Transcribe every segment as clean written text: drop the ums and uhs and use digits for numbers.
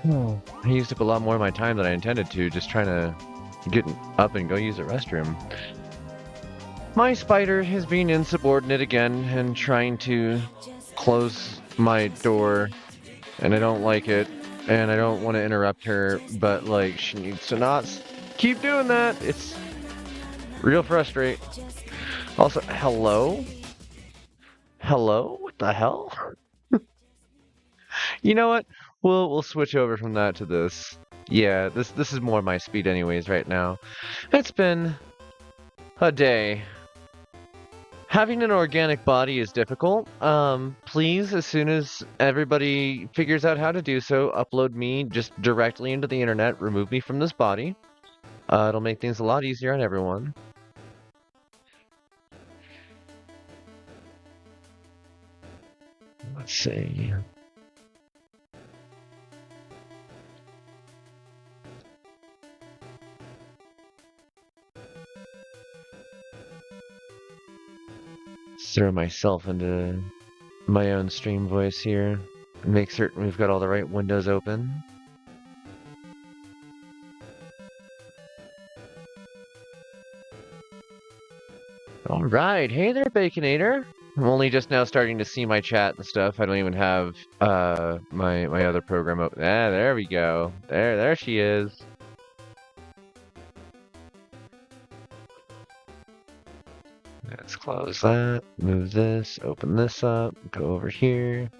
Oh, I used up a lot more of my time than I intended to, just trying to get up and go use the restroom. My spider is being insubordinate again and trying to close my door, and I don't like it, and I don't want to interrupt her, but like she needs to not keep doing that. It's real frustrating. Also, hello? Hello? What the hell? You know what? We'll switch over from that to this. Yeah, this is more my speed anyways right now. It's been a day. Having an organic body is difficult. Please, as soon as everybody figures out how to do so, upload me just directly into the internet, remove me from this body. It'll make things a lot easier on everyone. Let's see. Throw myself into my own stream voice here. Make certain we've got all the right windows open. Alright, hey there, Baconator! I'm only just now starting to see my chat and stuff. I don't even have my other program open. Ah, there we go. There she is. Let's close that, move this, open this up, go over here.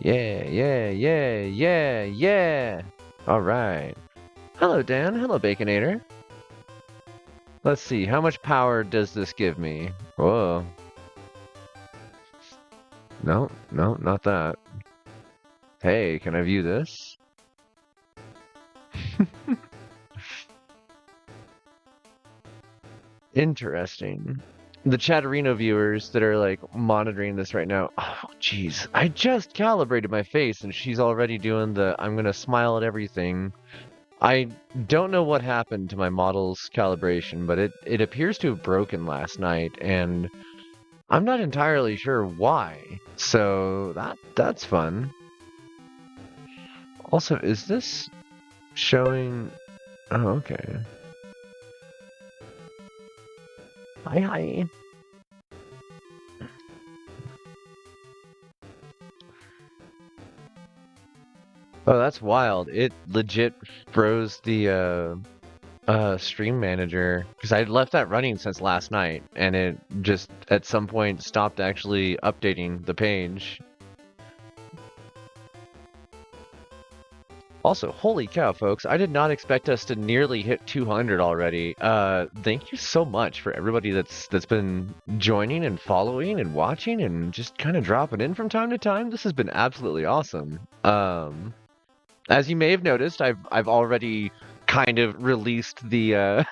Yeah, yeah, yeah, yeah, yeah! Alright. Hello, Dan. Hello, Baconator. Let's see, how much power does this give me? Whoa. No, no, not that. Hey, can I view this? Interesting. The Chatterino viewers that are like monitoring this right now. Oh, jeez. I just calibrated my face and she's already doing the I'm gonna smile at everything. I don't know what happened to my model's calibration, but it appears to have broken last night, and I'm not entirely sure why. So that's fun. Also, is this showing? Oh, okay. Hi, hi. Oh, that's wild. It legit froze the stream manager because I'd left that running since last night, and it just at some point stopped actually updating the page. Also, holy cow, folks, I did not expect us to nearly hit 200 already. Thank you so much for everybody that's been joining and following and watching and just kind of dropping in from time to time. This has been absolutely awesome. As you may have noticed, I've already kind of released the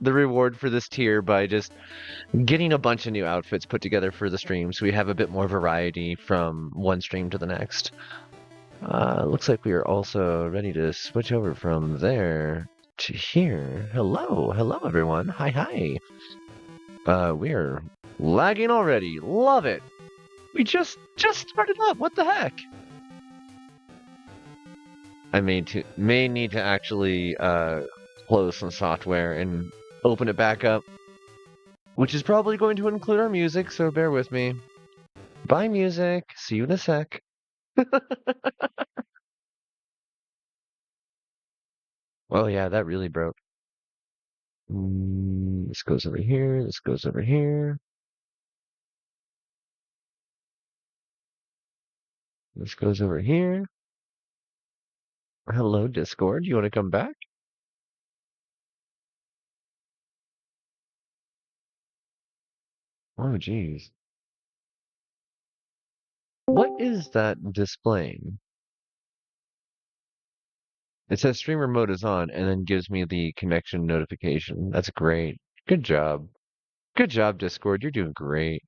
the reward for this tier by just getting a bunch of new outfits put together for the stream, so we have a bit more variety from one stream to the next. Looks like we are also ready to switch over from there to here. Hello everyone. Hi. We're lagging already. Love it. We just started up. What the heck? I may need to actually close some software and open it back up, which is probably going to include our music. So bear with me. Bye, music. See you in a sec. Oh yeah, that really broke. This goes over here. This goes over here. This goes over here. Hello, Discord. You want to come back? Oh, geez. What is that displaying? It says streamer mode is on and then gives me the connection notification. That's great. Good job. Good job, Discord. You're doing great.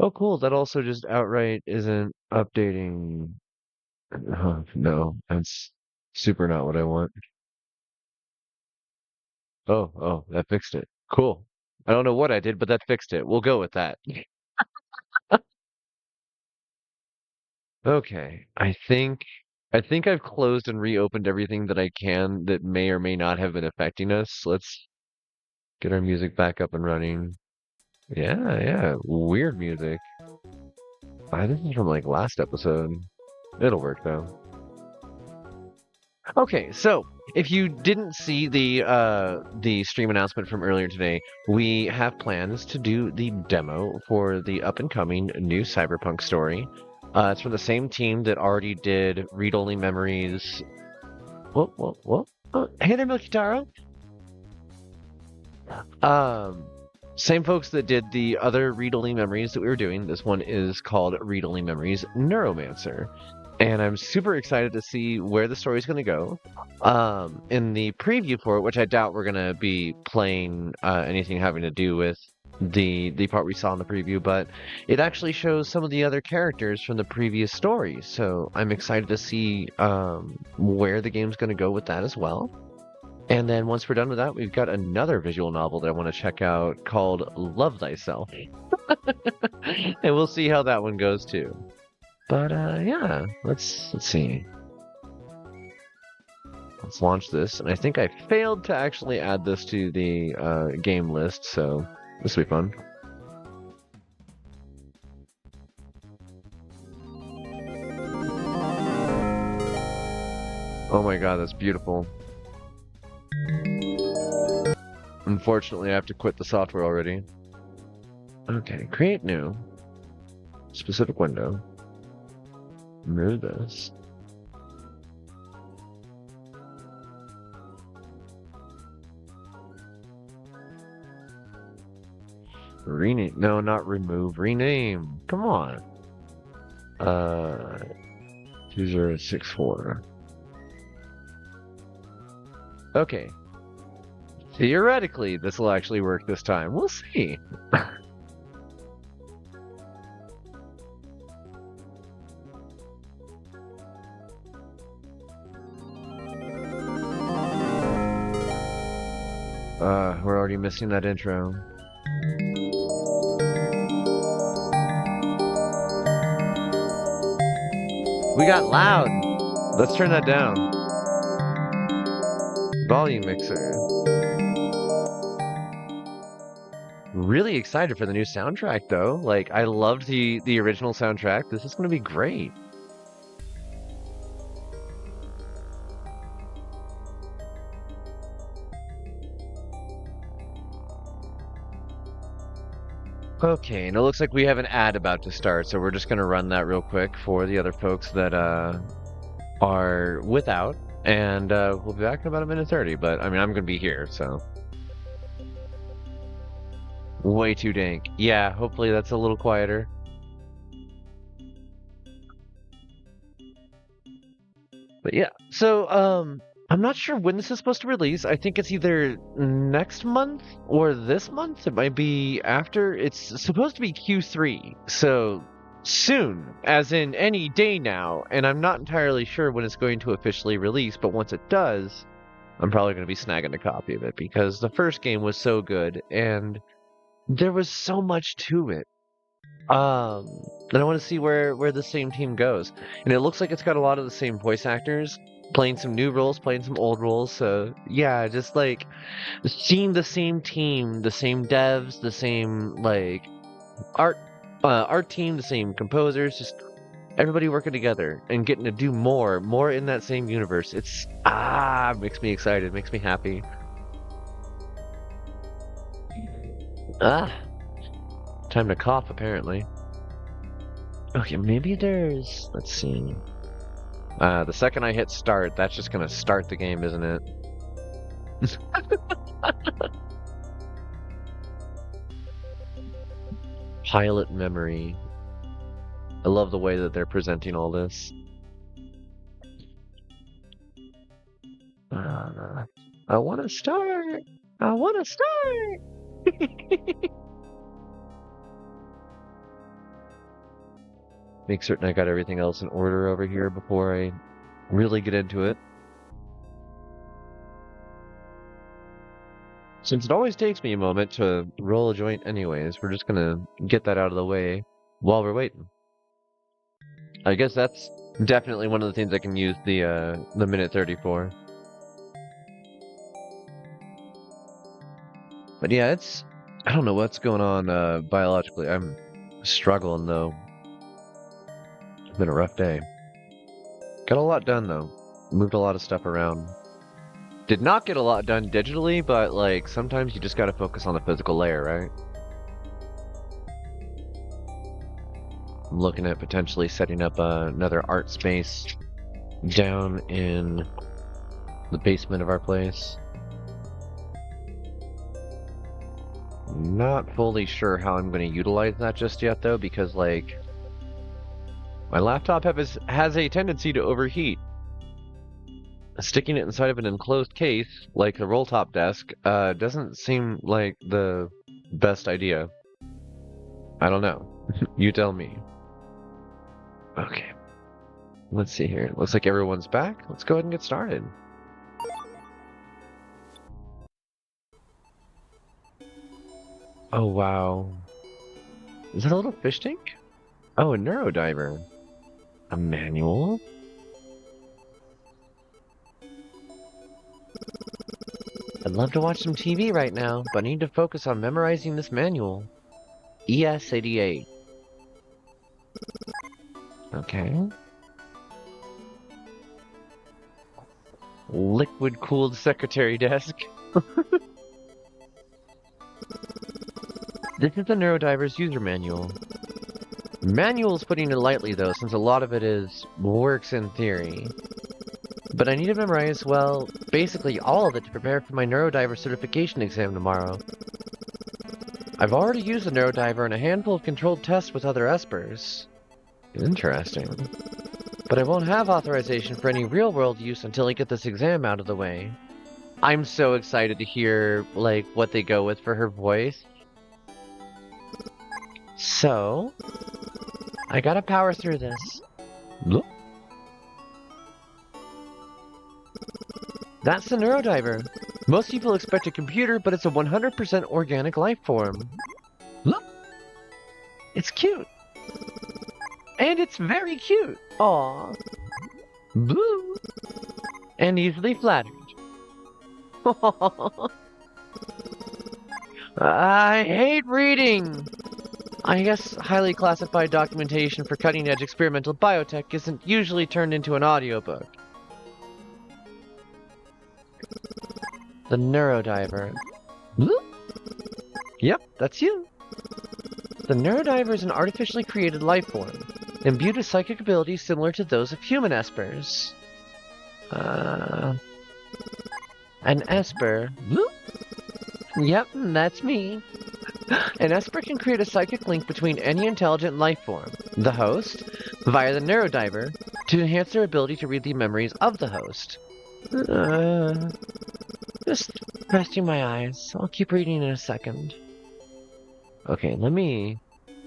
Oh, cool. That also just outright isn't updating. Oh, no, that's super not what I want. Oh, that fixed it. Cool. I don't know what I did, but that fixed it. We'll go with that. Okay, I think I've closed and reopened everything that I can that may or may not have been affecting us. Let's get our music back up and running. Yeah, yeah, weird music. This is from like last episode. It'll work though. Okay, so if you didn't see the stream announcement from earlier today, we have plans to do the demo for the up and coming new Cyberpunk story. It's from the same team that already did Read Only Memories. Whoa, whoa, whoa. Oh, hey there, Milky Taro. Um, Same folks that did the other Read Only Memories that we were doing. This one is called Read Only Memories Neuromancer. And I'm super excited to see where the story's going to go. In the preview for it, which I doubt we're going to be playing anything having to do with the part we saw in the preview, but it actually shows some of the other characters from the previous stories. So I'm excited to see where the game's going to go with that as well. And then once we're done with that, we've got another visual novel that I want to check out called Love Thyself. And we'll see how that one goes too. But yeah, let's see. Let's launch this. And I think I failed to actually add this to the game list, so this will be fun. Oh my god, that's beautiful. Unfortunately, I have to quit the software already. Okay, create new. Specific window. Move this. Rename. No, not remove. Rename. Come on. 2064. Okay. Theoretically, this will actually work this time. We'll see. We're already missing that intro. We got loud. Let's turn that down. Volume mixer. Really excited for the new soundtrack though. Like I loved the original soundtrack. This is going to be great. Okay, and it looks like we have an ad about to start, so we're just going to run that real quick for the other folks that are without, and we'll be back in about 1:30, but I mean, I'm going to be here, so. Way too dank. Yeah, hopefully that's a little quieter. But yeah, so, I'm not sure when this is supposed to release. I think it's either next month or this month. It might be after. It's supposed to be Q3. So soon, as in any day now. And I'm not entirely sure when it's going to officially release, but once it does, I'm probably going to be snagging a copy of it because the first game was so good and there was so much to it. And I want to see where the same team goes. And it looks like it's got a lot of the same voice actors playing some new roles, playing some old roles. So yeah, just like seeing the same team, the same devs, the same like art team, the same composers, just everybody working together and getting to do more in that same universe. It's makes me excited, makes me happy. Time to cough apparently. Okay, maybe there's, let's see. The second I hit start, that's just gonna start the game, isn't it? Pilot memory. I love the way that they're presenting all this. I want to start. I want to start. Make certain I got everything else in order over here before I really get into it. Since it always takes me a moment to roll a joint anyways, we're just gonna get that out of the way while we're waiting. I guess that's definitely one of the things I can use the minute 30 for. But yeah, I don't know what's going on biologically. I'm struggling though. It's been a rough day. Got a lot done though. Moved a lot of stuff around. Did not get a lot done digitally, but like sometimes you just gotta focus on the physical layer, right? I'm looking at potentially setting up another art space down in the basement of our place. Not fully sure how I'm going to utilize that just yet though, because like my laptop has a tendency to overheat. Sticking it inside of an enclosed case, like a roll-top desk, doesn't seem like the best idea. I don't know. You tell me. Okay. Let's see here. Looks like everyone's back. Let's go ahead and get started. Oh, wow. Is that a little fish tank? Oh, a Neurodiver. A manual? I'd love to watch some TV right now, but I need to focus on memorizing this manual. ES88. Okay. Liquid-cooled secretary desk. This is the Neurodiver's user manual. Manual's putting it lightly though, since a lot of it works in theory. But I need to memorize, well, basically all of it to prepare for my Neurodiver certification exam tomorrow. I've already used the Neurodiver in a handful of controlled tests with other espers. Interesting. But I won't have authorization for any real-world use until I get this exam out of the way. I'm so excited to hear, like, what they go with for her voice. So, I gotta power through this. Look. That's the Neurodiver. Most people expect a computer, but it's a 100% organic life form. Look! It's cute! And it's very cute! Aww. Boo! And easily flattered. I hate reading! I guess highly classified documentation for cutting-edge experimental biotech isn't usually turned into an audiobook. The Neurodiver. Yep, that's you. The Neurodiver is an artificially created life form, imbued with psychic abilities similar to those of human espers. An esper. Yep, that's me. An esper can create a psychic link between any intelligent life form, the host, via the Neurodiver, to enhance their ability to read the memories of the host. Just resting my eyes. I'll keep reading in a second. Okay, let me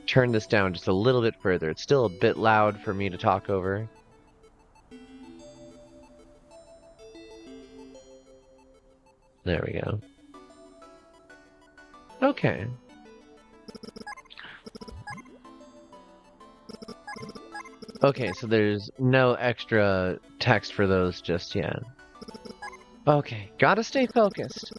turn this down just a little bit further. It's still a bit loud for me to talk over. There we go. Okay. Okay, so there's no extra text for those just yet. Okay, gotta stay focused.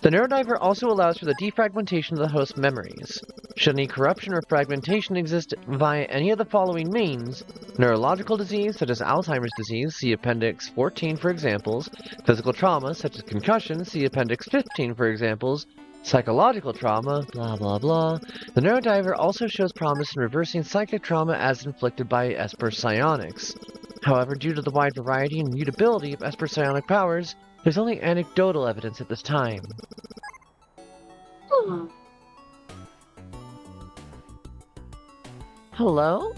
The Neurodiver also allows for the defragmentation of the host's memories. Should any corruption or fragmentation exist via any of the following means: neurological disease, such as Alzheimer's disease, see Appendix 14 for examples; physical trauma, such as concussion, see Appendix 15 for examples; psychological trauma, blah blah blah. The Neurodiver also shows promise in reversing psychic trauma as inflicted by Esper psionics. However, due to the wide variety and mutability of Esper psionic powers, there's only anecdotal evidence at this time. Hello?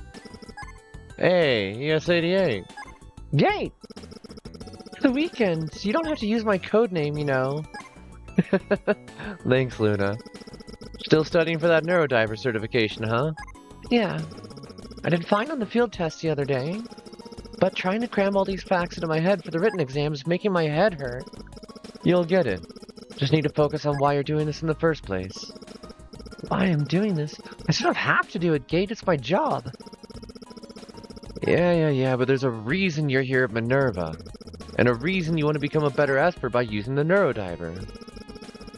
Hey, ES88. Yay! The weekend. You don't have to use my codename, you know. Thanks, Luna. Still studying for that Neurodiver certification, huh? Yeah. I did fine on the field test the other day. But trying to cram all these facts into my head for the written exam is making my head hurt. You'll get it. Just need to focus on why you're doing this in the first place. Why I'm doing this? I sort of have to do it, Gate. It's my job. Yeah, but there's a reason you're here at Minerva. And a reason you want to become a better Esper by using the Neurodiver.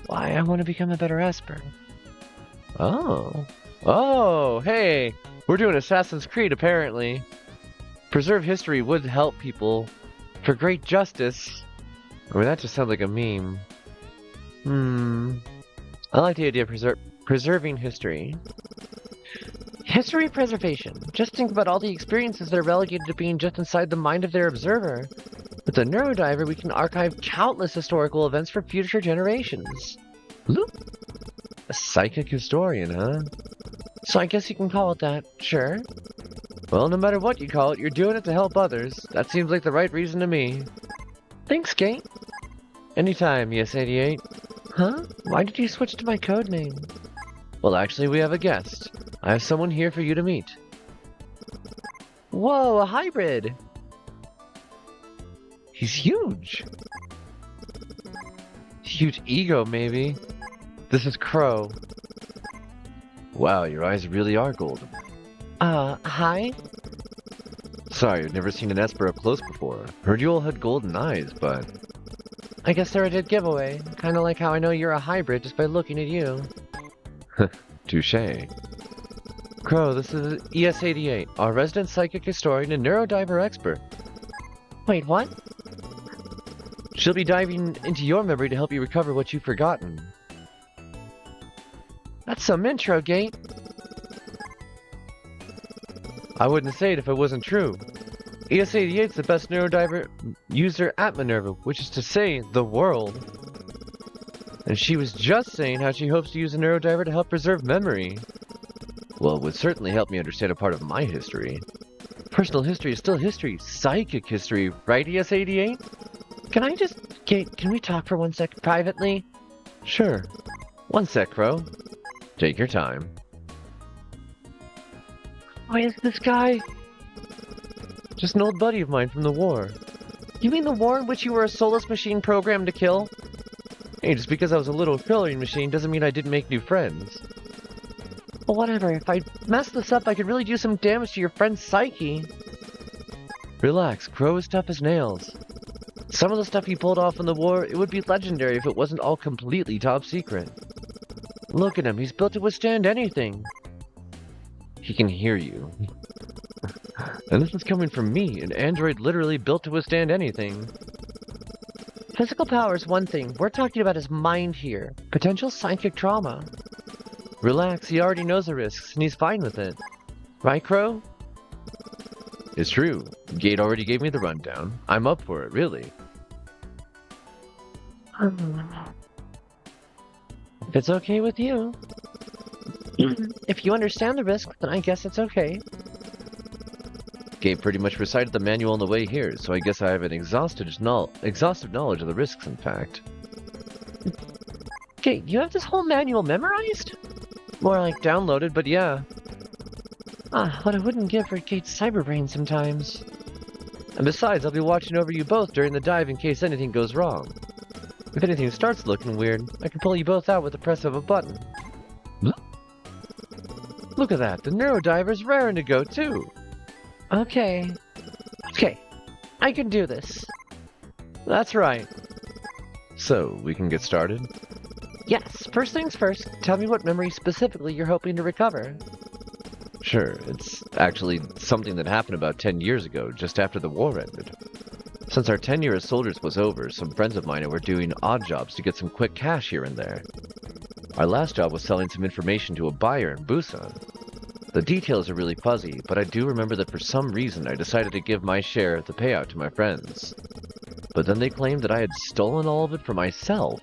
Why I want to become a better Esper? Oh, hey! We're doing Assassin's Creed, apparently. Preserve history would help people. For great justice. I mean, that just sounds like a meme. I like the idea of preserving history. History preservation. Just think about all the experiences that are relegated to being just inside the mind of their observer. With the Neurodiver, we can archive countless historical events for future generations. Look. A psychic historian, huh? So I guess you can call it that, sure. Well, no matter what you call it, you're doing it to help others. That seems like the right reason to me. Thanks, Kate. Anytime, ES88. Huh? Why did you switch to my code name? Well, actually, we have a guest. I have someone here for you to meet. Whoa, a hybrid! He's huge! Huge ego, maybe. This is Crow. Wow, your eyes really are golden. Hi? Sorry, I've never seen an Esper up close before. Heard you all had golden eyes, but... I guess they're a dead giveaway. Kinda like how I know you're a hybrid just by looking at you. Touché. Crow, this is ES88, our resident psychic historian and Neurodiver expert. Wait, what? She'll be diving into your memory to help you recover what you've forgotten. That's some intro, Gate. I wouldn't say it if it wasn't true. ES88's the best Neurodiver user at Minerva, which is to say, the world. And she was just saying how she hopes to use a Neurodiver to help preserve memory. Well, it would certainly help me understand a part of my history. Personal history is still history. Psychic history, right, ES88? Kate, can we talk for 1 sec privately? Sure. 1 sec, Crow. Take your time. Who is this guy? Just an old buddy of mine from the war. You mean the war in which you were a soulless machine programmed to kill? Hey, just because I was a little killing machine doesn't mean I didn't make new friends. Well, whatever. If I mess this up, I could really do some damage to your friend's psyche. Relax. Crow is tough as nails. Some of the stuff he pulled off in the war, it would be legendary if it wasn't all completely top secret. Look at him. He's built to withstand anything. He can hear you. And this is coming from me, an android literally built to withstand anything. Physical power is one thing. We're talking about his mind here. Potential psychic trauma. Relax, he already knows the risks, and he's fine with it. Right, Crow? It's true. Gate already gave me the rundown. I'm up for it, really. If it's okay with you. If you understand the risk, then I guess it's okay. Gate pretty much recited the manual on the way here, so I guess I have an exhaustive knowledge of the risks, in fact. Gate, you have this whole manual memorized? More like downloaded, but yeah. What I wouldn't give for Gate's cyberbrain sometimes. And besides, I'll be watching over you both during the dive in case anything goes wrong. If anything starts looking weird, I can pull you both out with the press of a button. Look at that, the Neurodiver's raring to go too. Okay, I can do this. That's right. So, we can get started? Yes, first things first, tell me what memory specifically you're hoping to recover. Sure, it's actually something that happened about 10 years ago, just after the war ended. Since our tenure as soldiers was over, some friends of mine were doing odd jobs to get some quick cash here and there. Our last job was selling some information to a buyer in Busan. The details are really fuzzy, but I do remember that for some reason I decided to give my share of the payout to my friends. But then they claimed that I had stolen all of it for myself.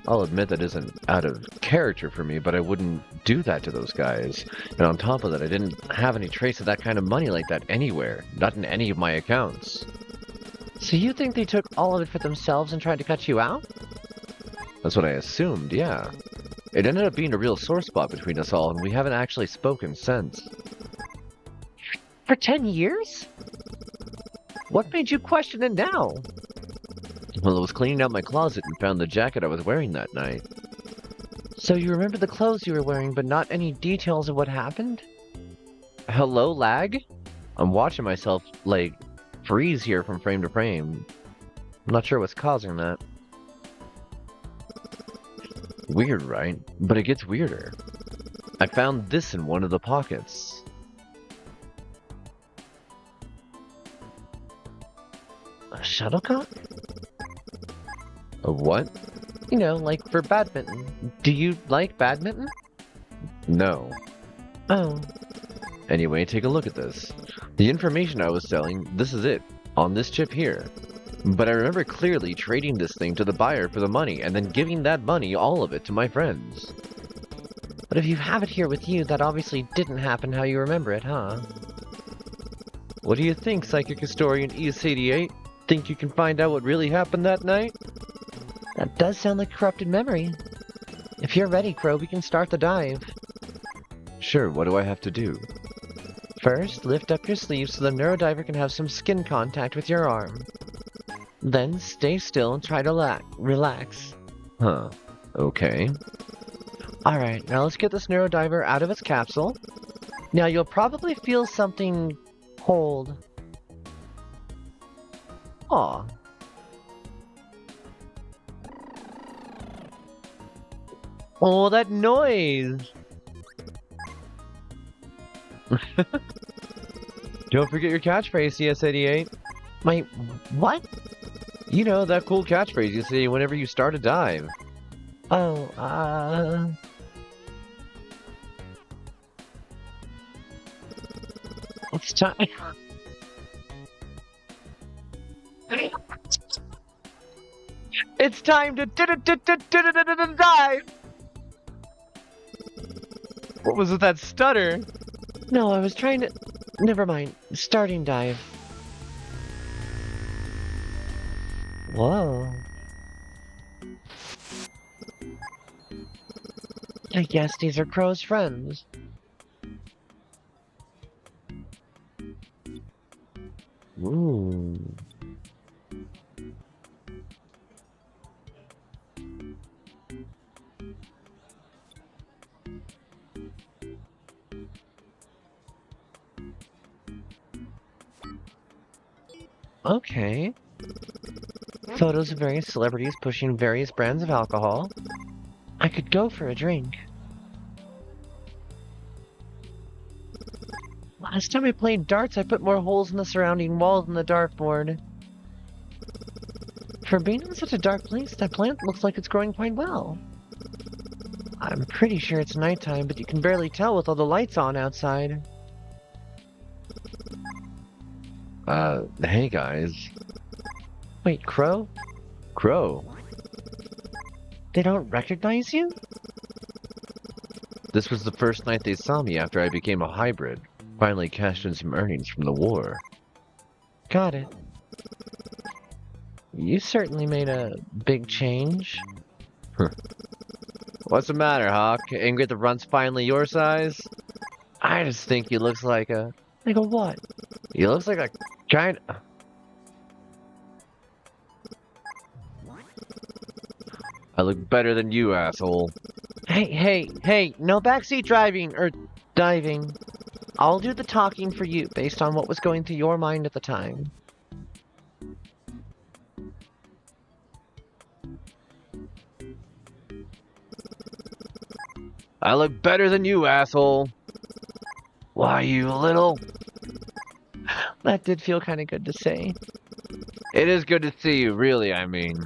I'll admit that isn't out of character for me, but I wouldn't do that to those guys. And on top of that, I didn't have any trace of that kind of money like that anywhere, not in any of my accounts. So you think they took all of it for themselves and tried to cut you out? That's what I assumed, yeah. It ended up being a real sore spot between us all, and we haven't actually spoken since. For 10 years? What made you question it now? Well, I was cleaning out my closet and found the jacket I was wearing that night. So you remember the clothes you were wearing, but not any details of what happened? Hello, lag? I'm watching myself, like, freeze here from frame to frame. I'm not sure what's causing that. Weird, right? But it gets weirder. I found this in one of the pockets. A shuttlecock? A what? You know, like for badminton. Do you like badminton? No. Oh. Anyway, take a look at this. The information I was selling, this is it, on this chip here. But I remember clearly trading this thing to the buyer for the money and then giving that money, all of it, to my friends. But if you have it here with you, that obviously didn't happen how you remember it, huh? What do you think, Psychic Historian S4E83? Think you can find out what really happened that night? That does sound like corrupted memory. If you're ready, Crow, we can start the dive. Sure, what do I have to do? First, lift up your sleeve so the Neurodiver can have some skin contact with your arm. Then, stay still and try to relax. Huh. Okay. Alright, now let's get this Neurodiver out of its capsule. Now, you'll probably feel something cold. Aw. Oh, that noise! Don't forget your catchphrase, CS88. Wait, what? You know, that cool catchphrase you say whenever you start a dive. Oh, it's time. It's time to dive! What was with that stutter? No, I was trying to... Never mind. Starting dive. Whoa. I guess these are Crow's friends. Ooh. Okay. Photos of various celebrities pushing various brands of alcohol. I could go for a drink. Last time I played darts, I put more holes in the surrounding walls than the dartboard. For being in such a dark place, that plant looks like it's growing quite well. I'm pretty sure it's nighttime, but you can barely tell with all the lights on outside. Hey guys. Wait, Crow? Crow? They don't recognize you? This was the first night they saw me after I became a hybrid. Finally cashed in some earnings from the war. Got it. You certainly made a big change. What's the matter, Hawk? Angry the runt's finally your size? I just think he looks like a... Like a what? He looks like a kind... I look better than you, asshole. Hey, no backseat driving, or diving. I'll do the talking for you, based on what was going through your mind at the time. I look better than you, asshole. Why, you little... That did feel kind of good to say. It is good to see you, really, I mean.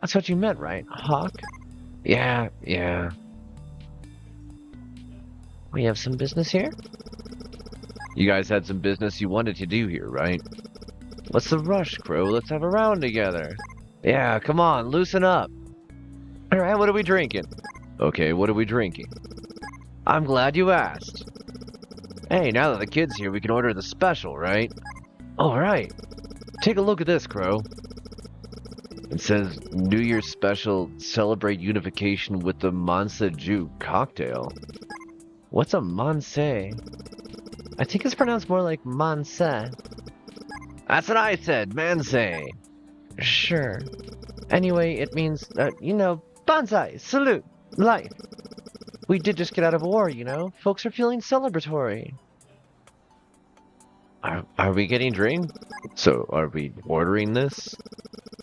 That's what you meant, right, Hawk? Yeah. We have some business here? You guys had some business you wanted to do here, right? What's the rush, Crow? Let's have a round together. Yeah, come on, loosen up. Alright, what are we drinking? Okay, what are we drinking? I'm glad you asked. Hey, now that the kid's here, we can order the special, right? Alright. Take a look at this, Crow. It says, New Year's special, celebrate unification with the Mansa Jew cocktail. What's a Manse? I think it's pronounced more like Manse. That's what I said, Manse. Sure. Anyway, it means, Banzai, salute, life. We did just get out of a war, you know? Folks are feeling celebratory. Are we getting drinks? So, are we ordering this?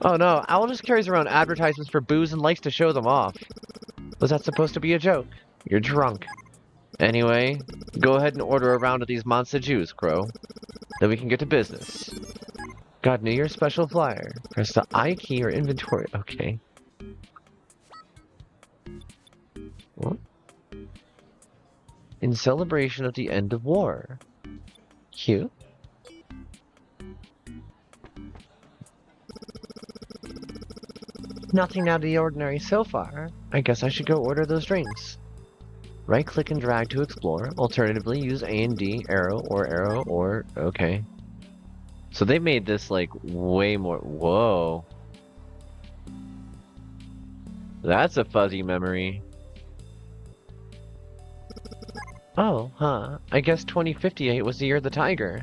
Oh no, Owl just carries around advertisements for booze and likes to show them off. Was that supposed to be a joke? You're drunk. Anyway, go ahead and order a round of these Monster Juice, Crow. Then we can get to business. Got New Year's special flyer. Press the I key or inventory. Okay. What? In celebration of the end of war. Cute. Nothing out of the ordinary so far. I guess I should go order those drinks. Right-click and drag to explore. Alternatively, use A and D, arrow, or... Okay. So they made this, like, way more... Whoa. That's a fuzzy memory. Oh, huh. I guess 2058 was the year of the tiger.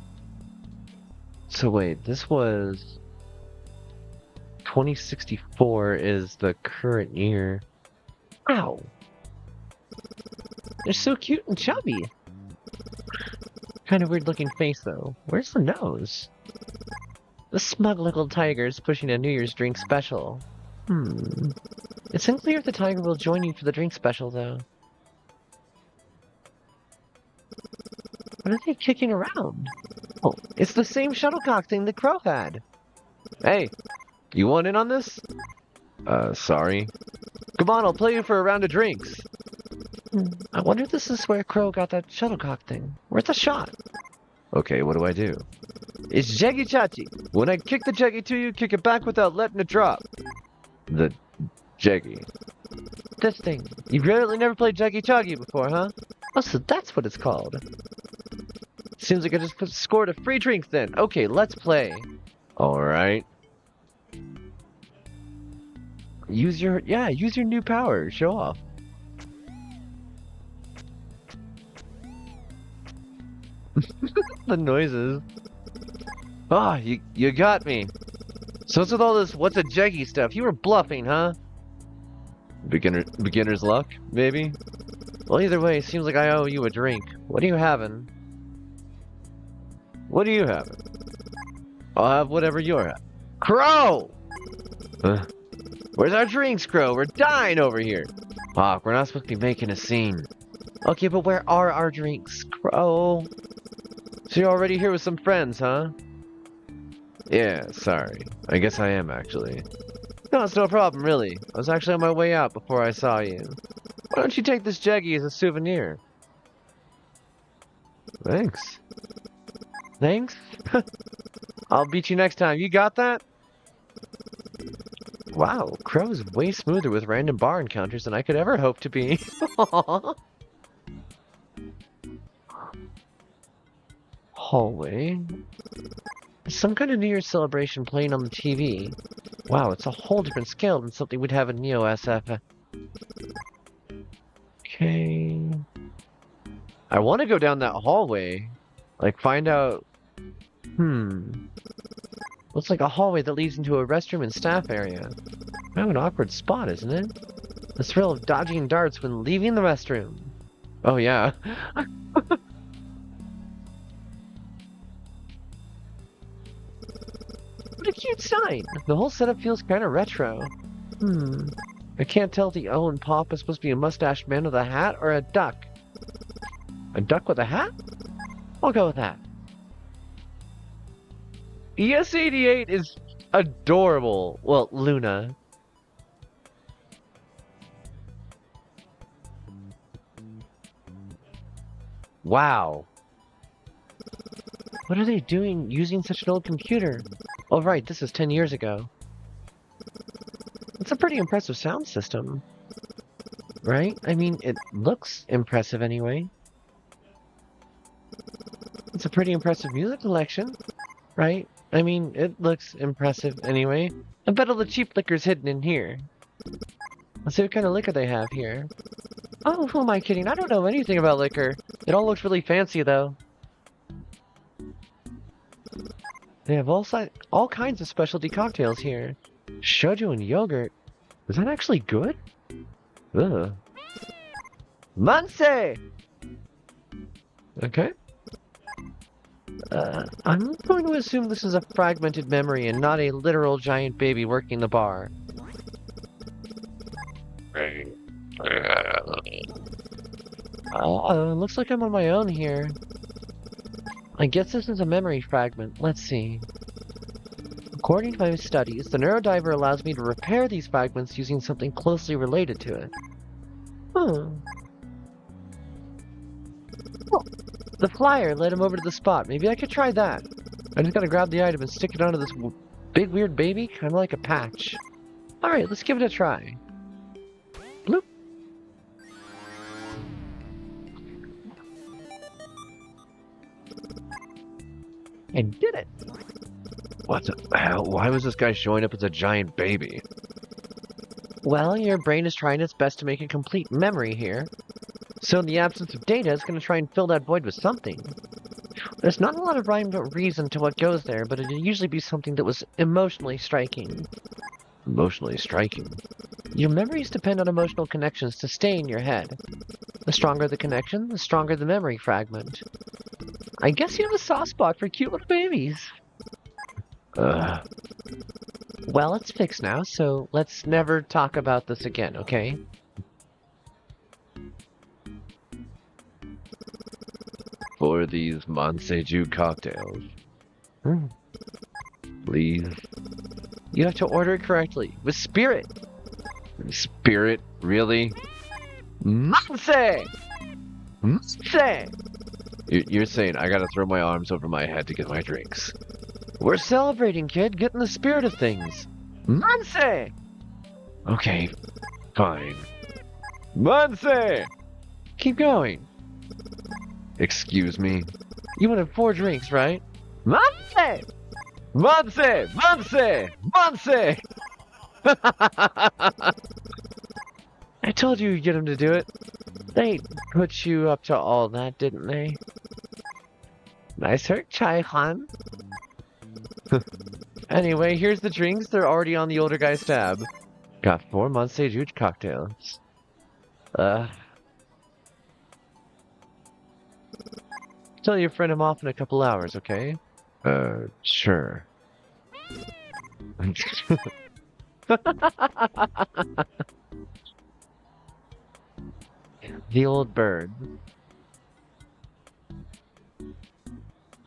So wait, this was... 2064 is the current year. Ow! They're so cute and chubby. Kind of weird looking face though. Where's the nose? The smug little tiger is pushing a New Year's drink special. It's unclear if the tiger will join you for the drink special though. What are they kicking around? Oh, it's the same shuttlecock thing the crow had. Hey, you want in on this? Sorry. Come on, I'll play you for a round of drinks. I wonder if this is where Crow got that shuttlecock thing. Worth a shot. Okay, what do I do? It's Jeggy Chachi. When I kick the Jeggy to you, kick it back without letting it drop. The Jeggy. This thing. You've really never played Jeggy Choggy before, huh? Oh, so that's what it's called. Seems like I just scored a free drink then. Okay, let's play. Alright. Use your new power. Show off. The noises. Ah, you got me. So what's with all this what's a jeggy stuff? You were bluffing, huh? Beginner's luck, maybe? Well, either way, seems like I owe you a drink. What are you having? What are you having? I'll have whatever you're having. Crow! Where's our drinks, Crow? We're dying over here. Fuck, we're not supposed to be making a scene. Okay, but where are our drinks, Crow? So you're already here with some friends, huh? Yeah, sorry. I guess I am, actually. No, it's no problem, really. I was actually on my way out before I saw you. Why don't you take this Jeggy as a souvenir? Thanks. Thanks? I'll beat you next time. You got that? Wow, Crow's way smoother with random bar encounters than I could ever hope to be. Hallway. Some kind of New Year's celebration playing on the TV. Wow, it's a whole different scale than something we'd have in Neo SF. Okay. I want to go down that hallway. Like, find out... Looks like a hallway that leads into a restroom and staff area. Kind of an awkward spot, isn't it? The thrill of dodging darts when leaving the restroom. Oh, yeah. What a cute sign! The whole setup feels kind of retro. I can't tell if the O and Pop is supposed to be a mustached man with a hat or a duck. A duck with a hat? I'll go with that. ES88 is adorable. Well, Luna. Wow. What are they doing using such an old computer? Oh right, this is 10 years ago. It's a pretty impressive sound system. Right? I mean, it looks impressive anyway. It's a pretty impressive music collection. Right? I mean, it looks impressive anyway. I bet all the cheap liquor's hidden in here. Let's see what kind of liquor they have here. Oh, who am I kidding? I don't know anything about liquor. It all looks really fancy though. They have all kinds of specialty cocktails here. Shoju and yogurt. Is that actually good? Ugh. Manse! Okay. I'm going to assume this is a fragmented memory and not a literal giant baby working the bar. Looks like I'm on my own here. I guess this is a memory fragment. Let's see. According to my studies, the Neurodiver allows me to repair these fragments using something closely related to it. Oh, the flyer led him over to the spot. Maybe I could try that. I just gotta grab the item and stick it onto this big weird baby, kind of like a patch. Alright, let's give it a try. Bloop. I did it! What the hell? Why was this guy showing up as a giant baby? Well, your brain is trying its best to make a complete memory here. So in the absence of data, it's going to try and fill that void with something. There's not a lot of rhyme or reason to what goes there, but it'd usually be something that was emotionally striking. Emotionally striking? Your memories depend on emotional connections to stay in your head. The stronger the connection, the stronger the memory fragment. I guess you have a soft spot for cute little babies. Well, it's fixed now, so let's never talk about this again, okay? For these Eugh cocktails. Please. You have to order it correctly, with spirit. Spirit? Really? Monse! You're saying I gotta throw my arms over my head to get my drinks. We're celebrating, kid. Get in the spirit of things. Monse! Okay, fine. Monse! Keep going. Excuse me? You wanted 4 drinks, right? Monse! Monse! Monse! Monse! I told you you'd get him to do it. They put you up to all that, didn't they? Nice hurt, Chai-Han. Anyway, here's the drinks. They're already on the older guy's tab. Got 4 Eugh cocktails. Tell your friend I'm off in a couple hours, okay? Sure. The old bird.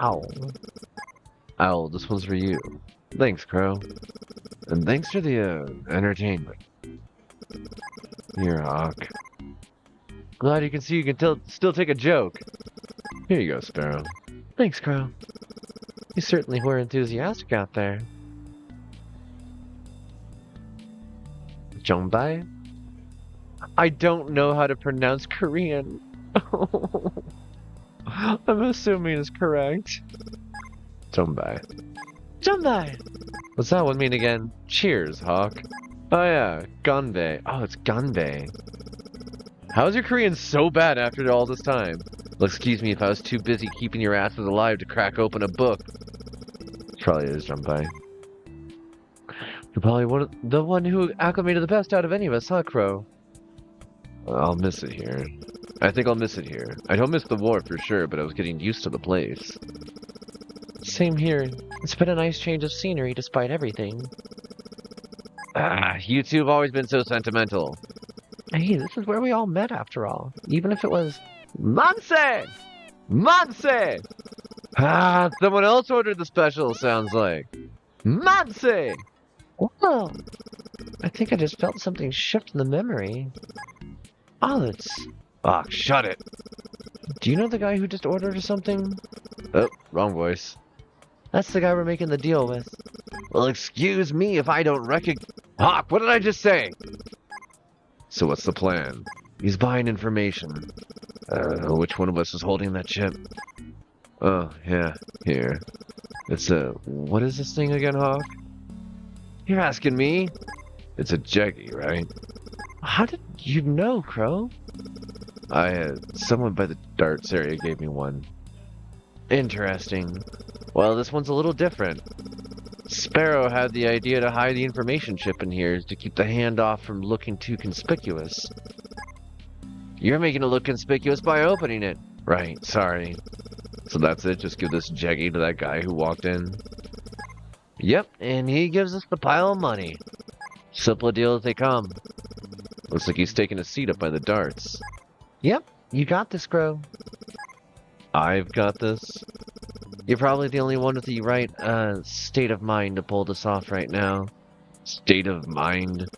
Owl. Owl, this one's for you. Thanks, Crow. And thanks for the, entertainment. Here, Hawk. Glad you can see you can still take a joke. Here you go, Sparrow. Thanks, Crow. You certainly were enthusiastic out there. Jonbai? I don't know how to pronounce Korean. I'm assuming it's correct. Jonbai. Jonbai! What's that one mean again? Cheers, Hawk. Oh yeah, Ganbei. Oh, it's Ganbei. How is your Korean so bad after all this time? Well, excuse me if I was too busy keeping your asses alive to crack open a book. Probably is, Junpei. You're probably the one who acclimated the best out of any of us, huh, Crow? I'll miss it here. I think I'll miss it here. I don't miss the war for sure, but I was getting used to the place. Same here. It's been a nice change of scenery despite everything. You two have always been so sentimental. Hey, this is where we all met after all. Even if it was... Monse! Monse! Someone else ordered the special, sounds like. Monse! Whoa! I think I just felt something shift in the memory. Oh, that's... Ah, shut it! Do you know the guy who just ordered or something? Oh, wrong voice. That's the guy we're making the deal with. Well, excuse me if I don't recognize... Hawk, what did I just say? So what's the plan? He's buying information. Which one of us is holding that chip? Oh, yeah, here. It's a... What is this thing again, Hawk? You're asking me? It's a Jeggy, right? How did you know, Crow? Someone by the darts area gave me one. Interesting. Well, this one's a little different. Sparrow had the idea to hide the information chip in here to keep the handoff from looking too conspicuous. You're making it look conspicuous by opening it. Right, sorry. So that's it? Just give this jeggy to that guy who walked in? Yep, and he gives us the pile of money. Simple a deal as they come. Looks like he's taking a seat up by the darts. Yep, you got this, Crow. I've got this. You're probably the only one with the right, state of mind to pull this off right now. State of mind?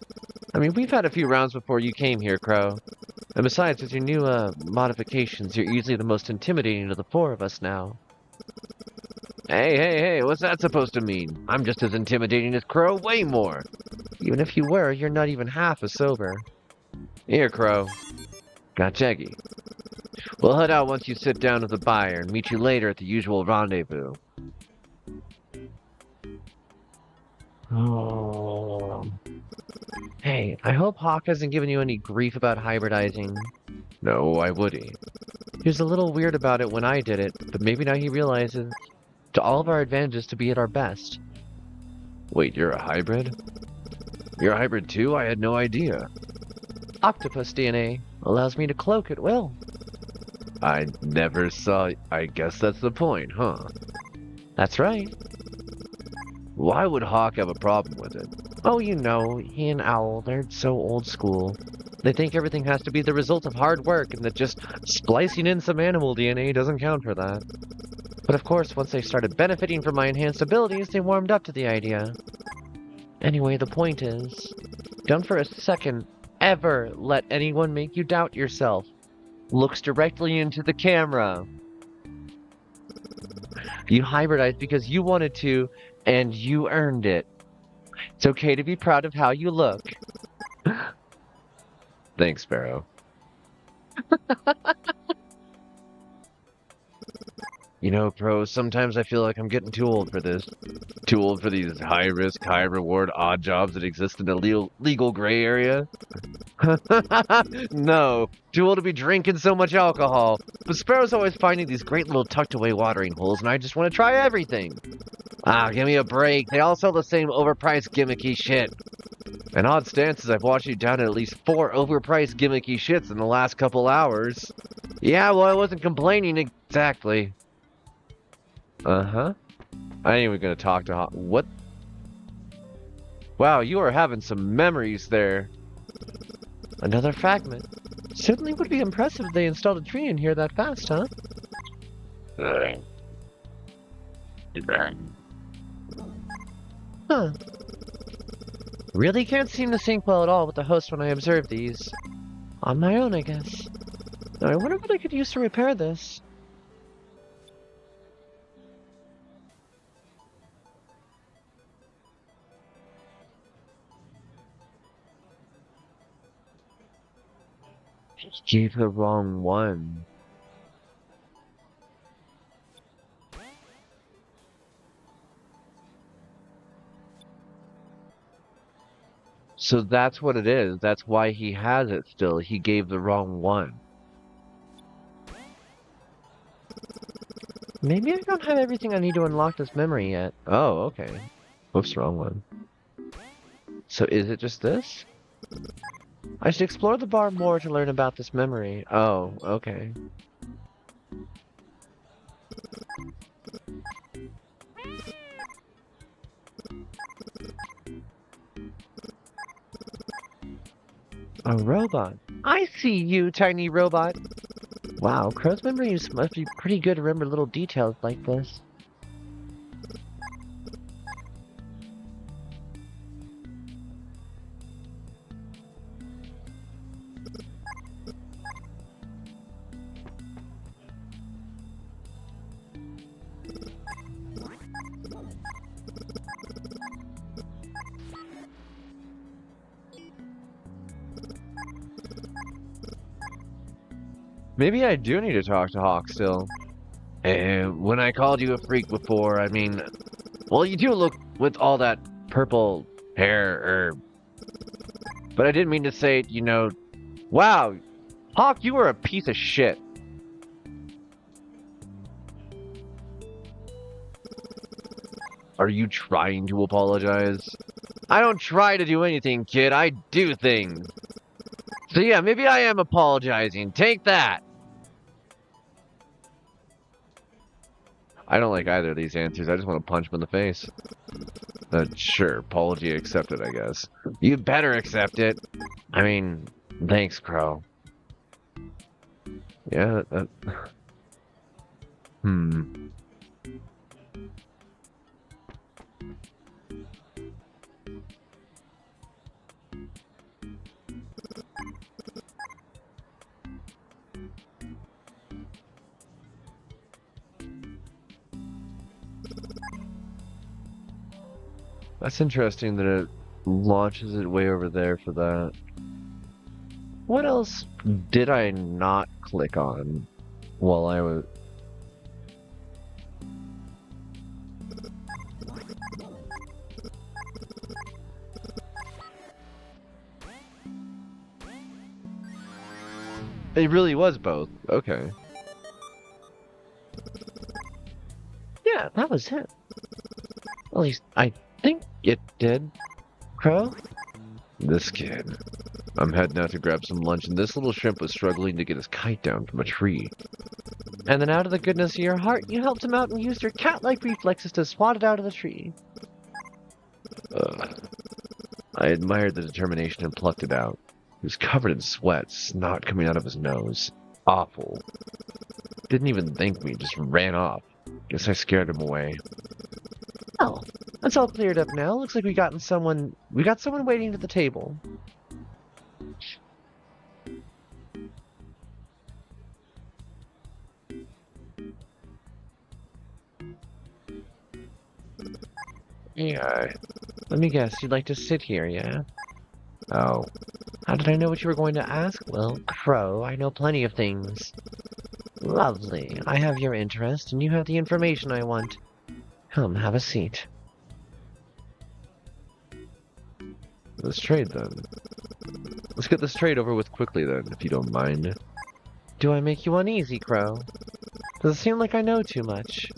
I mean, we've had a few rounds before you came here, Crow. And besides, with your new, modifications, you're easily the most intimidating of the four of us now. Hey, what's that supposed to mean? I'm just as intimidating as Crow, way more. Even if you were, you're not even half as sober. Here, Crow. Got jeggy. We'll head out once you sit down with the buyer and meet you later at the usual rendezvous. Oh. Hey, I hope Hawk hasn't given you any grief about hybridizing. No, why would he? He was a little weird about it when I did it, but maybe now he realizes to all of our advantages to be at our best. Wait, you're a hybrid? You're a hybrid too? I had no idea. Octopus DNA allows me to cloak at will. I never saw... I guess that's the point, huh? That's right. Why would Hawk have a problem with it? Oh, you know, he and Owl, they're so old school. They think everything has to be the result of hard work and that just splicing in some animal DNA doesn't count for that. But of course, once they started benefiting from my enhanced abilities, they warmed up to the idea. Anyway, the point is, don't for a second ever let anyone make you doubt yourself. Looks directly into the camera. You hybridized because you wanted to, and you earned it. It's okay to be proud of how you look. Thanks, Sparrow. You know, Pro, sometimes I feel like I'm getting too old for this. Too old for these high-risk, high-reward odd jobs that exist in the legal gray area. No, too old to be drinking so much alcohol. But Sparrow's always finding these great little tucked-away watering holes, and I just want to try everything. Ah, give me a break. They all sell the same overpriced gimmicky shit. And odd stances, I've watched you down at least 4 overpriced gimmicky shits in the last couple hours. Yeah, well, I wasn't complaining exactly. Uh-huh. I ain't even gonna talk to what? Wow, you are having some memories there. Another fragment. Certainly would be impressive if they installed a tree in here that fast, huh? Huh. Really can't seem to sync well at all with the host when I observe these. On my own, I guess. Now, I wonder what I could use to repair this. Gave the wrong one. So that's what it is. That's why he has it still. He gave the wrong one. Maybe I don't have everything I need to unlock this memory yet. Oh, okay. Oops, wrong one. So is it just this? I should explore the bar more to learn about this memory. Oh, okay. A robot. I see you, tiny robot. Wow, Crow's memories must be pretty good to remember little details like this. Maybe I do need to talk to Hawk still. And when I called you a freak before, I mean... Well, you do look with all that purple hair, But I didn't mean to say, you know... Wow! Hawk, you are a piece of shit. Are you trying to apologize? I don't try to do anything, kid. I do things. So yeah, maybe I am apologizing. Take that. I don't like either of these answers. I just want to punch him in the face. Sure, apology accepted, I guess. You better accept it. I mean, thanks, Crow. Yeah, That's interesting that it launches it way over there for that. What else did I not click on while I was... It really was both. Okay. Yeah, that was it. At least I think it did. Crow? This kid. I'm heading out to grab some lunch, and this little shrimp was struggling to get his kite down from a tree. And then out of the goodness of your heart, you helped him out and used your cat-like reflexes to swat it out of the tree. I admired the determination and plucked it out. He was covered in sweat, snot coming out of his nose. Awful. Didn't even thank me, just ran off. Guess I scared him away. Oh, that's all cleared up now. Looks like we got someone waiting at the table. Yeah. Let me guess, you'd like to sit here, yeah? Oh. How did I know what you were going to ask? Well, Crow, I know plenty of things. Lovely. I have your interest, and you have the information I want. Come, have a seat. Let's trade, then. Let's get this trade over with quickly, then, if you don't mind. Do I make you uneasy, Crow? Does it seem like I know too much?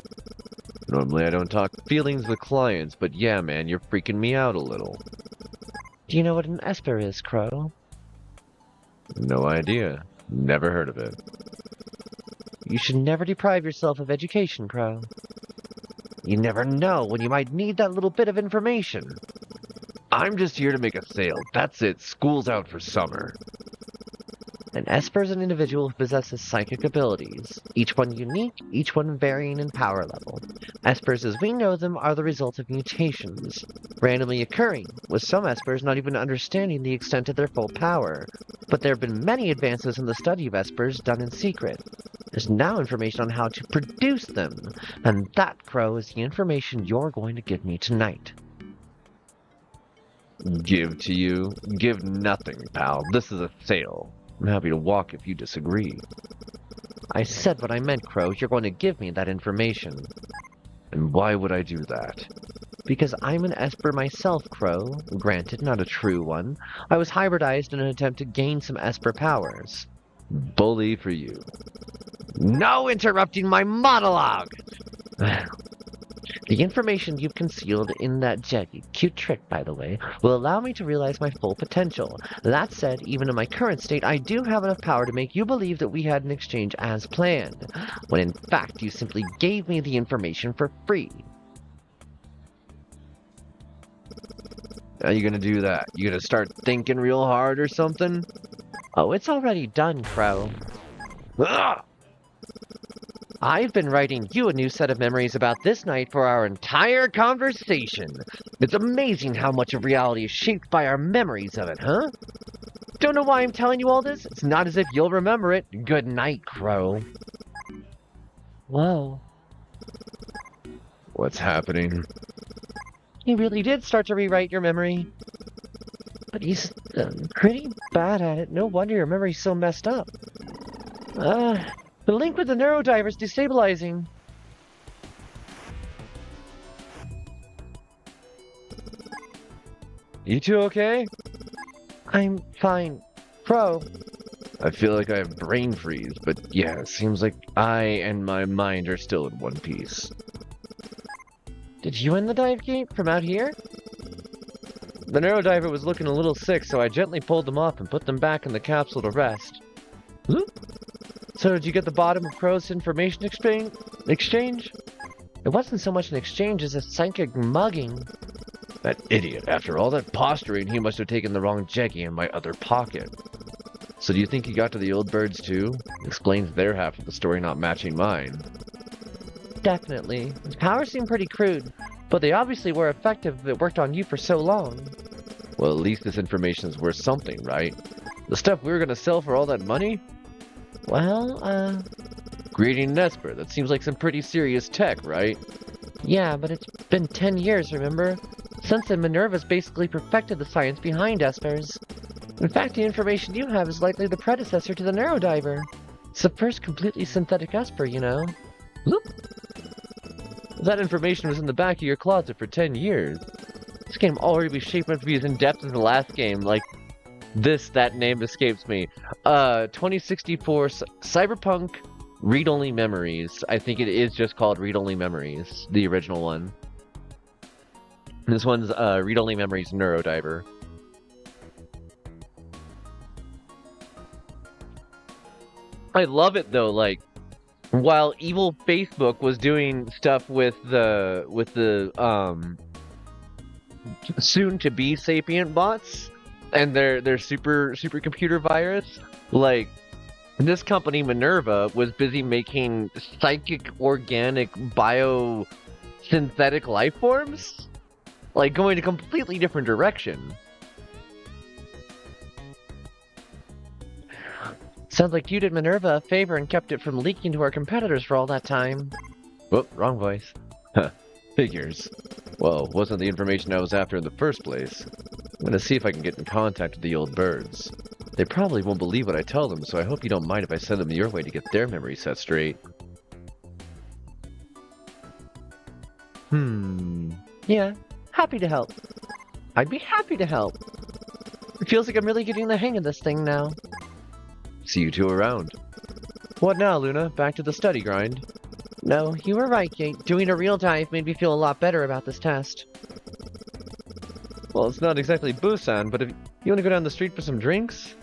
Normally I don't talk feelings with clients, but yeah, man, you're freaking me out a little. Do you know what an Esper is, Crow? No idea. Never heard of it. You should never deprive yourself of education, Crow. You never know when you might need that little bit of information. I'm just here to make a sale. That's it. School's out for summer. An Esper is an individual who possesses psychic abilities, each one unique, each one varying in power level. Espers as we know them are the result of mutations, randomly occurring, with some Espers not even understanding the extent of their full power. But there have been many advances in the study of Espers done in secret. There's now information on how to produce them, and that, Crow, is the information you're going to give me tonight. Give to you? Give nothing, pal. This is a sale. I'm happy to walk if you disagree. I said what I meant, Crow. You're going to give me that information. And why would I do that? Because I'm an Esper myself, Crow. Granted, not a true one. I was hybridized in an attempt to gain some Esper powers. Bully for you. No interrupting my monologue! The information you've concealed in that jetty, cute trick by the way, will allow me to realize my full potential. That said, even in my current state, I do have enough power to make you believe that we had an exchange as planned, when in fact you simply gave me the information for free. How are you gonna do that? You gonna start thinking real hard or something? Oh, it's already done, Crow. Ugh! I've been writing you a new set of memories about this night for our entire conversation. It's amazing how much of reality is shaped by our memories of it, huh? Don't know why I'm telling you all this? It's not as if you'll remember it. Good night, Crow. Whoa. What's happening? He really did start to rewrite your memory. But he's pretty bad at it. No wonder your memory's so messed up. The link with the Neurodiver is destabilizing. You two okay? I'm fine. Crow. I feel like I have brain freeze, but yeah, it seems like I and my mind are still in one piece. Did you end the dive gate from out here? The Neurodiver was looking a little sick, so I gently pulled them off and put them back in the capsule to rest. So did you get the bottom of Crow's information exchange? It wasn't so much an exchange as a psychic mugging. That idiot. After all that posturing, he must have taken the wrong Jeggy in my other pocket. So do you think he got to the old birds too? Explains their half of the story not matching mine. Definitely. His powers seem pretty crude, but they obviously were effective if it worked on you for so long. Well, at least this information is worth something, right? The stuff we were gonna sell for all that money? Well, Greeting Nesper, that seems like some pretty serious tech, right? yeah, but it's been 10 years, remember? Since then, Minerva's basically perfected the science behind espers. In fact, the information you have is likely the predecessor to the Neurodiver. It's the first completely synthetic esper, you know. Look. That information was in the back of your closet for 10 years. This game already be shaping up to be as in-depth as the last game, like... that name escapes me. 2064 Cyberpunk Read-Only Memories. I think it is just called Read-Only Memories, the original one. This one's Read-Only Memories Neurodiver. I love it though, like, while evil Facebook was doing stuff with the soon-to-be sapient bots and their supercomputer virus, like, this company Minerva was busy making psychic organic biosynthetic life forms, like going a completely different direction. Sounds like you did Minerva a favor and kept it from leaking to our competitors for all that time. Whoop, wrong voice. Huh, figures. Well, wasn't the information I was after in the first place. I'm gonna see if I can get in contact with the old birds. They probably won't believe what I tell them, so I hope you don't mind if I send them your way to get their memories set straight. Yeah, happy to help. I'd be happy to help. It feels like I'm really getting the hang of this thing now. See you two around. What now, Luna? Back to the study grind? No, you were right, Kate. Doing a real dive made me feel a lot better about this test. Well, it's not exactly Busan, but if you want to go down the street for some drinks?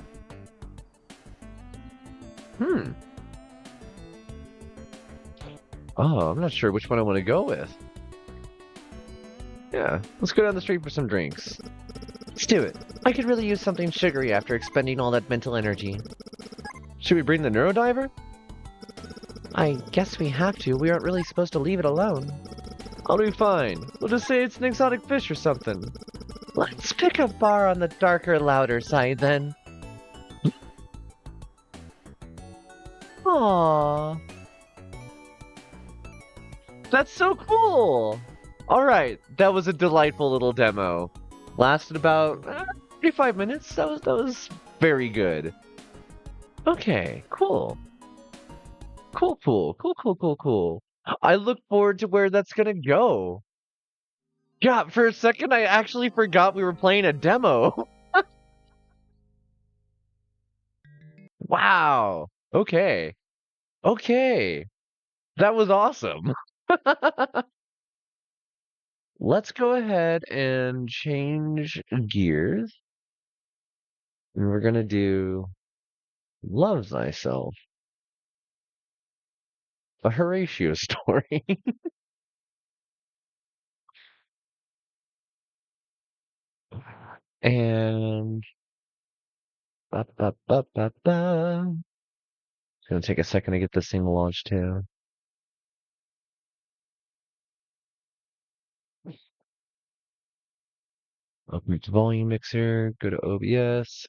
Oh, I'm not sure which one I want to go with. Yeah, let's go down the street for some drinks. Let's do it. I could really use something sugary after expending all that mental energy. Should we bring the Neurodiver? I guess we have to. We aren't really supposed to leave it alone. I'll be fine. We'll just say it's an exotic fish or something. Let's pick a bar on the darker, louder side, then. Aww. That's so cool! Alright, that was a delightful little demo. Lasted about 35 minutes. That was very good. Okay, cool. Cool. I look forward to where that's gonna go. God, for a second I actually forgot we were playing a demo. Wow. Okay. That was awesome. Let's go ahead and change gears. And we're gonna do Love Thyself. A Horatio Story. And it's gonna take a second to get this thing launched too. Open up the volume mixer, go to OBS,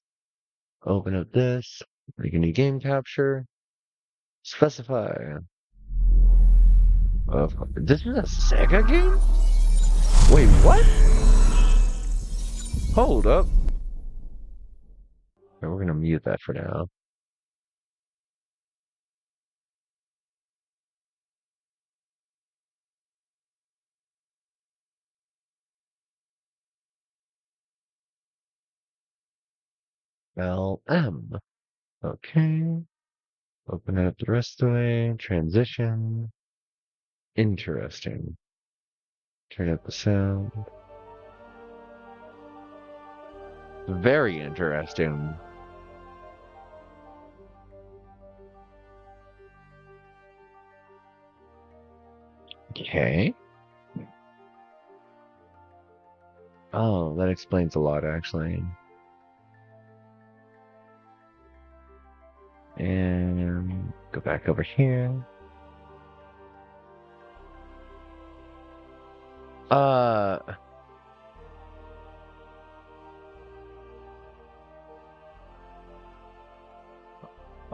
open up this, make a new game capture, specify. This is a Sega game? Wait, what? Hold up. Okay, we're gonna mute that for now. LM. Okay. Open it up the rest of the way. Transition. Interesting. Turn up the sound. Very interesting. Okay. Oh, that explains a lot, actually. And go back over here.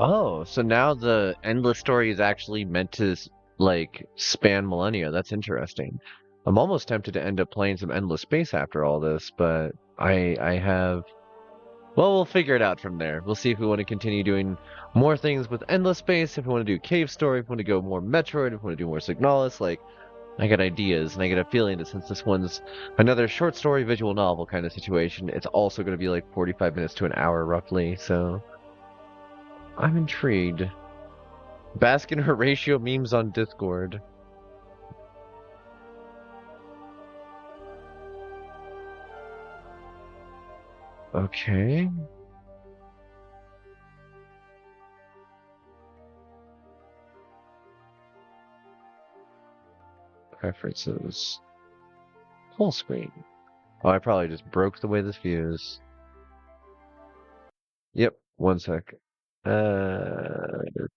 Oh, so now the endless story is actually meant to like span millennia. That's interesting. I'm almost tempted to end up playing some Endless Space after all this, but I have well, we'll figure it out from there. We'll see if we want to continue doing more things with Endless Space, if we want to do Cave Story, if we want to go more Metroid, if we want to do more Signalis. Like, I got ideas, and I get a feeling that since this one's another short story visual novel kind of situation, it's also going to be like 45 minutes to an hour roughly, so I'm intrigued. Bask in Horatio memes on Discord. Okay. Preferences. Full screen. Oh, I probably just broke the way this views. Yep, one sec.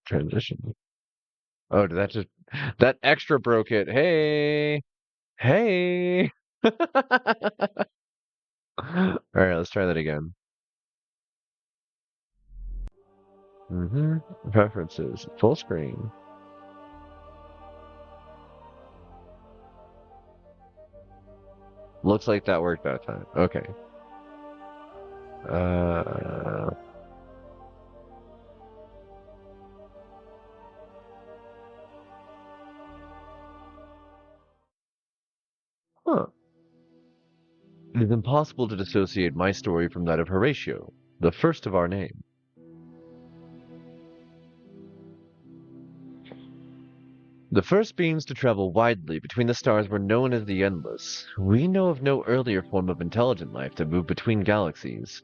Transition. Oh, did that just... That extra broke it. Hey! Hey! Alright, let's try that again. Preferences. Full screen. Looks like that worked that time. Okay. Uh... Huh. It is impossible to dissociate my story from that of Horatio, the first of our name. The first beings to travel widely between the stars were known as the Endless. We know of no earlier form of intelligent life that moved between galaxies.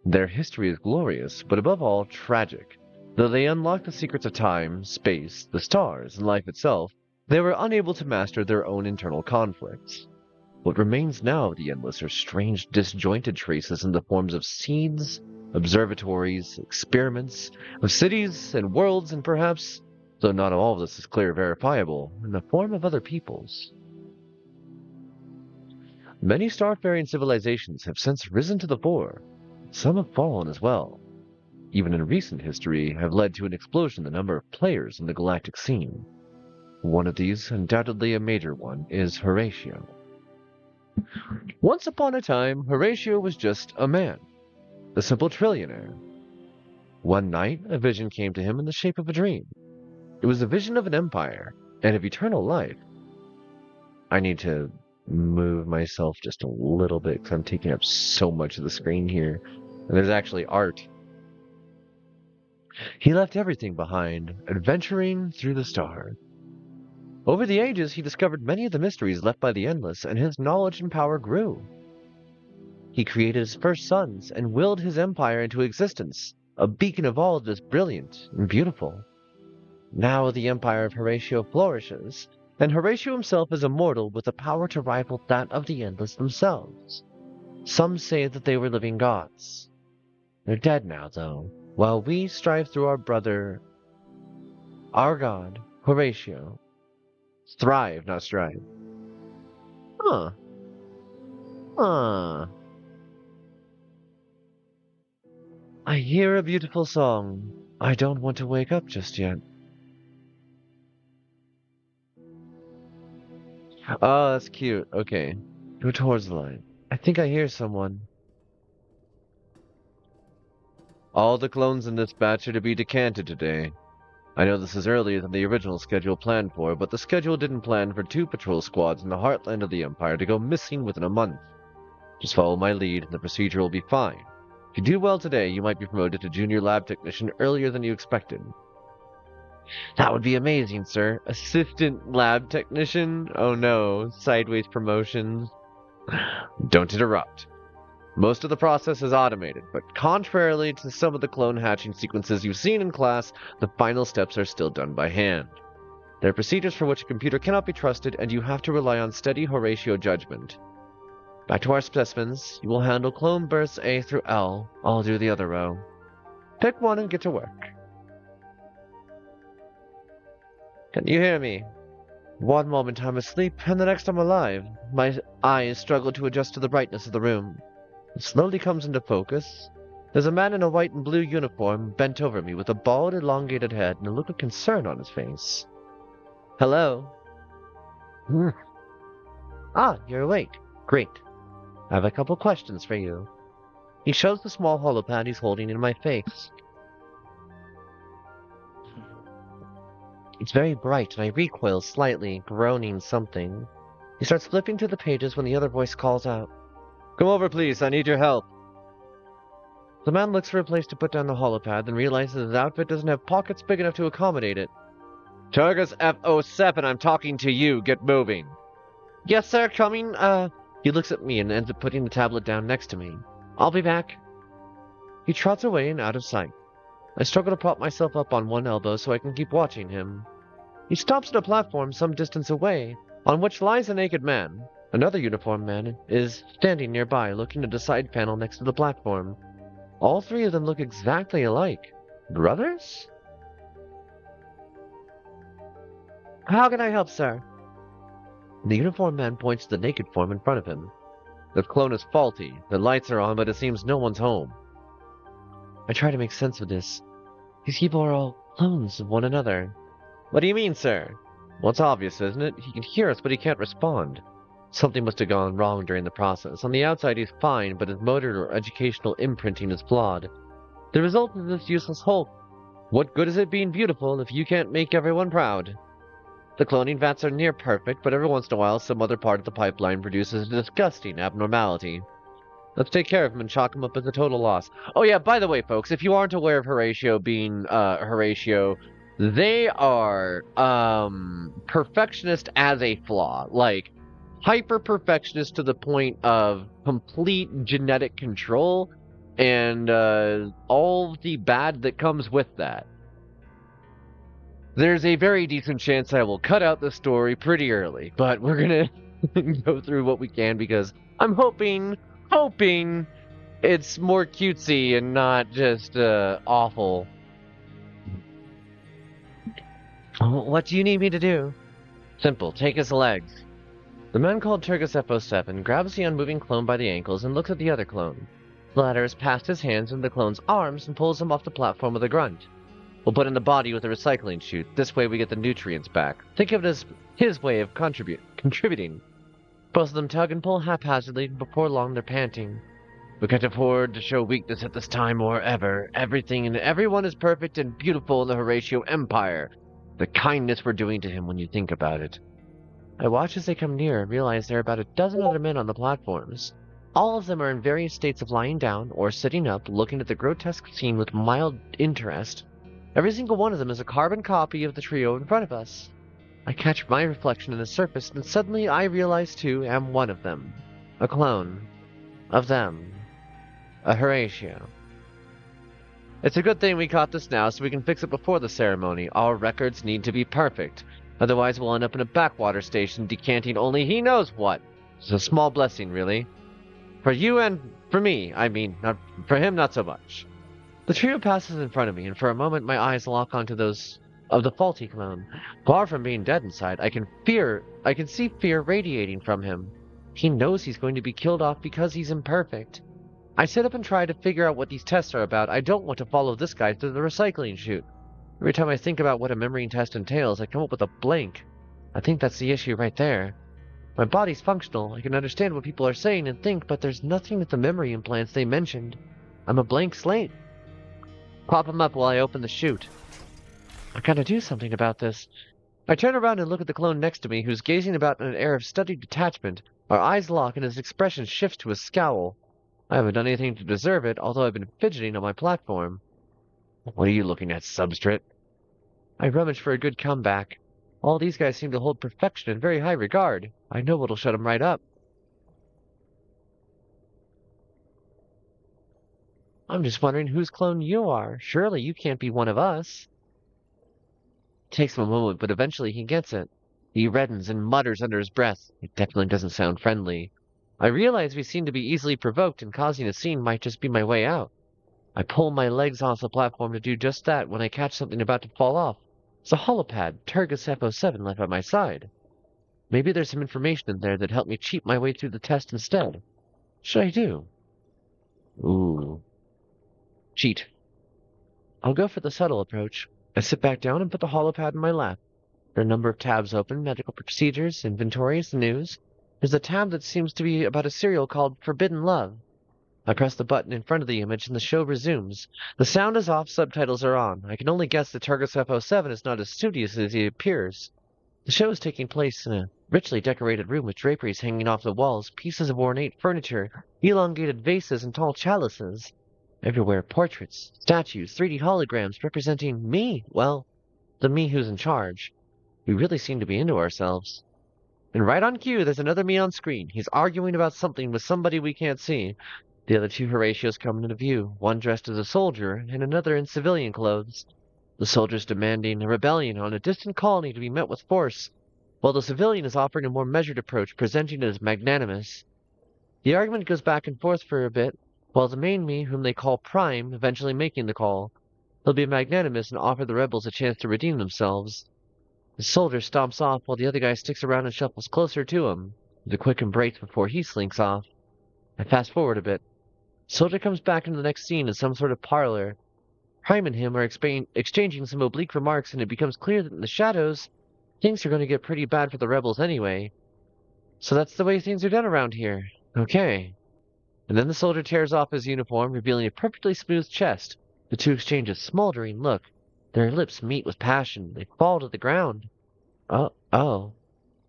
Their history is glorious, but above all, tragic. Though they unlocked the secrets of time, space, the stars, and life itself, they were unable to master their own internal conflicts. What remains now of the Endless are strange, disjointed traces in the forms of seeds, observatories, experiments, of cities and worlds, and perhaps, though not all of this is clear or verifiable, in the form of other peoples. Many starfaring civilizations have since risen to the fore. Some have fallen as well. Even in recent history, have led to an explosion in the number of players in the galactic scene. One of these, undoubtedly a major one, is Horatio. Once upon a time, Horatio was just a man, a simple trillionaire. One night, a vision came to him in the shape of a dream. It was a vision of an empire and of eternal life. I need to move myself just a little bit because I'm taking up so much of the screen here. And there's actually art. He left everything behind, adventuring through the stars. Over the ages, he discovered many of the mysteries left by the Endless, and his knowledge and power grew. He created his first sons and willed his empire into existence, a beacon of all that is brilliant and beautiful. Now the empire of Horatio flourishes, and Horatio himself is immortal with the power to rival that of the Endless themselves. Some say that they were living gods. They're dead now, though, while we strive through our god, Horatio. Thrive, not strive. Huh. Huh. I hear a beautiful song. I don't want to wake up just yet. Oh, that's cute. Okay. Go towards the light. I think I hear someone. All the clones in this batch are to be decanted today. I know this is earlier than the original schedule planned for, but the schedule didn't plan for 2 patrol squads in the heartland of the Empire to go missing within a month. Just follow my lead, and the procedure will be fine. If you do well today, you might be promoted to Junior Lab Technician earlier than you expected. That would be amazing, sir. Assistant Lab Technician? Oh no, sideways promotions. Don't interrupt. Most of the process is automated, but contrarily to some of the clone hatching sequences you've seen in class, the final steps are still done by hand. There are procedures for which a computer cannot be trusted, and you have to rely on steady Horatio judgment. Back to our specimens. You will handle clone bursts A through L. I'll do the other row. Pick one and get to work. Can you hear me? One moment I'm asleep, and the next I'm alive. My eyes struggle to adjust to the brightness of the room. It slowly comes into focus. There's a man in a white and blue uniform bent over me with a bald, elongated head and a look of concern on his face. Hello? Ah, you're awake. Great. I have a couple questions for you. He shows the small holopad he's holding in my face. It's very bright, and I recoil slightly, groaning something. He starts flipping through the pages when the other voice calls out. Come over, please. I need your help. The man looks for a place to put down the holopad, then realizes his outfit doesn't have pockets big enough to accommodate it. Turgus F07, I'm talking to you. Get moving. Yes, sir, coming. He looks at me and ends up putting the tablet down next to me. I'll be back. He trots away and out of sight. I struggle to prop myself up on one elbow so I can keep watching him. He stops at a platform some distance away, on which lies a naked man. Another uniformed man is standing nearby, looking at a side panel next to the platform. All three of them look exactly alike. Brothers? How can I help, sir? The uniformed man points to the naked form in front of him. The clone is faulty. The lights are on, but it seems no one's home. I try to make sense of this. These people are all clones of one another. What do you mean, sir? Well, it's obvious, isn't it? He can hear us, but he can't respond. Something must have gone wrong during the process. On the outside, he's fine, but his motor or educational imprinting is flawed. The result is this useless hulk. What good is it being beautiful if you can't make everyone proud? The cloning vats are near perfect, but every once in a while, some other part of the pipeline produces a disgusting abnormality. Let's take care of him and chalk him up as a total loss. Oh yeah, by the way, folks, if you aren't aware of Horatio being, Horatio, they are, perfectionist as a flaw. Like, hyper-perfectionist to the point of complete genetic control, and, all the bad that comes with that. There's a very decent chance I will cut out the story pretty early, but we're gonna go through what we can because I'm hoping it's more cutesy and not just awful. What do you need me to do? Simple, take his legs. The man called Turgus F07 grabs the unmoving clone by the ankles and looks at the other clone. The latter is past his hands and the clone's arms and pulls him off the platform with a grunt. We'll put in the body with a recycling chute. This way we get the nutrients back. Think of it as his way of contributing. Both of them tug and pull haphazardly, and before long they're panting. We can't afford to show weakness at this time or ever. Everything and everyone is perfect and beautiful in the Horatio Empire. The kindness we're doing to him when you think about it. I watch as they come near and realize there are about a dozen other men on the platforms. All of them are in various states of lying down or sitting up, looking at the grotesque scene with mild interest. Every single one of them is a carbon copy of the trio in front of us. I catch my reflection in the surface, and suddenly I realize too am one of them. A clone. Of them. A Horatio. It's a good thing we caught this now so we can fix it before the ceremony. Our records need to be perfect. Otherwise we'll end up in a backwater station decanting only he knows what. It's a small blessing, really. For you and for me, I mean. Not for him, not so much. The trio passes in front of me, and for a moment my eyes lock onto those of the faulty clone. Far from being dead inside, I can see fear radiating from him. He knows he's going to be killed off because he's imperfect. I sit up and try to figure out what these tests are about. I don't want to follow this guy to the recycling chute. Every time I think about what a memory test entails, I come up with a blank. I think that's the issue right there. My body's functional. I can understand what people are saying and think, but there's nothing with the memory implants they mentioned. I'm a blank slate. Pop him up while I open the chute. I gotta do something about this. I turn around and look at the clone next to me, who's gazing about in an air of studied detachment. Our eyes lock and his expression shifts to a scowl. I haven't done anything to deserve it, although I've been fidgeting on my platform. What are you looking at, substrate? I rummage for a good comeback. All these guys seem to hold perfection in very high regard. I know what'll shut them right up. I'm just wondering whose clone you are. Surely you can't be one of us. Takes him a moment, but eventually he gets it. He reddens and mutters under his breath. It definitely doesn't sound friendly. I realize we seem to be easily provoked, and causing a scene might just be my way out. I pull my legs off the platform to do just that when I catch something about to fall off. It's a holopad Turgus F07 left by my side. Maybe there's some information in there that helped me cheat my way through the test instead. What should I do? Ooh. Cheat. I'll go for the subtle approach. I sit back down and put the holopad in my lap. There are a number of tabs open: medical procedures, inventories, news. There's a tab that seems to be about a serial called Forbidden Love. I press the button in front of the image and the show resumes. The sound is off, subtitles are on. I can only guess that Turgus F07 is not as studious as he appears. The show is taking place in a richly decorated room with draperies hanging off the walls, pieces of ornate furniture, elongated vases, and tall chalices. Everywhere portraits, statues, 3D holograms representing me. Well, the me who's in charge. We really seem to be into ourselves. And right on cue, there's another me on screen. He's arguing about something with somebody we can't see. The other two Horatios come into view, one dressed as a soldier and another in civilian clothes. The soldier's demanding a rebellion on a distant colony to be met with force, while the civilian is offering a more measured approach, presenting it as magnanimous. The argument goes back and forth for a bit, while the main me, whom they call Prime, eventually making the call. He'll be magnanimous and offer the rebels a chance to redeem themselves. The soldier stomps off while the other guy sticks around and shuffles closer to him, with a quick embrace before he slinks off. I fast forward a bit. Soldier comes back into the next scene in some sort of parlor. Prime and him are exchanging some oblique remarks, and it becomes clear that in the shadows, things are going to get pretty bad for the rebels anyway. So that's the way things are done around here. Okay. And then the soldier tears off his uniform, revealing a perfectly smooth chest. The two exchange a smoldering look. Their lips meet with passion. They fall to the ground. Oh.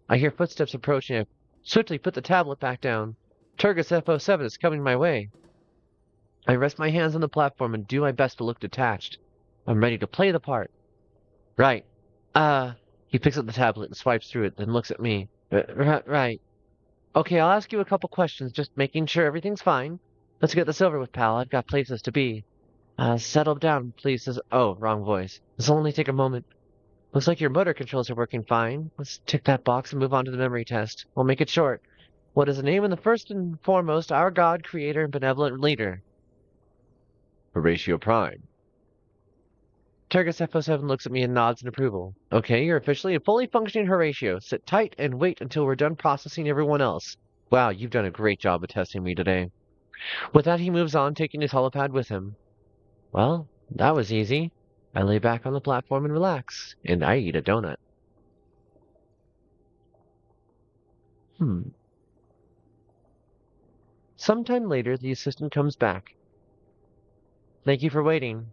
I hear footsteps approaching. I swiftly put the tablet back down. Turgus F07 is coming my way. I rest my hands on the platform and do my best to look detached. I'm ready to play the part. Right. He picks up the tablet and swipes through it, then looks at me. Right. Okay, I'll ask you a couple questions, just making sure everything's fine. Let's get this over with, pal. I've got places to be. Settle down, please. Oh, wrong voice. This'll only take a moment. Looks like your motor controls are working fine. Let's tick that box and move on to the memory test. We'll make it short. What is the name of the first and foremost, our God, creator, and benevolent leader? Horatio Prime. Turgus F07 looks at me and nods in approval. Okay, you're officially a fully functioning Horatio. Sit tight and wait until we're done processing everyone else. Wow, you've done a great job of testing me today. With that, he moves on, taking his holopad with him. Well, that was easy. I lay back on the platform and relax, and I eat a donut. Sometime later, the assistant comes back. Thank you for waiting.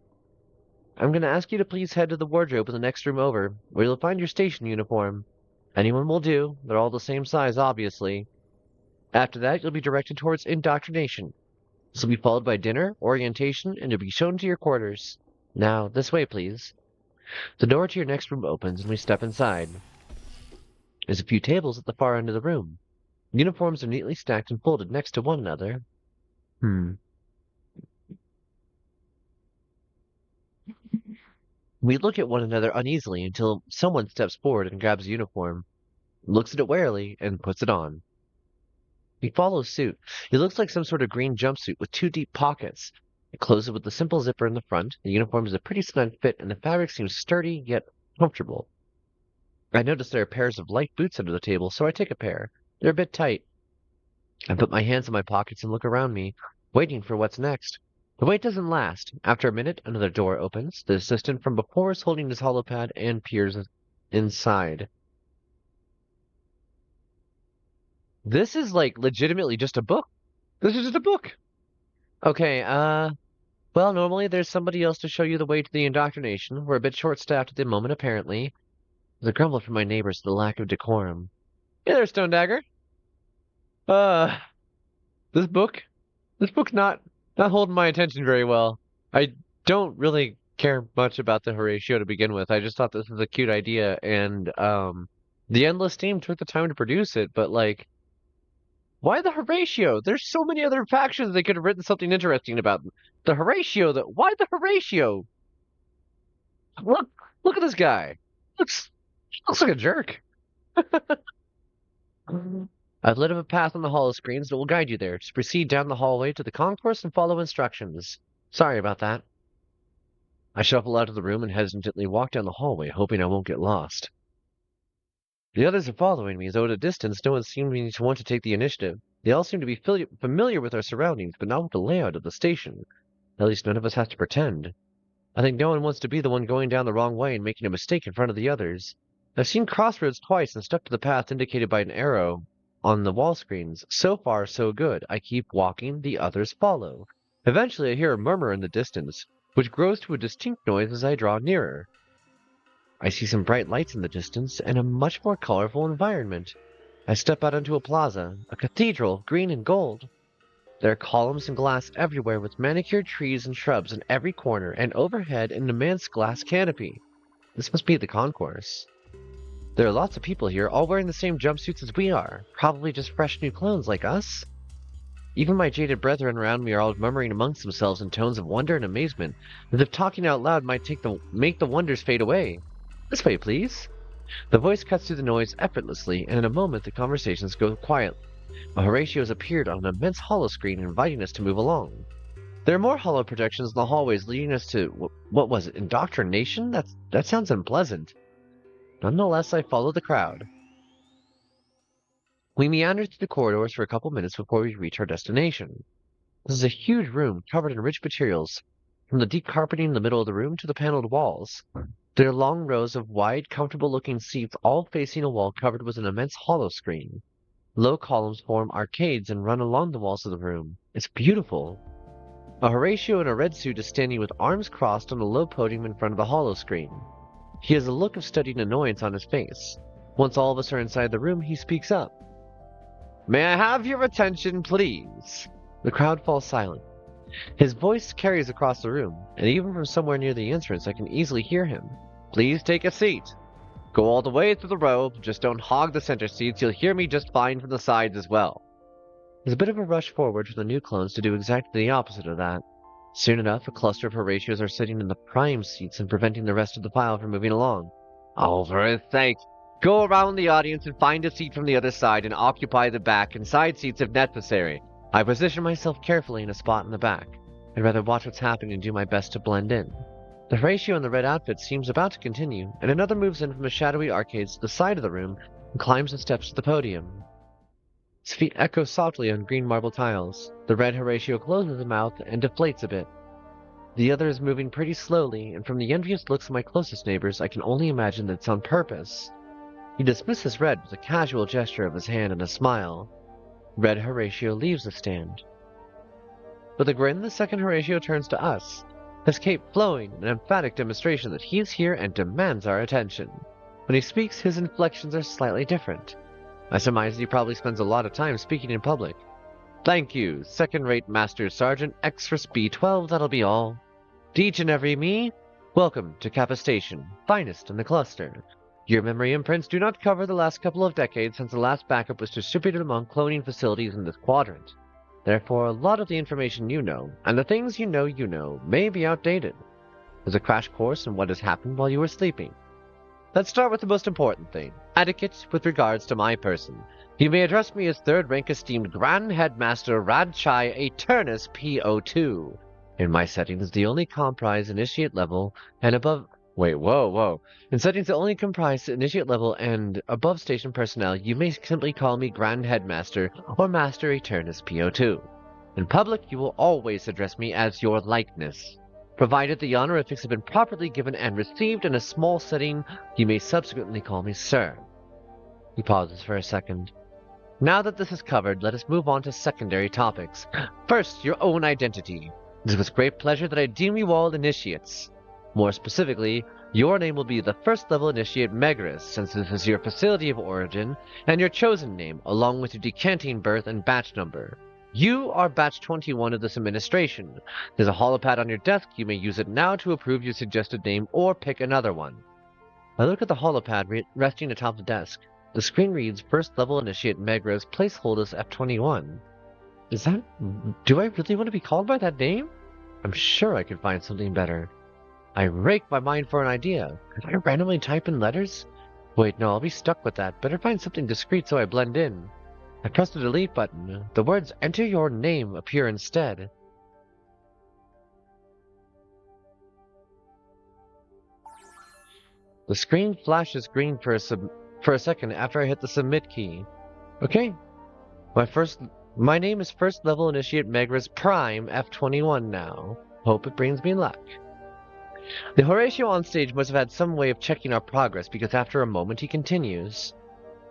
I'm going to ask you to please head to the wardrobe in the next room over, where you'll find your station uniform. Anyone will do. They're all the same size, obviously. After that, you'll be directed towards indoctrination. This will be followed by dinner, orientation, and you'll be shown to your quarters. Now, this way, please. The door to your next room opens, and we step inside. There's a few tables at the far end of the room. Uniforms are neatly stacked and folded next to one another. We look at one another uneasily until someone steps forward and grabs a uniform, looks at it warily, and puts it on. He follows suit. It looks like some sort of green jumpsuit with two deep pockets. It closes with a simple zipper in the front. The uniform is a pretty snug fit, and the fabric seems sturdy yet comfortable. I notice there are pairs of light boots under the table, so I take a pair. They're a bit tight. I put my hands in my pockets and look around me, waiting for what's next. The wait doesn't last. After a minute, another door opens. The assistant from before is holding his holopad and peers inside. This is like legitimately just a book. This is just a book. Okay, well, normally there's somebody else to show you the way to the indoctrination. We're a bit short-staffed at the moment, apparently. There's a grumble from my neighbors at the lack of decorum. Hey there, Stone Dagger. This book's not holding my attention very well. I don't really care much about the Horatio to begin with. I just thought this was a cute idea, and the Endless team took the time to produce it, but like, why the Horatio? There's so many other factions they could have written something interesting about. The Horatio, why the Horatio? Look at this guy. Looks like a jerk. I've lit up a path on the holo screens that will guide you there. Just proceed down the hallway to the concourse and follow instructions. Sorry about that. I shuffle out of the room and hesitantly walk down the hallway, hoping I won't get lost. The others are following me, though at a distance no one seems to want to take the initiative. They all seem to be familiar with our surroundings, but not with the layout of the station. At least none of us has to pretend. I think no one wants to be the one going down the wrong way and making a mistake in front of the others. I've seen crossroads twice and stuck to the path indicated by an arrow on the wall screens. So far, so good. I keep walking, the others follow. Eventually I hear a murmur in the distance, which grows to a distinct noise as I draw nearer. I see some bright lights in the distance and a much more colorful environment. I step out onto a plaza, a cathedral, green and gold. There are columns and glass everywhere with manicured trees and shrubs in every corner, and overhead an immense glass canopy. This must be the concourse. There are lots of people here, all wearing the same jumpsuits as we are, probably just fresh new clones like us. Even my jaded brethren around me are all murmuring amongst themselves in tones of wonder and amazement, as if talking out loud might make the wonders fade away. This way, please. The voice cuts through the noise effortlessly, and in a moment the conversations go quiet. Horatio has appeared on an immense holo screen inviting us to move along. There are more holo projections in the hallways leading us to, what was it, indoctrination? That sounds unpleasant. Nonetheless, I follow the crowd. We meander through the corridors for a couple minutes before we reach our destination. This is a huge room covered in rich materials, from the deep carpeting in the middle of the room to the paneled walls. There are long rows of wide, comfortable-looking seats all facing a wall covered with an immense holo screen. Low columns form arcades and run along the walls of the room. It's beautiful. A Horatio in a red suit is standing with arms crossed on a low podium in front of the holo screen. He has a look of studied annoyance on his face. Once all of us are inside the room, he speaks up. "May I have your attention, please?" The crowd falls silent. His voice carries across the room, and even from somewhere near the entrance I can easily hear him. "Please take a seat. Go all the way through the row, just don't hog the center seats, you'll hear me just fine from the sides as well." There's a bit of a rush forward for the new clones to do exactly the opposite of that. Soon enough, a cluster of Horatios are sitting in the prime seats and preventing the rest of the pile from moving along. "Oh, for his sake! Go around the audience and find a seat from the other side and occupy the back and side seats if necessary." I position myself carefully in a spot in the back. I'd rather watch what's happening and do my best to blend in. The Horatio in the red outfit seems about to continue, and another moves in from the shadowy arcades to the side of the room and climbs the steps to the podium. His feet echo softly on green marble tiles. The red Horatio closes his mouth and deflates a bit. The other is moving pretty slowly, and from the envious looks of my closest neighbors, I can only imagine that it's on purpose. He dismisses Red with a casual gesture of his hand and a smile. Red Horatio leaves the stand. With a grin, the second Horatio turns to us, his cape flowing in an emphatic demonstration that he is here and demands our attention. When he speaks, his inflections are slightly different. I surmise that he probably spends a lot of time speaking in public. "Thank you, second-rate Master Sergeant X-Ris B12, that'll be all. To each and every me, welcome to Kappa Station, finest in the cluster. Your memory imprints do not cover the last couple of decades since the last backup was distributed among cloning facilities in this quadrant. Therefore, a lot of the information you know, and the things you know, may be outdated. There's a crash course in what has happened while you were sleeping. Let's start with the most important thing, etiquette with regards to my person. You may address me as third-rank esteemed Grand Headmaster Radchai Eternus PO2. In my settings, the only comprise initiate level and above... Wait, whoa. In settings that only comprise initiate level and above station personnel, you may simply call me Grand Headmaster or Master Eternus PO2. In public, you will always address me as your likeness. Provided the honorifics have been properly given and received in a small setting, you may subsequently call me Sir. He pauses for a second. Now that this is covered, let us move on to secondary topics. First, your own identity. It is with great pleasure that I deem you all initiates. More specifically, your name will be the first-level initiate Megaris, since this is your facility of origin, and your chosen name, along with your decanting birth and batch number. You are batch 21 of this administration. There's a holopad on your desk. You may use it now to approve your suggested name or pick another one. I look at the holopad resting atop the desk. The screen reads First-Level Initiate Megaris, placeholder as F21. Is that... Do I really want to be called by that name? I'm sure I could find something better. I raked my mind for an idea. Could I randomly type in letters? Wait, no, I'll be stuck with that. Better find something discreet so I blend in. I pressed the delete button. The words "enter your name" appear instead. The screen flashes green for a second after I hit the submit key. Okay. My name is First Level Initiate Megris Prime F21 now. Hope it brings me luck. The Horatio on stage must have had some way of checking our progress because after a moment he continues.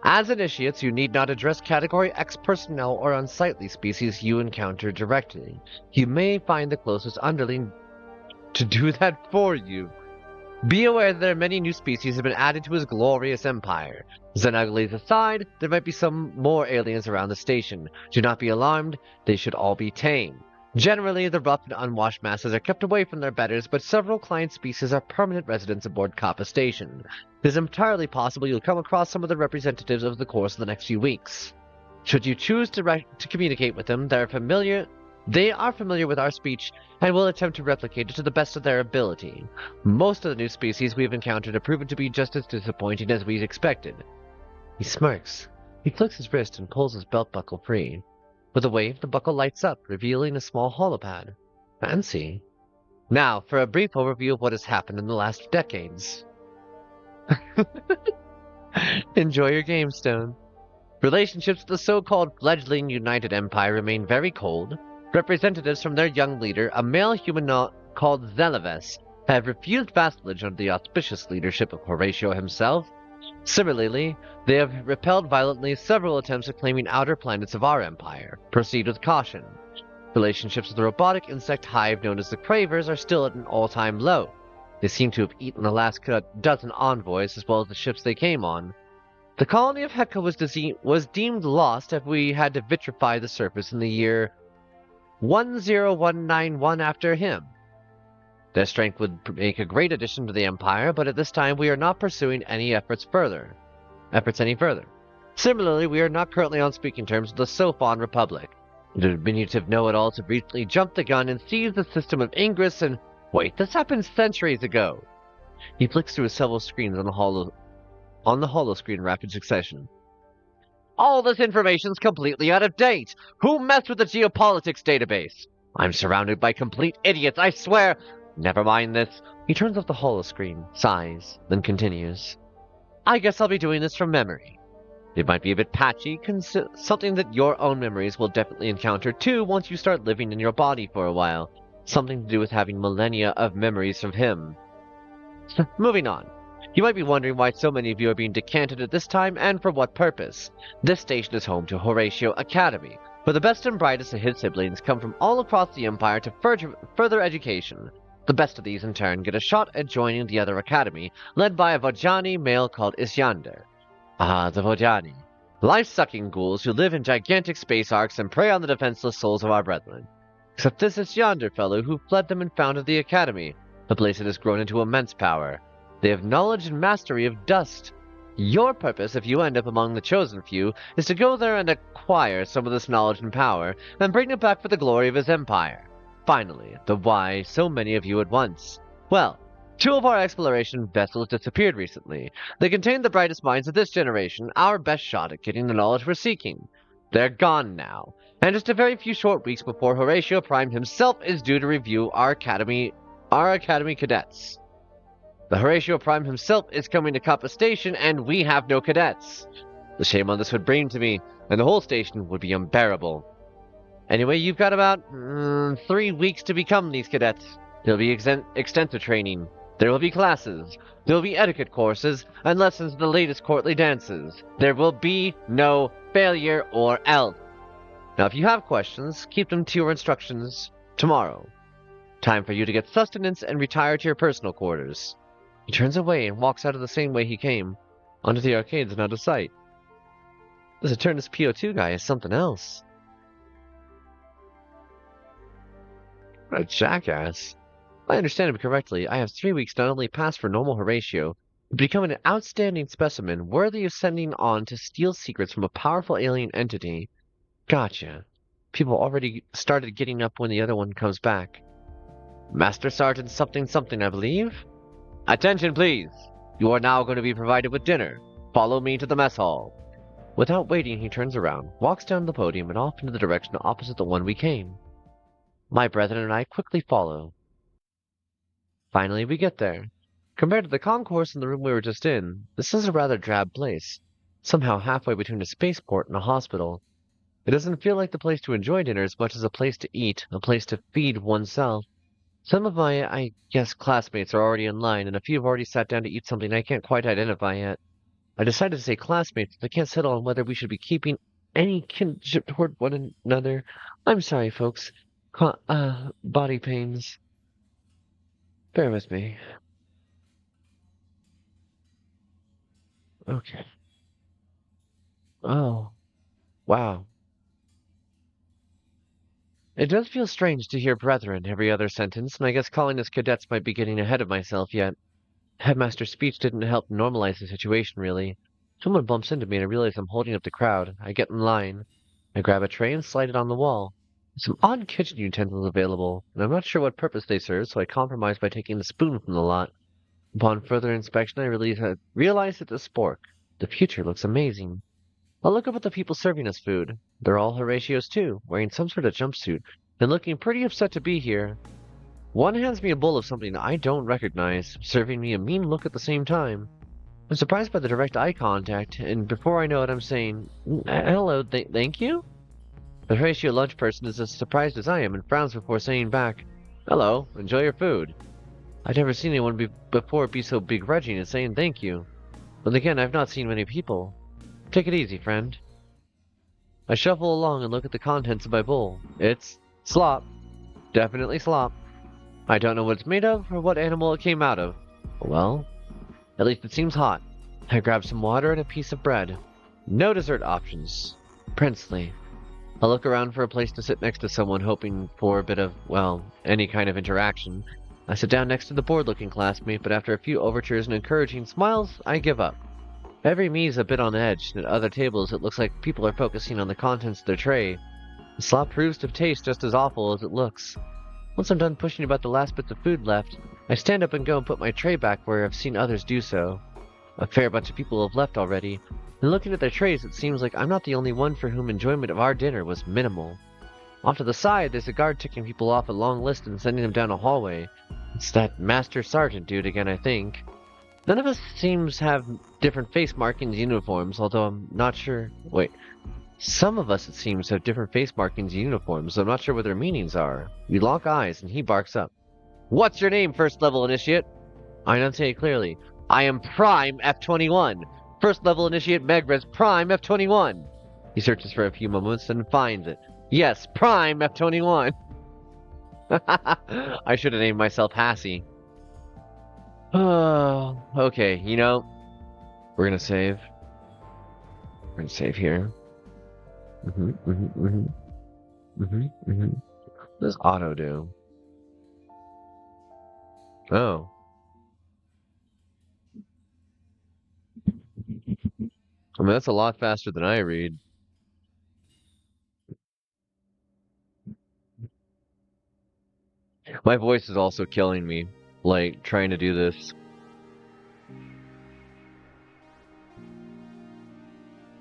As initiates, you need not address Category X personnel or unsightly species you encounter directly. You may find the closest underling to do that for you. Be aware that there are many new species have been added to his glorious empire. Xenophobia aside, there might be some more aliens around the station. Do not be alarmed, they should all be tame. Generally, the rough and unwashed masses are kept away from their betters, but several client species are permanent residents aboard Kappa Station. It is entirely possible you'll come across some of the representatives over the course of the next few weeks. Should you choose to communicate with them, they are familiar with our speech and will attempt to replicate it to the best of their ability. Most of the new species we've encountered have proven to be just as disappointing as we'd expected. He smirks. He flicks his wrist and pulls his belt buckle free. With a wave, the buckle lights up, revealing a small holopad. Fancy. Now, for a brief overview of what has happened in the last decades. Enjoy your game, Stone. Relationships with the so-called fledgling United Empire remain very cold. Representatives from their young leader, a male human called Zelaves, have refused vassalage under the auspicious leadership of Horatio himself. Similarly, they have repelled violently several attempts at claiming outer planets of our empire. Proceed with caution. Relationships with the robotic insect hive known as the Cravers are still at an all-time low. They seem to have eaten the last dozen envoys as well as the ships they came on. The colony of Heka was deemed lost if we had to vitrify the surface in the year 10191 after him. Their strength would make a great addition to the Empire, but at this time we are not pursuing any efforts any further. Similarly, we are not currently on speaking terms with the Sophon Republic. The diminutive know-it-alls have recently jumped the gun and seized the system of Ingress and... Wait, this happened centuries ago! He flicks through several screens on the holoscreen in rapid succession. All this information's completely out of date! Who messed with the geopolitics database? I'm surrounded by complete idiots, I swear! Never mind this. He turns off the holoscreen, sighs, then continues. I guess I'll be doing this from memory. It might be a bit patchy, something that your own memories will definitely encounter too once you start living in your body for a while. Something to do with having millennia of memories from him. Moving on. You might be wondering why so many of you are being decanted at this time and for what purpose. This station is home to Horatio Academy, where the best and brightest of his siblings come from all across the Empire to further education. The best of these in turn get a shot at joining the other academy, led by a Vojani male called Isyander. Ah, the Vojani. Life-sucking ghouls who live in gigantic space arcs and prey on the defenseless souls of our brethren. Except this Isyander fellow who fled them and founded the academy, a place that has grown into immense power. They have knowledge and mastery of dust. Your purpose, if you end up among the chosen few, is to go there and acquire some of this knowledge and power, and bring it back for the glory of his empire. Finally, the why so many of you at once. Well, 2 of our exploration vessels disappeared recently. They contained the brightest minds of this generation, our best shot at getting the knowledge we're seeking. They're gone now, and just a very few short weeks before Horatio Prime himself is due to review our academy cadets. The Horatio Prime himself is coming to Kappa Station, and we have no cadets. The shame on this would bring to me, and the whole station would be unbearable. Anyway, you've got about 3 weeks to become these cadets. There'll be extensive training. There will be classes. There will be etiquette courses, and lessons in the latest courtly dances. There will be no failure or else. Now, if you have questions, keep them to your instructions tomorrow. Time for you to get sustenance and retire to your personal quarters. He turns away and walks out of the same way he came, onto the arcades and out of sight. This Eternus PO2 guy is something else. What a jackass. If I understand him correctly, I have 3 weeks not only pass for normal Horatio, but become an outstanding specimen worthy of sending on to steal secrets from a powerful alien entity. Gotcha. People already started getting up when the other one comes back. Master Sergeant something something, I believe. Attention, please. You are now going to be provided with dinner. Follow me to the mess hall. Without waiting, he turns around, walks down the podium, and off into the direction opposite the one we came. My brethren and I quickly follow. Finally, we get there. Compared to the concourse in the room we were just in, this is a rather drab place, somehow halfway between a spaceport and a hospital. It doesn't feel like the place to enjoy dinner as much as a place to eat, a place to feed oneself. Some of my, I guess, classmates are already in line, and a few have already sat down to eat something I can't quite identify yet. I decided to say classmates, but I can't settle on whether we should be keeping any kinship toward one another. I'm sorry, folks. Body pains. Bear with me. Okay. Oh, wow. It does feel strange to hear brethren every other sentence, and I guess calling us cadets might be getting ahead of myself yet. Headmaster's speech didn't help normalize the situation, really. Someone bumps into me and I realize I'm holding up the crowd. I get in line. I grab a tray and slide it on the wall. There's some odd kitchen utensils available, and I'm not sure what purpose they serve, so I compromise by taking the spoon from the lot. Upon further inspection, I realize it's a spork. The future looks amazing. I look up at the people serving us food. They're all Horatios too, wearing some sort of jumpsuit, and looking pretty upset to be here. One hands me a bowl of something I don't recognize, serving me a mean look at the same time. I'm surprised by the direct eye contact, and before I know it, I'm saying, hello, thank you? The Horatio lunch person is as surprised as I am and frowns before saying back, hello, enjoy your food. I'd never seen anyone before be so begrudging as saying thank you. But again, I've not seen many people. Take it easy, friend. I shuffle along and look at the contents of my bowl. It's slop. Definitely slop. I don't know what it's made of or what animal it came out of. Well, at least it seems hot. I grab some water and a piece of bread. No dessert options. Princely. I look around for a place to sit next to someone, hoping for a bit of, well, any kind of interaction. I sit down next to the bored-looking classmate, but after a few overtures and encouraging smiles, I give up. Every me's a bit on edge, and at other tables it looks like people are focusing on the contents of their tray. The slop proves to taste just as awful as it looks. Once I'm done pushing about the last bits of food left, I stand up and go and put my tray back where I've seen others do so. A fair bunch of people have left already, and looking at their trays it seems like I'm not the only one for whom enjoyment of our dinner was minimal. Off to the side, there's a guard ticking people off a long list and sending them down a hallway. It's that Master Sergeant dude again, I think. None of us seems have different face markings and uniforms, although I'm not sure... Wait. Some of us, it seems, have different face markings and uniforms, so I'm not sure what their meanings are. We lock eyes, and he barks up. What's your name, first level initiate? I enunciate clearly. I am Prime F21. First level initiate Megres Prime F21. He searches for a few moments and finds it. Yes, Prime F21. I should have named myself Hassie. Oh, okay, you know, we're gonna save. We're gonna save here. What does auto do? Oh. I mean, that's a lot faster than I read. My voice is also killing me, like, trying to do this.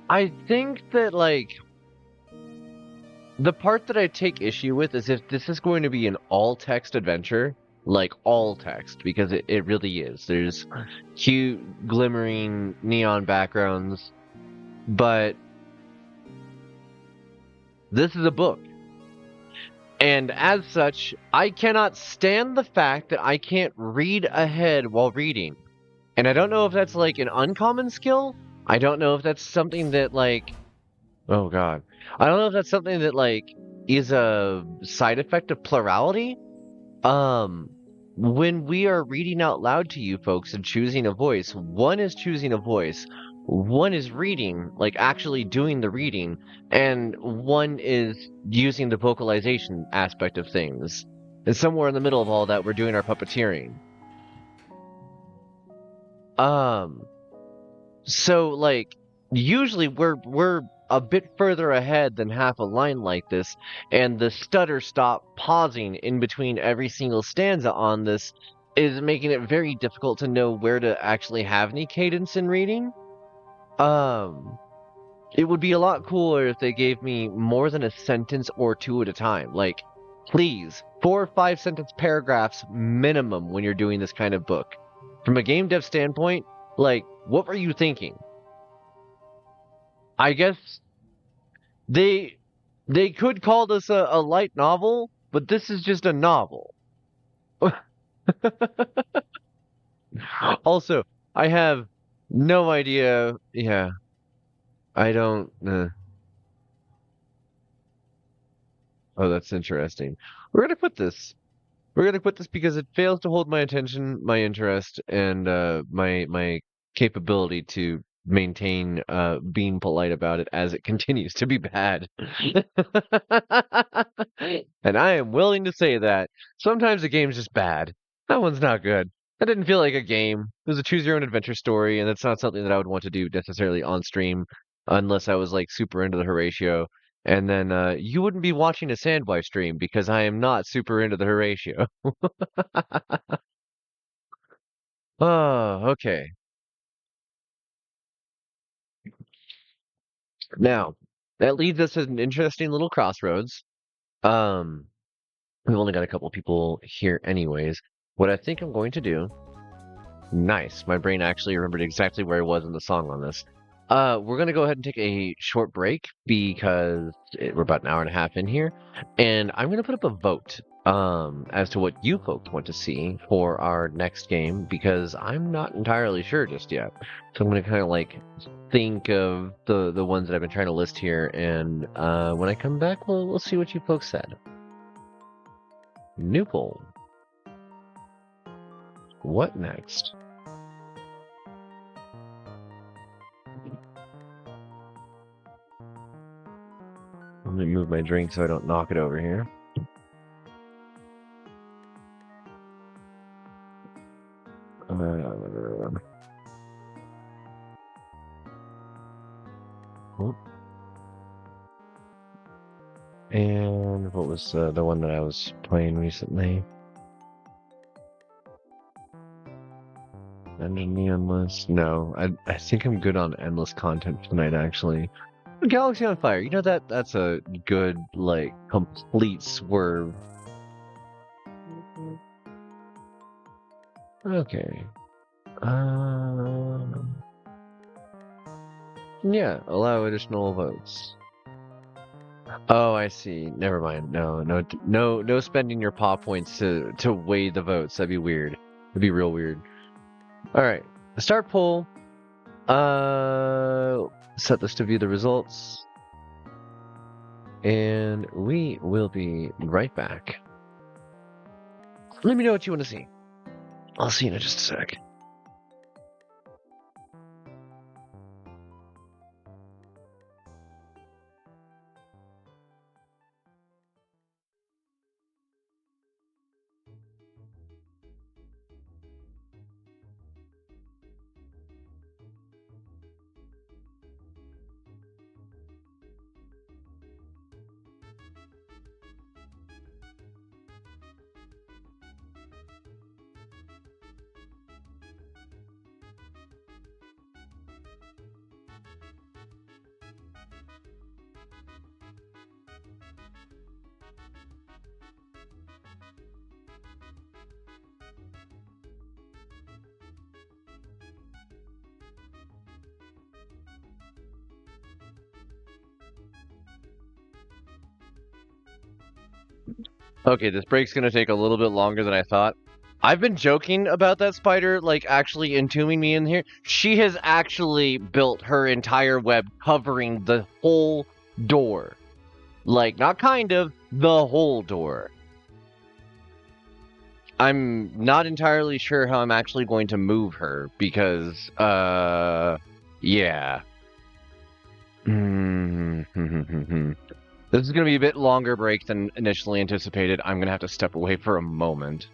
I think that, like, the part that I take issue with is if this is going to be an all-text adventure, like, all text, because it really is. There's cute, glimmering neon backgrounds, but this is a book. And as such, I cannot stand the fact that I can't read ahead while reading. And I don't know if that's like an uncommon skill. I don't know if that's something that like... Oh god. I don't know if that's something that like is a side effect of plurality. When we are reading out loud to you folks and choosing a voice, one is choosing a voice. One is reading, like actually doing the reading, and one is using the vocalization aspect of things. And somewhere in the middle of all that, we're doing our puppeteering. So like, usually we're a bit further ahead than half a line like this, and the stutter stop pausing in between every single stanza on this is making it very difficult to know where to actually have any cadence in reading. It would be a lot cooler if they gave me more than a sentence or two at a time. Like, please, 4 or 5 sentence paragraphs minimum when you're doing this kind of book. From a game dev standpoint, like, what were you thinking? I guess they could call this a light novel, but this is just a novel. Also, I have no idea. Yeah, I don't. Oh, that's interesting. We're gonna put this. We're gonna put this because it fails to hold my attention, my interest, and my capability to maintain being polite about it as it continues to be bad. And I am willing to say that sometimes the game's just bad. That one's not good. That didn't feel like a game. It was a choose your own adventure story, and it's not something that I would want to do necessarily on stream unless I was like super into the Horatio. And then you wouldn't be watching a Sandwife stream because I am not super into the Horatio. Oh, okay. Now, that leads us to an interesting little crossroads. Um, we've only got a couple people here anyways. What I think I'm going to do, nice. My brain actually remembered exactly where I was in the song on this. We're gonna go ahead and take a short break because we're about an hour and a half in here, and I'm gonna put up a vote as to what you folks want to see for our next game because I'm not entirely sure just yet. So I'm gonna kind of like think of the ones that I've been trying to list here, and when I come back, we'll see what you folks said. New poll. What next? Let me move my drink so I don't knock it over here. Whoop. And what was the one that I was playing recently? End of Endless? No, I think I'm good on endless content tonight, actually. Galaxy on Fire, you know that's a good, like, complete swerve. Okay. Yeah, allow additional votes. Oh, I see. Never mind. No spending your paw points to weigh the votes. That'd be weird. It'd be real weird. All right, start poll. Set this to view the results, and we will be right back. Let me know what you want to see. I'll see you in just a sec. Okay, this break's gonna take a little bit longer than I thought. I've been joking about that spider, like, actually entombing me in here. She has actually built her entire web covering the whole door. Like, not kind of, the whole door. I'm not entirely sure how I'm actually going to move her, because, yeah. This is going to be a bit longer break than initially anticipated. I'm going to have to step away for a moment.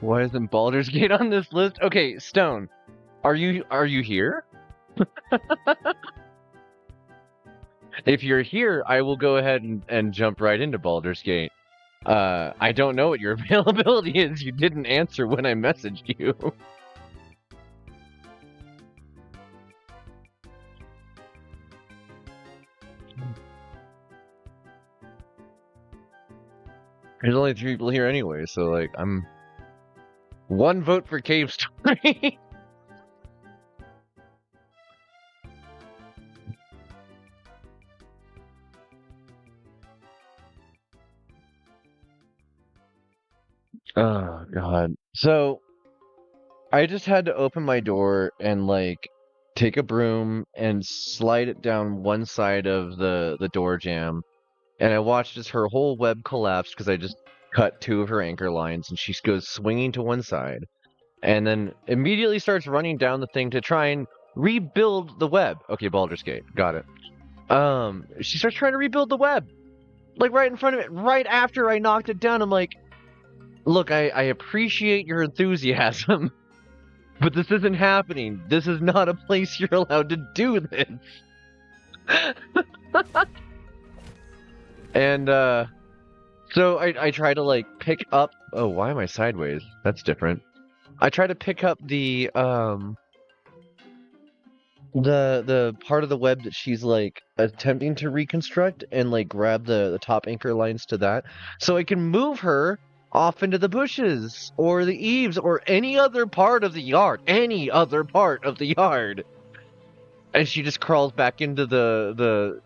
Why isn't Baldur's Gate on this list? Okay, Stone, are you here? If you're here, I will go ahead and jump right into Baldur's Gate. I don't know what your availability is. You didn't answer when I messaged you. There's only 3 people here anyway, so like I'm one vote for Cave Story. Oh god. So I just had to open my door and like take a broom and slide it down one side of the door jamb, and I watched as her whole web collapsed because I just cut 2 of her anchor lines, and she goes swinging to one side, and then immediately starts running down the thing to try and rebuild the web. Okay, Baldur's Gate, got it. She starts trying to rebuild the web, like right in front of it, right after I knocked it down. I'm like, look, I appreciate your enthusiasm. But this isn't happening. This is not a place you're allowed to do this. And so I try to like pick up. Oh, why am I sideways? That's different. I try to pick up the part of the web that she's like attempting to reconstruct and like grab the top anchor lines to that, so I can move her off into the bushes or the eaves or any other part of the yard. Any other part of the yard. And she just crawls back into the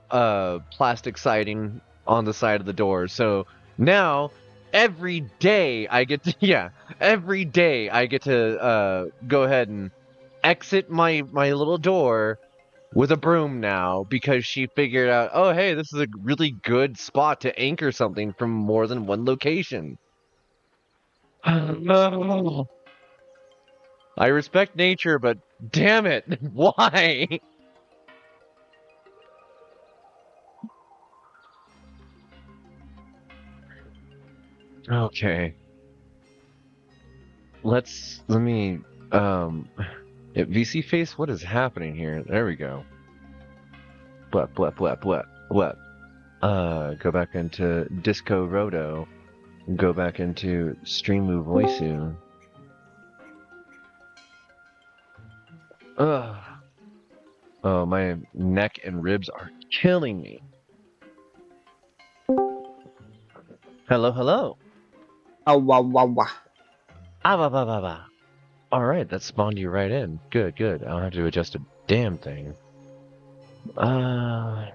plastic siding on the side of the door. So now every day I get to every day I get to go ahead and exit my little door with a broom now because she figured out, oh hey, this is a really good spot to anchor something from more than one location. I respect nature, but damn it, why? Okay. Let me VC face, what is happening here? There we go. What? Go back into Disco Roto. Go back into Streamu Voisu. Ugh. Oh, my neck and ribs are killing me. Hello, hello. Oh, wow, wow, wow. Ah, bah, bah, bah, bah. Alright, that spawned you right in. Good, good. I don't have to adjust a damn thing. Let's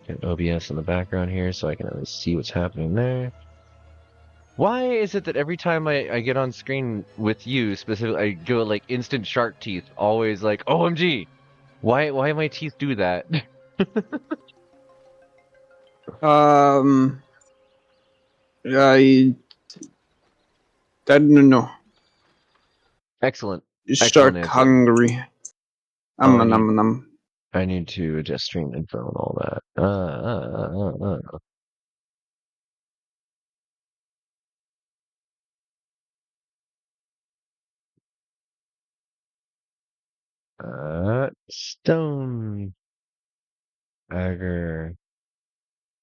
get OBS in the background here so I can at least see what's happening there. Why is it that every time I get on screen with you specifically, I go like instant shark teeth, always like OMG? Why my teeth do that? I don't know. Excellent. You Excellent start answer. hungry. Oh, I need to adjust stream info and all that. Stone Agger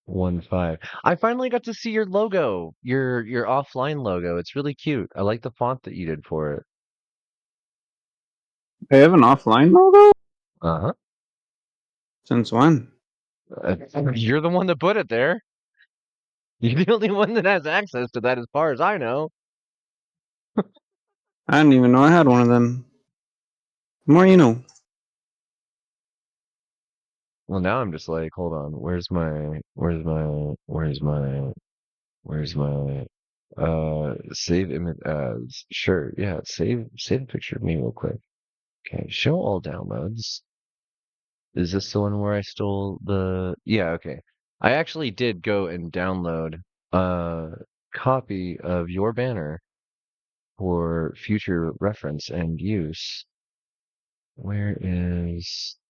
15. I finally got to see your logo, your offline logo. It's really cute. I like the font that you did for it. I have an offline logo? Uh-huh. Since when? You're the one that put it there. You're the only one that has access to that as far as I know. I didn't even know I had one of them. The more you know. Well, now I'm just like, hold on, where's my save image as sure, yeah, save a picture of me real quick. Okay, show all downloads. Is this the one where I stole the yeah, okay. I actually did go and download a copy of your banner for future reference and use. Where's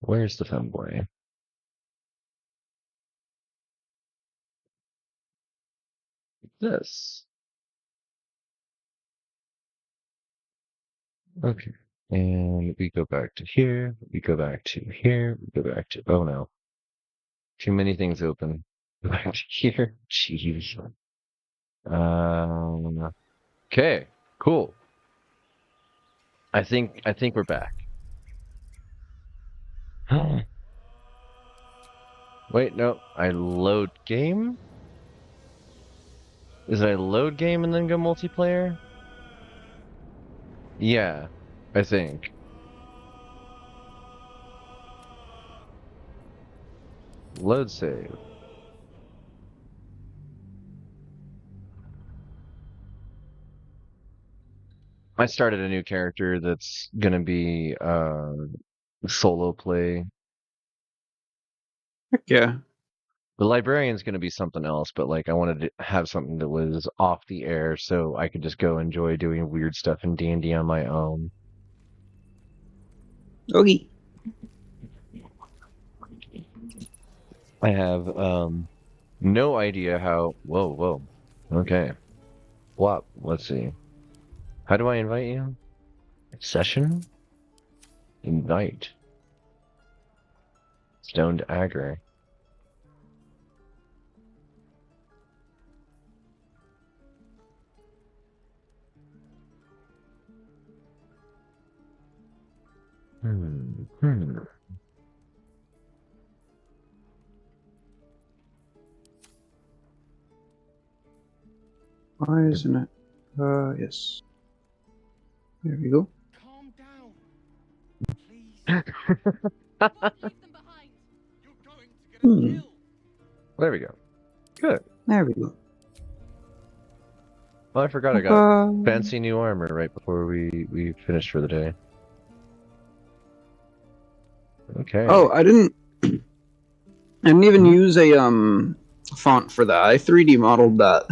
the femboy? This. Okay. And we go back to here. We go back to here. We go back to. Oh no. Too many things open. Go back to here. Jeez. Okay. Cool. I think we're back. Wait, no. I load game? Is I load game and then go multiplayer? Yeah, I think. Load save. I started a new character that's gonna be solo play. Heck yeah. The librarian's gonna be something else, but like I wanted to have something that was off the air so I could just go enjoy doing weird stuff in D&D on my own. Okay. I have no idea how. Whoa. Okay. What? Let's see. How do I invite you? Session? Invite. Stoned Agger. Hmm. Why isn't it? Yes. There we go. Calm down, please. Leave them behind. You're going to get a kill. There we go. Good. There we go. Well, I forgot I got fancy new armor right before we finished for the day. Okay. Oh, I didn't even use a font for that. I 3D modeled that.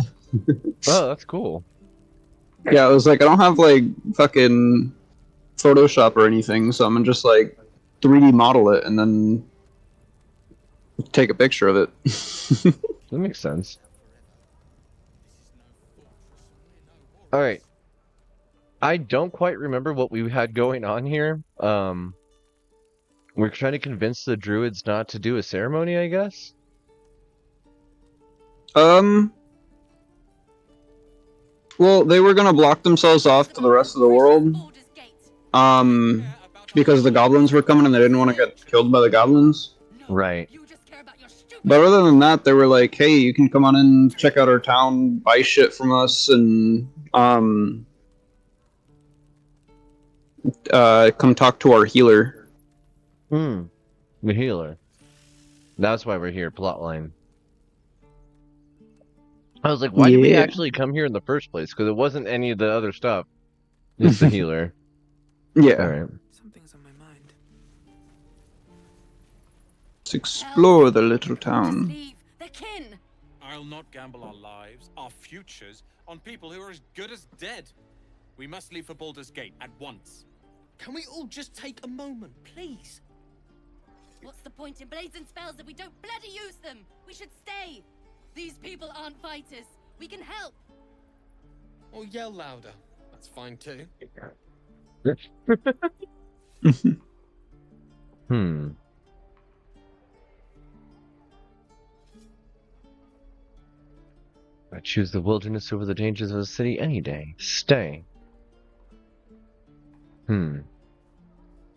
Oh, that's cool. Yeah, I was like, I don't have like fucking Photoshop or anything, so I'm gonna just like 3D model it and then take a picture of it. That makes sense. All right. I don't quite remember what we had going on here. We're trying to convince the druids not to do a ceremony, I guess. Well, they were gonna block themselves off to the rest of the world. Because the goblins were coming and they didn't want to get killed by the goblins. Right. But other than that, they were like, hey, you can come on in, check out our town, buy shit from us, and come talk to our healer. The healer. That's why we're here, plotline. I was like, why did we actually come here in the first place? Because it wasn't any of the other stuff. It's the healer. Yeah. Alright. Something's on my mind. Let's explore the little town. Leave. They're kin. I'll not gamble our lives, our futures, on people who are as good as dead. We must leave for Baldur's Gate at once. Can we all just take a moment, please? What's the point in blazing spells if we don't bloody use them? We should stay. These people aren't fighters. We can help. Or yell louder. That's fine too. I choose the wilderness over the dangers of the city any day. Stay.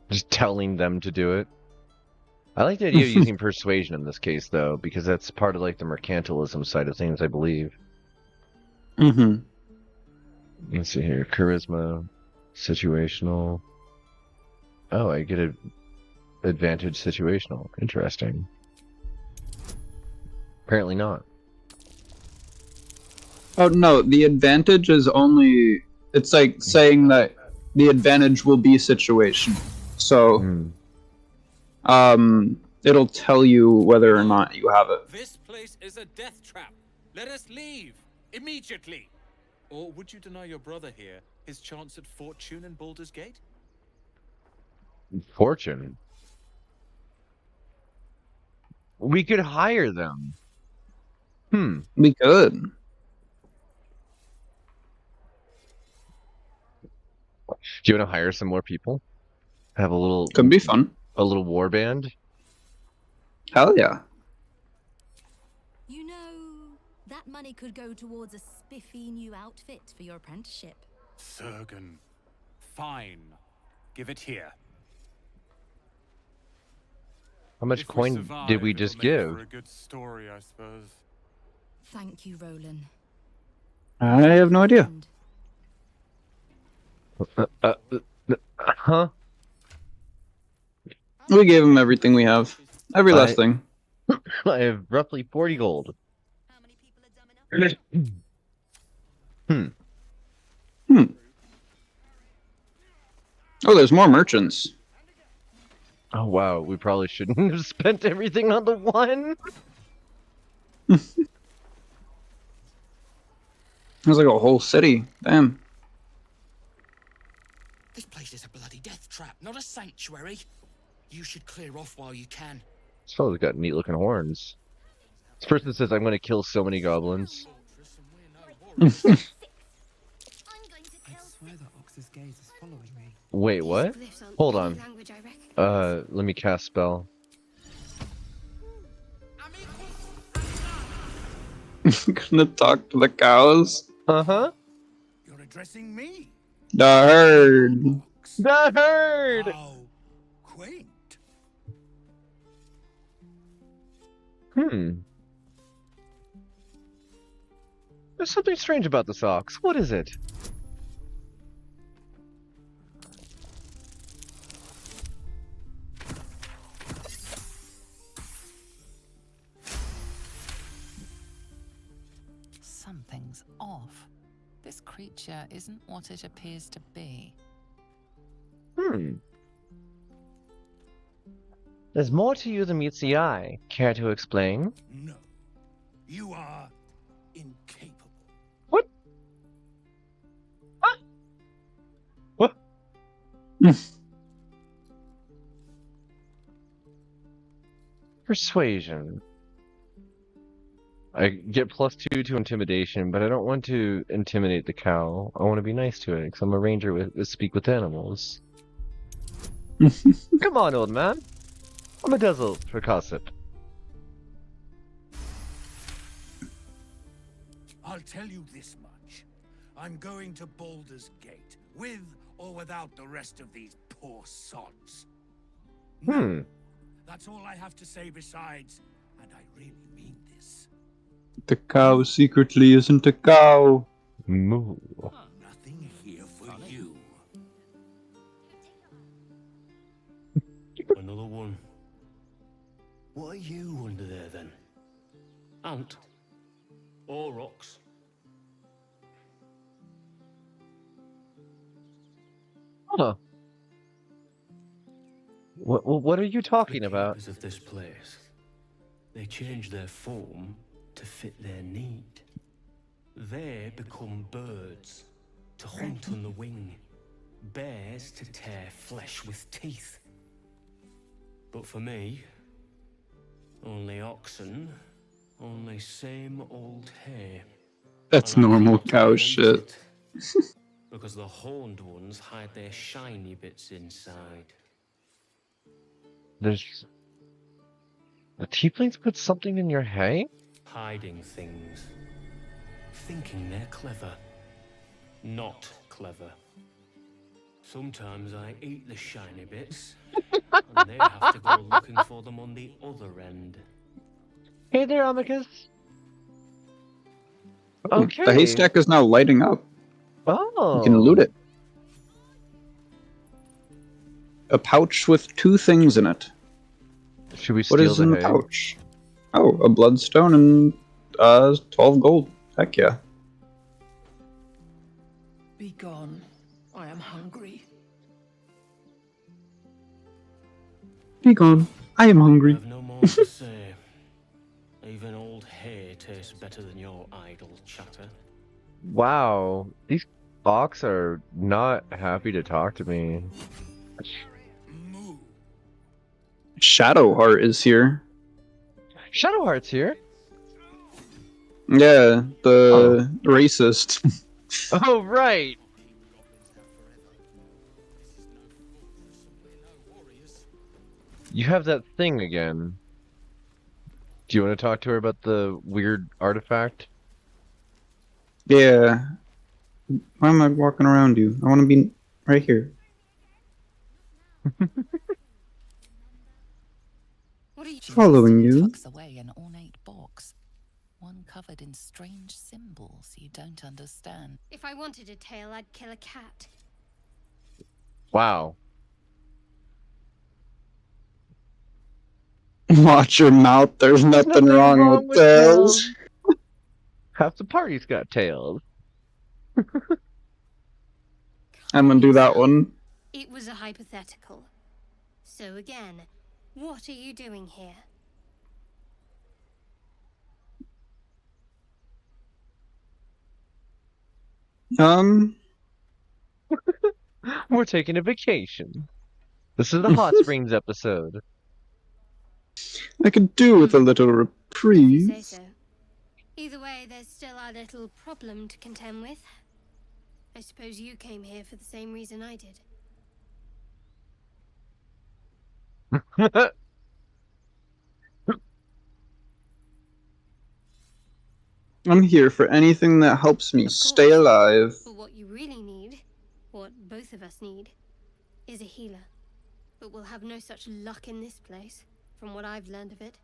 Just telling them to do it. I like the idea of using persuasion in this case, though, because that's part of like the mercantilism side of things, I believe. Let's see here. Charisma. Situational. Oh, I get an advantage situational. Interesting. Apparently not. Oh no, the advantage is only, it's like saying that the advantage will be situational. So, it'll tell you whether or not you have it. This place is a death trap. Let us leave immediately. Or would you deny your brother here his chance at fortune in Baldur's Gate? Fortune? We could hire them. We could. Do you want to hire some more people? Have Could be fun. a little war band? Hell yeah. You know, that money could go towards a spiffy new outfit for your apprenticeship. Surgeon. Fine. Give it here. How much If we coin survive, did we it'll just make give? for a good story, I suppose. Thank you, Roland. I have no idea. Huh? We gave him everything we have. Every last thing. I have roughly 40 gold. How many people are dumb enough? Oh, there's more merchants. Oh wow, we probably shouldn't have spent everything on the one. There's like a whole city. Damn. This place is a bloody death trap, not a sanctuary. You should clear off while you can. This fellow's got neat looking horns. This person says I'm gonna kill so many goblins. I'm going to I kill swear that Ox's gaze is following me. Wait, what? Hold on. Let me cast spell. Gonna talk to the cows. Uh-huh. You're addressing me? The herd. The herd! How quaint. There's something strange about this ox. What is it? Something's off. This creature isn't what it appears to be. There's more to you than meets the eye. Care to explain? No. You are incapable. What? Huh? What? Persuasion. I get +2 to intimidation, but I don't want to intimidate the cow. I want to be nice to it, because I'm a ranger with speak with animals. Come on, old man. I'm a dazzle for gossip. I'll tell you this much. I'm going to Baldur's Gate, with or without the rest of these poor sods. That's all I have to say besides, and I really mean this. The cow secretly isn't a cow. Moo. Nothing here for you. Another one. What are you under there then? Ant? Or rocks? Huh. What are you talking The about? keepers of this place. They change their form to fit their need. They become birds to hunt on the wing, bears to tear flesh with teeth. But for me, only oxen, only same old hay. That's And I normal cannot cow relate shit. it, because the horned ones hide their shiny bits inside. There's... The Tieflings put something in your hay? Hiding things. Thinking they're clever. Not clever. Sometimes I eat the shiny bits, and they have to go looking for them on the other end. Hey there, Amicus. Oh, Okay. the haystack is now lighting up. Oh. You can loot it. A pouch with 2 things in it. Should we What steal is the in the hay? pouch? Oh, a bloodstone and 12 gold. Heck yeah. Be gone. I am hungry. Be gone. I am I hungry. have no more to say. Even old hay tastes better than your idle chatter. Wow, these Fox are not happy to talk to me. Moo. Shadowheart is here. Shadowheart's here. Yeah, the racist. Oh, right! You have that thing again. Do you want to talk to her about the weird artifact? Yeah. Why am I walking around you? I want to be right here. What are you? She Following hastily you. tucks away an ornate box, one covered in strange symbols you don't understand. If I wanted a tail, I'd kill a cat. Wow. Watch your mouth. There's There's nothing nothing wrong wrong with with tails. tails. Half the party's got tails. I'm gonna do that one. It was a hypothetical. So again, what are you doing here? We're taking a vacation. This is the hot springs episode. I could do with a little If you reprieve. say so. Either way, there's still our little problem to contend with. I suppose you came here for the same reason I did. I'm here for anything that helps me Of stay course. alive. But what you really need, what both of us need, is a healer. But we'll have no such luck in this place, from what I've learned of it.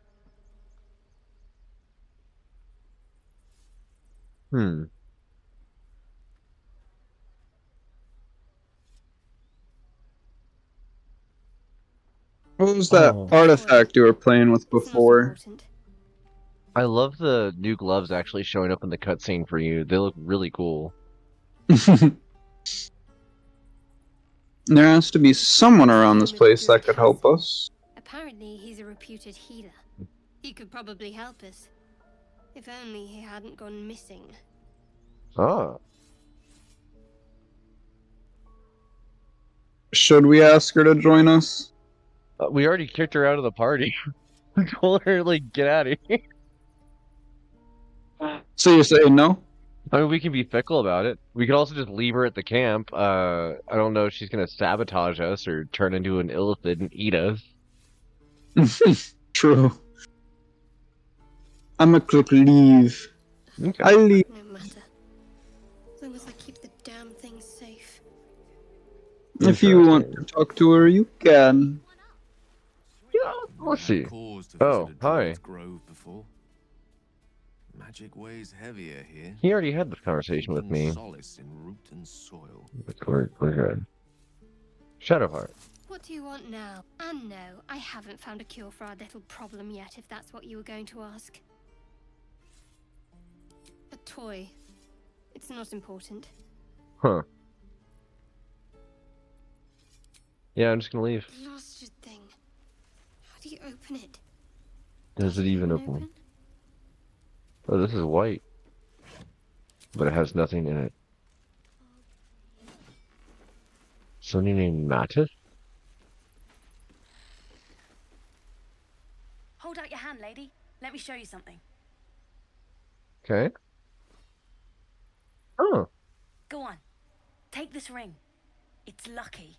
Hmm. What was that Oh. artifact you were playing with It's not before? important. I love the new gloves actually showing up in the cutscene for you. They look really cool. There has to be someone around this place that could help us. Apparently, he's a reputed healer. He could probably help us. If only he hadn't gone missing. Ah. Should we ask her to join us? We already kicked her out of the party. We told her, like, get out of here. So you're saying no? I mean, we can be fickle about it. We could also just leave her at the camp. I don't know if she's gonna sabotage us or turn into an illithid and eat us. True. I'm a quick leave. Okay. I leave. No matter. As long as I keep the damn thing safe. If you want to talk to her, you can. Yeah, let's see. Cause to Oh, visit a hi. druid's grove before. Magic weighs heavier here. He already had this conversation with Finding me. Solace in root and soil. We're good. Shadowheart. What do you want now? And no, I haven't found a cure for our little problem yet, if that's what you were going to ask. A toy. It's not important. Huh. Yeah, I'm just gonna leave. Lost your thing. How do you open it? Does it even open? Oh, this is white. But it has nothing in it. Somebody named Mattis? Hold out your hand, lady. Let me show you something. Okay. Oh. Go on. Take this ring. It's lucky.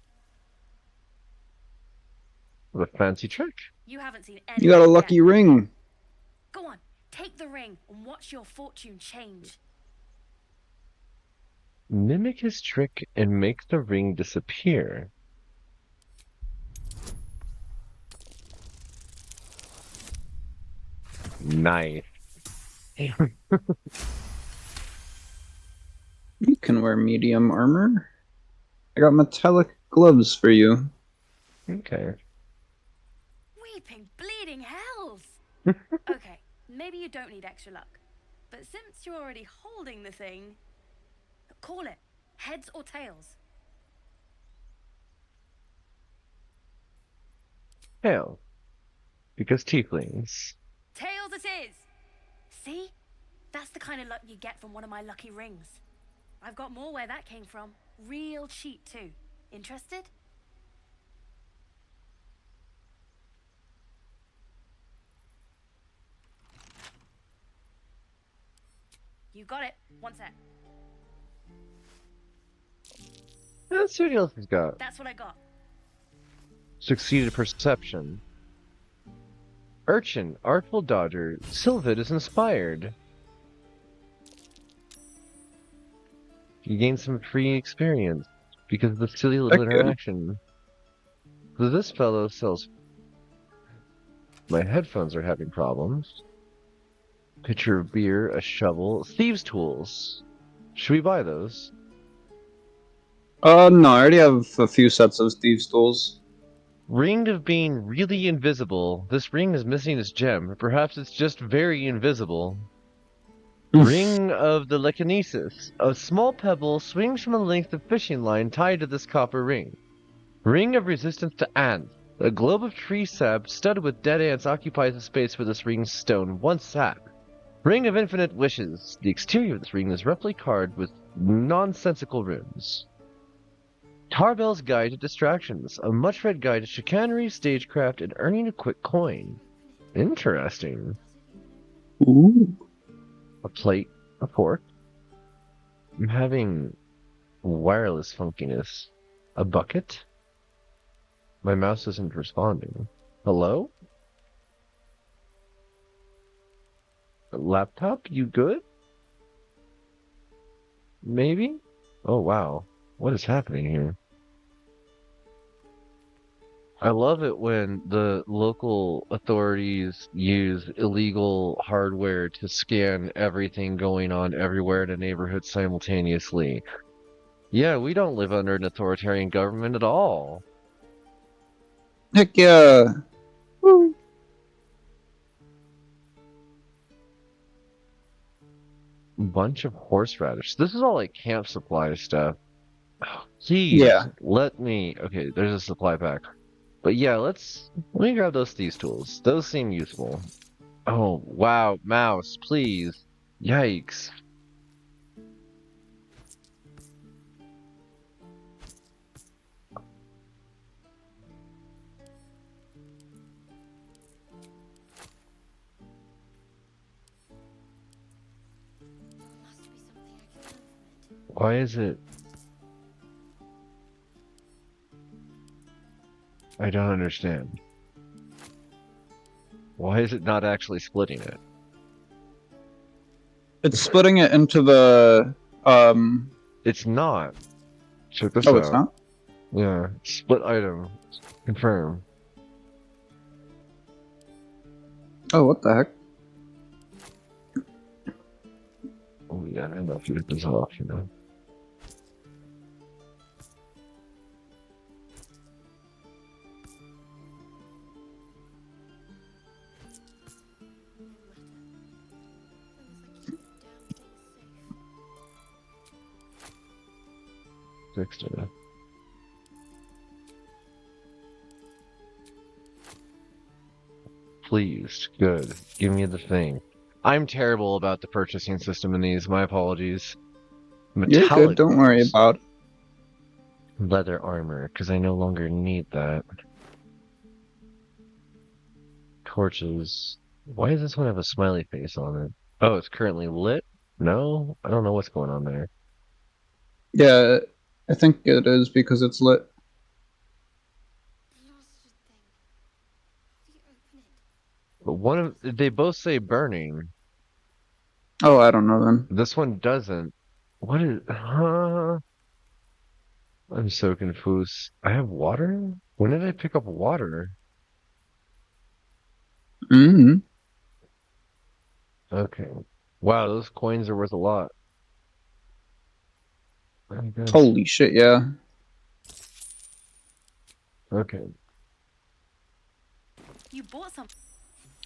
What a fancy trick. You haven't seen any. You got a lucky ring. Go on. Take the ring and watch your fortune change. Mimic his trick and make the ring disappear. Nice. You can wear medium armor. I got metallic gloves for you. Okay. Weeping, bleeding hells! Okay, maybe you don't need extra luck. But since you're already holding the thing, call it. Heads or tails? Tail. Because tieflings. Tails it is! See? That's the kind of luck you get from one of my lucky rings. I've got more where that came from. Real cheap too. Interested? You got it. One sec. Let's see what else he's got. That's what I got. Succeeded perception. Urchin, artful dodger, Sylvid is inspired. You gain some free experience because of the silly little Heck yeah. interaction. So this fellow sells. My headphones are having problems. Pitcher of beer, a shovel, thieves' tools. Should we buy those? No, I already have a few sets of thieves' tools. Ring of being really invisible. This ring is missing its gem. Perhaps it's just very invisible. Ring of the Lekinesis. A small pebble swings from a length of fishing line tied to this copper ring. Ring of resistance to ants. A globe of tree sap studded with dead ants occupies the space where this ring's stone once sat. Ring of infinite wishes. The exterior of this ring is roughly carved with nonsensical runes. Tarbell's Guide to Distractions. A much-read guide to chicanery, stagecraft, and earning a quick coin. Interesting. Ooh. A plate, a fork. I'm having wireless funkiness. A bucket? My mouse isn't responding. Hello? A laptop? You good? Maybe? Oh wow. What is happening here? I love it when the local authorities use illegal hardware to scan everything going on everywhere in a neighborhood simultaneously. Yeah, we don't live under an authoritarian government at all. Heck yeah. Woo. Bunch of horseradish. This is all like camp supply stuff. Oh, please, Yeah. let me. Okay, there's a supply pack. But yeah, let me grab those thieves tools. Those seem useful. Oh, wow, mouse, please. Yikes. Why is it? I don't understand. Why is it not actually splitting it? It's splitting it into the It's not. Check this Oh, out. it's not? Yeah. Split item. Confirm. Oh, what the heck? Oh yeah, I know if you get this off, you know. Fixed it. Pleased. Good. Give me the thing. I'm terrible about the purchasing system in these. My apologies. You're good, don't worry gloves. about it. Leather armor, because I no longer need that. Torches. Why does this one have a smiley face on it? Oh, it's currently lit? No? I don't know what's going on there. Yeah, I think it is because it's lit. But they both say burning. Oh, I don't know then. This one doesn't. What is, huh? I'm so confused. I have water? When did I pick up water? Mm-hmm. Okay. Wow, those coins are worth a lot. I guess. Holy shit, yeah. Okay. You bought something.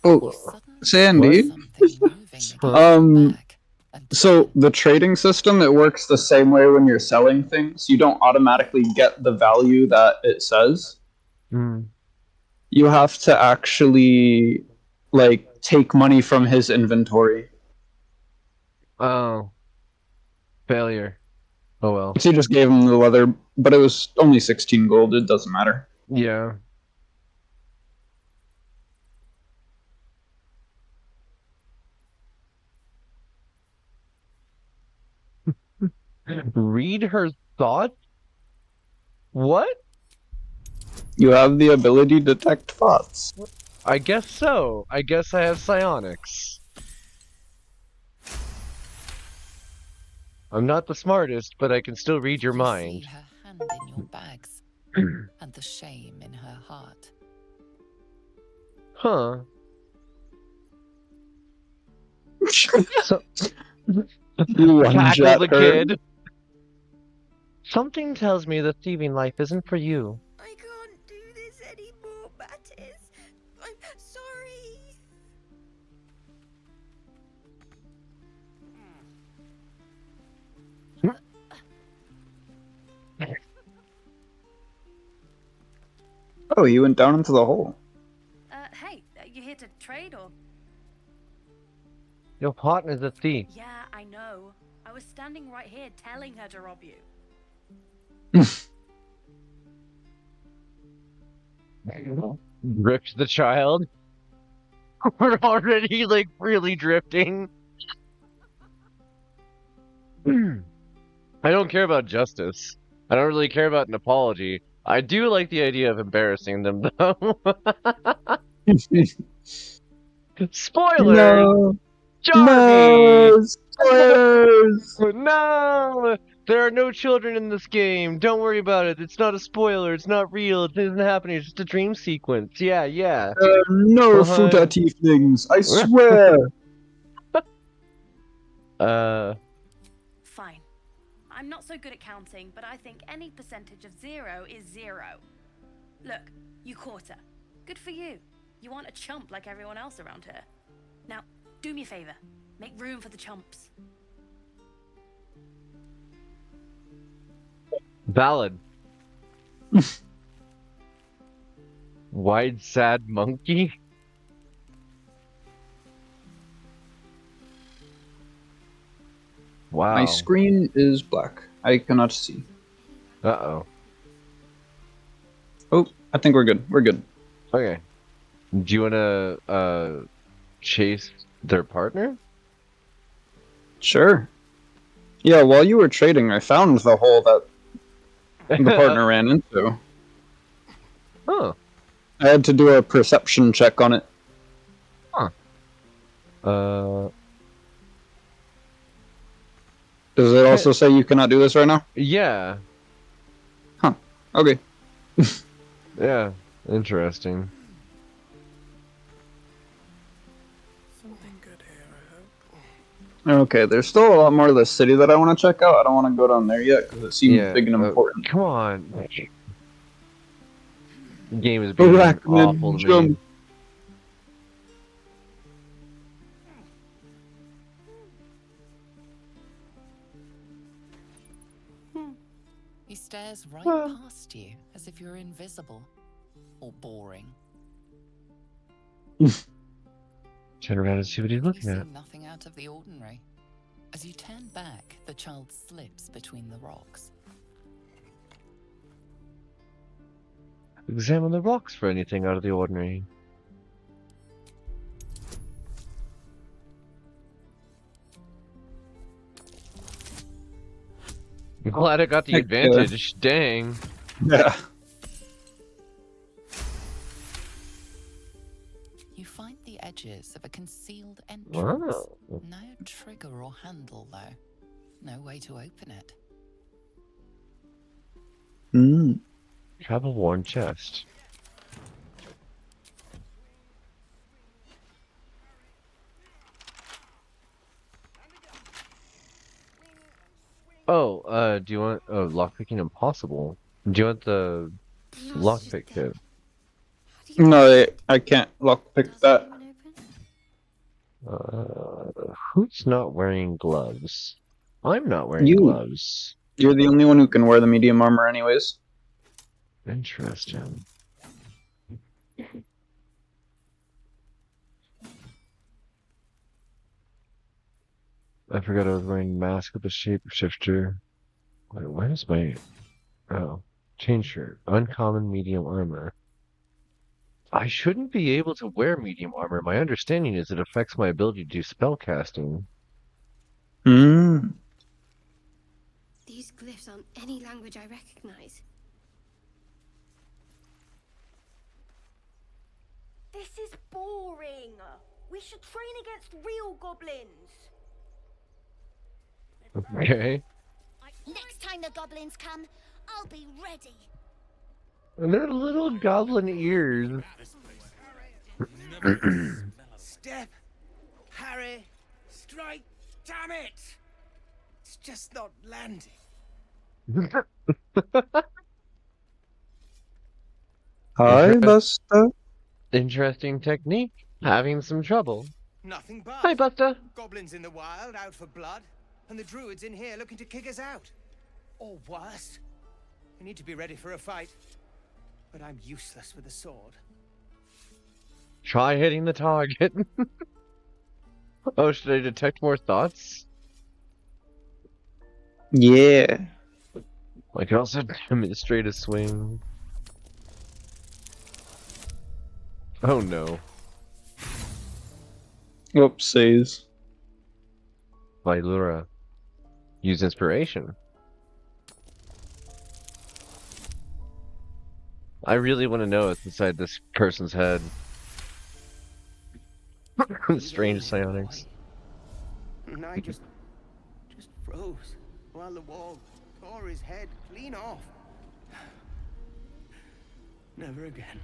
Oh, Sandy. So the trading system, it works the same way when you're selling things. You don't automatically get the value that it says. You have to actually, like, take money from his inventory. Oh. Failure. Oh well. So he just gave him the leather, but it was only 16 gold, it doesn't matter. Yeah. Read her thoughts? What? You have the ability to detect thoughts. I guess so. I guess I have psionics. I'm not the smartest, but I can still read your mind. See her hand in your bags and the shame in her heart. Huh. So, tackle the kid. Something tells me the thieving life isn't for you. I can't do this anymore, Mattis. I'm sorry. Oh, you went down into the hole. Hey, you here to trade or? Your partner's a thief. Yeah, I know. I was standing right here telling her to rob you. Drift the child. We're already, like, really drifting. I don't care about justice. I don't really care about an apology. I do like the idea of embarrassing them, though. Spoiler! No! Jarvie! No! Spoilers! No! There are no children in this game. Don't worry about it. It's not a spoiler. It's not real. It isn't happening. It's just a dream sequence. Yeah. No Futa tieflings, I swear! Fine. I'm not so good at counting, but I think any percentage of 0 is 0. Look, you caught her. Good for you. You aren't a chump like everyone else around here. Now, do me a favor. Make room for the chumps. Valid. Wide, sad monkey? Wow. My screen is black. I cannot see. Uh-oh. Oh, I think we're good. We're good. Okay. Do you want to, chase their partner? Sure. Yeah, while you were trading, I found the hole that the partner ran into. Huh. I had to do a perception check on it. Huh. Does it also say you cannot do this right now? Yeah. Huh. Okay. Yeah. Interesting. Something good here, I hope. Okay, there's still a lot more of the city that I want to check out. I don't want to go down there yet because it seems big and important. Come on. The game is being awful to me. He stares right past you as if you're invisible or boring. Turn around and see what he's looking at. You see nothing out of the ordinary. As you turn back, the child slips between the rocks. Examine the rocks for anything out of the ordinary. I'm glad I got the advantage. Dang. Yeah. You find the edges of a concealed entrance. Wow. No trigger or handle, though. No way to open it. Travel-worn chest. Oh, do you want... Oh, lockpicking impossible. Do you want the lockpick kit? No, I can't lockpick that. Who's not wearing gloves? I'm not wearing gloves. You're the only one who can wear the medium armor anyways. Interesting. I forgot I was wearing mask with a shapeshifter. Wait, where's my... Oh. Chain shirt. Uncommon medium armor. I shouldn't be able to wear medium armor. My understanding is it affects my ability to do spellcasting. These glyphs aren't any language I recognize. This is boring. We should train against real goblins. Okay. Next time the goblins come, I'll be ready. And they're little goblin ears. Step, Harry, strike, damn it! It's just not landing. Hi, Buster. Interesting technique. Having some trouble. Nothing but. Hi, Buster. Goblins in the wild, out for blood, and the druids in here looking to kick us out. Or worse. We need to be ready for a fight. But I'm useless with a sword. Try hitting the target. Oh, should I detect more thoughts? Yeah. I can also demonstrate a swing. Oh no. Whoopsies. Vailura. Use inspiration. I really want to know what's inside this person's head. Strange psionics. And I just froze while the wall tore his head clean off. Never again.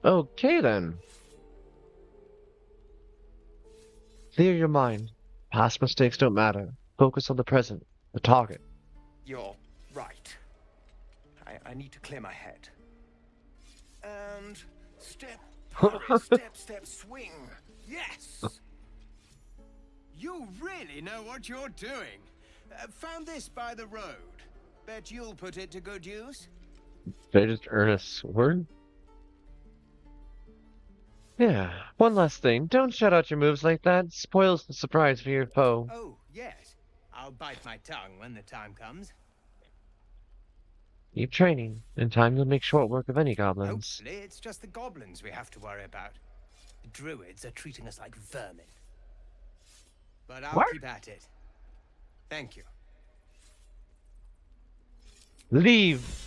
Okay then. Clear your mind. Past mistakes don't matter. Focus on the present, the target. You're right. I need to clear my head. And step, Harry, step, swing. Yes! You really know what you're doing. Found this by the road. Bet you'll put it to good use. Did I just earn a sword? Yeah, one last thing. Don't shout out your moves like that. Spoils the surprise for your foe. Oh, yes. I'll bite my tongue when the time comes. Keep training. In time you'll make short work of any goblins. Hopefully it's just the goblins we have to worry about. The druids are treating us like vermin. But I'll keep at it. Thank you. Leave!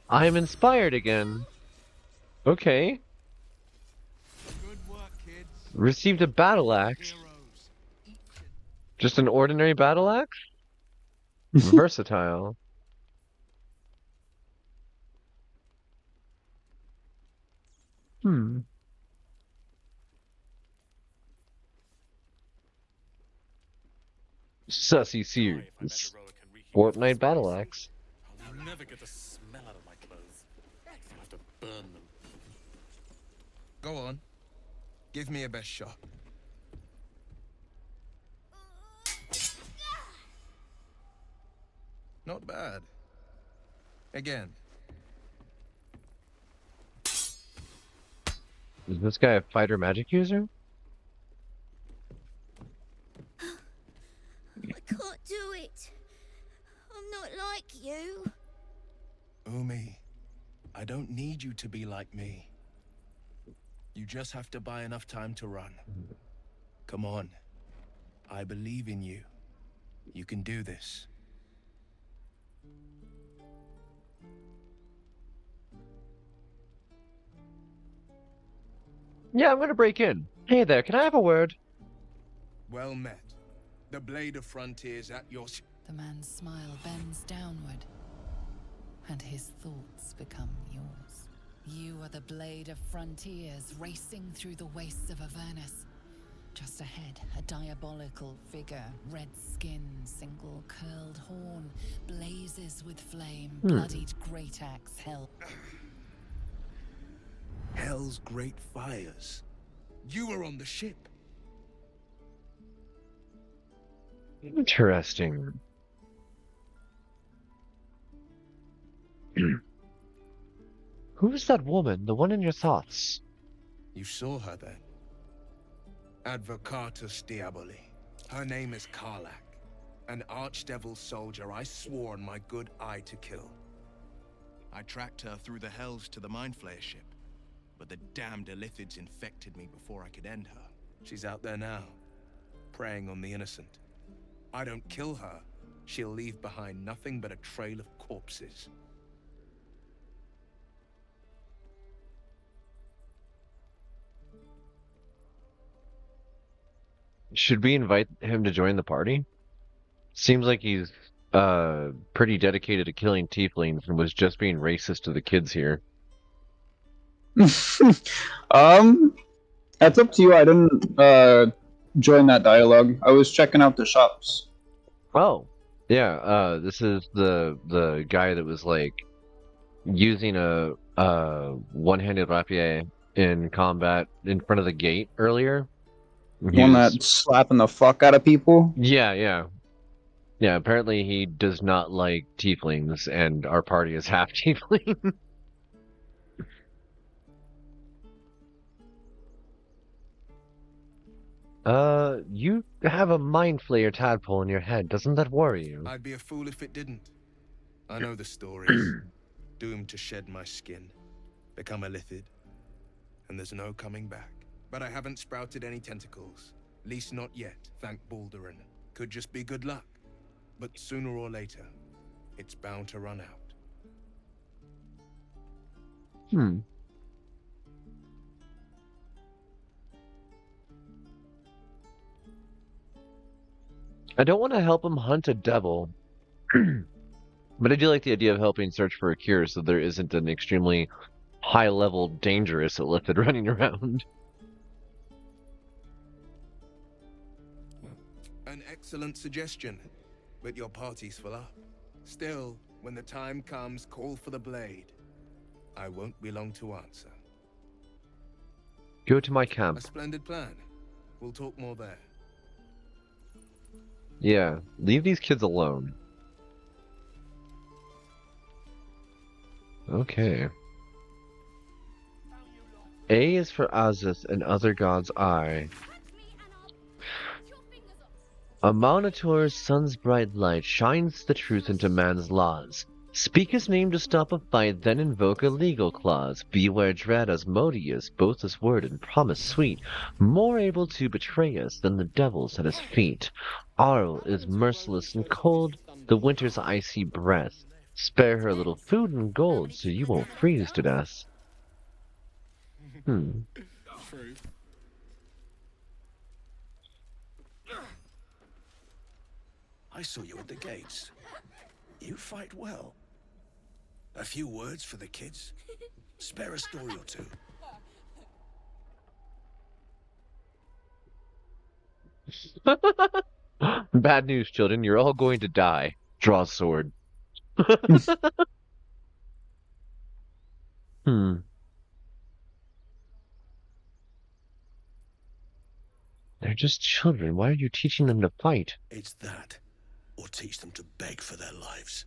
I am inspired again. Okay. Good work, kids. Received a battle axe. Just an ordinary battle axe? Versatile. Sussy Sears. Fortnite battle axe. I'll never get the smell out of my clothes. I'll have to burn them. Go on. Give me a best shot. Not bad. Again. Is this guy a fighter magic user? I can't do it. I'm not like you. Umi, I don't need you to be like me. You just have to buy enough time to run. Come on. I believe in you. You can do this. Yeah, I'm gonna break in. Hey there, can I have a word? Well met. The blade of frontiers at your... The man's smile bends downward, and his thoughts become yours. You are the blade of frontiers racing through the wastes of Avernus. Just ahead, a diabolical figure, red skin, single curled horn, blazes with flame, bloodied great axe held. Hell's great fires. You were on the ship. Interesting. Who's that woman, the one in your thoughts? You saw her then. Advocatus Diaboli. Her name is Karlak, an archdevil soldier I swore on my good eye to kill. I tracked her through the hells to the Mind Flayer ship, but the damned Illithids infected me before I could end her. She's out there now, preying on the innocent. I don't kill her, she'll leave behind nothing but a trail of corpses. Should we invite him to join the party? Seems like he's pretty dedicated to killing tieflings and was just being racist to the kids here. That's up to you. I didn't join that dialogue. I was checking out the shops. Oh, yeah. This is the guy that was like using a one-handed rapier in combat in front of the gate earlier. One that's slapping the fuck out of people. Yeah. Apparently he does not like tieflings, and our party is half tiefling. You have a mind flayer tadpole in your head. Doesn't that worry you? I'd be a fool if it didn't. I know the stories. Doomed to shed my skin, become a lithid, and there's no coming back. But I haven't sprouted any tentacles. Least not yet, thank Baldurin. Could just be good luck. But sooner or later, it's bound to run out. I don't want to help him hunt a devil, but I do like the idea of helping search for a cure so there isn't an extremely high-level dangerous illithid running around. An excellent suggestion, but your party's full up. Still, when the time comes, call for the blade. I won't be long to answer. Go to my camp. A splendid plan. We'll talk more there. Yeah, leave these kids alone. Okay. A is for Aziz and other gods I. A monitor's sun's bright light shines the truth into man's laws. Speak his name to stop a fight, then invoke a legal clause. Beware dread Asmodeus, both his word and promise sweet, more able to betray us than the devils at his feet. Arl is merciless and cold, the winter's icy breath. Spare her a little food and gold so you won't freeze to death. I saw you at the gates. You fight well. A few words for the kids? Spare a story or two. Bad news, children. You're all going to die. Draw a sword. They're just children. Why are you teaching them to fight? It's that, or teach them to beg for their lives.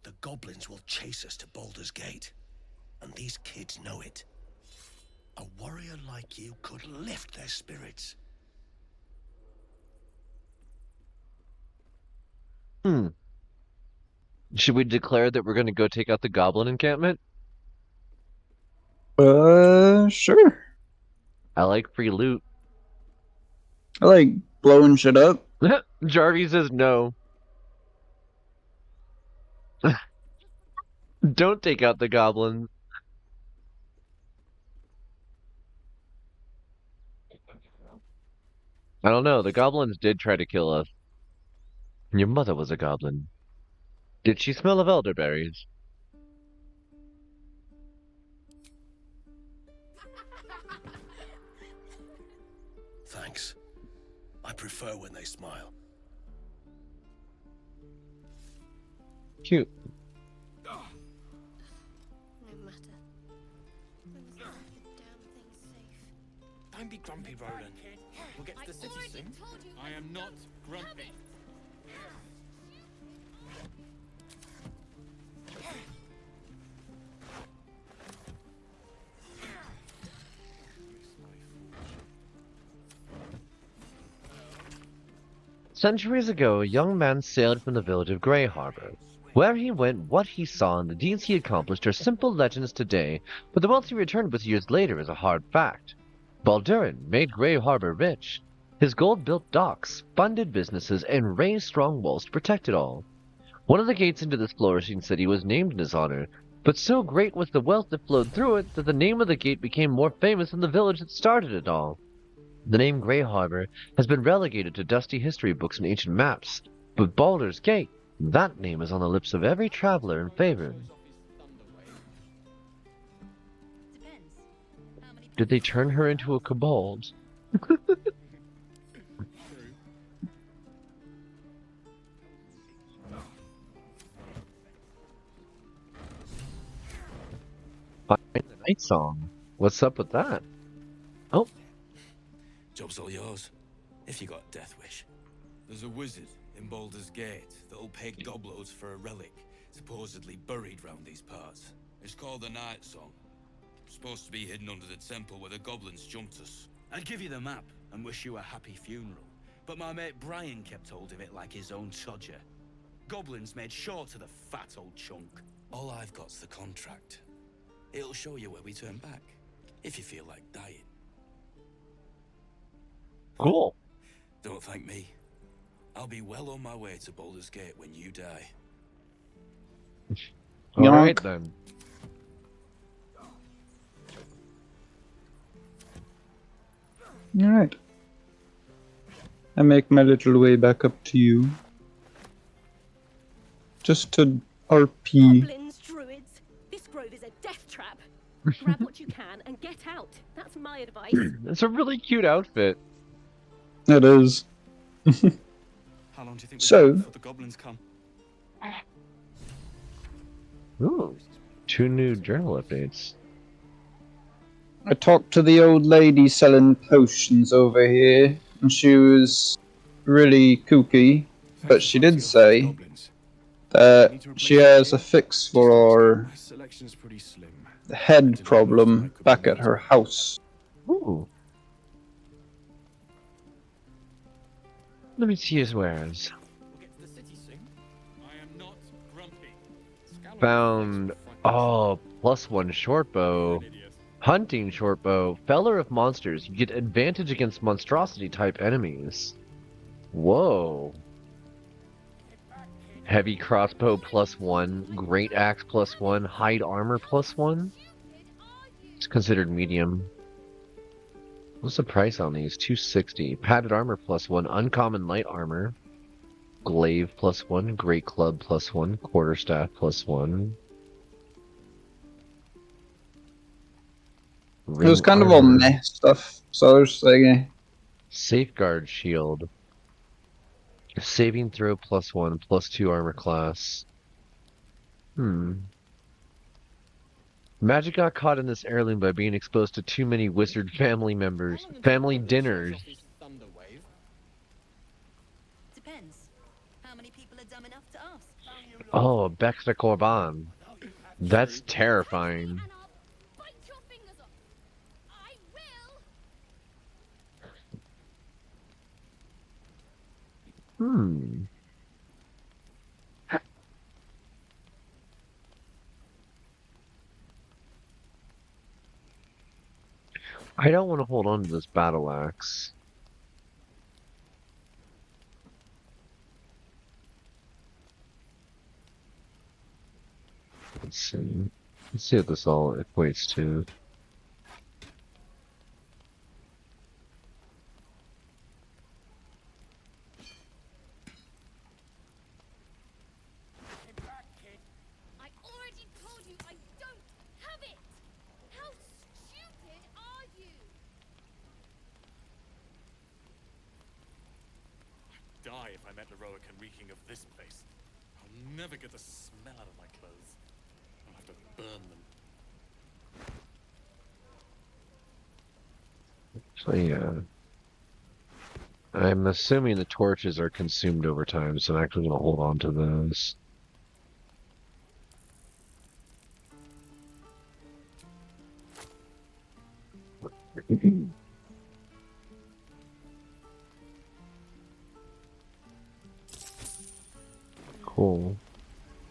The goblins will chase us to Baldur's Gate, and these kids know it. A warrior like you could lift their spirits. Should we declare that we're going to go take out the goblin encampment? Sure. I like free loot. I like blowing shit up. Jarvie says no. Don't take out the goblins. I don't know. The goblins did try to kill us. Your mother was a goblin. Did she smell of elderberries? Thanks. I prefer when they smile. Cute. No matter. As long as the damn thing's safe. Don't be grumpy, Roland. We'll get to the city soon. I am not grumpy. Centuries ago, a young man sailed from the village of Grey Harbor. Where he went, what he saw, and the deeds he accomplished are simple legends today, but the wealth he returned with years later is a hard fact. Baldurin made Grey Harbor rich. His gold built docks, funded businesses, and raised strong walls to protect it all. One of the gates into this flourishing city was named in his honor, but so great was the wealth that flowed through it that the name of the gate became more famous than the village that started it all. The name Grey Harbor has been relegated to dusty history books and ancient maps, but Baldur's Gate, that name is on the lips of every traveler in Faerune. Did they turn her into a kobold? Find the night song. What's up with that? Oh. Job's all yours, if you got a death wish. There's a wizard in Baldur's Gate that'll pay gobloads for a relic supposedly buried round these parts. It's called the Night Song. Supposed to be hidden under the temple where the goblins jumped us. I'd give you the map and wish you a happy funeral, but my mate Brian kept hold of it like his own Todger. Goblins made sure to the fat old chunk. All I've got's the contract. It'll show you where we turn back, if you feel like dying. Cool. Don't thank me. I'll be well on my way to Baldur's Gate when you die. Alright then. Alright. I make my little way back up to you. Just to RP. Goblins, druids, this grove is a death trap. Grab what you can and get out. That's my advice. It's a really cute outfit. It is. How long do you think So, before the goblins come? Ooh, 2 new journal updates. I talked to the old lady selling potions over here, and she was really kooky, but she did say that she has a fix for our head problem back at her house. Ooh. Let me see his wares. Found, +1 shortbow. Hunting shortbow. Feller of monsters. You get advantage against monstrosity type enemies. Whoa. Heavy crossbow +1. Great axe +1. Hide armor +1. It's considered medium. What's the price on these? $260. Padded armor +1. Uncommon light armor. Glaive +1. Great club +1. Quarterstaff +1. It was kind of all meh stuff, so I was like, eh. Safeguard shield. Saving throw +1. +2 armor class. Magic got caught in this heirloom by being exposed to too many wizard family members. Family dinners. Depends. How many people are dumb enough to ask? Oh, Bexta Korban. That's terrifying. I don't want to hold on to this battle axe. Let's see. Let's see what this all equates to. Die if I met heroic and reeking of this place. I'll never get the smell out of my clothes. I'll have to burn them. So yeah. I'm assuming the torches are consumed over time, so I'm actually going to hold on to those. Cool.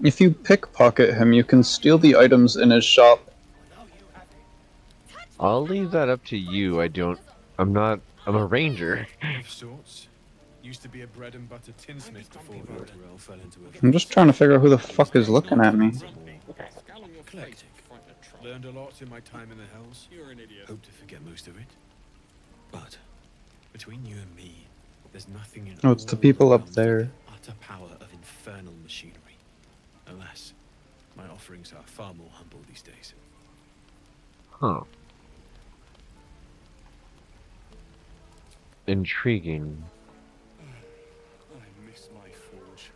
If you pickpocket him, you can steal the items in his shop. I'll leave that up to you. I'm not I'm a ranger. Of sorts. Used to be a bread and butter tinsmith before Rotorel fell into it. I'm just trying to figure out who the fuck is looking at me. Eclectic. Learned a lot in my time in the Hells. You're an idiot. Hope to forget most of it. But between you and me, there's nothing in Oh, it's the all people up realms there. of utter power of infernal machinery. Alas, my offerings are far more humble these days. Huh. Intriguing. I miss my forge.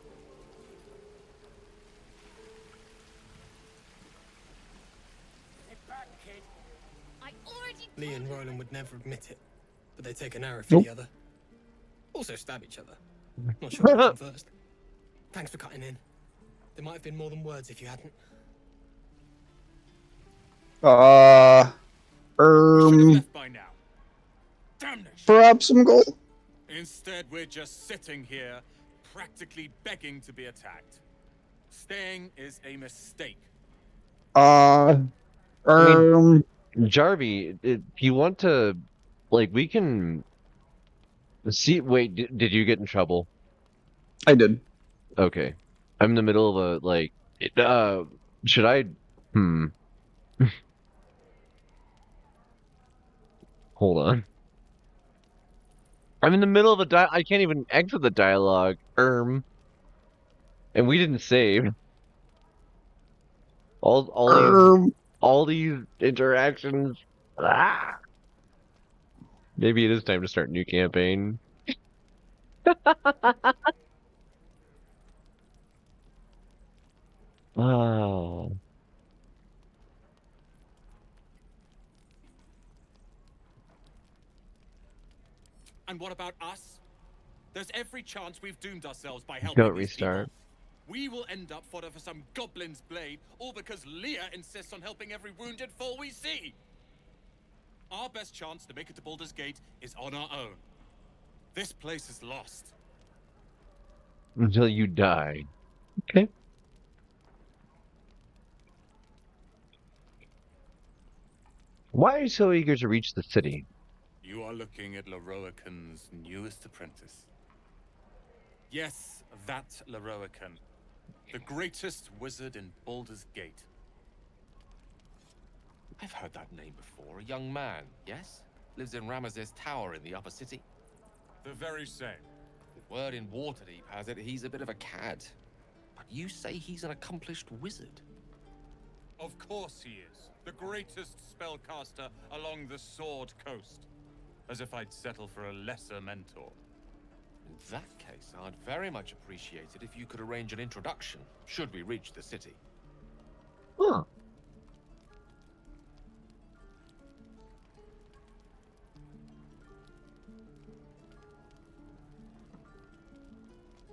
Lee and Roland would never admit it, but they take an arrow for the other. Also stab each other. Not sure what came first. Thanks for cutting in. There might have been more than words if you hadn't. Left by now. Damnation. Perhaps some gold. Instead, we're just sitting here, practically begging to be attacked. Staying is a mistake. Jarvie, if you want to, like, we can see. Wait, did you get in trouble? I did. Okay, I'm in the middle of a like. Should I? Hold on. I'm in the middle of a I can't even exit the dialogue. And we didn't save. All these interactions. Ah. Maybe it is time to start a new campaign. Oh. And what about us? There's every chance we've doomed ourselves by helping Don't these restart. people. We will end up fodder for some goblin's blade, all because Leah insists on helping every wounded foe we see. Our best chance to make it to Baldur's Gate is on our own. This place is lost. Until you die. Okay. Why are you so eager to reach the city? You are looking at Leroican's newest apprentice. Yes, that Leroican. The greatest wizard in Baldur's Gate. I've heard that name before. A young man, yes? Lives in Ramaz's tower in the upper city. The very same. Word in Waterdeep has it he's a bit of a cad. But you say he's an accomplished wizard. Of course he is. The greatest spellcaster along the Sword Coast. As if I'd settle for a lesser mentor. In that case, I'd very much appreciate it if you could arrange an introduction, should we reach the city. Huh.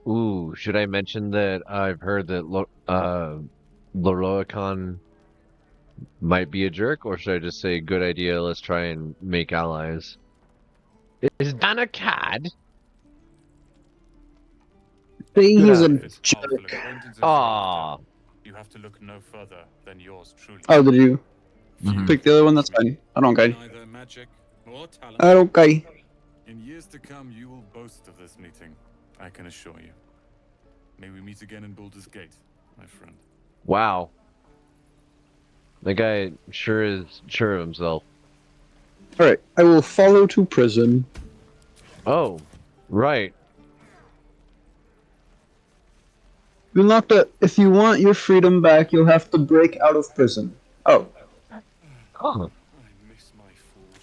Ooh, should I mention that I've heard that Leroican might be a jerk, or should I just say, good idea, let's try and make allies? Is Dan a cad? He's a If it's powerful jerk. acquaintance of Aw. you have to look no further than yours truly. Oh, did you pick the other one? That's fine. I don't care. Neither magic nor talent. I don't care. In years to come, you will boast of this meeting. I can assure you. May we meet again in Baldur's Gate, my friend. Wow. The guy sure is sure of himself. Alright, I will follow to prison. Oh, right. You'll have to, if you want your freedom back, you'll have to break out of prison. Oh. Huh. I miss my forge.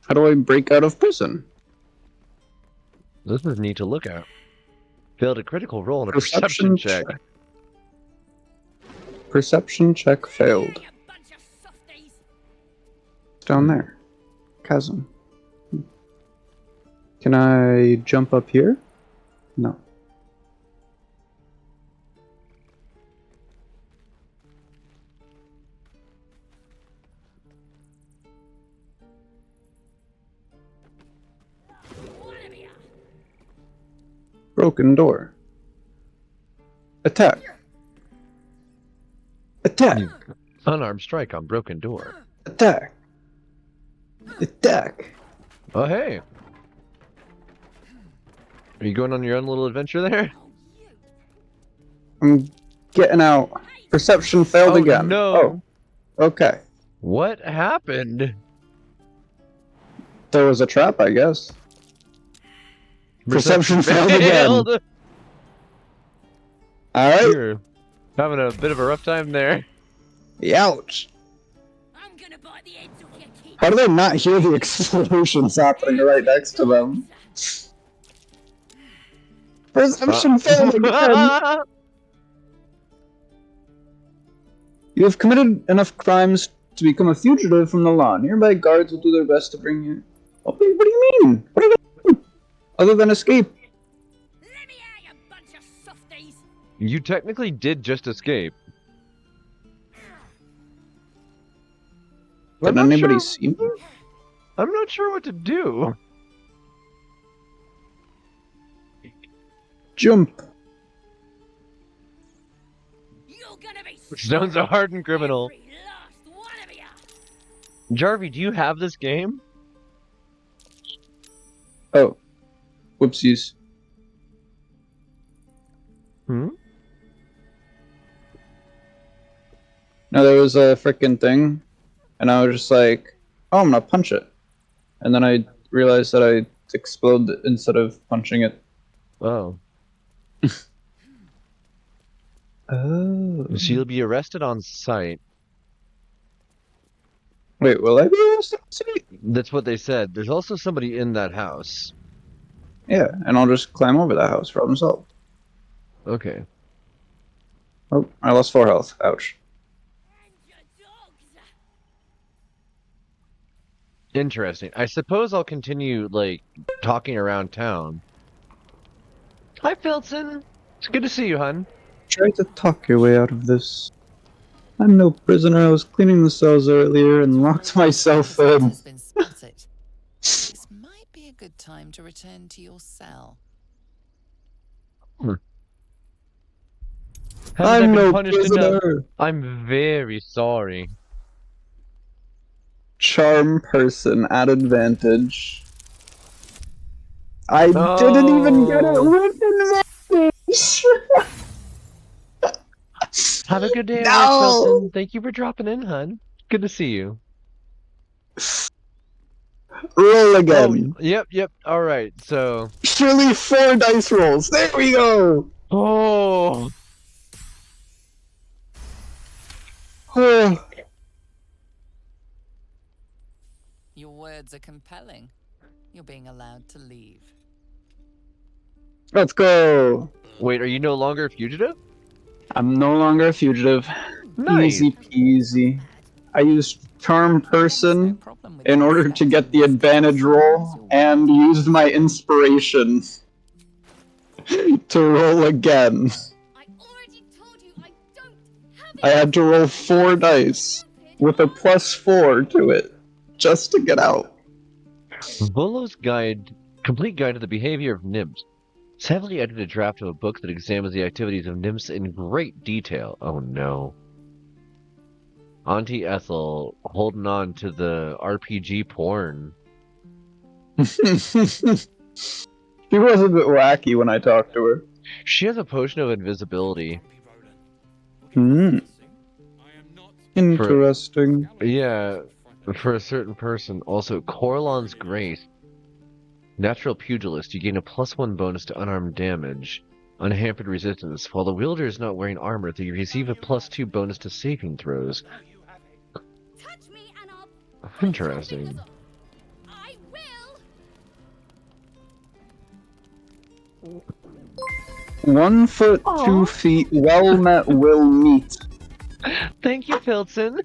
How do I break out of prison? This is neat to look at. Failed a critical roll in a Perception perception check. Perception check failed. It's down there. Chasm. Can I jump up here? No. Broken door. Attack. Attack. Unarmed strike on broken door. Attack! Attack! Oh, hey. Are you going on your own little adventure there? I'm getting out. Perception failed again. No. Oh, okay. What happened? There was a trap, I guess. Perception failed again. Alright. You're having a bit of a rough time there. Ouch. How do they not hear the explosions happening right next to them? Perception failed again. You have committed enough crimes to become a fugitive from the law. Nearby guards will do their best to bring you. What do you mean? What are you gonna do? Other than escape? You technically did just escape. Did anybody see me? I'm not sure what to do. Jump. Stone's a hardened criminal. Jarvie, do you have this game? Oh. Whoopsies. Hmm? No, there was a frickin' thing, and I was just like, oh, I'm gonna punch it. And then I realized that I exploded instead of punching it. Oh. Oh. She'll be arrested on sight. Wait, will I be arrested on sight? That's what they said. There's also somebody in that house. Yeah, and I'll just climb over that house. Problem solved. Okay. Oh, I lost 4 health. Ouch. Interesting. I suppose I'll continue, like, talking around town. Hi, Filton. It's good to see you, hun. Try to talk your way out of this. I'm no prisoner. I was cleaning the cells earlier and locked myself in. This might be a good time to return to your cell. I'm no prisoner. Enough? I'm very sorry. Charm person at advantage. I didn't even get it with advantage. Have a good day, No! Filton. Thank you for dropping in, hun. Good to see you. Roll again. Oh, yep. All right, so surely 4 dice rolls. There we go. Oh. Your words are compelling. You're being allowed to leave. Let's go. Wait, are you no longer a fugitive? I'm no longer a fugitive. Nice. Easy peasy. I used Charm Person in order to get the advantage roll and used my inspiration to roll again. I had to roll 4 dice with a +4 to it just to get out. Volo's Complete Guide to the Behavior of Nymphs. It's heavily edited draft of a book that examines the activities of nymphs in great detail. Oh no. Auntie Ethel holding on to the RPG porn. She was a bit wacky when I talked to her. She has a potion of invisibility. Interesting. Yeah, for a certain person. Also, Corlon's Grace. Natural Pugilist, you gain a +1 bonus to unarmed damage. Unhampered resistance. While the wielder is not wearing armor, they receive a +2 bonus to saving throws. Interesting. 1 foot, 2 feet, well met will meet. Thank you, Filton.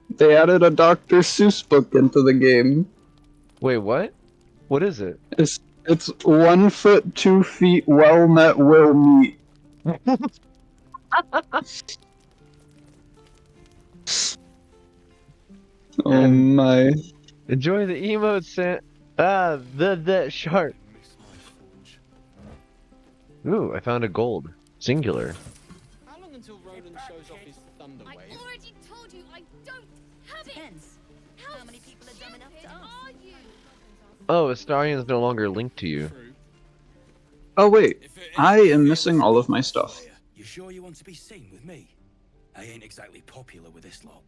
They added a Dr. Seuss book into the game. Wait, what? What is it? It's 1 foot, 2 feet, well met will meet. Oh my. Enjoy the emote, the shark. Ooh, I found a gold. Singular. How long until Roland shows off his thunder wave? I already told you I don't Depends. How many people are dumb enough to ask? Oh, Astarion is no longer linked to you. Oh wait, I am missing all of my stuff. You sure you want to be seen with me? I ain't exactly popular with this lot.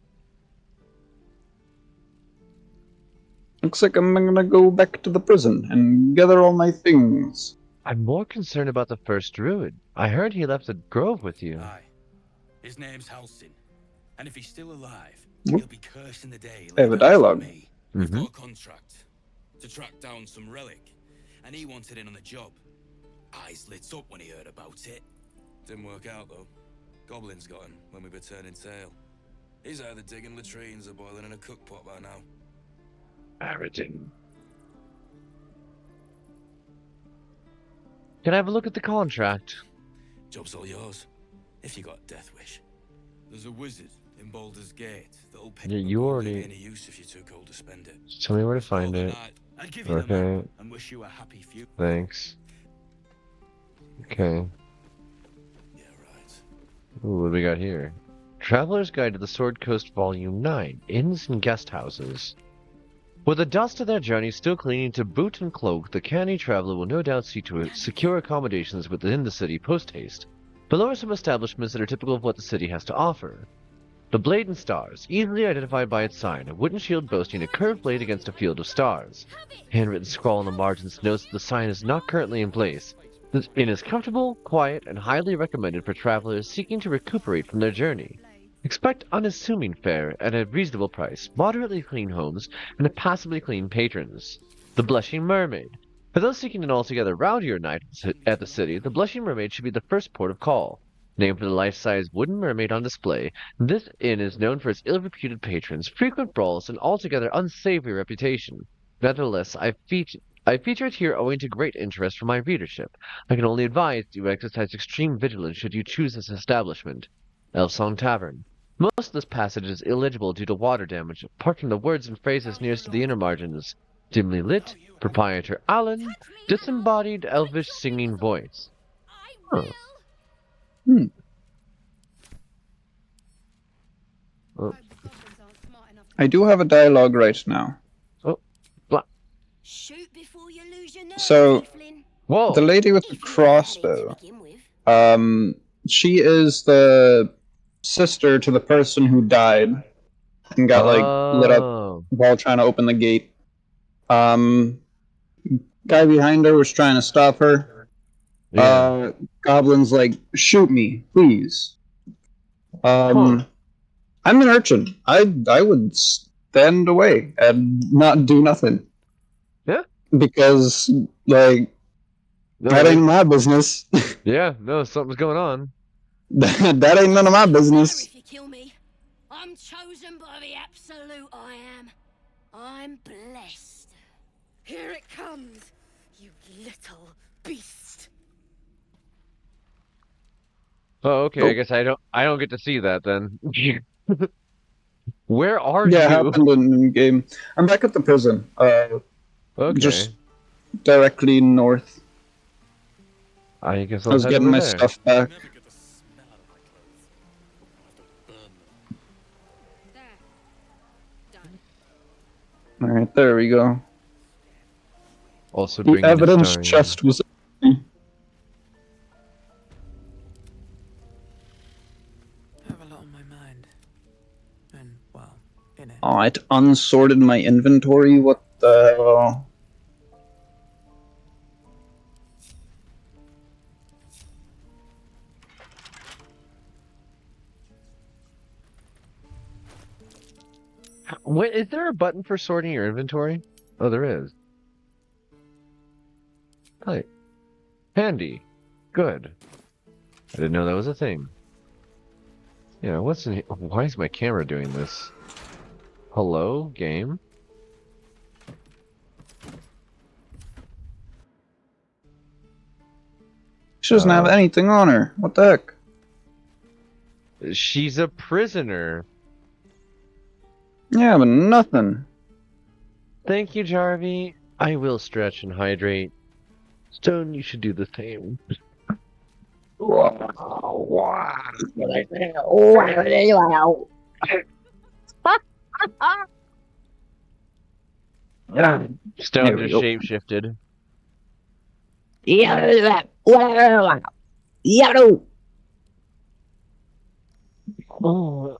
Looks like I'm gonna go back to the prison and gather all my things. I'm more concerned about the first druid. I heard he left the grove with you. Aye. His name's Halsin. And if he's still alive, Yep. he'll be cursing the day I have a laid out for dialogue. me. We've got a contract to track down some relic, and he wanted in on the job. Eyes lit up when he heard about it. Didn't work out though. Goblins got him when we were turning tail. He's either digging latrines or boiling in a cookpot by now. Everything. Can I have a look at the contract? Job's all yours, if you got a death wish. There's a wizard in Baldur's Gate that'll pay You already. any use if you're too cold to spend it. Just tell me where to find it. I'd give you the Okay. map and wish you a happy future. Thanks. Okay. Ooh, what do we got here? Traveler's Guide to the Sword Coast Volume 9. Inns and Guest Houses. With the dust of their journey still clinging to boot and cloak, the canny traveler will no doubt seek to secure accommodations within the city post-haste. Below are some establishments that are typical of what the city has to offer. The Blade and Stars, easily identified by its sign, a wooden shield boasting a curved blade against a field of stars. Handwritten scrawl on the margins notes that the sign is not currently in place. This inn is comfortable, quiet, and highly recommended for travelers seeking to recuperate from their journey. Expect unassuming fare at a reasonable price, moderately clean homes, and passably clean patrons. The Blushing Mermaid. For those seeking an altogether rowdier night at the city, the Blushing Mermaid should be the first port of call. Named for the life-size wooden mermaid on display, this inn is known for its ill-reputed patrons, frequent brawls, and altogether unsavory reputation. Nevertheless, I feature it here owing to great interest from my readership. I can only advise you exercise extreme vigilance should you choose this establishment. Elfsong Tavern. Most of this passage is illegible due to water damage, apart from the words and phrases nearest to the inner margins. Dimly lit, proprietor Alan, disembodied elvish singing voice. Huh. Oh. I do have a dialogue right now. Oh, blah. Shoot before you lose your nerve, So, whoa. The lady with the crossbow, she is the sister to the person who died and got lit up while trying to open the gate. Guy behind her was trying to stop her. Yeah. Goblin's like, shoot me, please. I'm an urchin. I would stand away and not do nothing. Yeah. Because, like, that ain't my business. Yeah, no, something's going on. That ain't none of my business. If you kill me, I'm chosen by the absolute I am. I'm blessed. Here it comes, you little beast. Oh, okay. I guess I don't get to see that then. Where are you? Yeah, it happened in game. I'm back at the prison. Okay. Just directly north. I guess I was getting my stuff back. Alright, there we go. Also, the evidence chest was empty. I have a lot on my mind. And, well, in it. Oh, it unsorted my inventory? What the hell? Wait, is there a button for sorting your inventory? Oh, there is. Hi. Handy. Good. I didn't know that was a thing. Yeah, what's in here? Why is my camera doing this? Hello, game? She doesn't have anything on her. What the heck? She's a prisoner. Yeah, but nothing. Thank you, Jarvie. I will stretch and hydrate. Stone, you should do the same. Stone we just go. shapeshifted. Oh,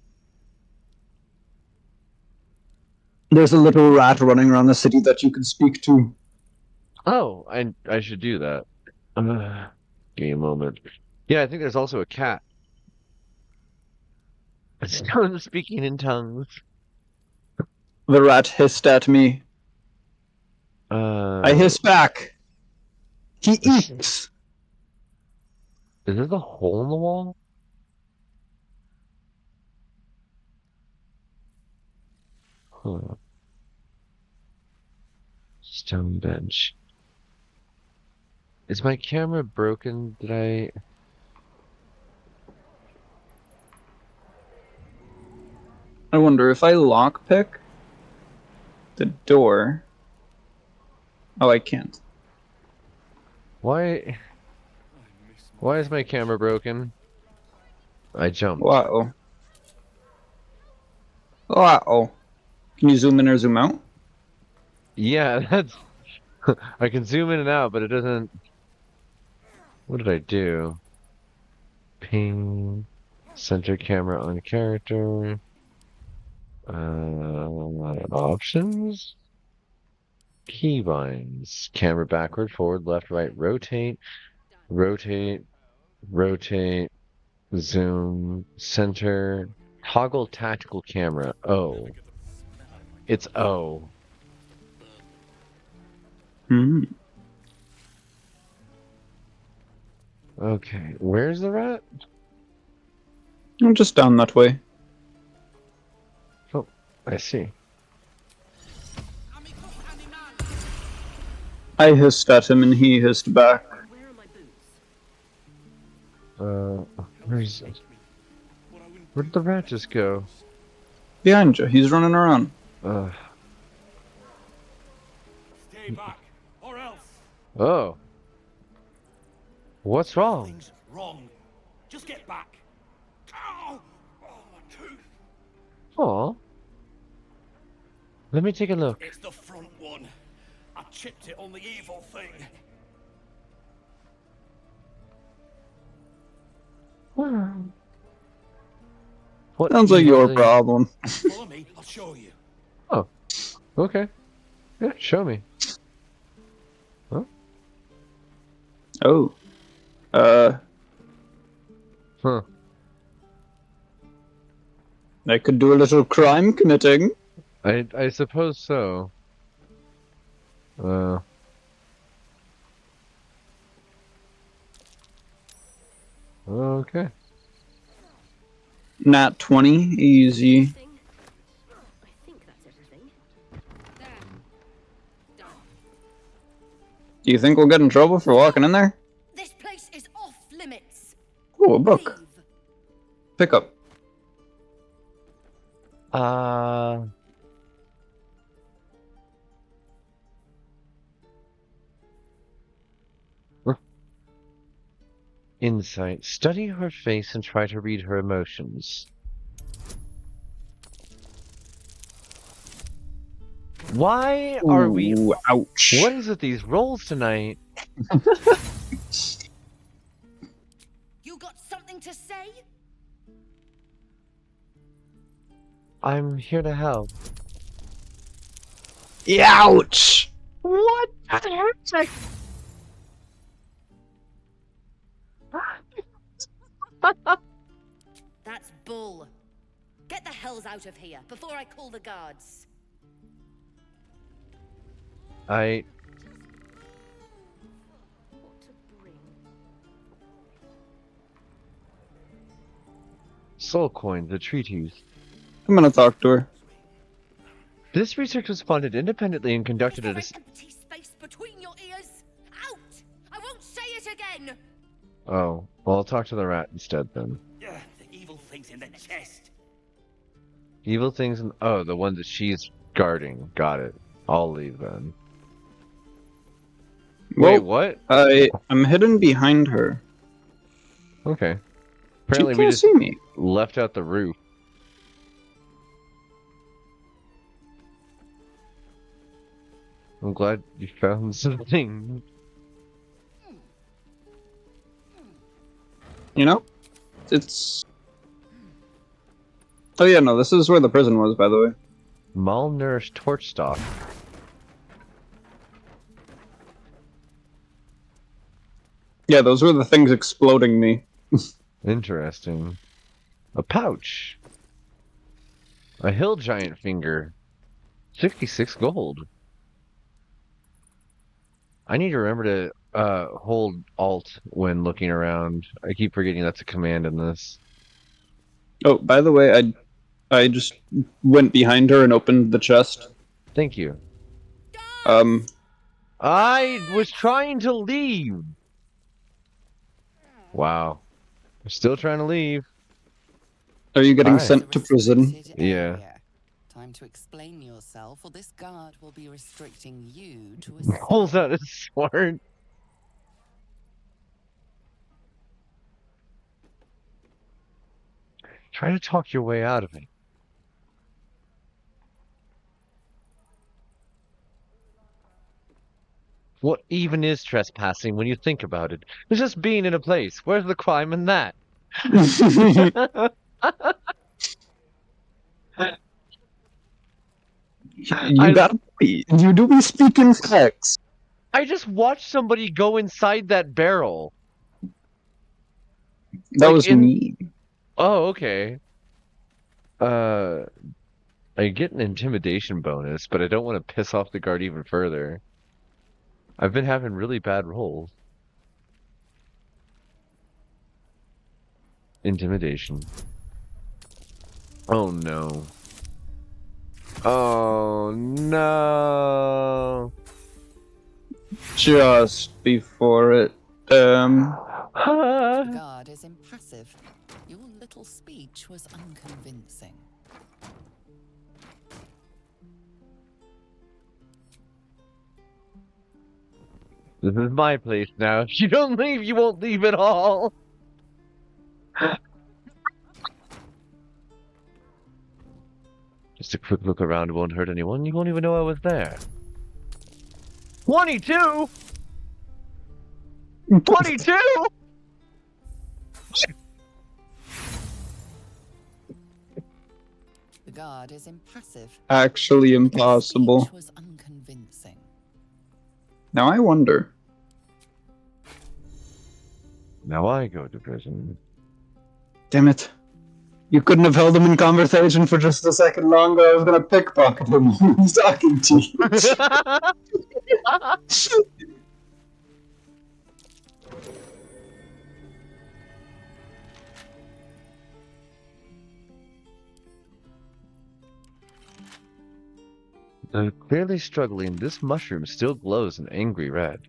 There's a little rat running around the city that you can speak to. Oh, I should do that. Give me a moment. Yeah, I think there's also a cat. Stone speaking in tongues. The rat hissed at me. I hiss back. He eats. Is there a hole in the wall? Huh. Stone bench. Is my camera broken? Did I... I wonder if I lockpick the door. Oh, I can't. Why is my camera broken? I jumped. Wow. Wow. Can you zoom in or zoom out? Yeah, that's... I can zoom in and out, but it doesn't... What did I do? Ping... Center camera on character... options? Keybinds. Camera backward, forward, left, right, rotate, rotate, rotate, zoom, center, toggle tactical camera. O. It's O. Hmm. Okay, where's the rat? I'm just down that way. Oh, I see. I hissed at him and he hissed back. Where's it? Where'd the rat just go? Behind you, he's running around. Stay back, or else. Oh. What's wrong? Nothing's wrong. Just get back. Ow! Oh, my tooth. Aw. Let me take a look. It's the front one. I chipped it on the evil thing. What Sounds like your evil thing? problem. Follow me, I'll show you. Oh. Okay. Yeah, show me. Huh? Oh. Huh. I could do a little crime committing. I suppose so. Okay. Nat 20, easy. I think that's everything. Do you think we'll get in trouble for walking in there? This place is off limits. Oh, a book. Pick up. Insight. Study her face and try to read her emotions. Why are we... Ooh, ouch. What is with these rolls tonight? You got something to say? I'm here to help. Ouch! what the heck? That's bull. Get the hells out of here before I call the guards. Soul coin, the treatise. I'm gonna talk to her. This research was funded independently and conducted at a... Empty space between your ears. Out! I won't say it again. Oh, well, I'll talk to the rat instead then. The evil thing's in the chest. Evil things in... Oh, the one that she's guarding. Got it. I'll leave then. Wait, what? I'm hidden behind her. Okay. Apparently She we can't just see me. left out the roof. I'm glad you found something. You know? It's... Oh yeah, no, this is where the prison was, by the way. Malnourished torch stalk. Yeah, those were the things exploding me. Interesting. A pouch. A hill giant finger. 66 gold. I need to remember to hold Alt when looking around. I keep forgetting that's a command in this. Oh, by the way, I just went behind her and opened the chest. Thank you. I was trying to leave. Wow. I'm still trying to leave. Are you getting sent to prison? Yeah. Time to explain yourself, or this guard will be restricting you to a Pulls out his sword. Try to talk your way out of it. What even is trespassing when you think about it? It's just being in a place. Where's the crime in that? You do be speaking facts. I just watched somebody go inside that barrel. That was me. Oh, okay. I get an intimidation bonus, but I don't want to piss off the guard even further. I've been having really bad rolls. Intimidation. Oh no. Oh no. Just before it, The guard is impassive. Your little speech was unconvincing. This is my place now. If you don't leave, you won't leave at all. Just a quick look around won't hurt anyone. You won't even know I was there. 22? 22? The guard is impassive. actually impossible. Speech was unconvincing. Now I wonder. Now I go to prison. Damn it. You couldn't have held him in conversation for just a second longer. I was gonna pickpocket him when he was talking to you. Though clearly struggling, this mushroom still glows an angry red.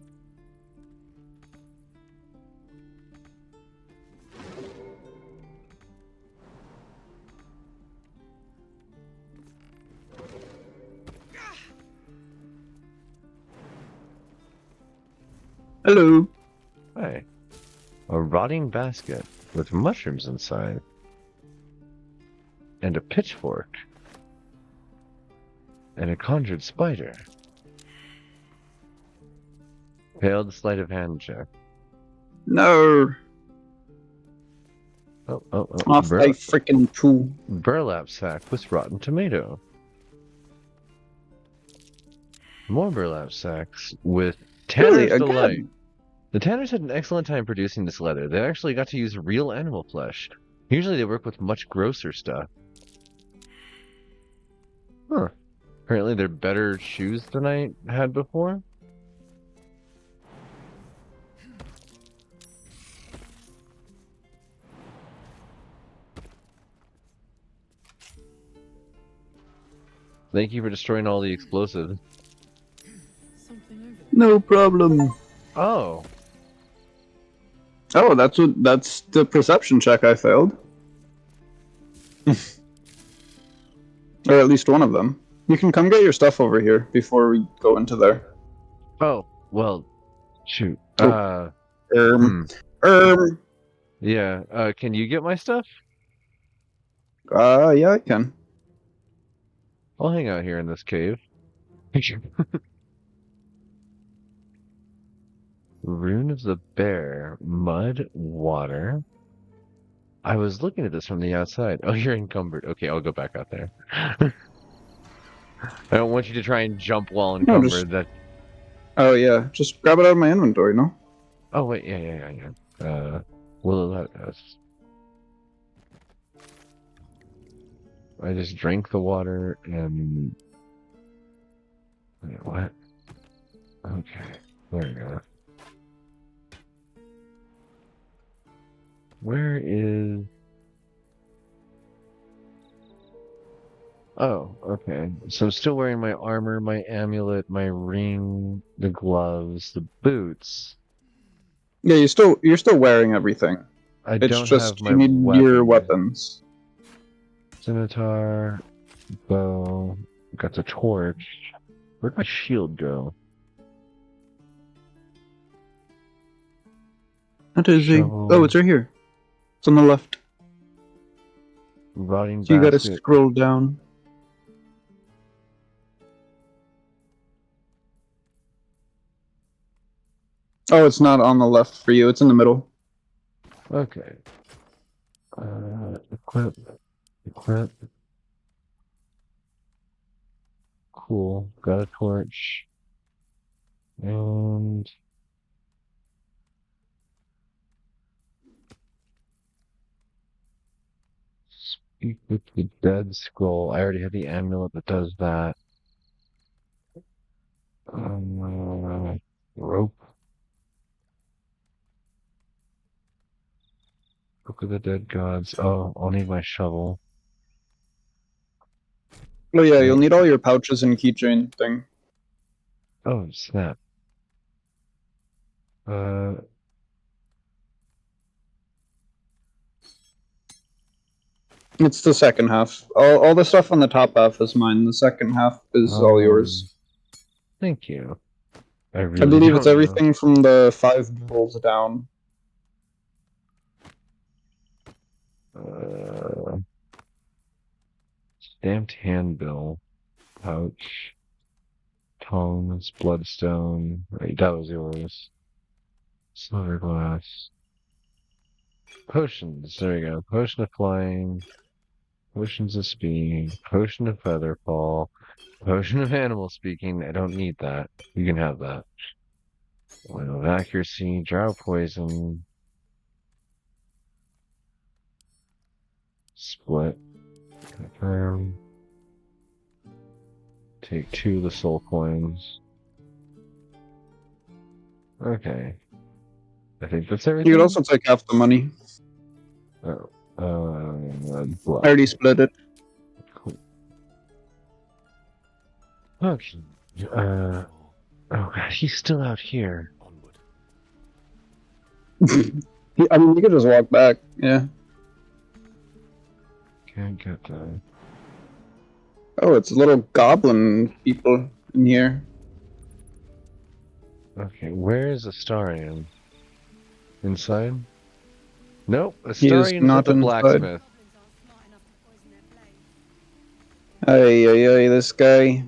Hello. Hey. A rotting basket with mushrooms inside. And a pitchfork. And a conjured spider. Failed sleight of hand check. No. Oh. Off my frickin' poo. Burlap sack with rotten tomato. More burlap sacks with Tanner's Delight. The Tanners had an excellent time producing this leather. They actually got to use real animal flesh. Usually they work with much grosser stuff. Huh. Apparently they're better shoes than I had before. Thank you for destroying all the explosives. No problem. Oh. Oh, that's the perception check I failed. Or at least one of them. You can come get your stuff over here before we go into there. Oh, well, shoot. Oh. Yeah, can you get my stuff? Yeah, I can. I'll hang out here in this cave. Rune of the Bear, mud, water. I was looking at this from the outside. Oh, you're encumbered. Okay, I'll go back out there. I don't want you to try and jump while No, encumbered. just... Oh yeah, just grab it out of my inventory, no? Oh wait, yeah. Will it let us? I just drank the water and... Wait, what? Okay, there we go. Where is... Oh, okay. So I'm still wearing my armor, my amulet, my ring, the gloves, the boots. Yeah, you're still wearing everything. It's don't just have my you need weapon. your weapons. Scimitar, bow, got the torch. Where'd my shield go? That is Shovel. Oh, it's right here. It's on the left. Rotting So you gotta basket. scroll down. Oh, it's not on the left for you. It's in the middle. Okay. Equip. Cool. Got a torch. And... Speak with the dead scroll. I already have the amulet that does that. Rope. Book of the Dead Gods. Oh, I'll need my shovel. Oh yeah, you'll need all your pouches and keychain thing. Oh, snap. It's the second half. All the stuff on the top half is mine. The second half is all yours. Thank you. I I really believe it's don't know. everything from the 5 bulls down. Stamped handbill. Pouch. Tongs. Bloodstone. Right, that was yours. Silver glass. Potions. There we go. Potion of flying. Potions of speed. Potion of featherfall. Potion of animal speaking. I don't need that. You can have that. Oil of accuracy. Drow poison. Split. Confirm. Take 2 of the soul coins. Okay. I think that's everything. You could also take half the money. Oh. I already split it. Cool. Okay. Oh gosh, he's still out here. I mean, you could just walk back. Yeah. Can't get that. Oh, it's little goblin people in here. Okay, where is Astarion? Inside? Nope, He is Astarion's not at the inside. blacksmith. Ay, this guy.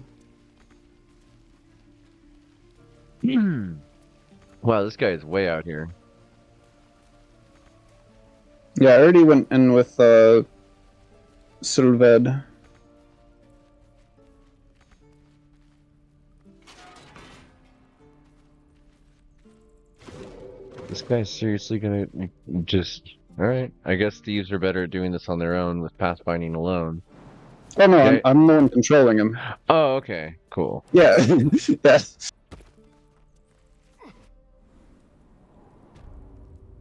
Wow, this guy is way out here. Yeah, I already went in with Sylved. This guy's seriously gonna just... Alright, I guess thieves are better at doing this on their own with pathfinding alone. Oh no, Okay. I'm the one controlling him. Oh, okay, cool. Yeah, yes.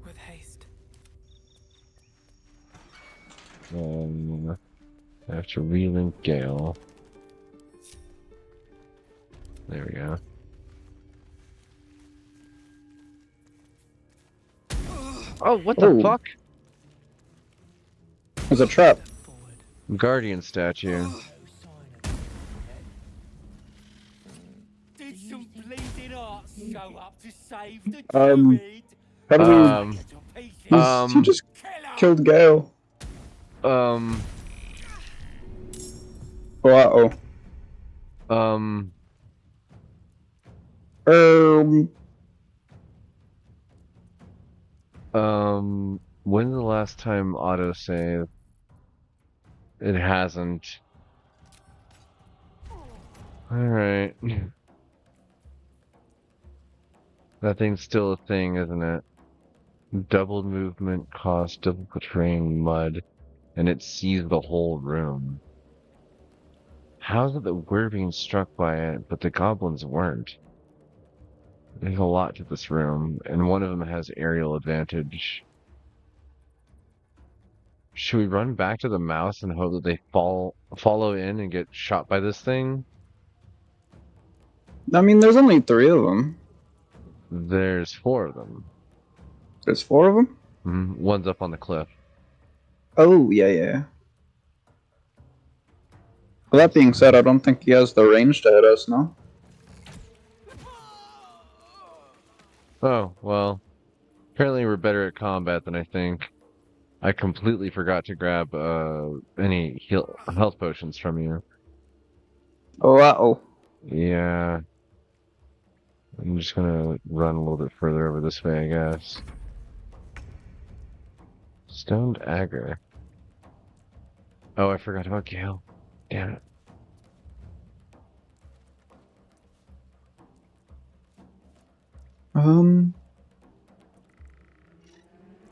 With haste. I have to relink Gale. There we go. Oh, what the fuck? It's a trap. Guardian statue. Did some bleeding arts show up to save the How do we... he just killed Gale. Uh-oh. When's the last time autosave? It hasn't. Alright. That thing's still a thing, isn't it? Doubled movement cost, double portraying mud, and it sees the whole room. How is it that we're being struck by it, but the goblins weren't? There's a lot to this room, and one of them has aerial advantage. Should we run back to the mouse and hope that they follow in and get shot by this thing? I mean, there's only 3 of them. There's 4 of them. There's 4 of them? One's up on the cliff. Oh, yeah. Well, that being said, I don't think he has the range to hit us, no? Oh, well. Apparently we're better at combat than I think. I completely forgot to grab any health potions from you. Oh, uh-oh. Yeah. I'm just gonna run a little bit further over this way, I guess. Stoned Agger. Oh, I forgot about Gale. Damn it.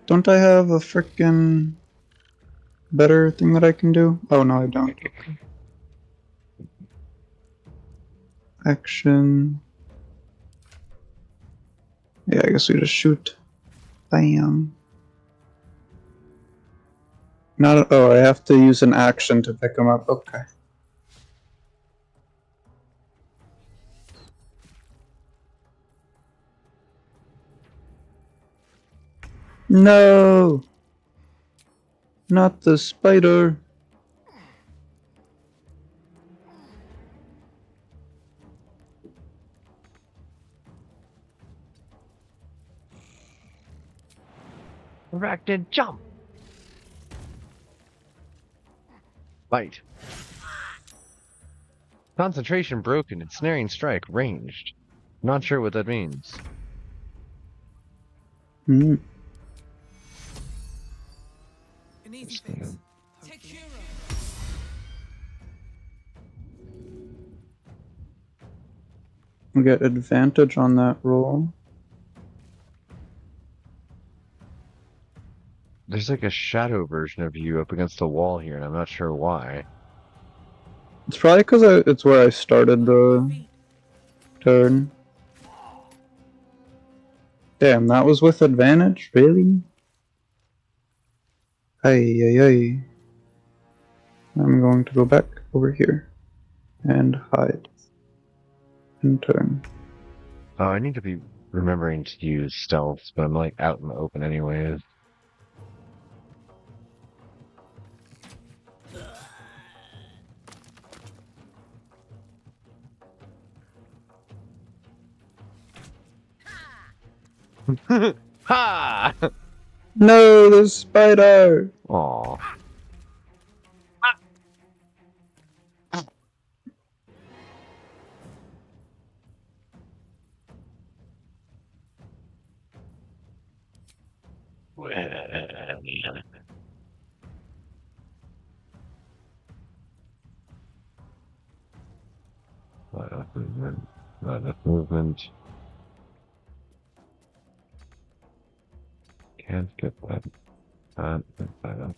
Don't I have a frickin' better thing that I can do? Oh, no, I don't. Action. Yeah, I guess we just shoot. Bam. Oh, I have to use an action to pick him up. Okay. No! Not the spider. Arachnid jump! Bite. Concentration broken, ensnaring strike ranged. Not sure what that means. An easy fix. Take hero. We get advantage on that roll. There's like a shadow version of you up against the wall here, and I'm not sure why. It's probably because it's where I started the turn. Damn, that was with advantage? Really? Ay. I'm going to go back over here and hide and turn. Oh, I need to be remembering to use stealth, but I'm like out in the open anyways. Ha! No, the spider! Aww. Not enough movement. Can't get that. Can't get that.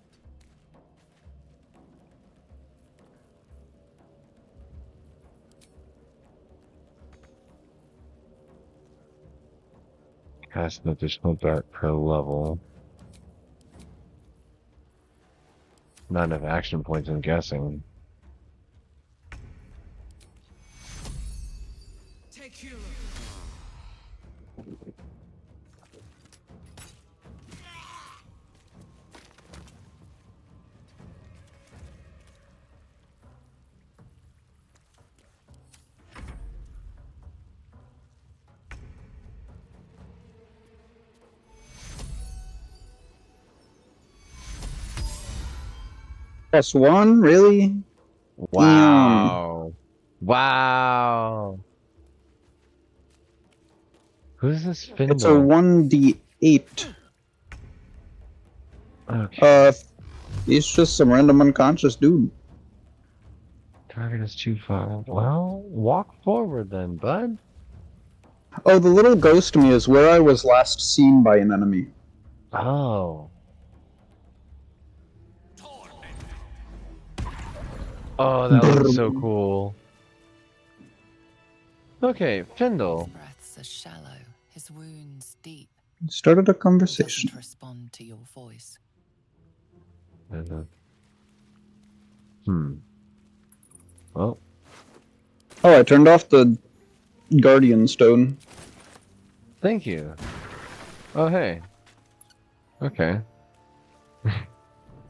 Cast an additional dart per level. Not enough action points, I'm guessing. Take hero. +1? Really? Wow. Wow. Who's this Findle? It's a 1d8. Okay. He's just some random unconscious dude. Target is too far. Well, walk forward then, bud. Oh, the little ghost me is where I was last seen by an enemy. Oh. Oh, that looks so cool. Okay, Findle. His breaths are shallow, his wounds deep. Started a conversation. Doesn't respond to your voice. Well. Oh, I turned off the Guardian Stone. Thank you. Oh, hey. Okay.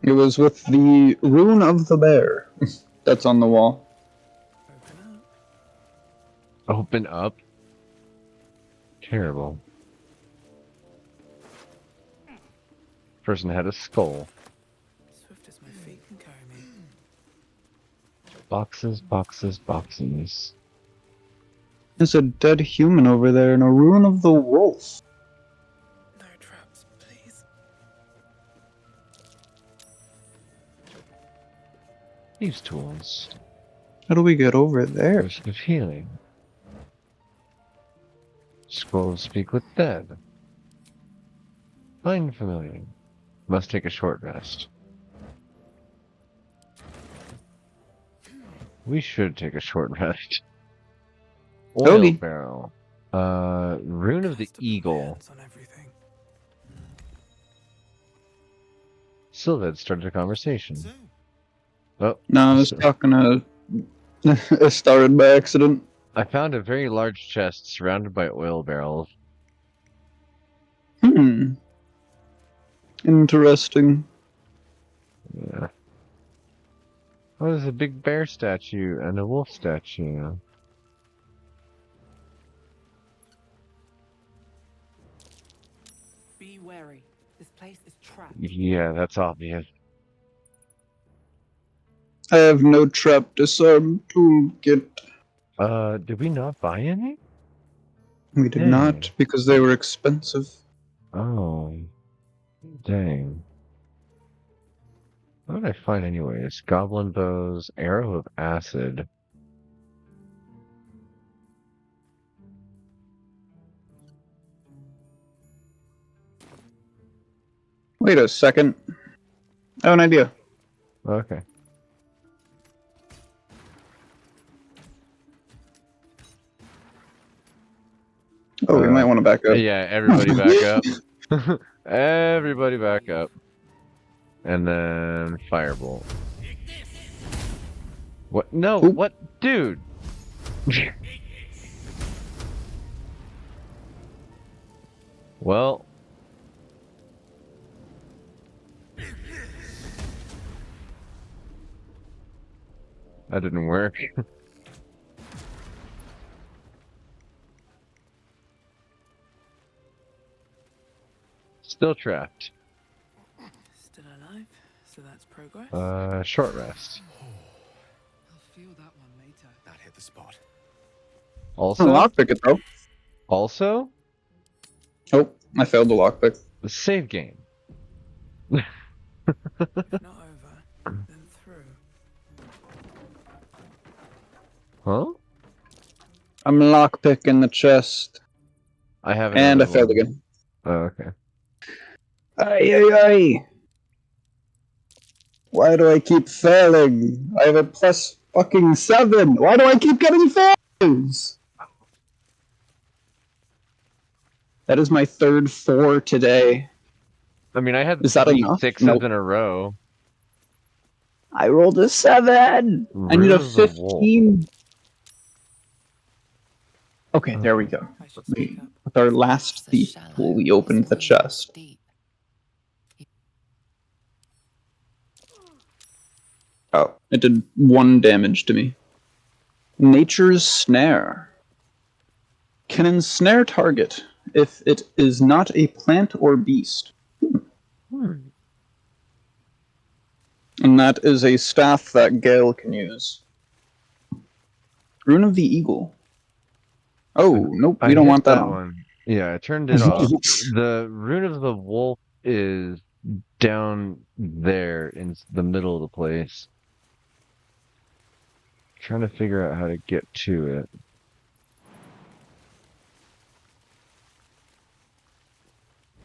It was with the Rune of the Bear that's on the wall. Open up? Terrible. Person had a skull. Swift as my feet can carry me. Boxes, boxes, boxes. There's a dead human over there and a Rune of the Wolf. No traps, please. These tools. How do we get over there? Potion of healing. Scroll of speak with dead. Find familiar. Must take a short rest. We should take a short rest. Oil Toby. barrel. Rune of the Eagle. Sylved started a conversation. Oh, No, I was talking to... I started by accident. I found a very large chest surrounded by oil barrels. Interesting. Yeah. Oh, there's a big bear statue and a wolf statue. Be wary. This place is trapped. Yeah, that's obvious. I have no trap disarm toolkit. Did we not buy any? We did not, because they were expensive. Oh. Dang. What did I find anyways? Goblin bows, arrow of acid. Wait a second. I have an idea. Okay. Oh, we might want to back up. Yeah, everybody back up. Everybody back up. And then firebolt. What? No, what? Dude! Well. That didn't work. Still trapped. Still alive, so that's progress. Short rest. I'll feel that one later. That hit the spot. Also? Lockpick it though. Also? Oh, I failed the lockpick. The save game. Not over, then through. Huh? I'm lockpicking the chest. I have And I failed again. Oh, okay. Ay, ay, ay. Why do I keep failing? I have a plus fucking 7. Why do I keep getting fails? That is my third 4 today. I mean, I had Is that enough? 6 Nope. in a row. I rolled a 7. I need a Rune of the Wolf. 15. Okay, there we go. With our last thief, we opened the chest. Oh, it did 1 damage to me. Nature's Snare. Can ensnare target if it is not a plant or beast. And that is a staff that Gale can use. Rune of the Eagle. Oh, nope, we don't want that on. one. Yeah, I turned it off. The Rune of the Wolf is down there in the middle of the place. Trying to figure out how to get to it.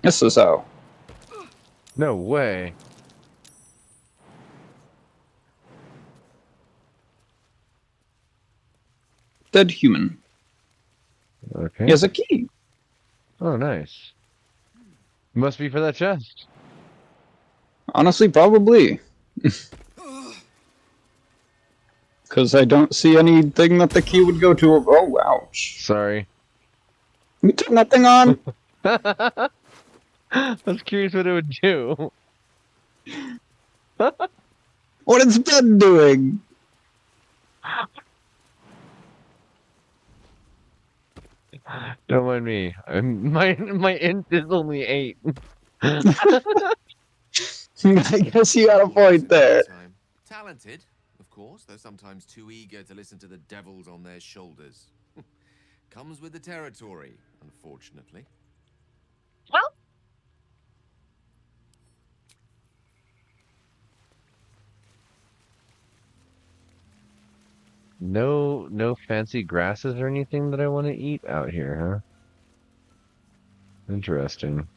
This is how. No way. Dead human. Okay. He has a key. Oh, nice. Must be for that chest. Honestly, probably. Because I don't see anything that the key would go to. Oh, ouch. Sorry. You turn that thing on? I was curious what it would do. What it's been doing? Don't mind me. My int is only 8. I guess you got a point there. Talented, of course, though sometimes too eager to listen to the devils on their shoulders. Comes with the territory, unfortunately. Well, No fancy grasses or anything that I want to eat out here, huh? Interesting.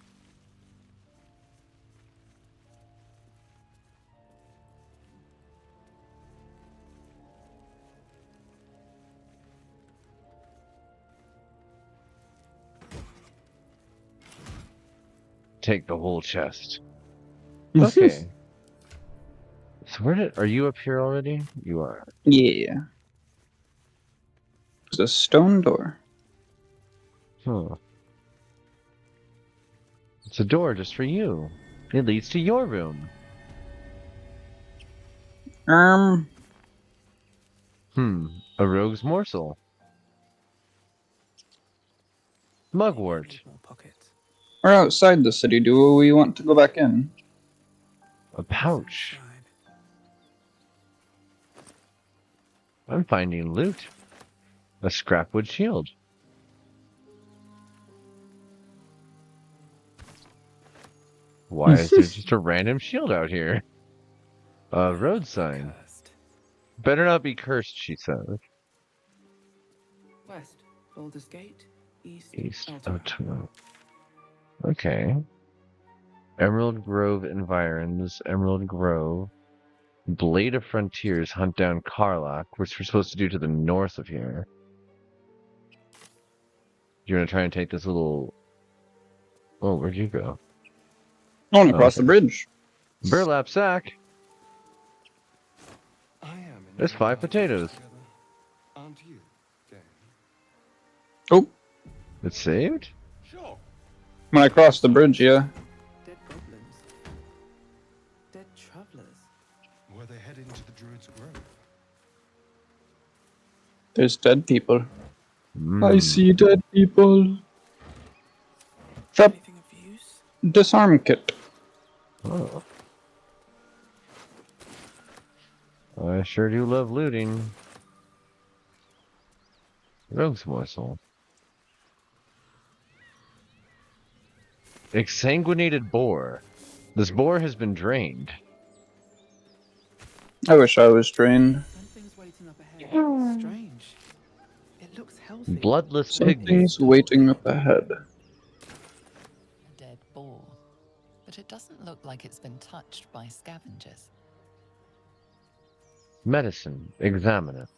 Take the whole chest. Okay. So are you up here already? You are. Yeah. There's a stone door. Huh. It's a door just for you. It leads to your room. A rogue's morsel. Mugwort. We're outside the city. Do we want to go back in? A pouch. I'm finding loot. A scrapwood shield. Why is there just a random shield out here? A road sign. Better not be cursed, she says. West, Baldur's Gate. East. Okay. Emerald Grove environs. Emerald Grove. Blade of Frontiers hunt down Karlach, which we're supposed to do to the north of here. You're gonna try and take this little... Oh, where'd you go? I want to cross the bridge. Burlap sack! There's 5 potatoes. Aren't you, Dave? Oh. It's saved? Sure. When I cross the bridge, yeah. Dead goblins. Dead travelers. Were they heading to the Druid's Grove? There's dead people. I see dead people. Trap. Disarm kit. Oh. I sure do love looting. Rogue's morsel. Exsanguinated boar. This boar has been drained. I wish I was drained. Something's waiting up ahead. Strange. It looks healthy. Bloodless pig. Something's waiting up ahead. A dead boar, but it doesn't look like it's been touched by scavengers. Medicine. Examine it.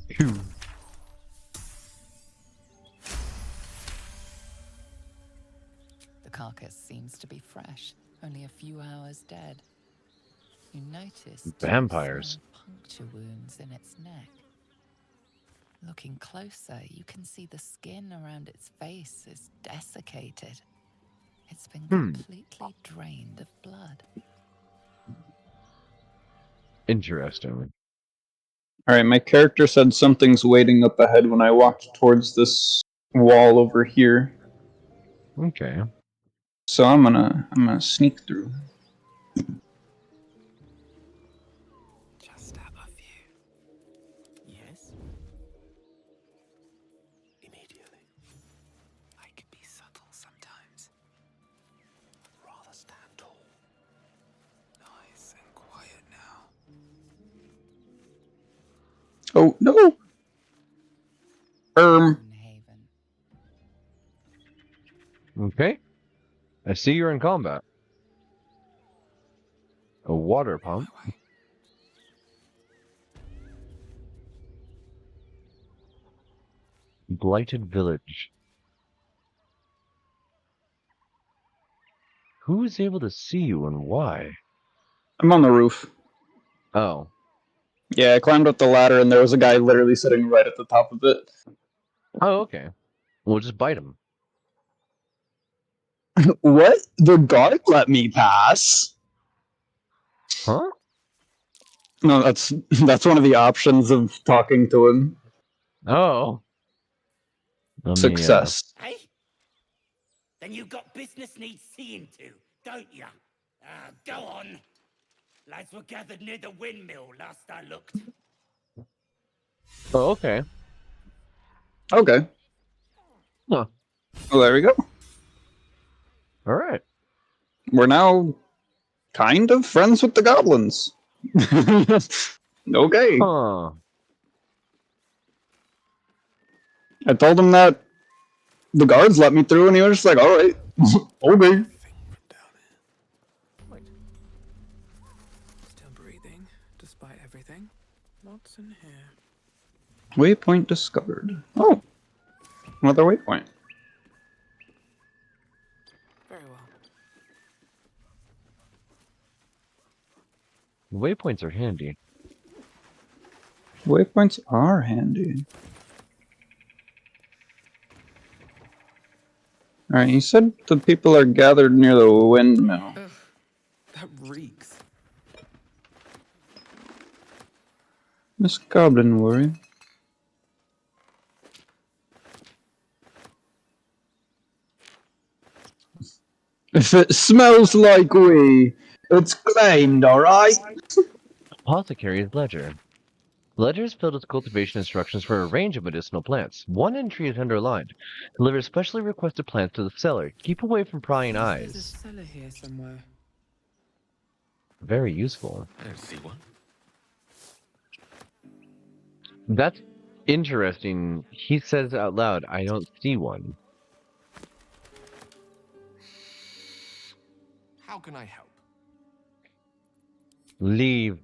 Phew. The carcass seems to be fresh, only a few hours dead. You notice Vampires. puncture wounds in its neck. Looking closer, you can see the skin around its face is desiccated. It's been completely drained of blood. Interesting. Alright, my character said something's waiting up ahead when I walked towards this wall over here. Okay. So I'm gonna sneak through. Just above you. Yes? Immediately. I could be subtle. Oh, no! Okay. I see you're in combat. A water pump. Blighted village. Who is able to see you and why? I'm on the roof. Oh. Yeah, I climbed up the ladder and there was a guy literally sitting right at the top of it. Oh, okay. We'll just bite him. What? The guard let me pass? Huh? No, that's one of the options of talking to him. Oh. Success. Hey? Then you've got business needs seeing to, don't ya? Go on. Lads were gathered near the windmill last I looked. Oh, okay. Okay. Huh. Well, there we go. Alright. We're now kind of friends with the goblins. Okay. Huh. I told him that the guards let me through and he was just like, alright. Okay. Still breathing, despite everything. What's in here? Waypoint discovered. Oh. Another waypoint. Very well. Waypoints are handy. Waypoints are handy. Alright, you said the people are gathered near the windmill. Ugh, that reeks. Miss Goblin worry. If it smells like we, it's claimed, alright? Apothecary's ledger. The ledger is filled with cultivation instructions for a range of medicinal plants. One entry is underlined. Deliver specially requested plants to the seller. Keep away from prying There's a eyes. cellar here somewhere. Very useful. I don't see one. That's interesting. He says out loud, I don't see one. How can I help? Leave.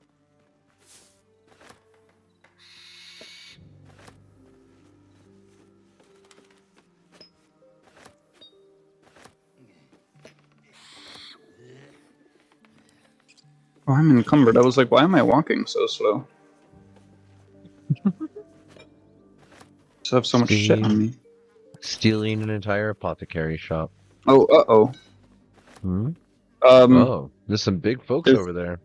Oh, I'm encumbered. I was like, why am I walking so slow? Just have so much shit on me. Stealing an entire apothecary shop. Oh, uh-oh. Hmm? Oh, there's some big folks there's- over there.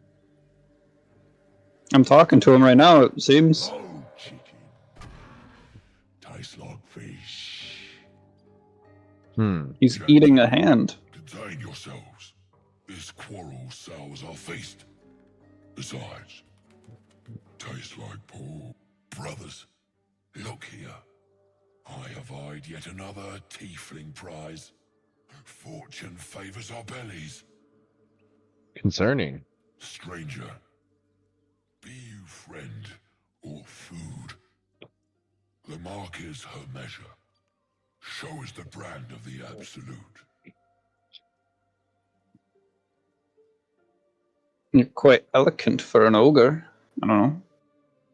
I'm talking to him right now, it seems. Tastes like fish. He's eating a hand. Contain yourselves. This quarrel sours our feast. Besides, tastes like poor brothers. Look here. I have eyed yet another tiefling prize. Fortune favors our bellies. Concerning. Stranger, be you friend or food. The mark is her measure. Show us the brand of the absolute. You're quite elegant for an ogre. I don't know.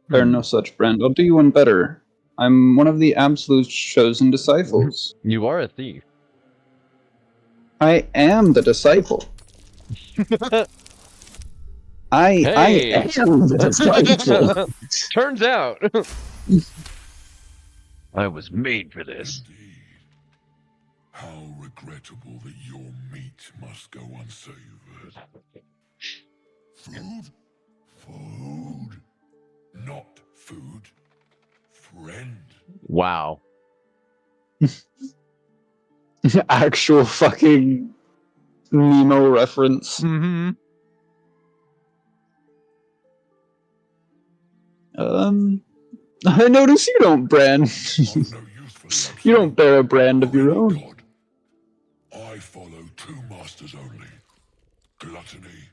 There are no such brand. I'll do you one better. I'm one of the Absolute's chosen disciples. You are a thief. I am the disciple. I am the disciple. Turns out. I was made for this. How regrettable that your meat must go unsavored. Food? Food. Not food. Friend. Wow. Actual fucking Nemo reference. Mm-hmm. I notice you don't brand. You don't bear a brand of your own. I follow two masters only. Gluttony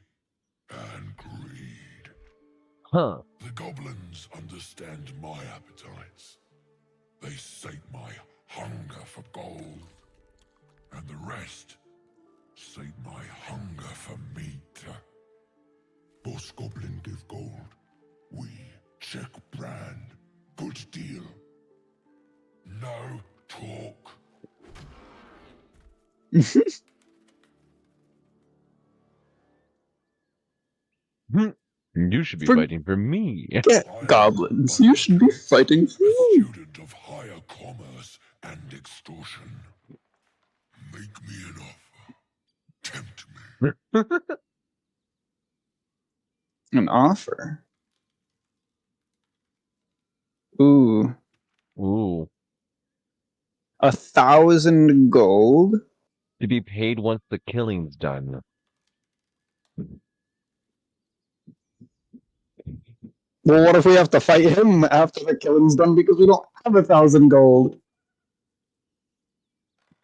and greed. Huh. The goblins understand my appetites. They sate my hunger for gold. And the rest sate my hunger for meat. Boss goblin give gold. We check brand. Good deal. No talk. You should be fighting for me. Get goblins. You should be fighting for me. Student of higher commerce and extortion. Make me an offer. Tempt me. An offer. Ooh. Ooh. 1,000 gold? To be paid once the killing's done. Well, what if we have to fight him after the killing's done because we don't have 1,000 gold?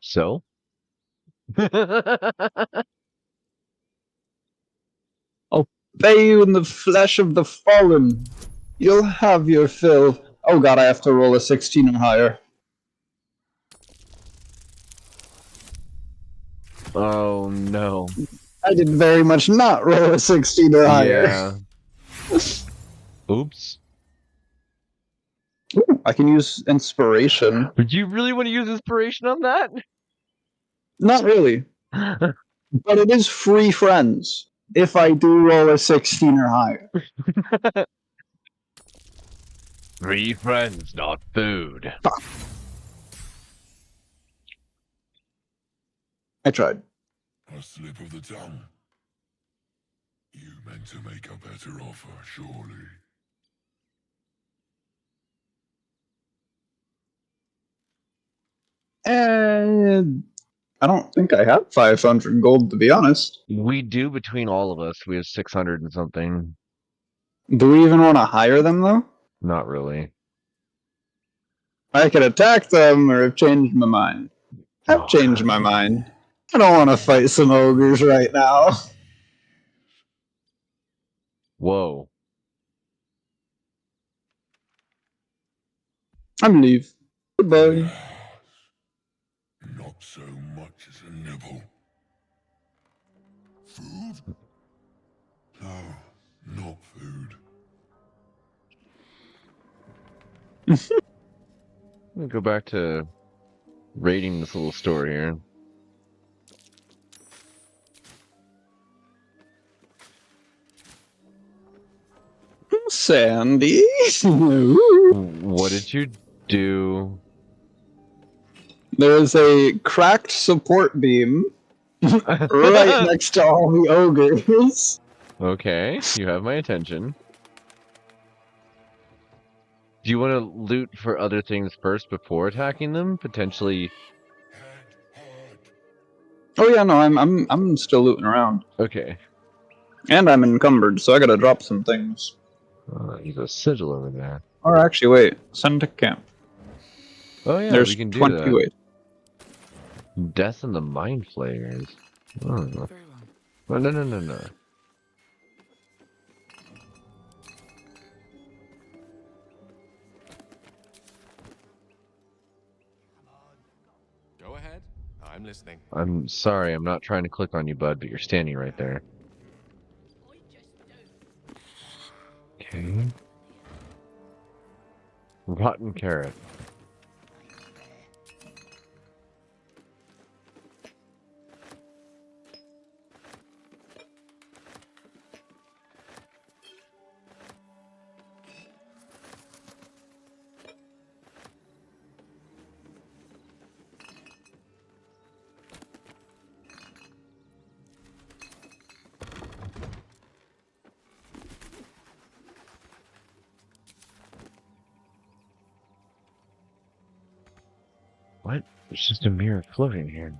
So? I'll pay you in the flesh of the fallen. You'll have your fill. Oh god, I have to roll a 16 or higher. Oh no. I did very much not roll a 16 or higher. Yeah. Oops. Ooh, I can use inspiration. Would you really want to use inspiration on that? Not really. But it is free friends if I do roll a 16 or higher. Free friends, not food. I tried. A slip of the tongue. You meant to make a better offer, surely. And I don't think I have 500 gold, to be honest. We do between all of us. We have 600 and something. Do we even want to hire them, though? Not really. I could attack them or have changed my mind. I've changed my mind. I don't want to fight some ogres right now. Whoa. I'm leave. Goodbye. Not so much as a nibble. Food? No, not food. Let me go back to rating this little story here. Sandy? What did you do? There's a cracked support beam right next to all the ogres. Okay, you have my attention. Do you want to loot for other things first before attacking them? Potentially. Oh yeah, no, I'm still looting around. Okay. And I'm encumbered, so I gotta drop some things. There's a sigil over there. Or actually, wait, send to camp. Oh yeah, There's we can do 20 that. ways. Death and the Mind Flayers. Oh. Oh, no. Go ahead. I'm listening. I'm sorry, I'm not trying to click on you, bud, but you're standing right there. Okay. Rotten carrot. What? There's just a mirror floating here.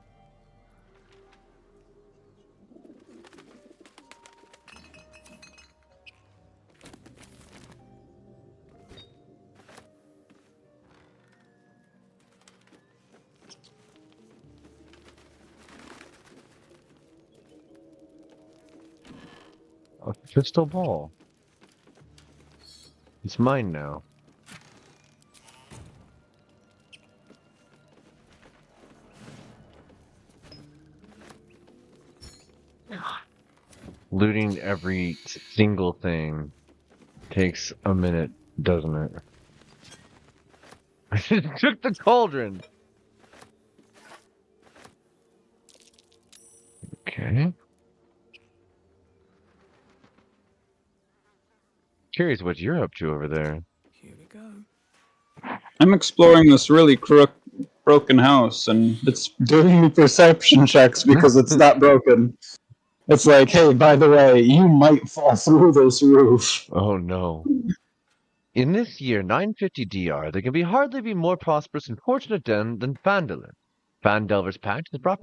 A crystal ball. It's mine now. Looting every single thing takes a minute, doesn't it? I just took the cauldron! Okay. Curious what you're up to over there. Here we go. I'm exploring this really broken house, and it's doing me perception checks because it's that broken. It's like, hey, by the way, you might fall through this roof. Oh no. In this year 950 DR, there can hardly be more prosperous and fortunate den than Phandalin. Phandelver's Pact has brought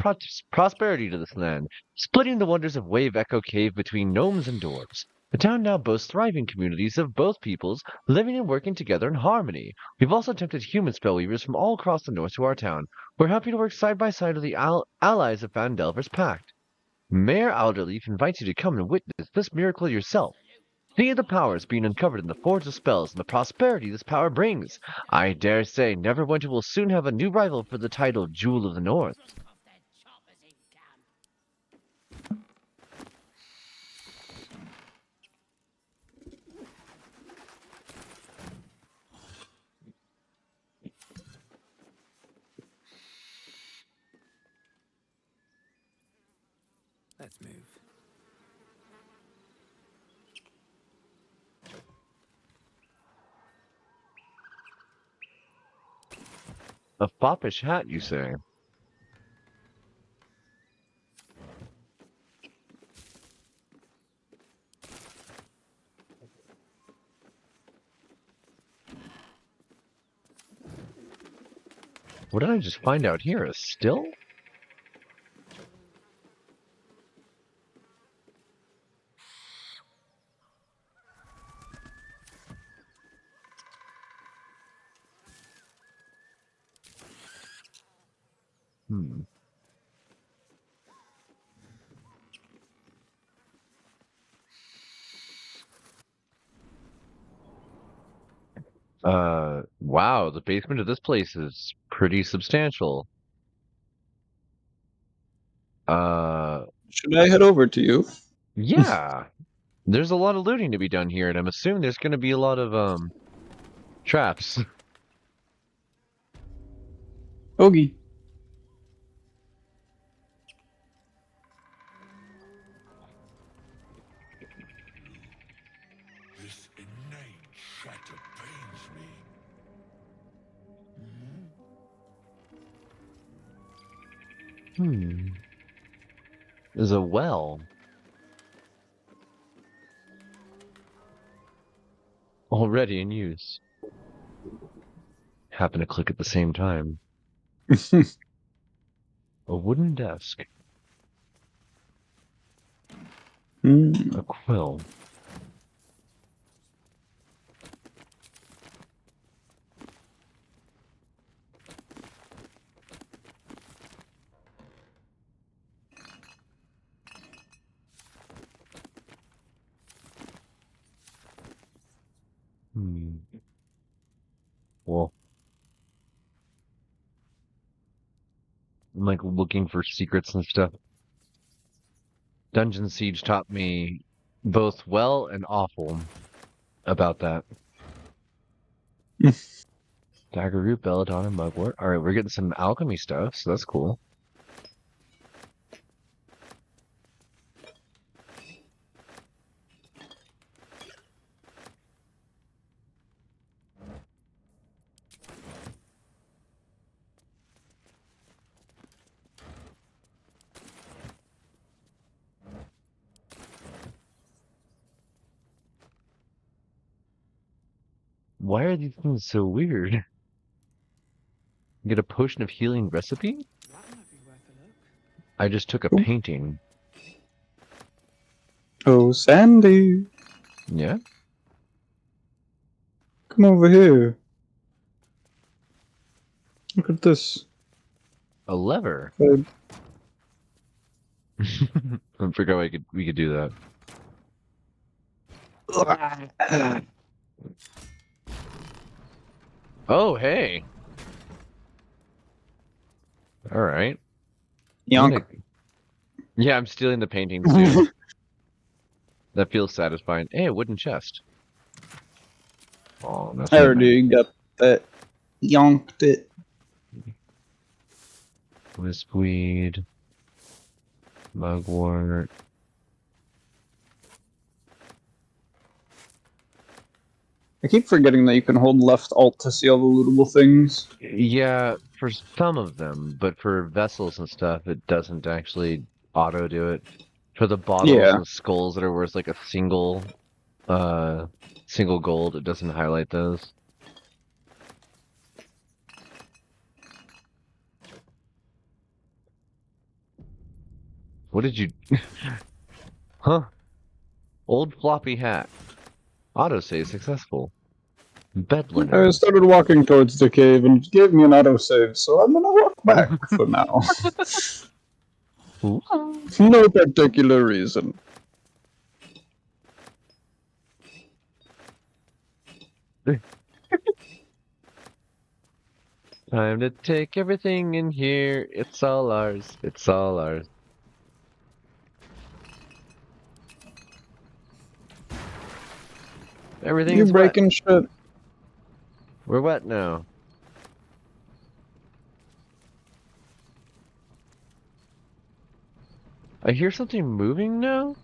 prosperity to this land, splitting the wonders of Wave Echo Cave between gnomes and dwarves. The town now boasts thriving communities of both peoples, living and working together in harmony. We've also tempted human spellweavers from all across the north to our town. We're happy to work side by side with the allies of Phandelver's Pact. Mayor Alderleaf invites you to come and witness this miracle yourself. See the powers being uncovered in the Forge of Spells and the prosperity this power brings. I dare say Neverwinter will soon have a new rival for the title Jewel of the North. Let's move. A foppish hat, you say? What did I just find out here? A still? Hmm. Wow, the basement of this place is pretty substantial. Should I head over to you? Yeah. There's a lot of looting to be done here, and I'm assuming there's gonna be a lot of, traps. Ogie. This innate shatter pains me. There's a well. Already in use. Happen to click at the same time. A wooden desk. A quill. Well, I'm like looking for secrets and stuff. Dungeon Siege taught me both well and awful about that. Daggerroot, Belladonna, Mugwort. Alright, we're getting some alchemy stuff, so that's cool. Why are these things so weird? Get a potion of healing recipe? I just took a painting. Oh, Sandy. Yeah? Come over here. Look at this. A lever. I forgot we could do that. Oh, hey. All right. Yonk. Yeah, I'm stealing the paintings too. That feels satisfying. Hey, a wooden chest. Oh, that's I not already got that. Yonked it. Wispweed. Mugwort. I keep forgetting that you can hold left alt to see all the lootable things. Yeah, for some of them, but for vessels and stuff, it doesn't actually auto do it. For the bottles Yeah. and skulls that are worth like a single gold, it doesn't highlight those. What did you... Huh? Old floppy hat. Autosave successful. Bed I linen. started walking towards the cave and it gave me an autosave, so I'm gonna walk back for now. No particular reason. Time to take everything in here. It's all ours. It's all ours. Everything's You're wet. breaking shit. We're wet now. I hear something moving now?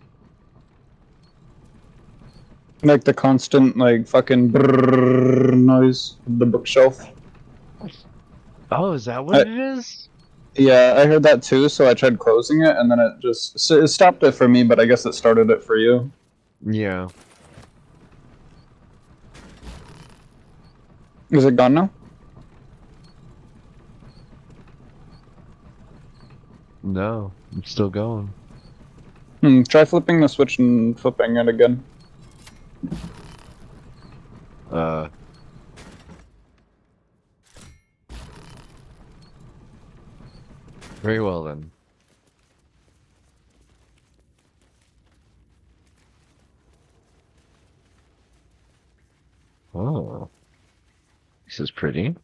Like the constant, like, fucking brrrr noise of the bookshelf. Oh, is that what it is? Yeah, I heard that too, so I tried closing it, and then it just... So it stopped it for me, but I guess it started it for you. Yeah. Is it gone now? No, I'm still going. Try flipping the switch and flipping it again. Very well then. Oh. This is pretty.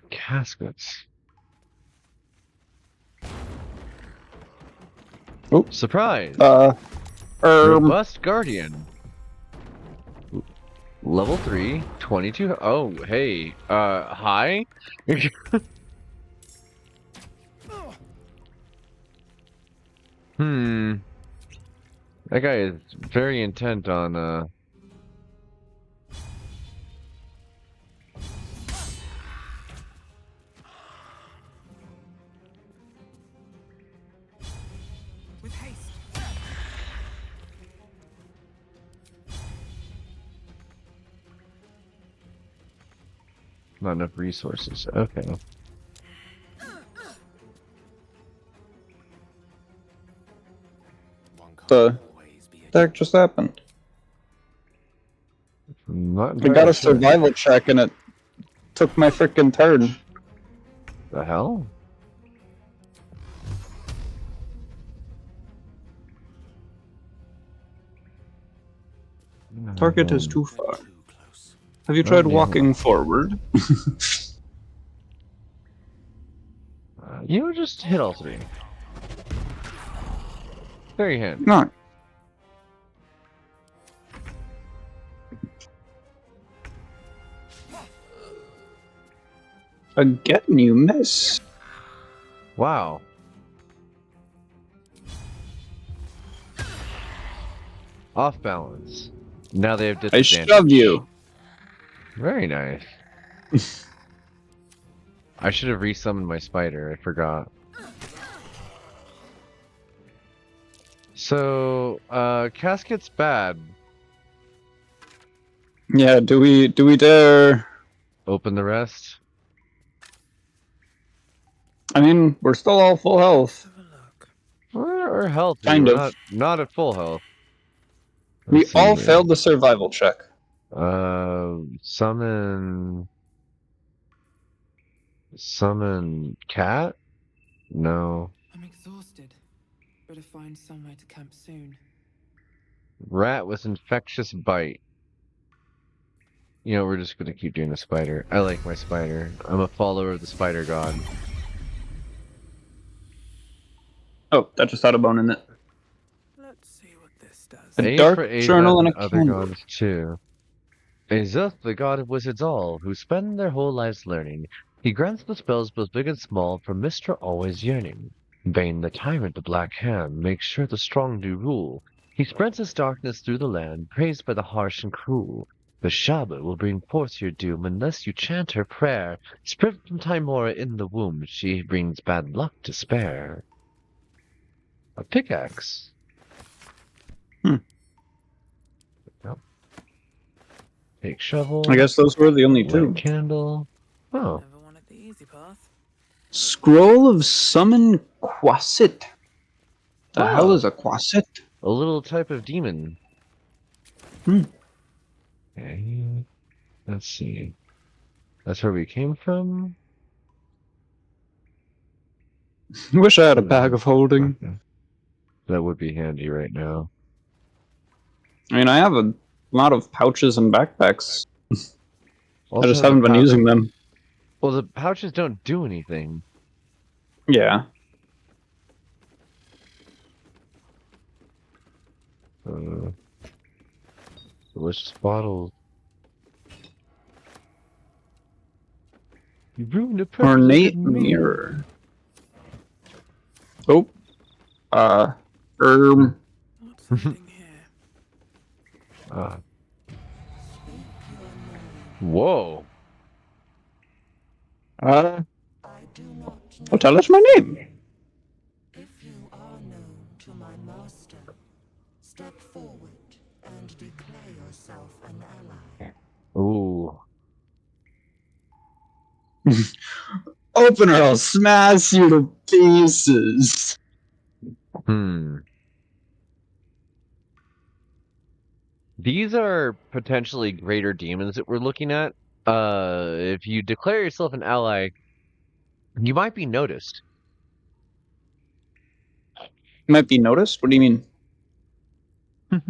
Caskets. Oh. Surprise! Erm. Robust Guardian. Level 3, 22. Oh, hey. Hi? That guy is very intent on, With haste. not enough resources. Okay. The heck just happened? Not I got entirely a sure. survival check and it took my frickin' turn. The hell? Target is too far. Have you tried walking forward? You just hit all three. Very handy. No. Again, you miss. Wow. Off balance. Now they have I disadvantage. shoved you. Very nice. I should have resummoned my spider. I forgot. So, casket's bad. Yeah, do we dare open the rest? I mean, we're still all full health. We're healthy. Kind we're of. not at full health. We Let's all see. failed the survival check. Summon cat? No. I'm exhausted. Better find somewhere to camp soon. Rat with infectious bite. You know, we're just gonna keep doing the spider. I like my spider. I'm a follower of the spider god. Oh, that just had a bone in it. Let's see what this does. A A for dark journal Azeth and and a other candle. gods too. Azeth, the god of wizards all, who spend their whole lives learning. He grants the spells both big and small, for Mystra always yearning. Bane the tyrant, the black hand, makes sure the strong do rule. He spreads his darkness through the land, praised by the harsh and cruel. The Shaba will bring forth your doom unless you chant her prayer. Spread from Timora in the womb, she brings bad luck to spare. A pickaxe. Yep. Take shovel. I guess those were the only Light two. candle. Oh. Never wanted the easy path. Scroll of Summon Quasit. The hell is a Quasit? A little type of demon. Okay. Let's see. That's where we came from. Wish I had a bag of holding. That would be handy right now. I mean, I have a lot of pouches and backpacks. I just the haven't been using them. Well, the pouches don't do anything. Yeah. Delicious bottles. You ruined a perfect Ornate meal. mirror. Oh. Whoa. Well, tell us my name. If you are known to my master, step forward and declare yourself an ally. Ooh. Open or I'll smash you to pieces. These are potentially greater demons that we're looking at. If you declare yourself an ally, you might be noticed. Might be noticed? What do you mean? I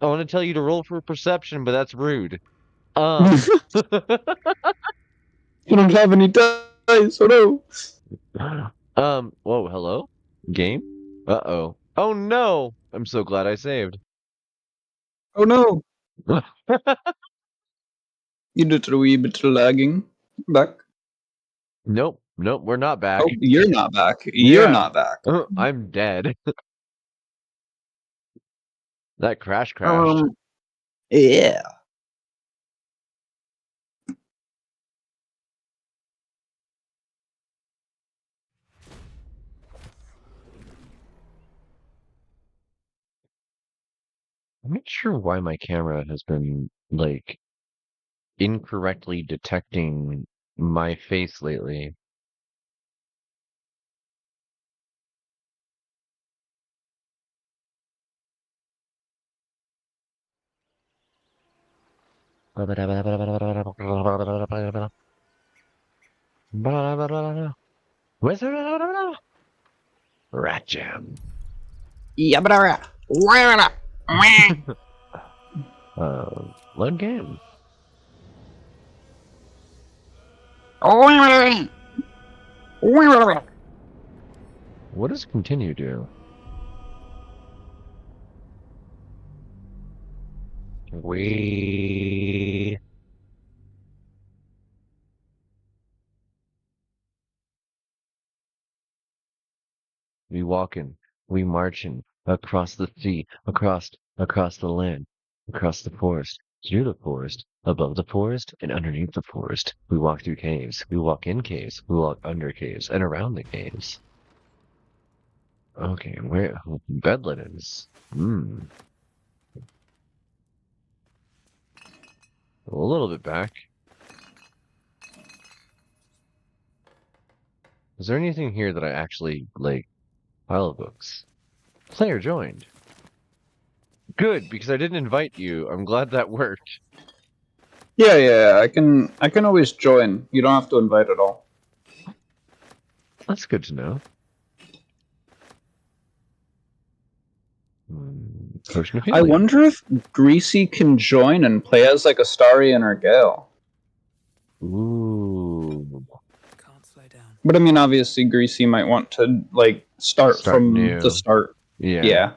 want to tell you to roll for perception, but that's rude. You don't have any dice, oh no. Whoa, hello? Game? Uh-oh. Oh no! I'm so glad I saved. Oh no. You did a wee bit lagging. Back. Nope, we're not back. Oh, you're not back. You're Yeah. not back. I'm dead. That crashed. Yeah. I'm not sure why my camera has been, like, incorrectly detecting my face lately. Rat jam. Load game. What does continue do? We walking, we marching across the sea, across the land, across the forest, through the forest, above the forest, and underneath the forest. We walk through caves, we walk in caves, we walk under caves, and around the caves. Okay, where bed linens? A little bit back. Is there anything here that I actually like? Pile of books. Player joined. Good, because I didn't invite you. I'm glad that worked. Yeah, I can always join. You don't have to invite at all. That's good to know. Potion of I healing. wonder if Greasy can join and play as like a Starian or Gale. Ooh. But I mean, obviously, Greasy might want to like start from new. the start. Yeah.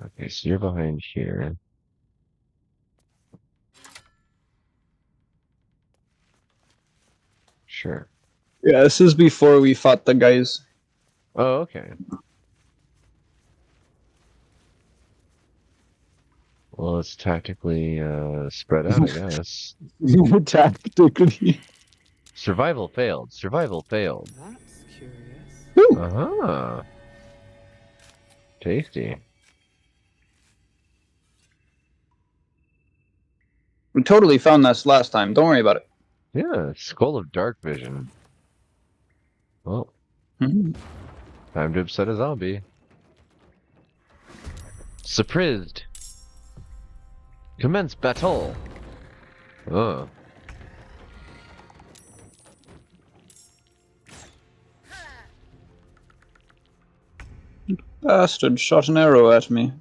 Okay, so you're behind here. Sure. Yeah, this is before we fought the guys. Oh, okay. Well, it's tactically spread out, I guess. Tactically. Survival failed. Survival failed. That's curious. Uh-huh. Tasty. We totally found this last time. Don't worry about it. Yeah, Skull of Dark Vision. Well, time to upset a zombie. Surprised. Commence battle. Oh. Bastard shot an arrow at me.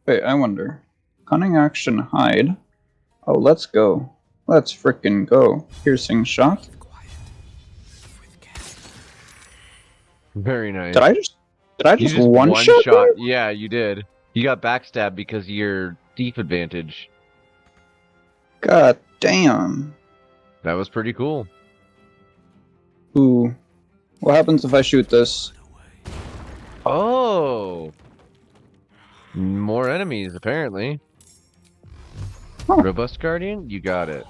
Wait, I wonder. Cunning action, hide. Oh, let's go. Let's frickin' go. Piercing shot. Very nice. Did I just one shot? There? Yeah, you did. You got backstabbed because of your thief advantage. God damn. That was pretty cool. Ooh. What happens if I shoot this? Oh! More enemies, apparently. Robust Guardian? You got it.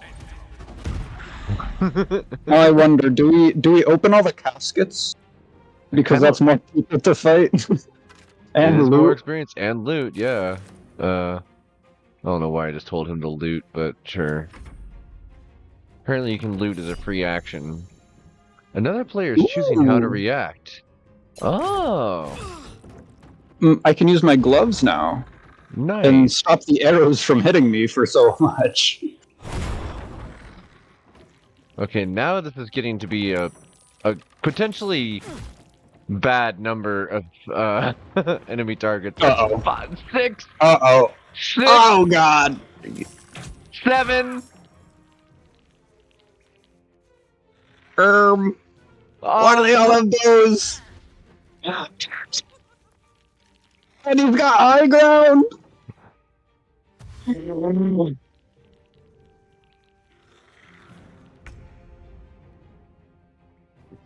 I wonder, do we open all the caskets? Because that's more people to fight. And it is loot. more experience and loot, yeah. I don't know why I just told him to loot, but sure. Apparently you can loot as a free action. Another player is choosing how to react. Oh! I can use my gloves now. Nice. And stop the arrows from hitting me for so much. Okay, now this is getting to be a potentially bad number of enemy targets. Uh-oh. 5, 6. Uh-oh. 6. Oh, God. 7. Why do they all have those? And he's got high ground.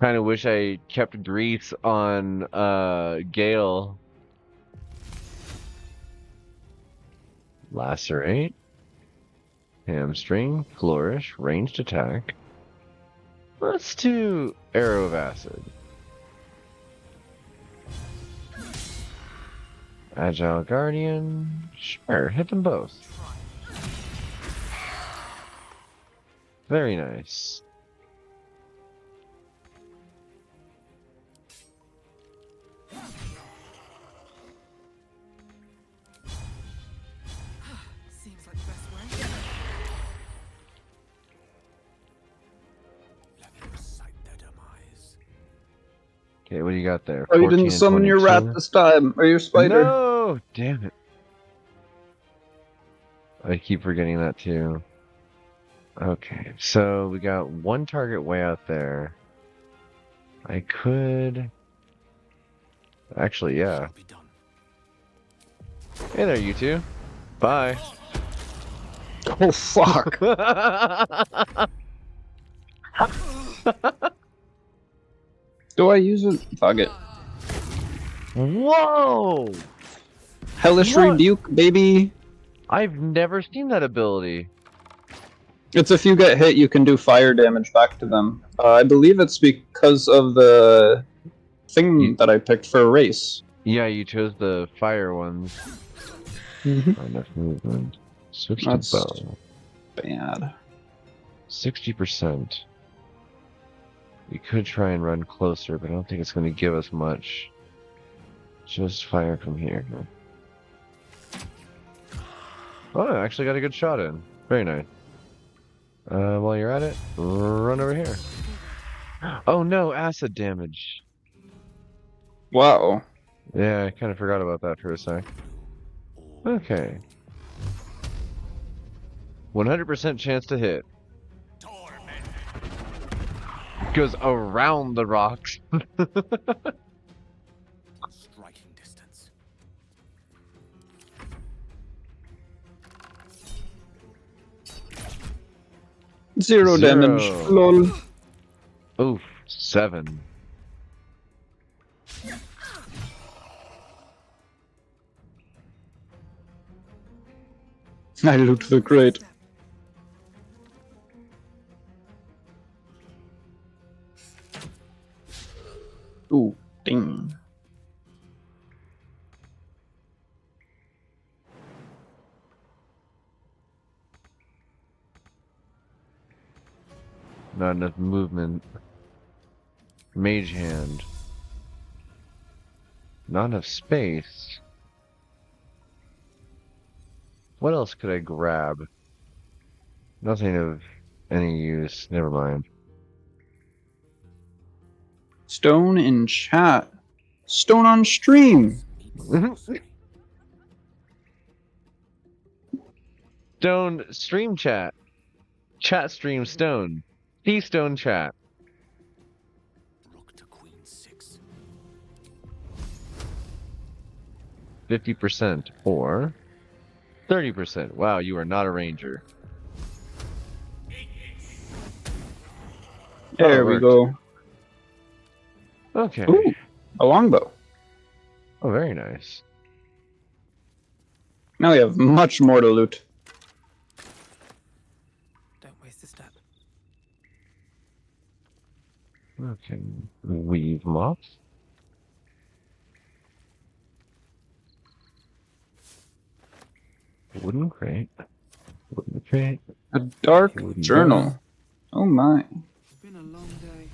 Kind of wish I kept grease on Gale. Lacerate. Hamstring. Flourish. Ranged attack. Let's do Arrow of Acid. Agile Guardian. Sure, hit them both. Very nice. Seems like the best way. Let them recite their demise. Okay, what do you got there? Oh, you 14 didn't and summon your 22? rat this time, or your spider. No! Damn it. I keep forgetting that too. Okay, so we got one target way out there. I could... Actually, yeah. Hey there, you two. Bye. Oh, fuck. Do I use it? Fuck it. Whoa! Hellish What? Rebuke, baby. I've never seen that ability. It's if you get hit, you can do fire damage back to them. I believe it's because of the thing that I picked for a race. Yeah, you chose the fire ones. Enough movement. Switch That's to bow. bad. 60%. We could try and run closer, but I don't think it's going to give us much. Just fire from here. Oh, I actually got a good shot in. Very nice. While you're at it, run over here. Oh no, acid damage. Wow. Yeah, I kind of forgot about that for a sec. Okay. 100% chance to hit. Goes around the rocks. Striking distance. Zero damage. Lol. Oof, 7. I loot the crate. Ooh, ding. Not enough movement. Mage hand. Not enough space. What else could I grab? Nothing of any use. Never mind. Stone in chat. Stone on stream. Stone stream chat. Chat stream stone. Keystone chat. Rook to queen 6. 50% or 30%. Wow, you are not a ranger. There we go. Okay. Ooh, a longbow. Oh, very nice. Now we have much more to loot. Don't waste a step. Okay. Weave mops. Wooden crate. Wooden crate. A dark Wooden journal. gun. Oh my. It's been a long day.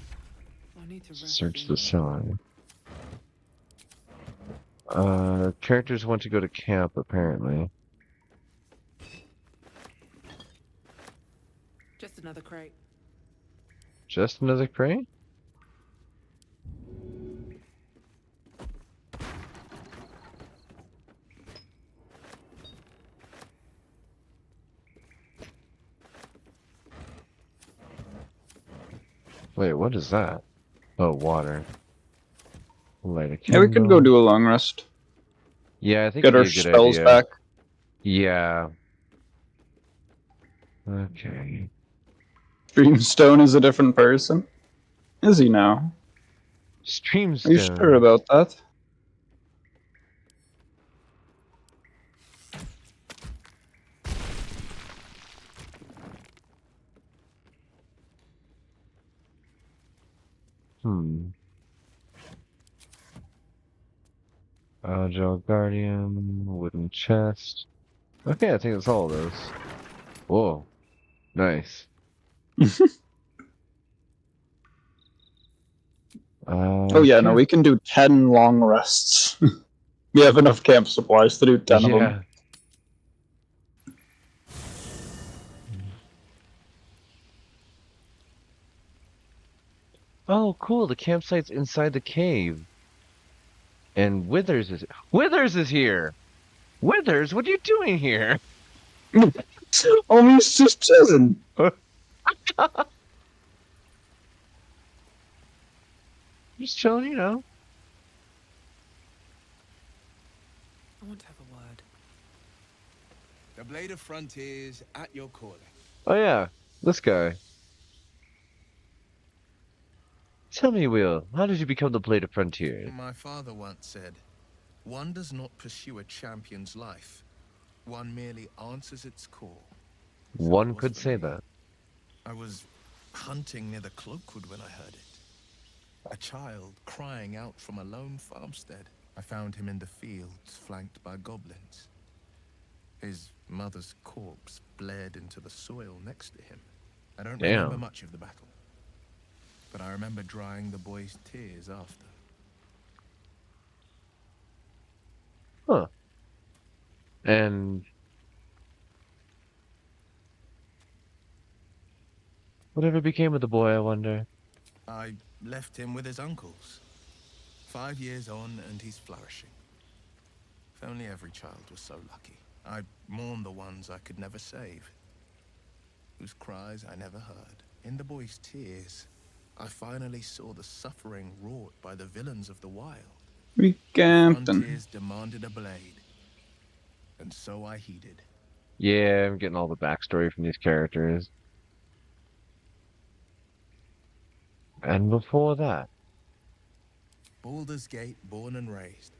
I need to rest. Search the sign. Characters want to go to camp, apparently. Just another crate. Just another crate? Wait, what is that? Oh, water. Light a candle. Yeah, we could go do a long rest. Yeah, I think Get it'd our be a good spells idea. back. Yeah. Okay. Dreamstone is a different person. Is he now? Streamstone. Are you sure about that? Agile Guardian, wooden chest. Okay, I think that's all of those. Whoa. Nice. Oh yeah, no, we can do 10 long rests. We have enough camp supplies to do 10 of them. Oh, cool. The campsite's inside the cave. And Withers is here. Withers, what are you doing here? Oh, he's just chilling. Just chilling, you know. I want to have a word. The Blade of Frontiers at your calling. Oh yeah, this guy. Tell me, Will, how did you become the Blade of Frontiers? My father once said, one does not pursue a champion's life. One merely answers its call. One could say that. I was hunting near the Cloakwood when I heard it. A child crying out from a lone farmstead. I found him in the fields, flanked by goblins. His mother's corpse bled into the soil next to him. I don't remember much of the battle, but I remember drying the boy's tears after. Huh. And whatever became of the boy, I wonder? I left him with his uncles. 5 years on, and he's flourishing. If only every child was so lucky. I mourn the ones I could never save, whose cries I never heard. In the boy's tears, I finally saw the suffering wrought by the villains of the wild. Frontiers demanded a blade, and so I heeded. Yeah, I'm getting all the backstory from these characters. And before that, Baldur's Gate, born and raised,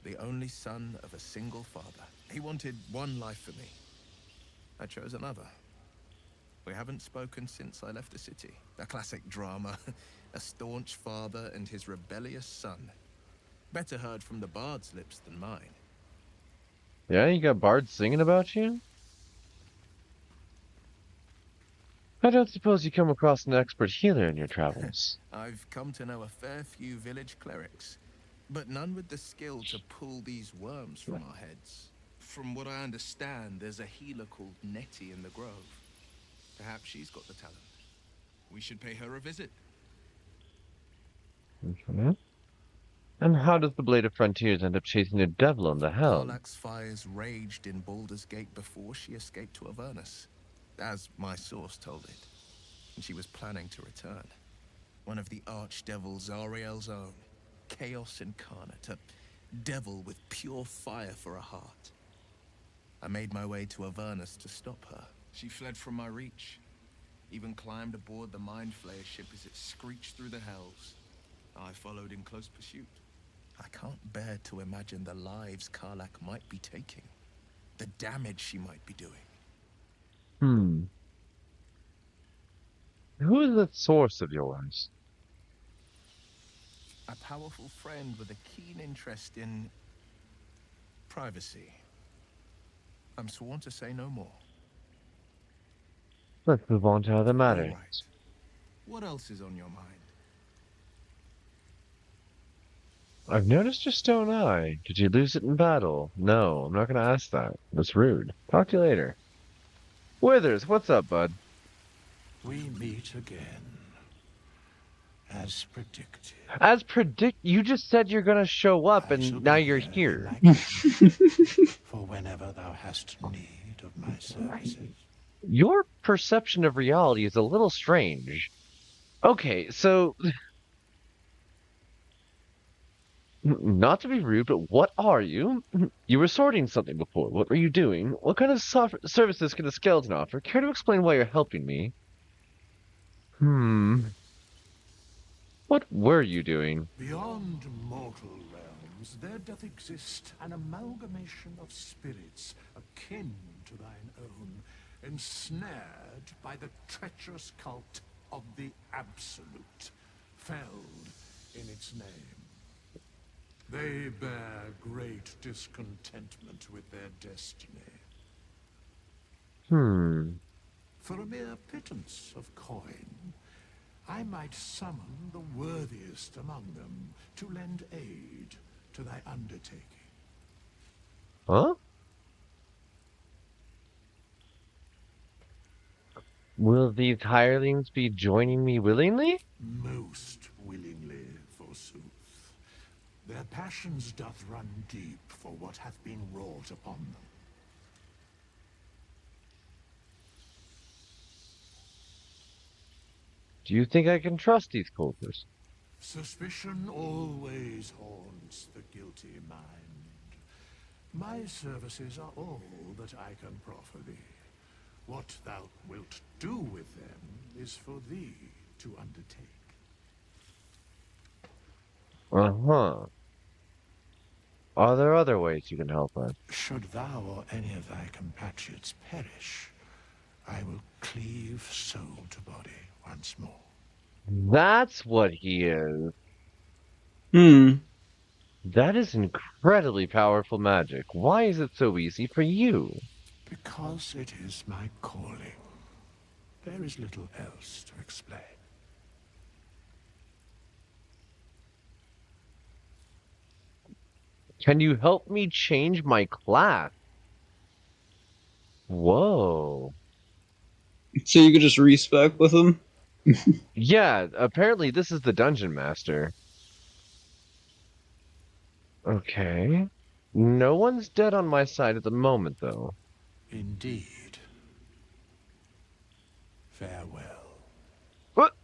the only son of a single father. He wanted one life for me. I chose another. We haven't spoken since I left the city. A classic drama. A staunch father and his rebellious son. Better heard from the bard's lips than mine. yeah, you got bards singing about you? I don't suppose you come across an expert healer in your travels. I've come to know a fair few village clerics, but none with the skill to pull these worms from our heads. From what I understand, there's a healer called Nettie in the Grove. Perhaps she's got the talent. We should pay her a visit. Okay. And how does the Blade of Frontiers end up chasing a devil on the helm? Karlach's fires raged in Baldur's Gate before she escaped to Avernus, as my source told it. And she was planning to return. One of the archdevils Ariel's own. Chaos incarnate, a devil with pure fire for a heart. I made my way to Avernus to stop her. She fled from my reach. Even climbed aboard the Mind Flayer ship as it screeched through the hells. I followed in close pursuit. I can't bear to imagine the lives Karlach might be taking. The damage she might be doing. Who is the source of yours? A powerful friend with a keen interest in privacy. I'm sworn to say no more. Let's move on to other matters. Right. What else is on your mind? I've noticed your stone eye. Did you lose it in battle? No, I'm not gonna ask that. That's rude. Talk to you later. Withers, what's up, bud? We meet again. As predicted. You just said you're gonna show up and now you're here. For whenever thou hast need of my services. Your perception of reality is a little strange. Okay, so... Not to be rude, but what are you? You were sorting something before. What were you doing? What kind of services can a skeleton offer? Care to explain why you're helping me? What were you doing? Beyond mortal realms, there doth exist an amalgamation of spirits akin to thine own, ensnared by the treacherous cult of the Absolute, felled in its name. They bear great discontentment with their destiny. For a mere pittance of coin, I might summon the worthiest among them to lend aid to thy undertaking. Huh? Will these hirelings be joining me willingly? Most willingly, forsooth. Their passions doth run deep for what hath been wrought upon them. Do you think I can trust these cultists? Suspicion always haunts the guilty mind. My services are all that I can proffer thee. What thou wilt do with them is for thee to undertake. Are there other ways you can help us? Should thou or any of thy compatriots perish, I will cleave soul to body once more. That's what he is. That is incredibly powerful magic. Why is it so easy for you? Because it is my calling. There is little else to explain. Can you help me change my class? Whoa. So you could just respec with him? Yeah, apparently this is the dungeon master. Okay. No one's dead on my side at the moment, though. Indeed. Farewell. What?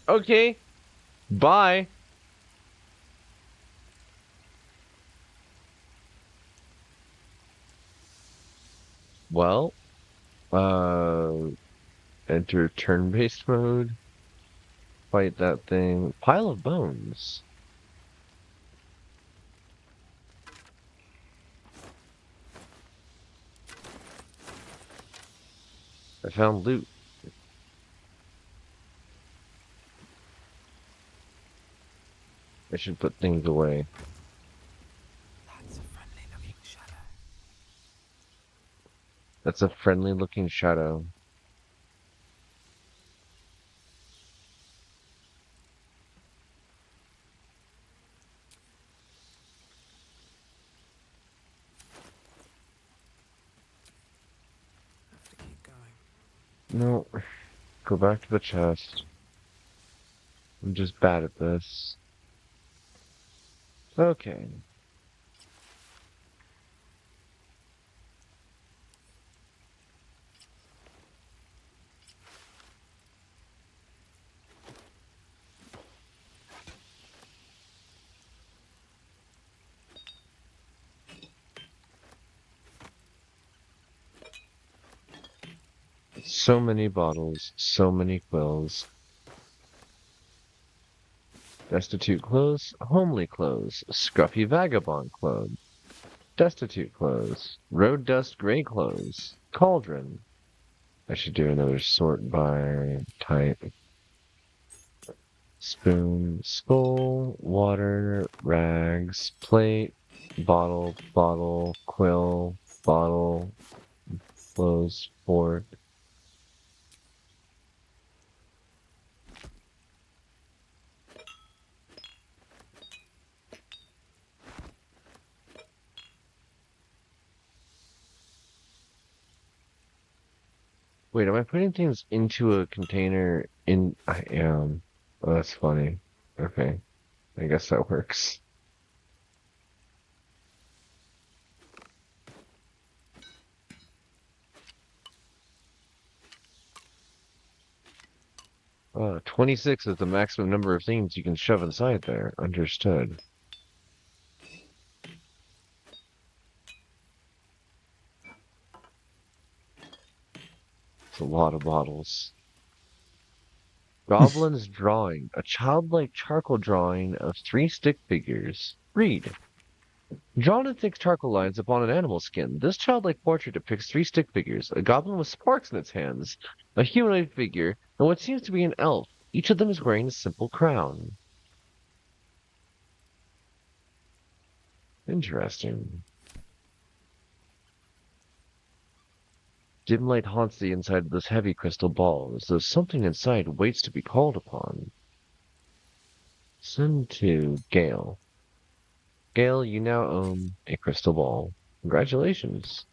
Okay. Bye. Well, enter turn-based mode. Fight that thing. Pile of bones. I found loot. I should put things away. That's a friendly looking shadow. No, go back to the chest. I'm just bad at this. Okay. So many bottles, so many quills. Destitute clothes, homely clothes, scruffy vagabond clothes. Destitute clothes, road dust gray clothes, cauldron. I should do another sort by type. Spoon, skull, water, rags, plate, bottle, bottle, quill, bottle, clothes, fork. Wait, am I putting things into a container in... I am. Oh, that's funny. Okay. I guess that works. 26 is the maximum number of things you can shove inside there. Understood. It's a lot of bottles. Goblin's drawing. A childlike charcoal drawing of 3 stick figures. Read. Drawn in thick charcoal lines upon an animal skin, this childlike portrait depicts 3 stick figures, a goblin with sparks in its hands, a humanoid figure, and what seems to be an elf. Each of them is wearing a simple crown. Interesting. Dim light haunts the inside of this heavy crystal ball, as though something inside waits to be called upon. Send to Gale. Gale, you now own a crystal ball. Congratulations.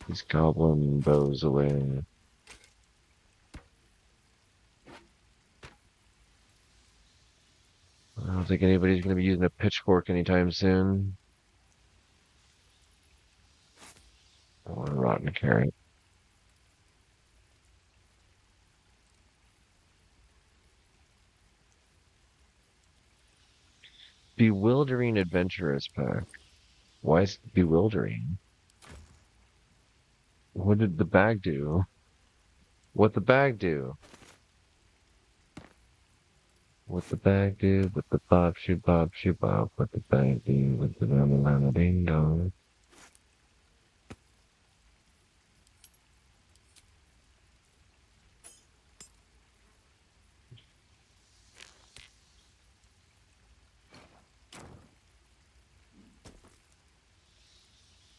These goblin bows away. I don't think anybody's going to be using a pitchfork anytime soon. Or a rotten carrot. Bewildering Adventurers Pack. Why is it bewildering? What did the bag do? What the bag do? What the bag do? What the bob shoot bob shoot bob? What the bag do? What the lama lama ding dong?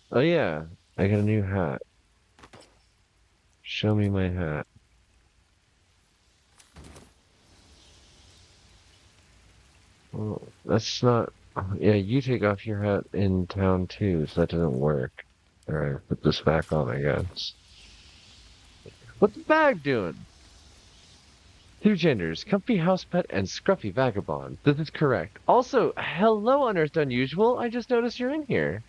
Oh yeah, I got a new hat. Show me my hat. Well, that's not... Yeah, you take off your hat in town too, so that doesn't work. Alright, put this back on, I guess. What's the bag doing? Two genders, comfy house pet and scruffy vagabond. This is correct. Also, hello, Unearthed Unusual. I just noticed you're in here.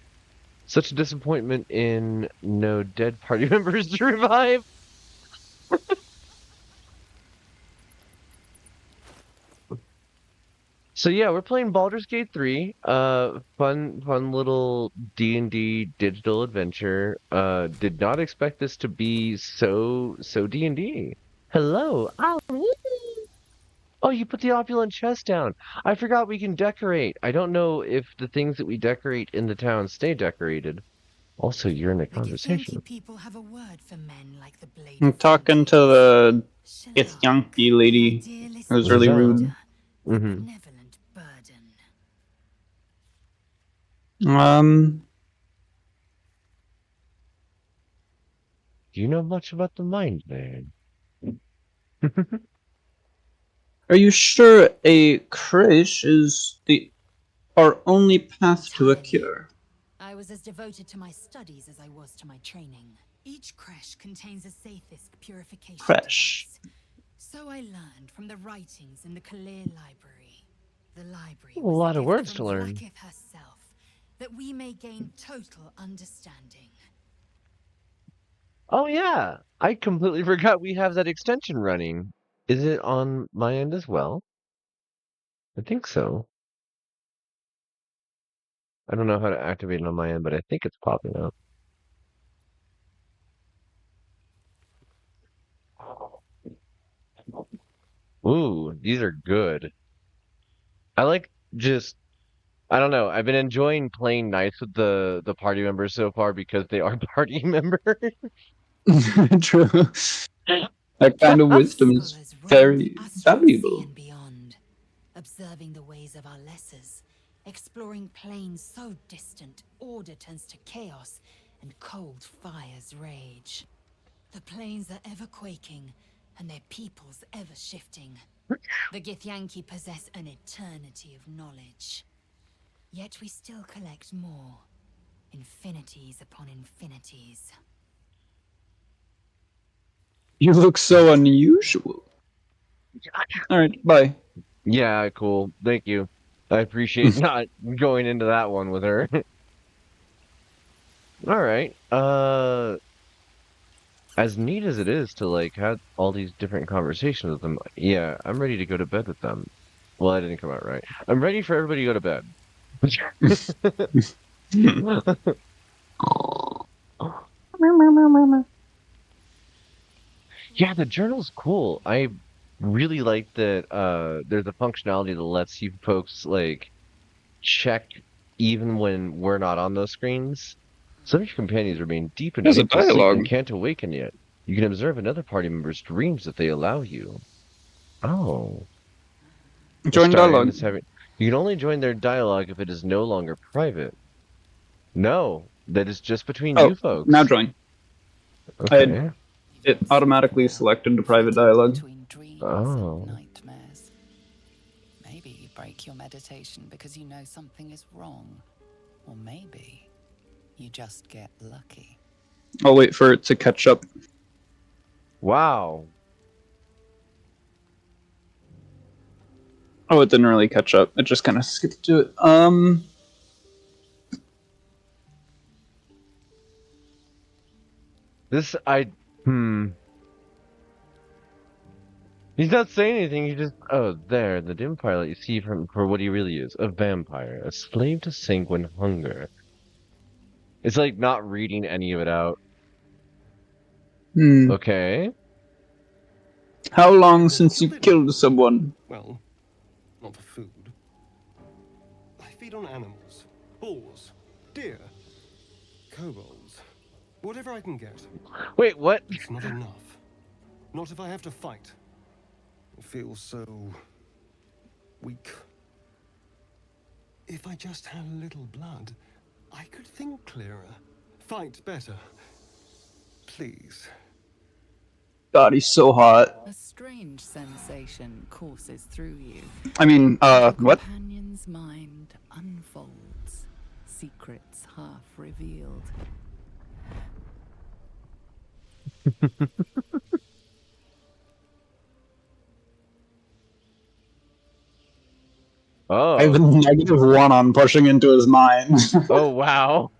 Such a disappointment in no dead party members to revive. So yeah, we're playing Baldur's Gate 3. Fun little D&D digital adventure. Did not expect this to be so D&D. Hello. Oh, you put the opulent chest down. I forgot we can decorate. I don't know if the things that we decorate in the town stay decorated. Also, you're in a conversation. People have a word for men like the blade. I'm talking to the Githyanki lady who's really rude. Mm-hmm. Do you know much about the mind, man? Are you sure a creche is our only path to a cure? I was as devoted to my studies as I was to my training. Each creche contains a Sathisk purification device. So I learned from the writings in the Kalir library. The library A lot of words to learn. herself, that we may gain total understanding. Oh yeah, I completely forgot we have that extension running. Is it on my end as well? I think so. I don't know how to activate it on my end, but I think it's popping up. Ooh, these are good. I like I don't know. I've been enjoying playing nice with the party members so far because they are party members. True. That kind of wisdom is very valuable. Observing the ways of our lessers, exploring planes so distant, order turns to chaos, and cold fires rage. The planes are ever quaking, and their peoples ever shifting. The Githyanki possess an eternity of knowledge. Yet we still collect more. Infinities upon infinities. You look so unusual. Alright, bye. Yeah, cool. Thank you. I appreciate not going into that one with her. Alright. As neat as it is to like have all these different conversations with them, yeah, I'm ready to go to bed with them. Well, that didn't come out right. I'm ready for everybody to go to bed. Yeah, the journal's cool. I really like that there's a functionality that lets you folks like check even when we're not on those screens. Some of your companions remain deep in There's a peaceful sleep dialogue. and can't awaken yet. You can observe another party member's dreams if they allow you. Oh. Join dialogue. You can only join their dialogue if it is no longer private. No, that is just between you folks. Now join. Okay. It automatically selected the private dialogue. Oh. Nightmares. Maybe you break your meditation because you know something is wrong. Or maybe you just get lucky. I'll wait for it to catch up. Wow. Oh, it didn't really catch up. It just kind of skipped to it. He's not saying anything, he just there, the dim pilot you see for what he really is. A vampire. A slave to sanguine hunger. It's like not reading any of it out. Okay. How long since you killed someone? Well, not for food. I feed on animals. Bulls. Deer. Kobolds. Whatever I can get. Wait, what? It's not enough. Not if I have to fight. I feel so weak. If I just had a little blood, I could think clearer. Fight better. Please. God, he's so hot. A strange sensation courses through you. I mean, what? Companion's mind unfolds, secrets half revealed. I have a Oh. -1 on pushing into his mind. Oh, wow.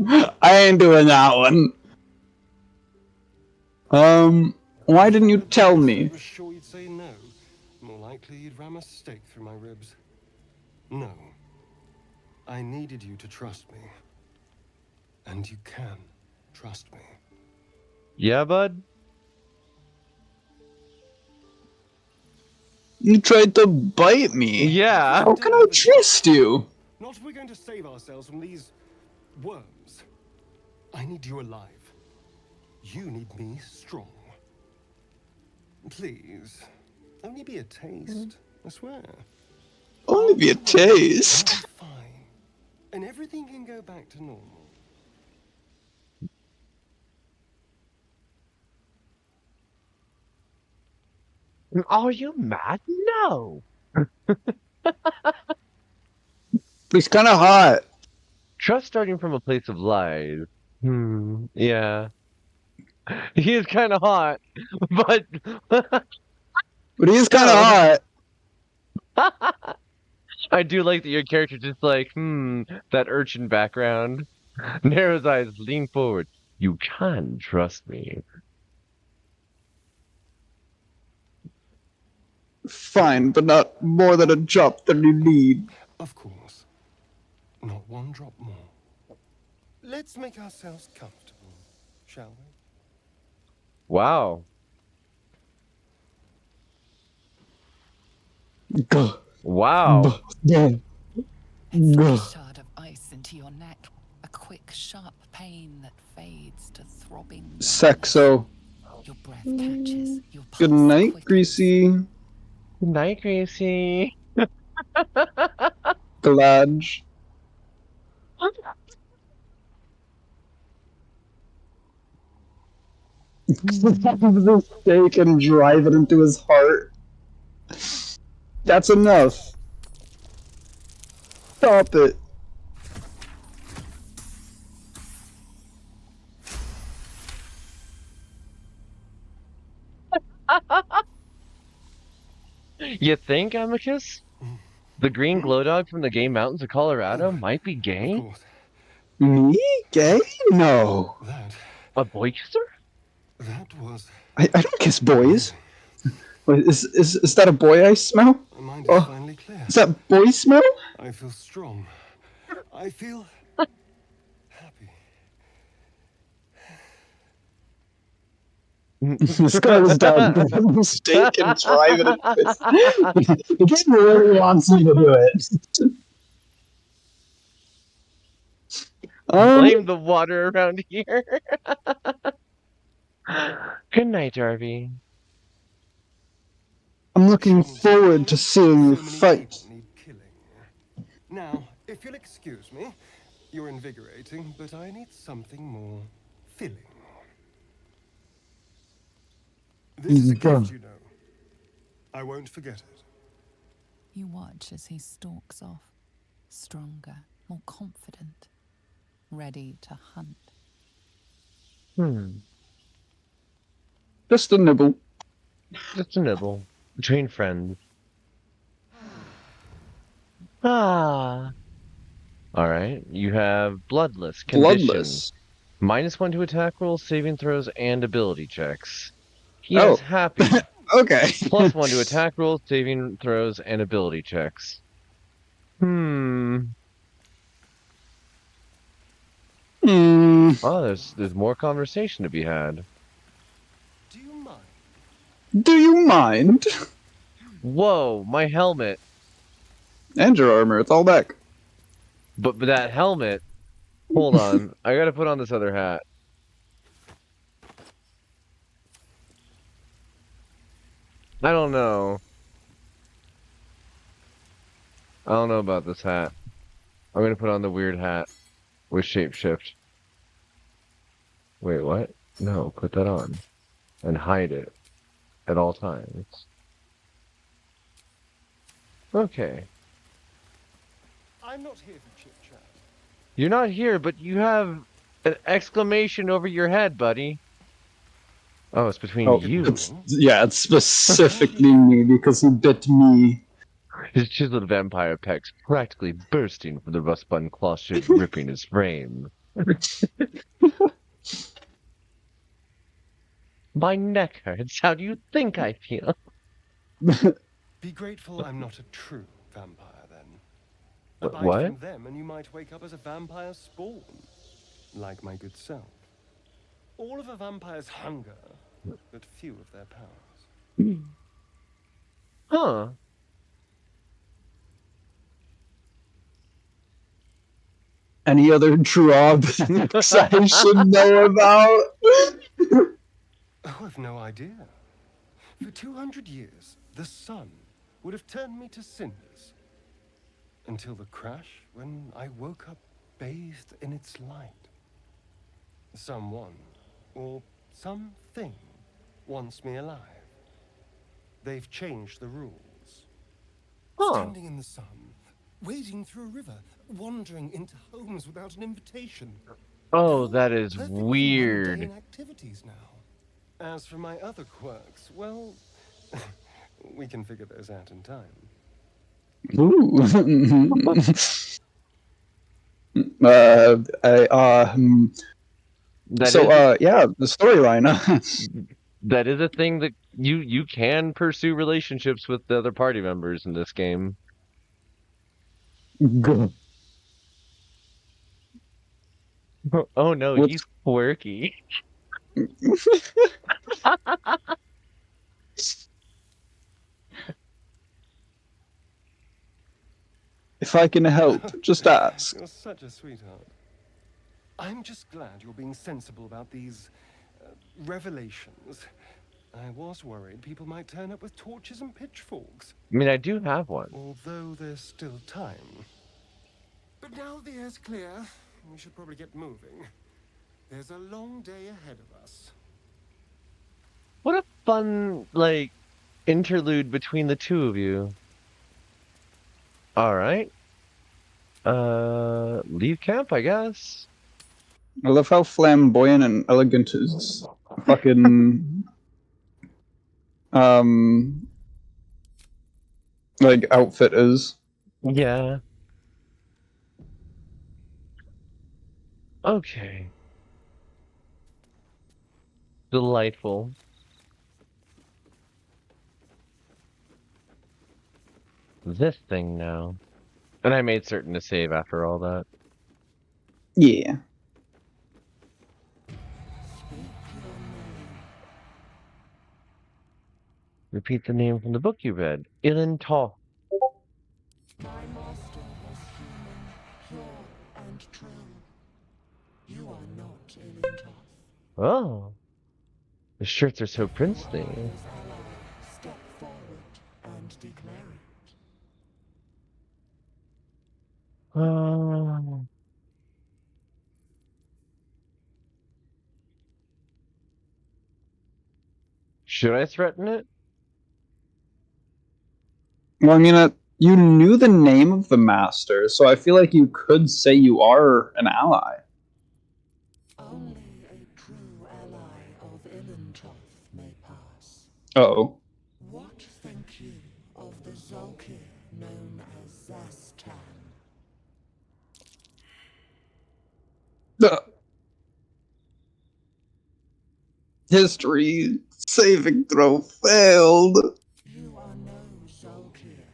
I ain't doing that one. Why didn't you tell me? I was sure you'd say no. More likely you'd ram a stake through my ribs. No. I needed you to trust me. And you can trust me. Yeah, bud? You tried to bite me. Yeah. How can I trust you? Not if we're going to save ourselves from these worms. I need you alive. You need me strong. Please, only be a taste, I swear. Only be a taste. Fine. And everything can go back to normal. Are you mad? No. He's kind of hot. Trust starting from a place of lies. Yeah. He is kind of hot, but... But he is kind of hot. I do like that your character just like, that urchin background. Narrows eyes, lean forward. You can trust me. Fine, but not more than a drop that you need. Of course. Not one drop more. Let's make ourselves comfortable, shall we? Wow. Wow. A shard of ice into your neck. A quick, sharp pain that fades to throbbing. Sexo. Your breath catches. Your Good night, Greasy. Good night, Greasy. Glad. The stake and drive it into his heart. That's enough. Stop it. You think, Amicus? The green glow dog from the gay mountains of Colorado might be gay? Me? Gay? No. A boy kisser? That was... I don't kiss boys. Wait, is that a boy I smell? My mind is finally clear. Is that boy smell? I feel strong. I feel... This guy was down the mistake and driving it. The game really wants me to do it. Blame the water around here. Good night, Darby. I'm looking forward to seeing you fight. Now, if you'll excuse me, you're invigorating, but I need something more filling. This is a gift, you know. I won't forget it. You watch as he stalks off, stronger, more confident, ready to hunt. Just a nibble. Just a nibble. Between friends. Alright, you have Bloodless. Conditions. -1 to attack rolls, saving throws, and ability checks. He is happy. Okay. +1 to attack rolls, saving throws, and ability checks. Oh, there's more conversation to be had. Do you mind? Whoa, my helmet. And your armor, it's all back. But that helmet... Hold on, I gotta put on this other hat. I don't know. I don't know about this hat. I'm gonna put on the weird hat with shapeshift. Wait, what? No, put that on. And hide it at all times. Okay. I'm not here for chit-chat. You're not here, but you have an exclamation over your head, buddy. Oh, it's between Oh, you. it's specifically me because he bit me. His chiseled vampire pecs practically bursting from the rust-button claw shirt ripping his frame. My neck hurts. How do you think I feel? Be grateful I'm not a true vampire, then. Abide What? from them, and you might wake up as a vampire spawn, like my good self. All of a vampire's hunger, but few of their powers. Huh. Any other drawbacks I should know about? Oh, I've no idea. For 200 years, the sun would have turned me to cinders. Until the crash, when I woke up bathed in its light. Someone, or something, wants me alive. They've changed the rules. Standing in the sun, wading through a river, wandering into homes without an invitation. Oh, that is Perfectly weird. mundane activities now. As for my other quirks, well, we can figure those out in time. Ooh. Yeah, the storyline. That is a thing that you can pursue relationships with the other party members in this game. Oh no, he's quirky. If I can help, just ask. You're such a sweetheart. I'm just glad you're being sensible about these revelations. I was worried people might turn up with torches and pitchforks. I mean, I do have one. Although there's still time. But now the air's clear, we should probably get moving. There's a long day ahead of us. What a fun, like, interlude between the two of you. Alright. Leave camp, I guess. I love how flamboyant and elegant his fucking like outfit is. Yeah. Okay. Delightful. This thing now. And I made certain to save after all that. Yeah. Repeat the name from the book you read. Ilan Tall. My master was human, pure and true. You are not Ilintoth. Oh. The shirts are so princely. Step forward and declare it. Should I threaten it? Well, I mean, you knew the name of the master, so I feel like you could say you are an ally. Only a true ally of Ilintoth may pass. Uh-oh. What think you of the Zolkir known as Zastan? History saving throw failed. You are no Zolkir,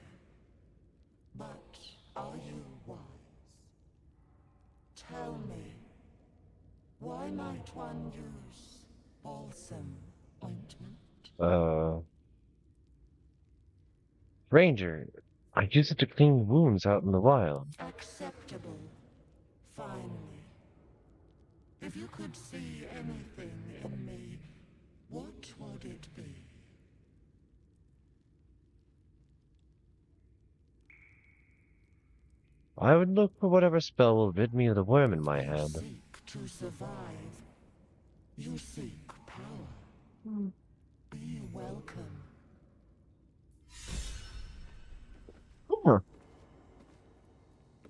but are you wise? Tell me, why might one use balsam ointment? Ranger, I use it to clean wounds out in the wild. Acceptable. Finally. If you could see anything in me, what would it be? I would look for whatever spell will rid me of the worm in my head. You seek to survive. You seek power. Be welcome.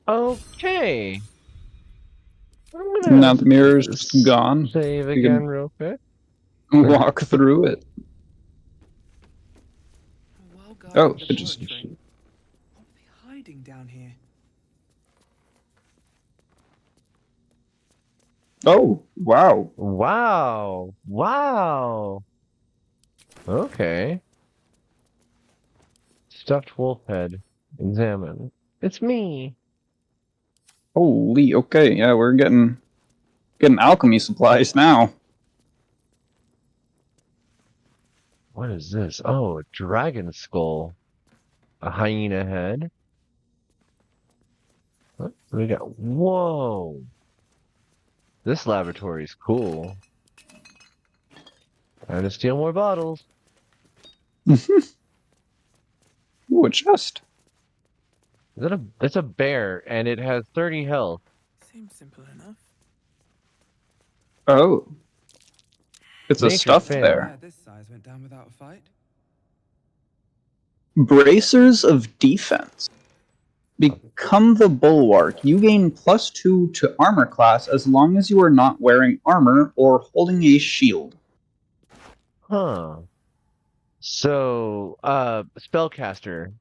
Okay. Now the mirror's just gone. Save again real quick. walk through it. Oh, it just... Hiding down here. Oh, wow. Wow. Wow. Okay. Stuffed wolf head. Examine. It's me. Holy, okay, yeah, we're getting alchemy supplies now. What is this? Oh, a dragon skull. A hyena head. What do we got? Whoa. This laboratory is cool. Time to steal more bottles. Ooh, a chest. It's a bear, and it has 30 health. Seems simple enough. Oh. It's a Nature stuffed fan. bear. This size went down without a fight. Bracers of defense. Become the bulwark. You gain +2 to armor class as long as you are not wearing armor or holding a shield. Huh. So, spellcaster.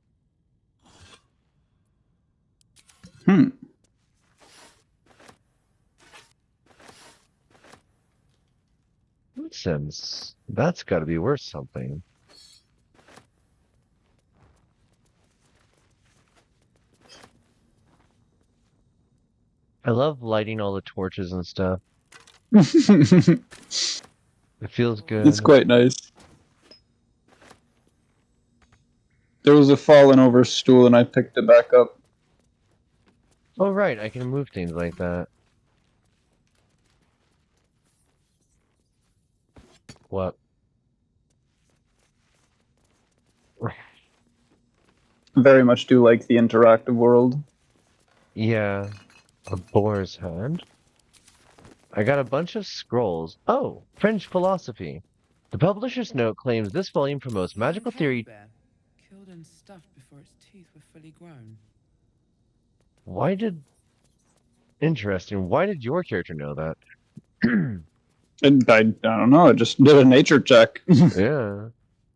Sims. That's got to be worth something. I love lighting all the torches and stuff. It feels good. It's quite nice. There was a fallen over stool and I picked it back up. Oh, right. I can move things like that. What? Very much do like the interactive world. Yeah. A boar's head. I got a bunch of scrolls. Oh, French philosophy. The publisher's note claims this volume promotes magical theory. Killed and stuffed before its teeth were fully grown. Why did... Interesting. Why did your character know that? And I don't know, I just did a nature check. Yeah.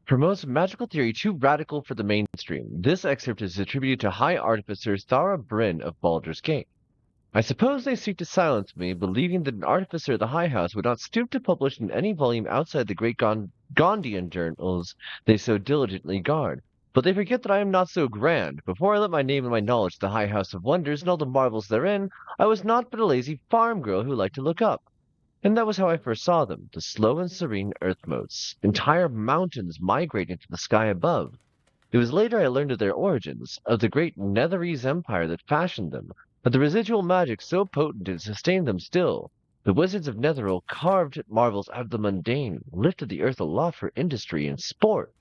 Promotes magical theory too radical for the mainstream. This excerpt is attributed to High Artificer Thara Bryn of Baldur's Gate. I suppose they seek to silence me, believing that an artificer of the High House would not stoop to publish in any volume outside the great Gondian journals they so diligently guard. But they forget that I am not so grand. Before I let my name and my knowledge to the High House of Wonders and all the marvels therein, I was naught but a lazy farm girl who liked to look up. And that was how I first saw them, the slow and serene earth motes, entire mountains migrating to the sky above. It was later I learned of their origins, of the great Netherese empire that fashioned them, but the residual magic so potent it sustained them still. The wizards of Netheril carved marvels out of the mundane, lifted the earth aloft for industry and sport.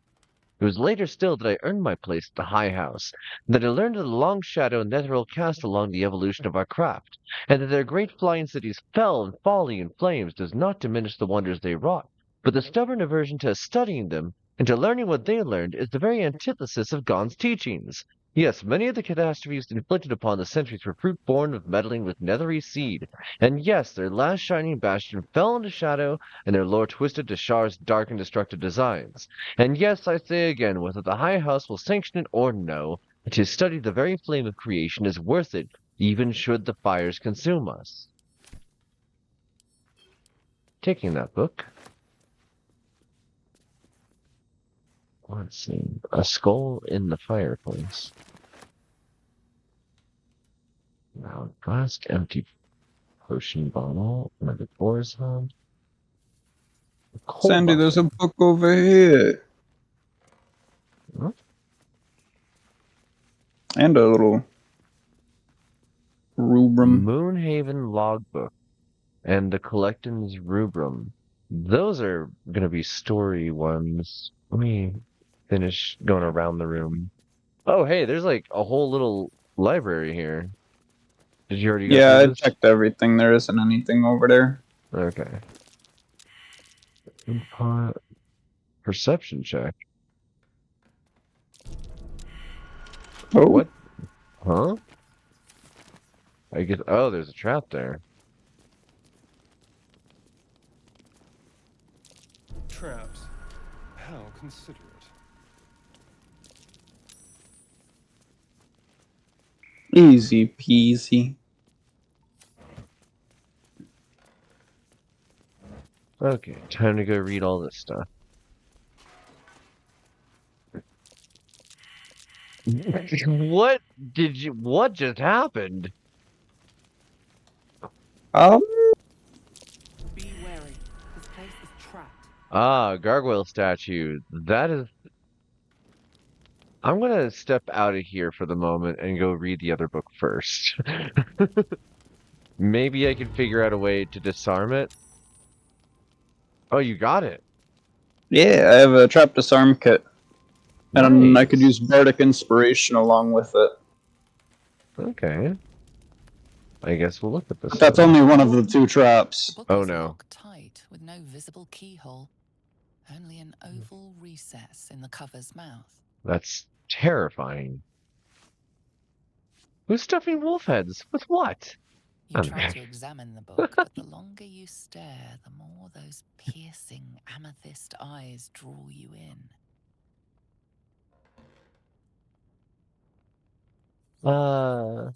It was later still that I earned my place at the High House, and that I learned of the long shadow Netheril cast along the evolution of our craft, and that their great flying cities fell in folly and flames does not diminish the wonders they wrought, but the stubborn aversion to studying them and to learning what they learned is the very antithesis of Gon's teachings. Yes, many of the catastrophes inflicted upon the centuries were fruit born of meddling with Netherese seed, and yes, their last shining bastion fell into shadow, and their lore twisted to Shar's dark and destructive designs. And yes, I say again, whether the High House will sanction it or no, to study the very flame of creation is worth it, even should the fires consume us. Taking that book. Let's see. A skull in the fireplace. Now, glass empty potion bottle. Another boar's head. Sandy, there's a book over here. Huh? And a little rubrum. Moonhaven logbook and the Collectins rubrum. Those are going to be story ones. Let me finish going around the room. Oh, hey, there's like a whole little library here. Did you already go Yeah, I through this? checked everything. There isn't anything over there. Okay. Input. Perception check. Oh. What? Huh? I guess. Oh, there's a trap there. traps. How considerate. Easy peasy. Okay, time to go read all this stuff. What just happened? Be wary. This place is trapped. Ah, gargoyle statue. That is... I'm gonna step out of here for the moment and go read the other book first. Maybe I can figure out a way to disarm it. Oh, you got it. Yeah, I have a trap disarm kit. And I could Nice. use Bardic Inspiration along with it. Okay. I guess we'll look at this. But that's only one of the 2 traps. Oh no. Locked tight with no visible keyhole. Only an oval recess in the cover's mouth. That's terrifying. Who's stuffing wolf heads? With what? You try to examine the book, but the longer you stare, the more those piercing amethyst eyes draw you in. I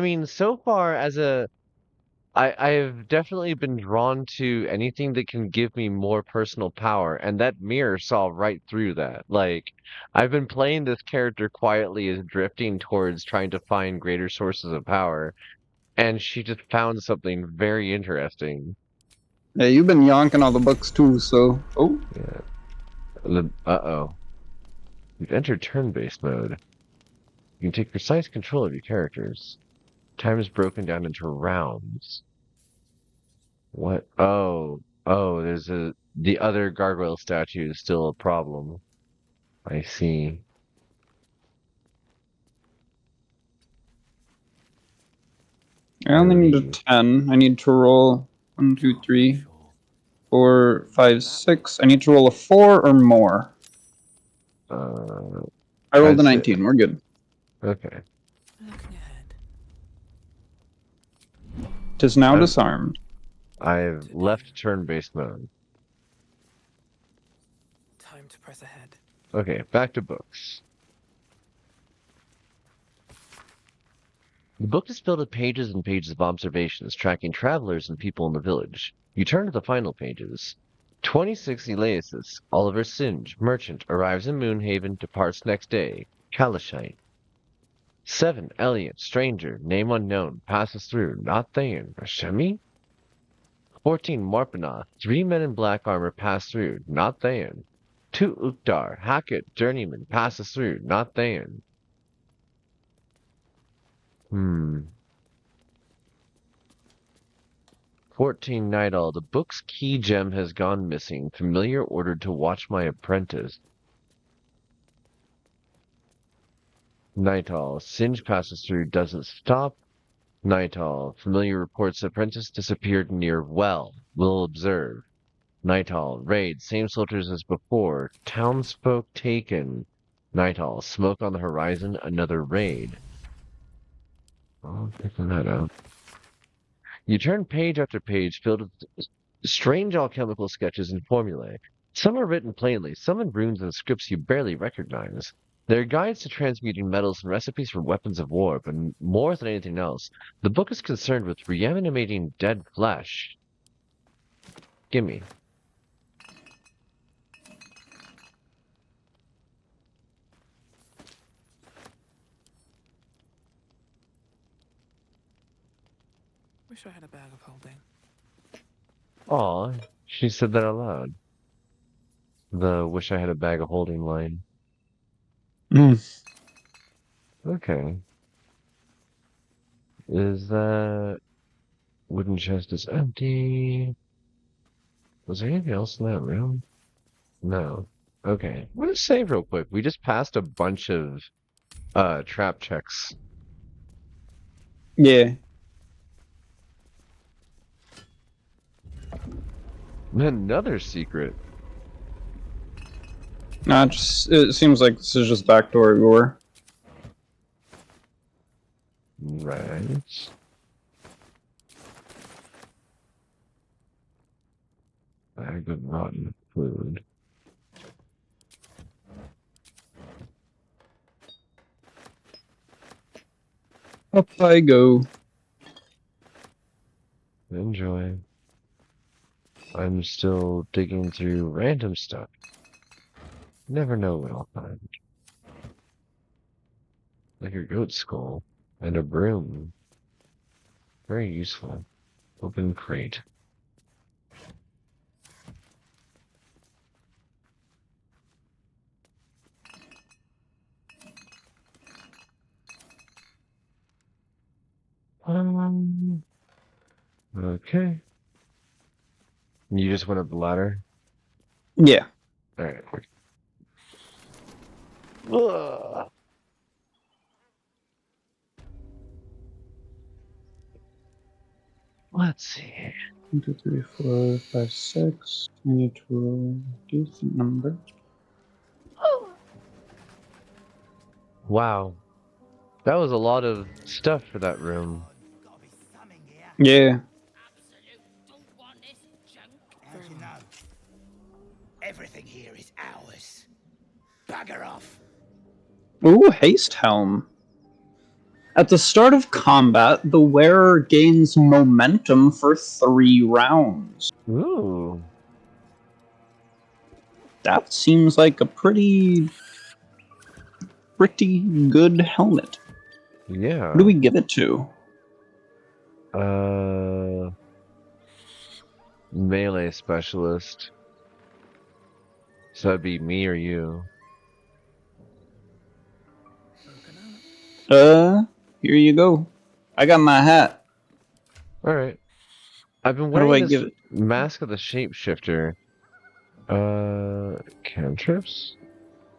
mean, so far as I've definitely been drawn to anything that can give me more personal power, and that mirror saw right through that. Like, I've been playing this character quietly as drifting towards trying to find greater sources of power, and she just found something very interesting. Yeah, you've been yonking all the books too, so... Oh. Yeah. Uh-oh. You've entered turn-based mode. You can take precise control of your characters. Time is broken down into rounds. What? Oh, there's the other gargoyle statue is still a problem. I see. I only need a 10. I need to roll 1, 2, 3, 4, 5, 6. I need to roll a 4 or more. I rolled a 19. We're good. Okay. It is now disarmed. I've left turn-based mode. Time to press ahead. Okay, back to books. The book is filled with pages and pages of observations tracking travelers and people in the village. You turn to the final pages. 26 Eliasis, Oliver Singe, merchant, arrives in Moonhaven, departs next day. Kalashite. 7 Elliot, stranger, name unknown, passes through, not Thayan. Ashemi? 14 Morpinoth, 3 men in black armor pass through, not Thayan. 2 Uktar, Hackett, journeyman, passes through, not Thayan. 14 Nidal, the book's key gem has gone missing. Familiar ordered to watch my apprentice. Nightal, Singe passes through, doesn't stop. Nightal, familiar reports apprentice disappeared near well. Will observe. Nightal, raid, same soldiers as before. Townsfolk taken. Nightal, smoke on the horizon, another raid. Oh, picking that up. You turn page after page filled with strange alchemical sketches and formulae. Some are written plainly, some in runes and scripts you barely recognize. They're guides to transmuting metals and recipes for weapons of war, but more than anything else, the book is concerned with reanimating dead flesh. Gimme. Wish I had a bag of holding. Aw, she said that out loud. The wish I had a bag of holding line. Okay. Is that... wooden chest is empty. Was there anything else in that room? No. Okay. I'm gonna save real quick. We just passed a bunch of trap checks. Yeah. Another secret. Nah, it seems like this is just backdoor gore. Right. Bag of rotten food. Up I go. Enjoy. I'm still digging through random stuff. Never know what I'll find. Like a goat skull and a broom. Very useful. Open crate. Okay. You just went up the ladder? Yeah. Alright. Let's see. 1, 2, 3, 4, 5, 6. I need to roll a decent number. Wow. That was a lot of stuff for that room. Yeah. As you know, everything here is ours. Bugger off. Ooh, haste helm. At the start of combat, the wearer gains momentum for 3 rounds. Ooh. That seems like a pretty good helmet. Yeah. Who do we give it to? Melee specialist. So that'd be me or you. Here you go. I got my hat. Alright. I've been How do I wearing give this it? Mask of the Shapeshifter. Cantrips?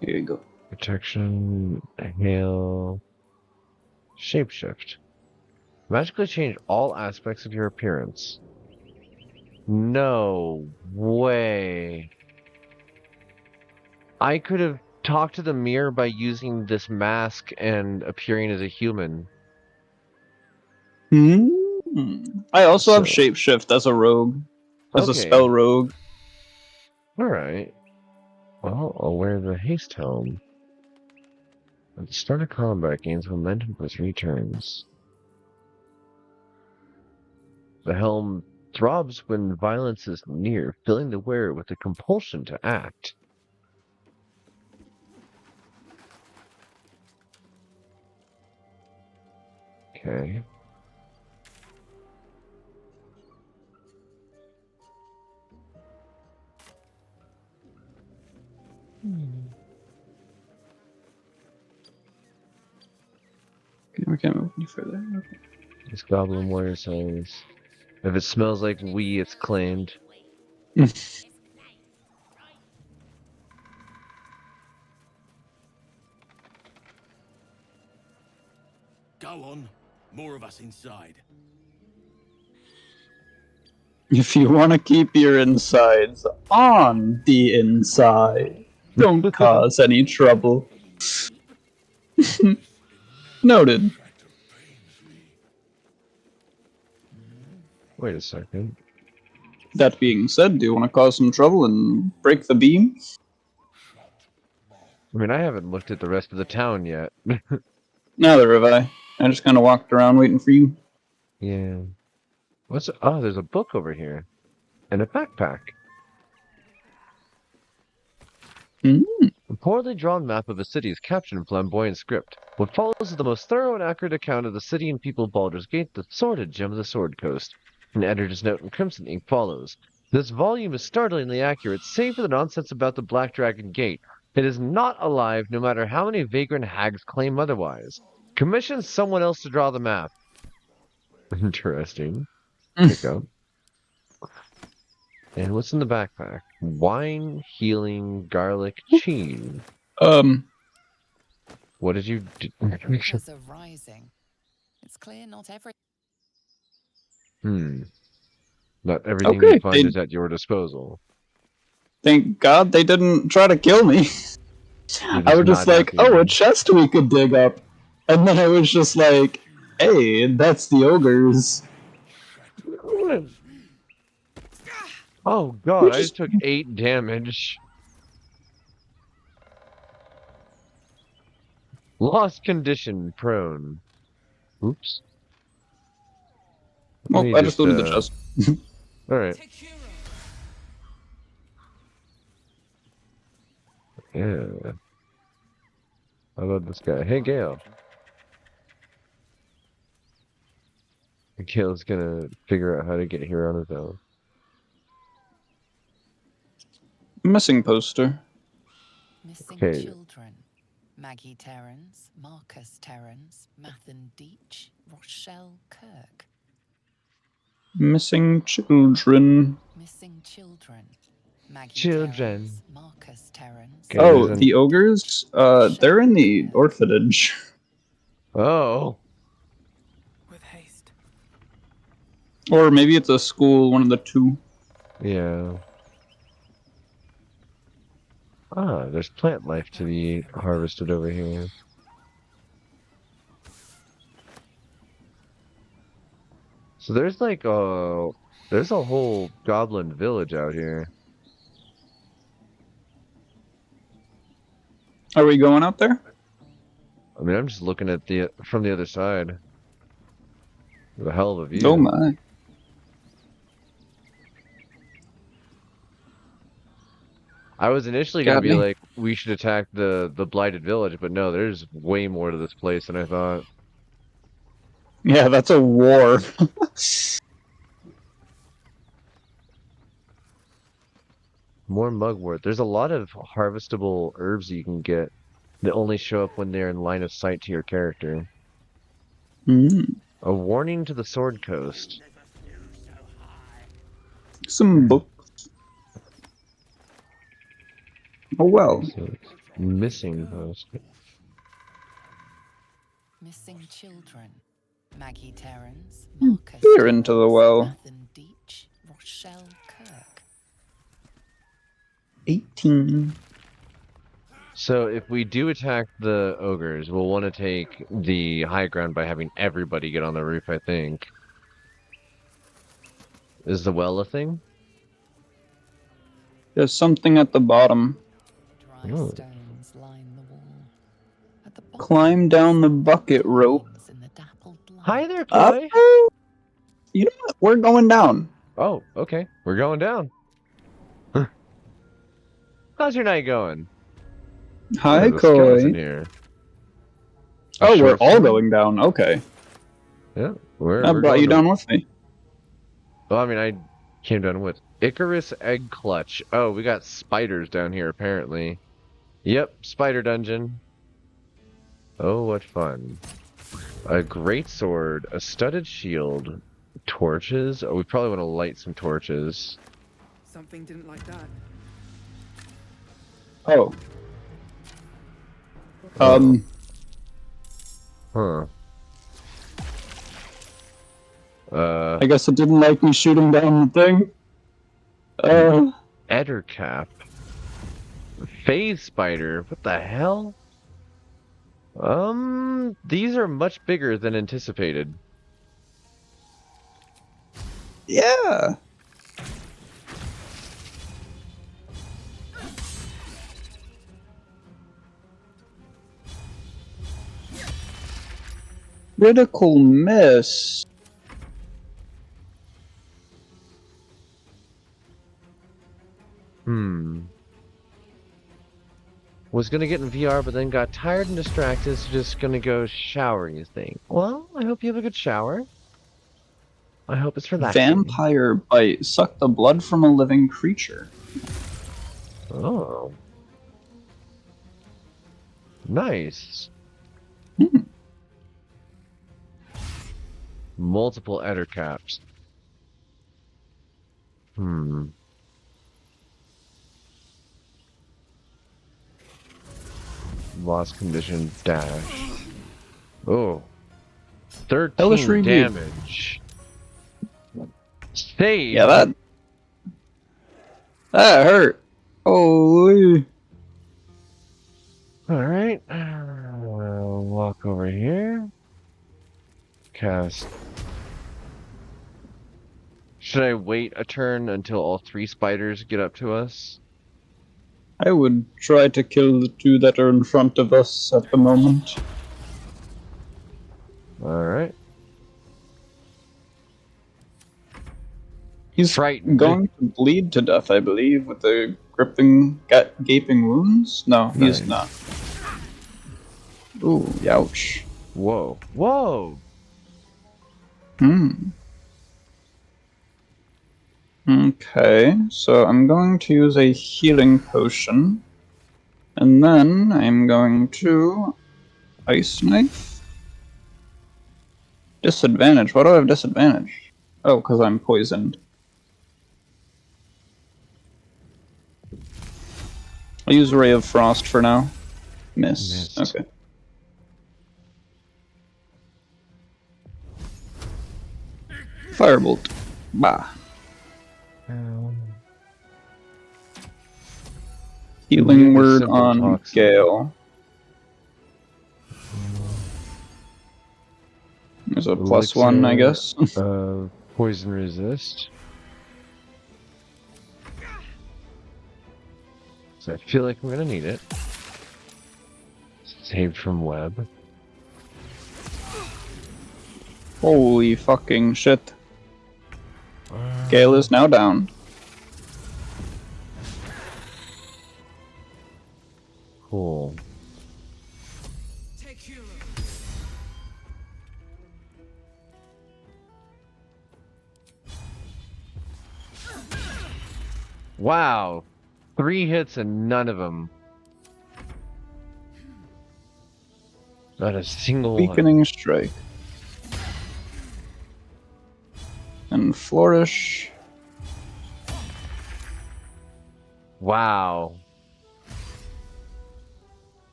Here you go. Protection, hail, shapeshift. Magically change all aspects of your appearance. No way. I could have talked to the mirror by using this mask and appearing as a human. I also have shapeshift as a rogue. As a spell rogue. Alright. Well, I'll wear the haste helm. At the start of combat, gains momentum for 3 turns. The helm throbs when violence is near, filling the wearer with a compulsion to act. Okay. We can't move any further. Okay. This goblin warrior says, if it smells like wee, it's claimed. Go on. More of us inside. If you want to keep your insides on the inside, don't cause any trouble. Noted. Wait a second. That being said, do you want to cause some trouble and break the beam? I mean, I haven't looked at the rest of the town yet. Neither have I. I just kind of walked around waiting for you. Yeah. What's... Oh, there's a book over here. And a backpack. A poorly drawn map of a city is captured in flamboyant script. What follows is the most thorough and accurate account of the city and people of Baldur's Gate, the sordid gem of the Sword Coast. An editor's note in crimson ink follows. This volume is startlingly accurate, save for the nonsense about the Black Dragon Gate. It is not alive, no matter how many vagrant hags claim otherwise. Commission someone else to draw the map. Interesting. Pick up. And what's in the backpack? Wine, healing, garlic, cheese. What did you do? Waters are rising. It's clear not every... Not everything you find is at your disposal. Thank God they didn't try to kill me. I was just like, oh, a chest we could dig up. And then I was just like, hey, that's the ogres. Oh god, I just took 8 damage. Lost condition, prone. Oops. Well, I just looted the chest. Alright. Yeah. How about this guy? Hey, Gale. Gale's gonna figure out how to get here on his own. Missing poster. Missing Okay. children. Maggie Terrans, Marcus Terrans, Mathan Deach, Rochelle Kirk. Missing children. Missing children. Maggie Children. Terrans, Marcus Terrans. Okay, Oh, the ogres? They're in the orphanage. Oh. With haste. Or maybe it's a school, one of the two. Yeah. Ah, there's plant life to be harvested over here. So there's like there's a whole goblin village out here. Are we going out there? I mean, I'm just looking at from the other side. With a hell of a view. Oh my. I was initially gonna be like, we should attack the blighted village, but no, there's way more to this place than I thought. Yeah, that's a war. More mugwort. There's a lot of harvestable herbs you can get that only show up when they're in line of sight to your character. A warning to the Sword Coast. Some books. Oh well. Missing post. Missing children. Maggie Terrans, Marcus They're into the well. Mathan Deach, Rochelle Kirk. 18. So if we do attack the ogres, we'll want to take the high ground by having everybody get on the roof, I think. Is the well a thing? There's something at the bottom. Dry stones line the wall. At the bottom, Climb down the bucket rope. in the dappled light. Hi there, Up. Chloe. You know what? We're going down. Oh, okay. We're going down. How's your night going? Hi, There's a skeleton Koi. here. Oh, we're short all form? going down. Okay. Yeah, we're I we're brought going you to- down with me. Well, I mean, I came down with Icarus Egg Clutch. Oh, we got spiders down here, apparently. Yep, spider dungeon. Oh, what fun. A great sword, a studded shield, torches. Oh, we probably want to light some torches. Something didn't like that. Oh. Huh. I guess it didn't like me shooting down the thing. Ettercap. Phase spider. What the hell? These are much bigger than anticipated. Yeah. Critical miss. Was gonna get in VR, but then got tired and distracted, so just gonna go shower, you think? Well, I hope you have a good shower. I hope it's relaxing. Vampire bite. Suck the blood from a living creature. Oh. Nice. Multiple ettercaps. Lost condition dash. Oh. 13 damage. Save. Yeah, that hurt. Holy. Alright. I'll walk over here. Cast Should I wait a turn until all 3 spiders get up to us? I would try to kill the 2 that are in front of us at the moment. Alright. He's going to bleed to death, I believe, with the gaping wounds? No, he's not. Ooh, ouch. Whoa. Whoa! Okay, so I'm going to use a healing potion. And then I'm going to Ice Knife. Disadvantage. Why do I have disadvantage? Oh, because I'm poisoned. I'll use Ray of Frost for now. Miss. Okay. Firebolt. Bah. Healing word on Gale. There's a +1, I guess. Poison resist. So I feel like I'm gonna need it. Saved from web. Holy fucking shit. Gale is now down. Cool. Wow. 3 hits and none of them. Not a single Weakening Strike. And Flourish. Wow.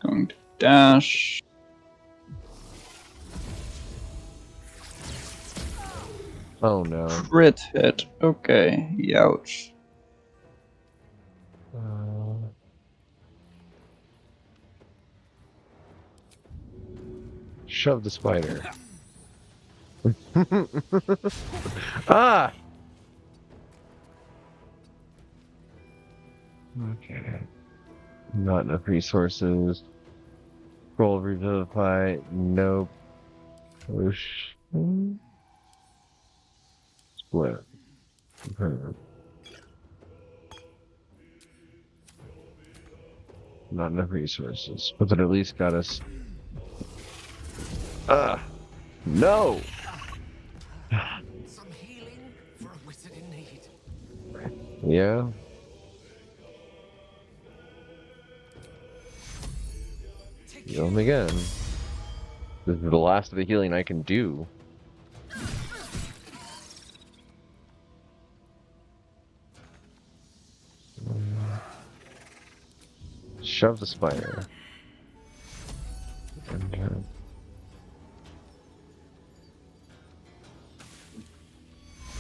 Going to dash. Oh no. Crit hit. Okay. Youch. Shove the spider. Ah! Okay. Not enough resources. Roll revivify. Nope. Push. Split. Not enough resources. But that at least got us. No! Some healing for a wizard in need. Yeah. Heal him again. This is the last of the healing I can do. Shove the spider. And,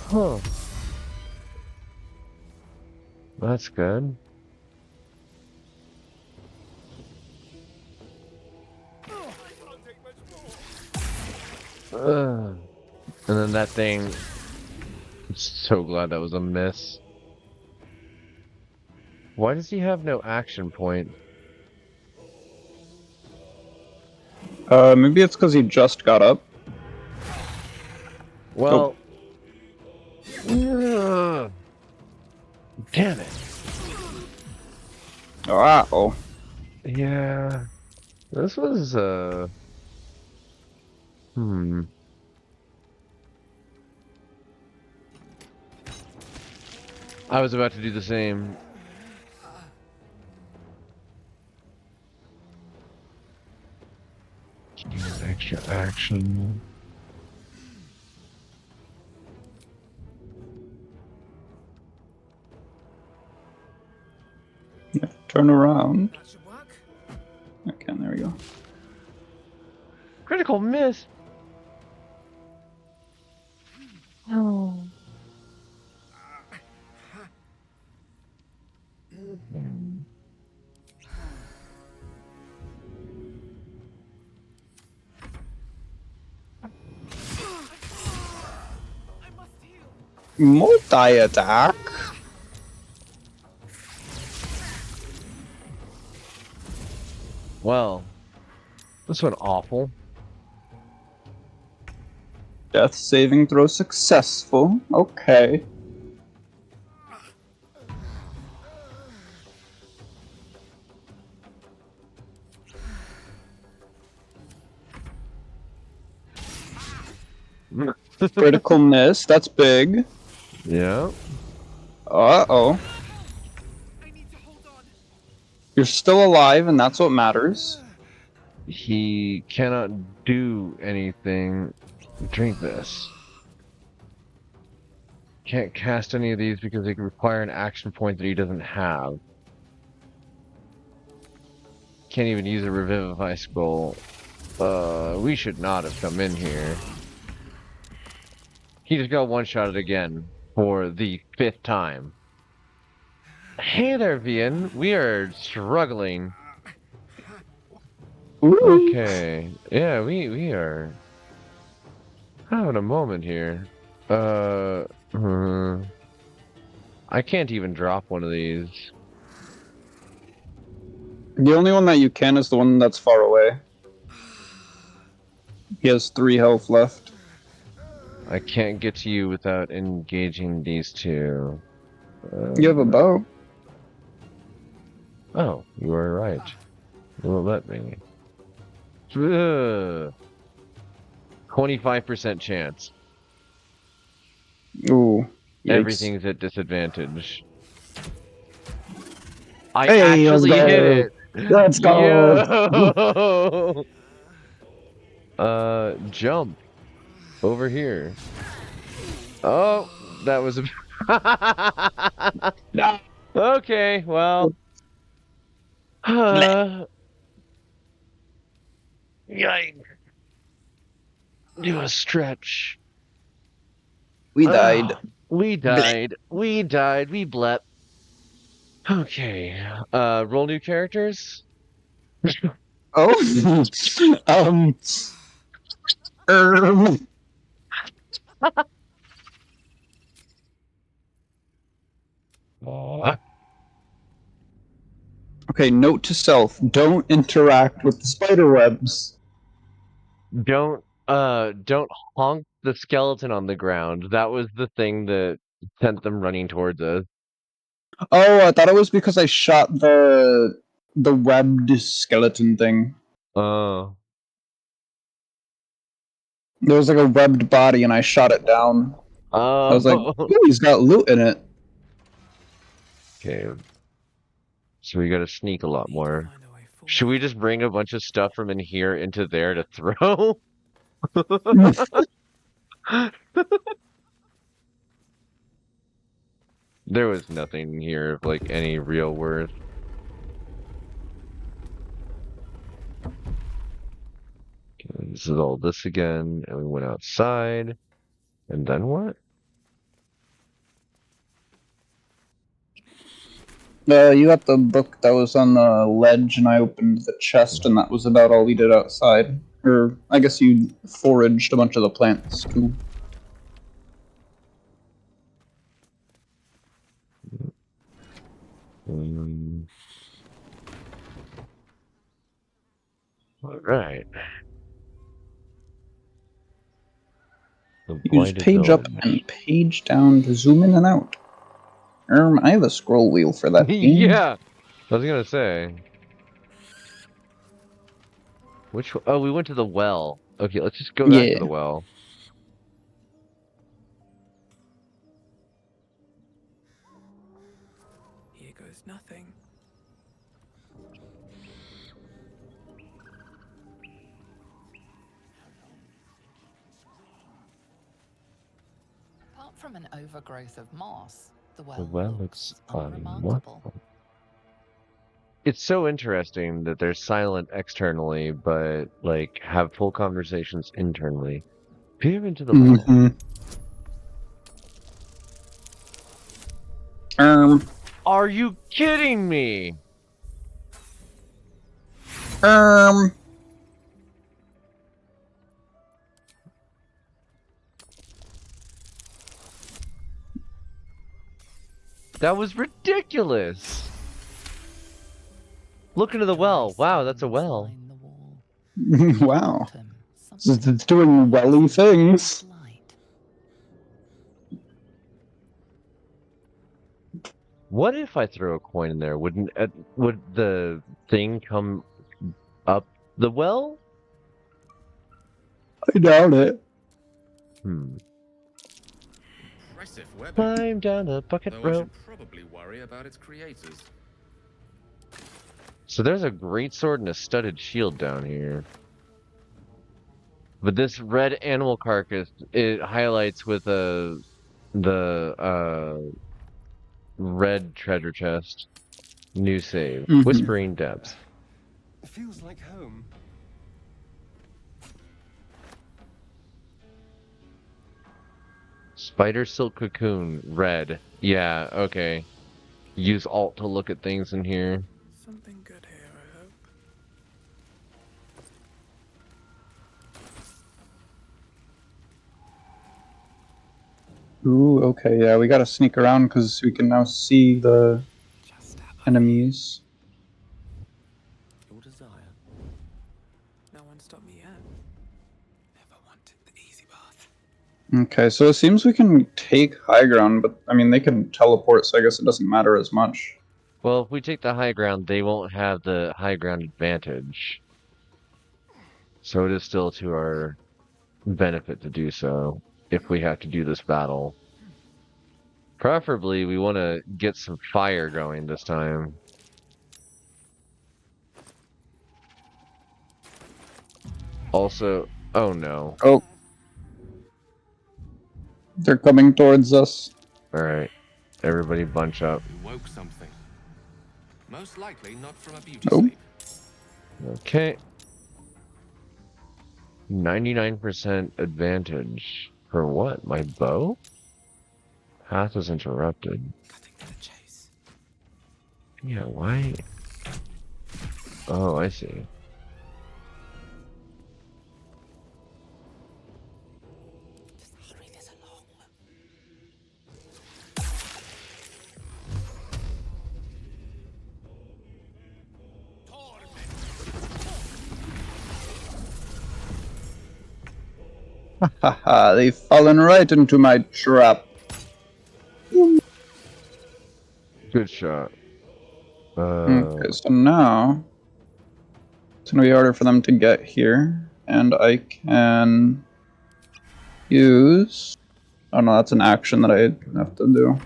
huh. That's good. And then that thing. I'm so glad that was a miss. Why does he have no action point? Maybe it's because he just got up. Well. Damn it. Oh. Yeah. This was, I was about to do the same. Extra action. Yeah, turn around. Okay, there we go. Critical miss. Oh. Multi-attack? Well, this went awful. Death saving throw successful. Okay. Critical miss, that's big. Yeah. Uh-oh. You're still alive, and that's what matters. He cannot do anything. Drink this. Can't cast any of these because they require an action point that he doesn't have. Can't even use a Revivify Scroll. We should not have come in here. He just got one-shotted again for the 5th time. Hey there, Vian. We are struggling. Okay. Yeah, we are having a moment here. I can't even drop one of these. The only one that you can is the one that's far away. He has 3 health left. I can't get to you without engaging these two. You have a bow. Oh, you are right. You won't let me. 25% chance. Ooh. Yikes. Everything's at disadvantage. I Hey, actually let's go. hit it. Let's go. Jump over here. Oh, that was a. No. Okay, well. Yikes. Do a stretch. We died. We died. We died. We blept. Okay. Roll new characters. Oh. Okay, note to self, don't interact with the spider webs. Don't honk the skeleton on the ground. That was the thing that sent them running towards us. Oh, I thought it was because I shot the webbed skeleton thing. Oh. There was like a webbed body and I shot it down. Oh. I was like, ooh, he's got loot in it. Okay. So we gotta sneak a lot more. Should we just bring a bunch of stuff from in here into there to throw? There was nothing here of like any real worth. Okay, this is all this again, and we went outside. And then what? You got the book that was on the ledge, and I opened the chest, and that was about all we did outside. Or, I guess you foraged a bunch of the plants, too. Alright. Use page up and page down to zoom in and out. I have a scroll wheel for that game. Yeah! I was gonna say. Which one? Oh, we went to the well. Okay, let's just go back to the well. Here goes nothing. Apart from an overgrowth of moss, the The well well looks looks unremarkable. It's so interesting that they're silent externally, but like have full conversations internally. Peer into the well. Are you kidding me? That was ridiculous! Look into the well. Wow, that's a well. Wow. It's doing welly things. What if I throw a coin in there? Would the thing come up the well? I doubt it. Impressive weapon. Climb down the bucket Though I rope. should probably worry about its creators. So there's a great sword and a studded shield down here. But this red animal carcass, it highlights with the red treasure chest. New save. Whispering Depths. It feels like home. Spider silk cocoon, red. Yeah, okay. Use Alt to look at things in here. Something good here, I hope. Ooh, okay, yeah, we gotta sneak around because we can now see the enemies. Your desire. No one stopped me yet. Never wanted the easy path. Okay, so it seems we can take high ground, but I mean, they can teleport, so I guess it doesn't matter as much. Well, if we take the high ground, they won't have the high ground advantage. So it is still to our benefit to do so, if we have to do this battle. Preferably, we want to get some fire going this time. Also, oh no. Oh. They're coming towards us. Alright, everybody bunch up. You woke something. Most likely not from a beauty Nope. sleep. Okay. 99% advantage. For what? My bow? Path is interrupted. Yeah, why? Oh, I see. Haha, they've fallen right into my trap. Good shot. Okay, so now it's gonna be harder for them to get here, and I can use. Oh no, that's an action that I have to do.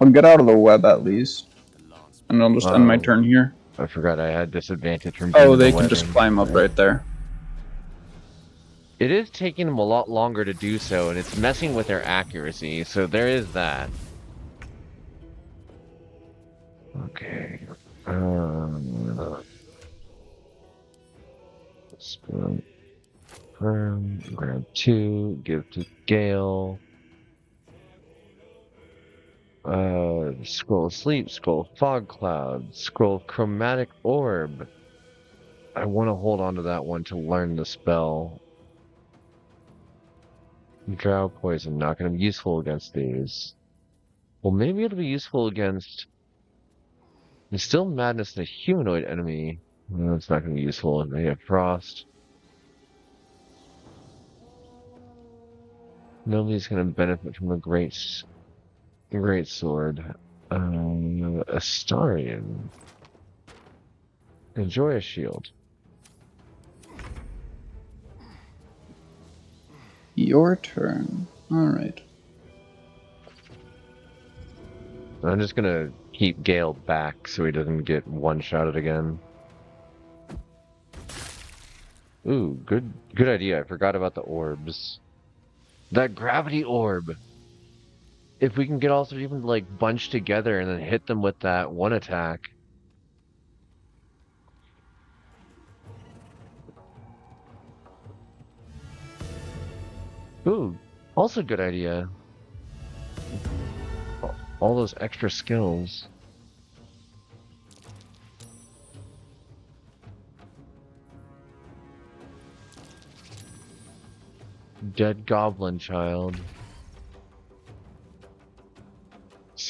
I'll get out of the web at least, and I'll just end my turn here. I forgot I had disadvantage from being Oh, in they the can just webbing. climb up right there. It is taking them a lot longer to do so, and it's messing with their accuracy, so there is that. Okay. Grab 2, give to Gale. Scroll of Sleep, Scroll of Fog Cloud, Scroll of Chromatic Orb. I want to hold on to that one to learn the spell. Drow Poison, not going to be useful against these. Well, maybe it'll be useful against... Instill Madness in a humanoid enemy. No, it's not going to be useful. They have Frost. Nobody's going to benefit from a great sword. Astarion. Enjoy a shield. Your turn. Alright. I'm just gonna keep Gale back so he doesn't get one-shotted again. Ooh, good idea. I forgot about the orbs. That gravity orb! If we can get all three of them to, like, bunch together and then hit them with that one attack. Ooh, also good idea. All those extra skills. Dead goblin child.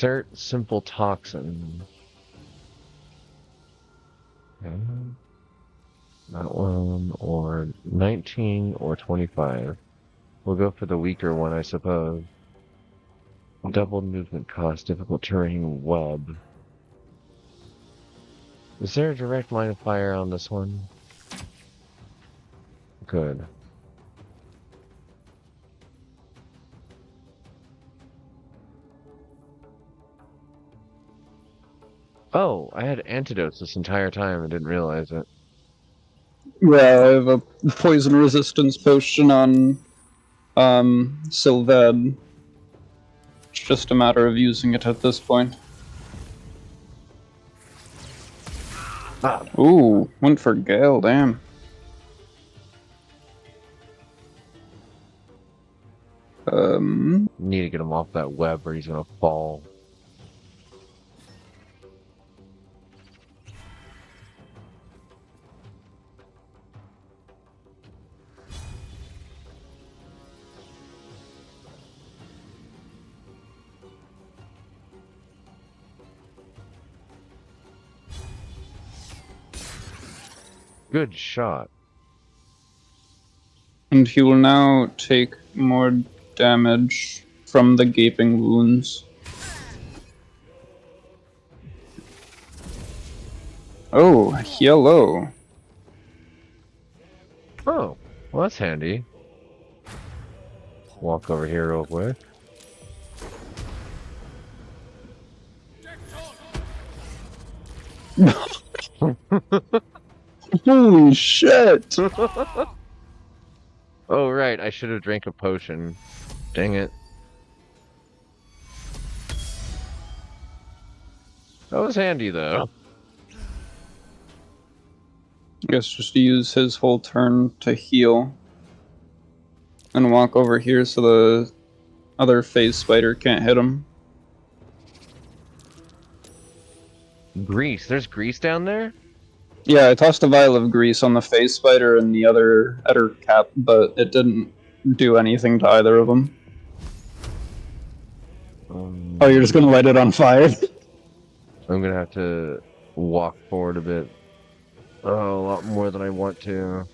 Insert simple toxin. Okay. That one, or 19 or 25. We'll go for the weaker one, I suppose. Double movement cost, difficult terrain, web. Is there a direct line of fire on this one? Good. Oh, I had antidotes this entire time. I didn't realize it. Yeah, I have a poison resistance potion on Sylved. It's just a matter of using it at this point. Ah. Ooh, went for Gale, damn. Need to get him off that web or he's gonna fall. Good shot. And he will now take more damage from the gaping wounds. Oh, hello. Oh, well that's handy. Walk over here real quick. Holy shit! Oh right, I should have drank a potion. Dang it. That was handy though. I guess just use his whole turn to heal. And walk over here so the other phase spider can't hit him. Grease. There's grease down there? Yeah, I tossed a vial of grease on the phase spider and the other cap, but it didn't do anything to either of them. Oh, you're just gonna light it on fire? I'm gonna have to walk forward a bit. Oh, a lot more than I want to.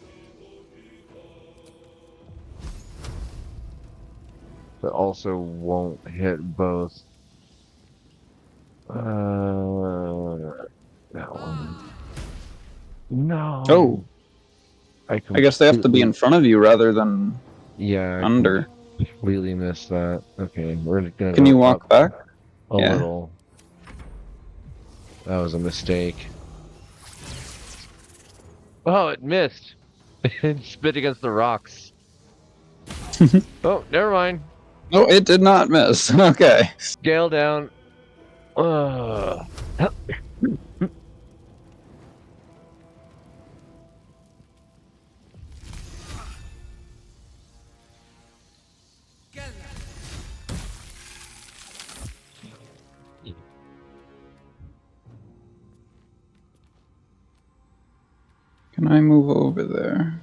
But also won't hit both. That one. No. Oh. I guess they have to be in front of you rather than under. I completely missed that. Okay, we're gonna. Can you walk back? A little. That was a mistake. Oh, it missed. It spit against the rocks. Oh, never mind. No, it did not miss. Okay. Scale down. Can I move over there?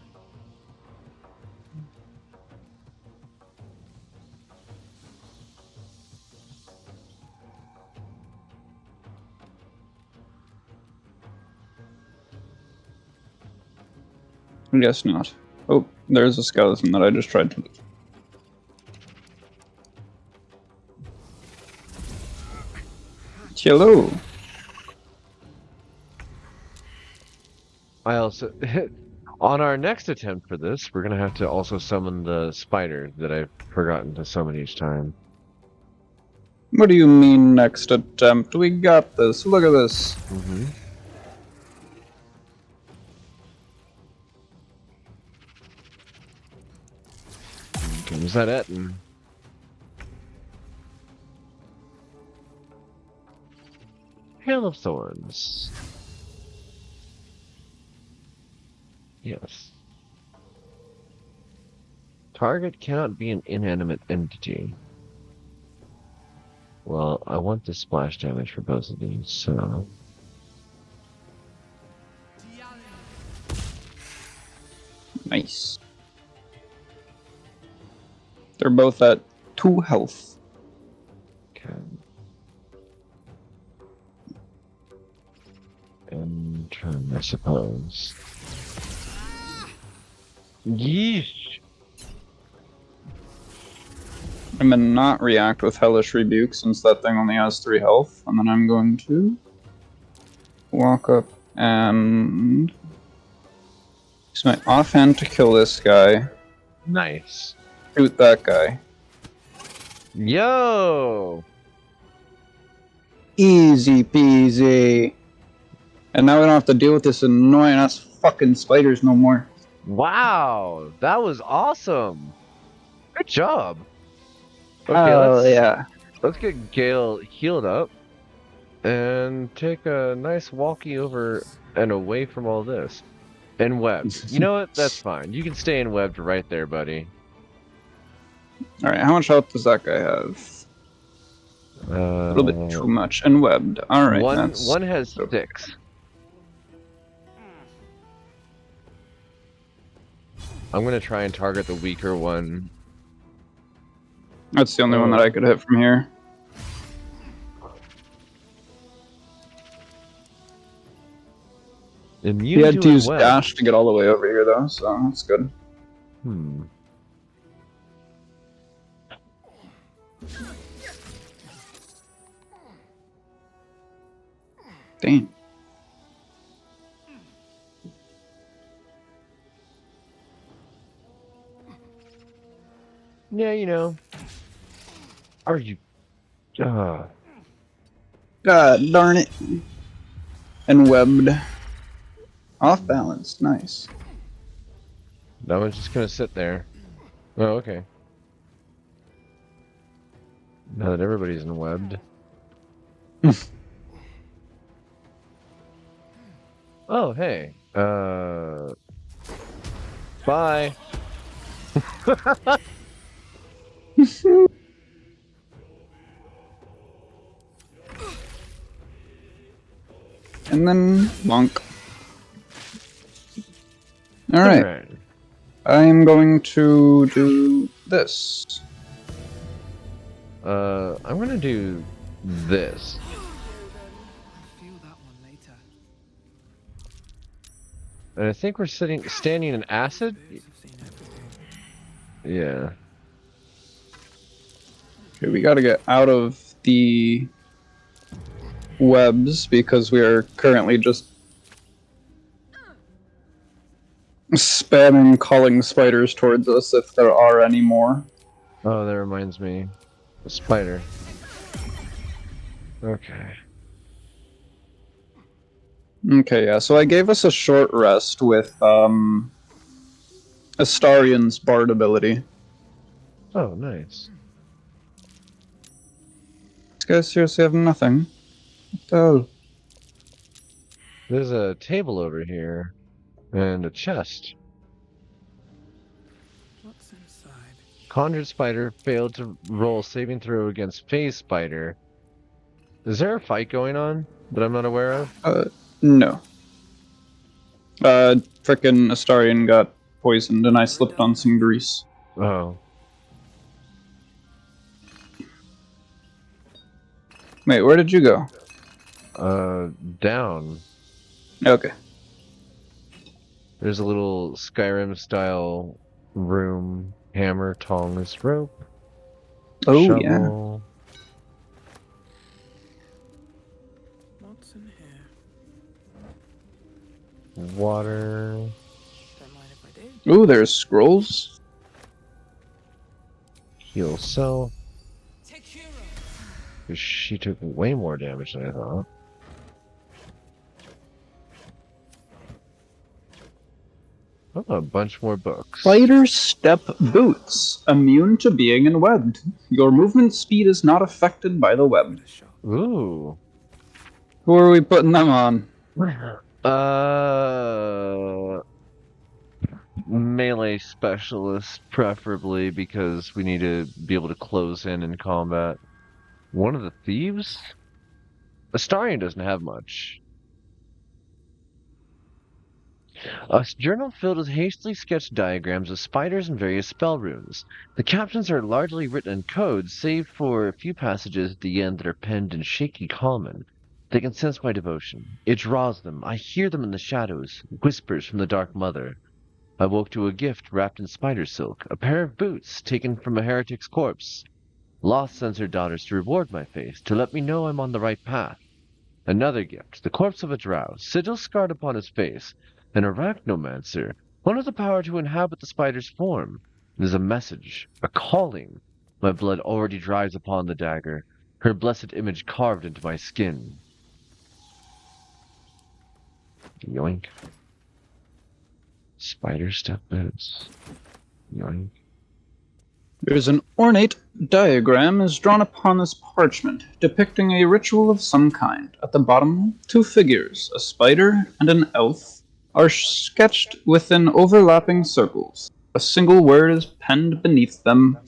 I guess not. Oh, there's a skeleton that I just tried to loot. Hello. I also, on our next attempt for this, we're gonna have to also summon the spider that I've forgotten to summon each time. What do you mean next attempt? We got this. Look at this. Mm-hmm. Comes that Etten. Hail of Thorns. Yes. Target cannot be an inanimate entity. Well, I want the splash damage for both of these, so... Nice. They're both at 2 health. Okay. I suppose. Yeesh. I'm gonna not react with Hellish Rebuke since that thing only has 3 health, and then I'm going to walk up and use my offhand to kill this guy. Nice. Shoot that guy. Yo! Easy peasy. And now we don't have to deal with this annoying ass fucking spiders no more. Wow, that was awesome. Good job. Okay, let's get Gale healed up and take a nice walkie over and away from all this. And webbed. You know what? That's fine. You can stay in webbed right there, buddy. Alright, how much health does that guy have? A little bit too much. And webbed. Alright, one has 6. I'm gonna try and target the weaker one. That's the only one that I could hit from here. He had to use dash to get all the way over here, though, so that's good. Dang. Yeah, you know. Are you... God darn it. And webbed. Off balance, nice. That one's just gonna sit there. Oh, okay. Now that everybody's in webbed. Oh, hey. Bye. And then bonk. Alright. I'm going to do this. I'm gonna do this. And I think we're standing in acid? Yeah. Okay, we gotta get out of the webs because we are currently just spamming calling spiders towards us if there are any more. Oh, that reminds me. The spider. Okay. Okay, yeah, so I gave us a short rest with Astarion's Bard ability. Oh, nice. These guys seriously have nothing. What the hell? There's a table over here. And a chest. What's inside? Conjured spider failed to roll saving throw against phase spider. Is there a fight going on that I'm not aware of? No. Frickin' Astarion got poisoned and I slipped on some grease. Oh. Wait, where did you go? Down. Okay. There's a little Skyrim style room, hammer, tongs, rope. Oh, shovel. yeah. What's in here? Water. Don't mind if I do. Ooh, there's scrolls. Heal self. She took way more damage than I thought. Oh, a bunch more books. Spider Step Boots. Immune to being in webbed. Your movement speed is not affected by the web. Ooh. Who are we putting them on? Melee specialist, preferably, because we need to be able to close in combat. One of the thieves? Astarion doesn't have much. A journal filled with hastily sketched diagrams of spiders and various spell runes. The captions are largely written in code, save for a few passages at the end that are penned in shaky common. They can sense my devotion. It draws them. I hear them in the shadows, whispers from the Dark Mother. I woke to a gift wrapped in spider silk, a pair of boots taken from a heretic's corpse. Loth sends her daughters to reward my faith, to let me know I'm on the right path. Another gift, the corpse of a drow, sigil scarred upon his face, an arachnomancer, one with the power to inhabit the spider's form. It is a message, a calling. My blood already dries upon the dagger, her blessed image carved into my skin. Yoink. Spider step boots. Yoink. There's an ornate diagram is drawn upon this parchment, depicting a ritual of some kind. At the bottom, two figures, a spider and an elf, are sketched within overlapping circles. A single word is penned beneath them,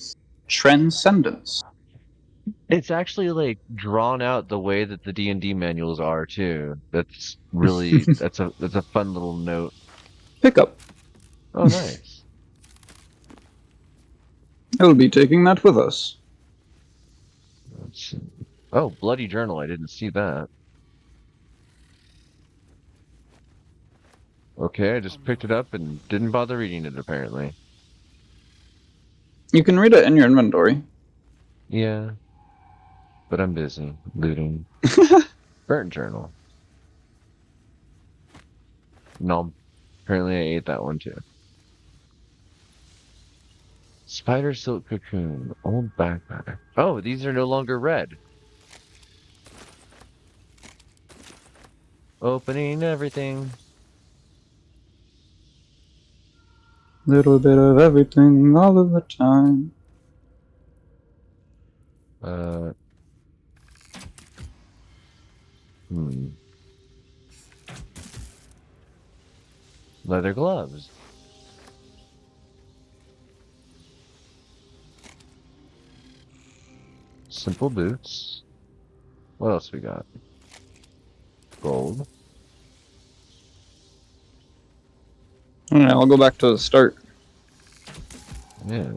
transcendence. It's actually like drawn out the way that the D&D manuals are too. That's really that's a fun little note. Pickup. Oh, nice. I'll be taking that with us. Let's see. Oh, bloody journal. I didn't see that. Okay, I just picked it up and didn't bother reading it, apparently. You can read it in your inventory. Yeah. But I'm busy looting. Burnt journal. No. Apparently I ate that one too. Spider silk cocoon. Old backpack. Oh, these are no longer red. Opening everything. Little bit of everything all of the time. Leather gloves. Simple boots. What else we got? Gold. Alright, I'll go back to the start. Yeah.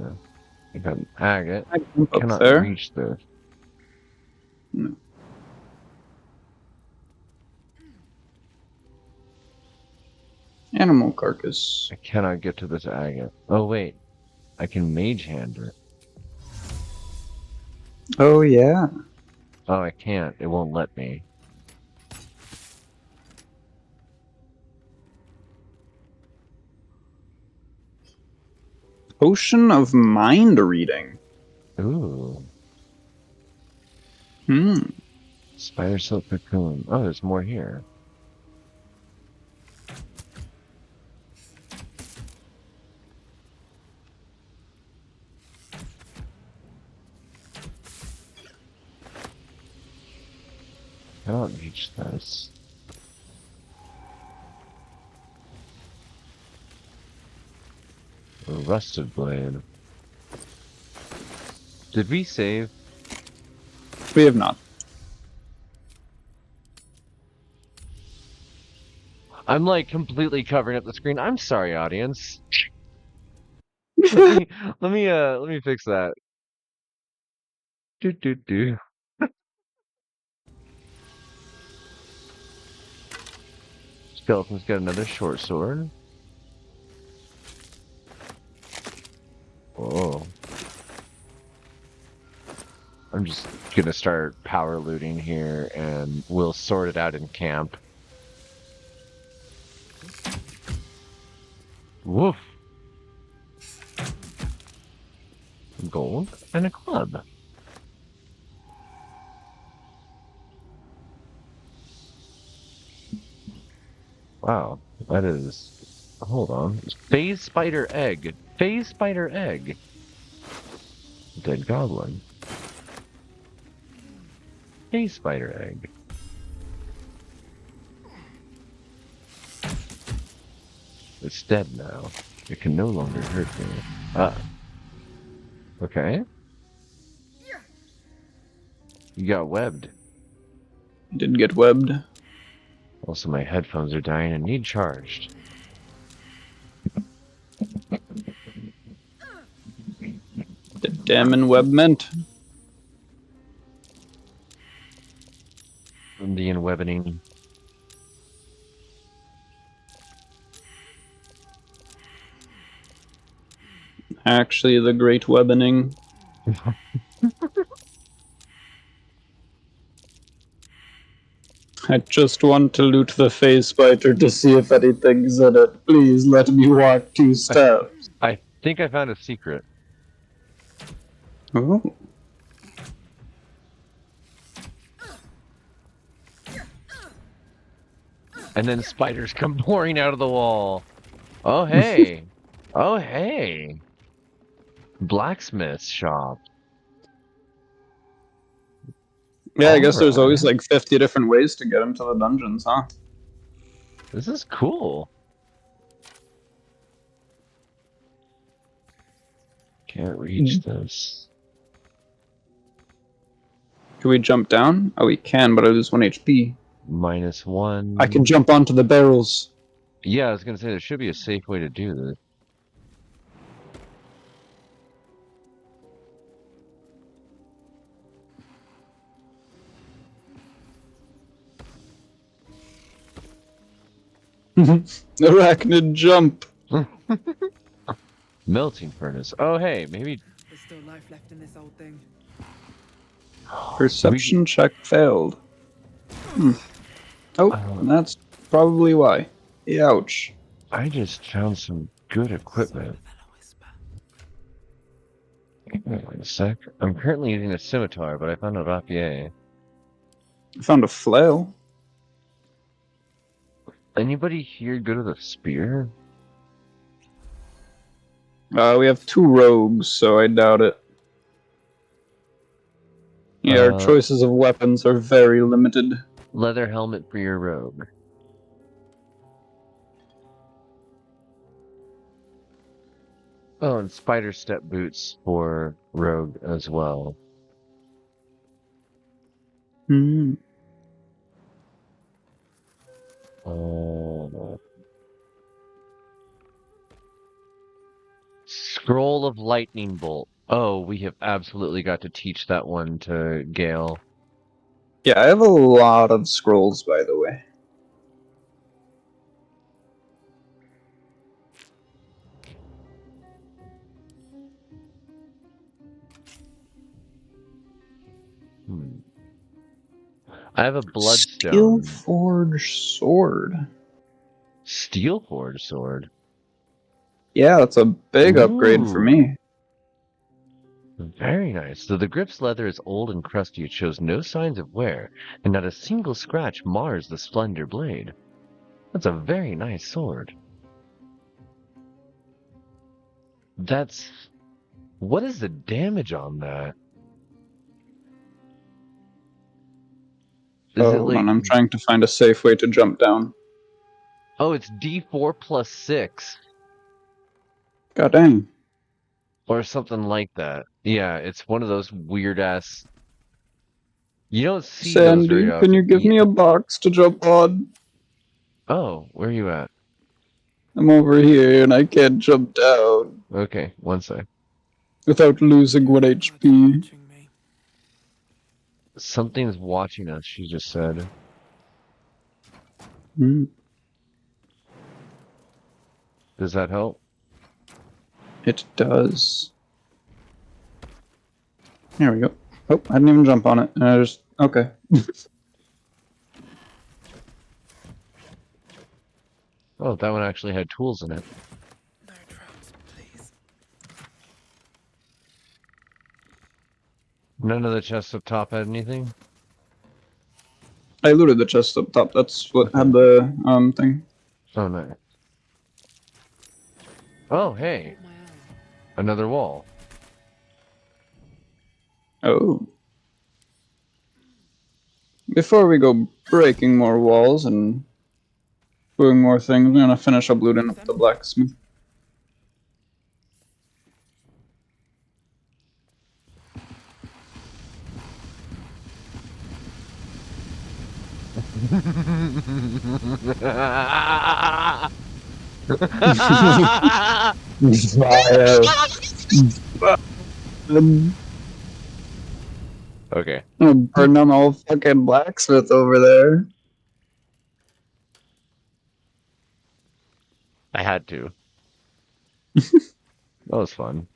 I got an agate. I cannot there. reach this. No. Animal carcass. I cannot get to this agate. Oh wait. I can mage hand it. Oh yeah. Oh, I can't. It won't let me. Potion of mind reading. Ooh. Spider silk cocoon. Oh, there's more here. I don't reach this. A rusted blade. Did we save? We have not. I'm like completely covering up the screen. I'm sorry, audience. let me fix that. Do. Skeleton's got another short sword. Whoa. I'm just gonna start power looting here and we'll sort it out in camp. Woof. Gold and a club. Wow, that is... Hold on. Phase spider egg. Phase spider egg. Dead goblin. Phase spider egg. It's dead now. It can no longer hurt me. Ah. Okay. You got webbed. I did get webbed. Also, my headphones are dying and need charged. The damn web mint. The enwebbening. Actually, the great webbening. I just want to loot the face biter to see if anything's in it. Please let me walk 2 steps. I think I found a secret. Oh. And then spiders come pouring out of the wall. Oh, hey. Oh, hey. Blacksmith shop. Yeah, I guess there's always Alright. like 50 different ways to get into the dungeons, huh? This is cool. Can't reach this. Can we jump down? Oh, we can, but I lose 1 HP. -1. I can jump onto the barrels. Yeah, I was gonna say there should be a safe way to do this. Arachnid jump. Melting furnace. Oh, hey, maybe. There's still life left in this old thing. Perception check failed. Oh, that's probably why. Ouch. I just found some good equipment. Wait a sec. I'm currently using a scimitar, but I found a rapier. I found a flail. Anybody here good at a spear? We have 2 rogues, so I doubt it. Yeah, our choices of weapons are very limited. Leather helmet for your rogue. Oh, and spider step boots for rogue as well. Hmm. Scroll of lightning bolt. Oh, we have absolutely got to teach that one to Gale. Yeah, I have a lot of scrolls, by the way. I have a bloodstone. Steel forge sword. Steel forge sword? Yeah, that's a big upgrade for me. Very nice. Though the grip's leather is old and crusty, it shows no signs of wear, and not a single scratch mars the slender blade. That's a very nice sword. That's... What is the damage on that? Is it Hold like... on, I'm trying to find a safe way to jump down. Oh, it's D4 plus 6. God dang. Or something like that. Yeah, it's one of those weird-ass... You don't see those Sandy, very can you often. give me a box to jump on? Oh, where are you at? I'm over here and I can't jump down. Okay, one sec. Without losing 1 HP. Something's watching us, she just said. Does that help? It does. There we go. Oh, I didn't even jump on it. And I just... Okay. Oh, that one actually had tools in it. No traps, please. None of the chests up top had anything? I looted the chest up top. That's what had the thing. Oh, nice. Oh, hey. Another wall. Oh. Before we go breaking more walls and doing more things, I'm gonna finish up looting up the blacksmith. Okay. Burn down the whole fucking blacksmith over there. I had to. That was fun.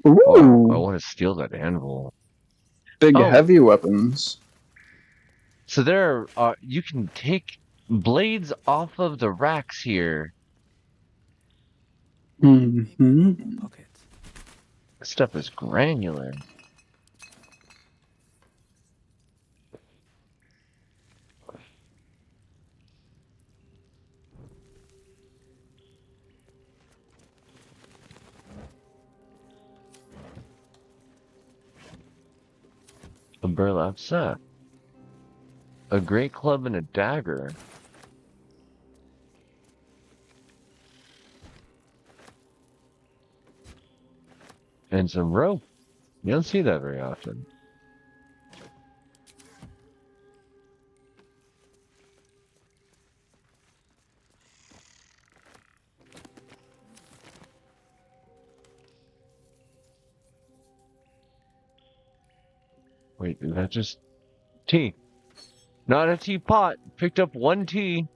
Ooh. Oh, I want to steal that anvil. Big heavy weapons. So there are, you can take blades off of the racks here. Mm-hmm. This stuff is granular. A burlap sack. A great club and a dagger. And some rope. You don't see that very often. Wait, is that just tea? Not a teapot. Picked up one tea.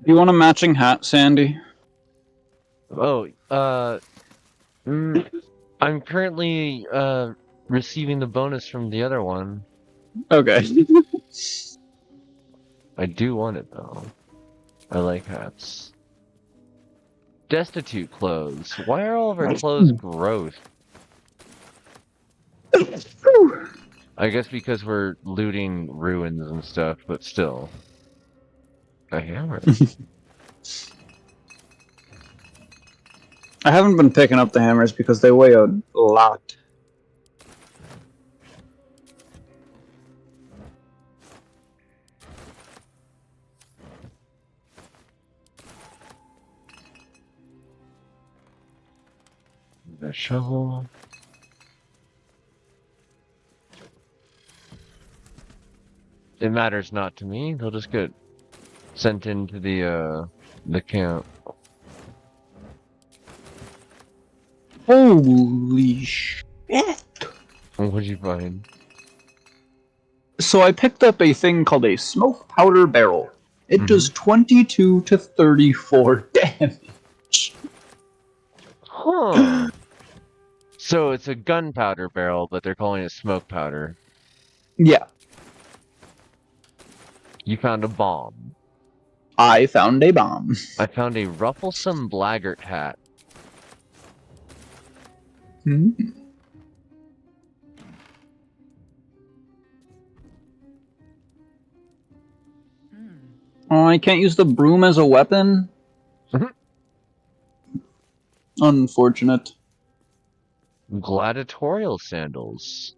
You want a matching hat, Sandy? Oh, I'm currently receiving the bonus from the other one. Okay. I do want it though. I like hats. Destitute clothes. Why are all of our clothes gross? I guess because we're looting ruins and stuff, but still. A hammer. I haven't been picking up the hammers because they weigh a lot. The shovel. It matters not to me. They'll just get sent into the camp. Holy shit! What'd you find? So I picked up a thing called a smoke powder barrel. It does 22 to 34 damage. Huh. So it's a gunpowder barrel, but they're calling it smoke powder. Yeah. You found a bomb. I found a bomb. I found a rufflesome blackguard hat. Oh, I can't use the broom as a weapon? Unfortunate. Gladiatorial sandals.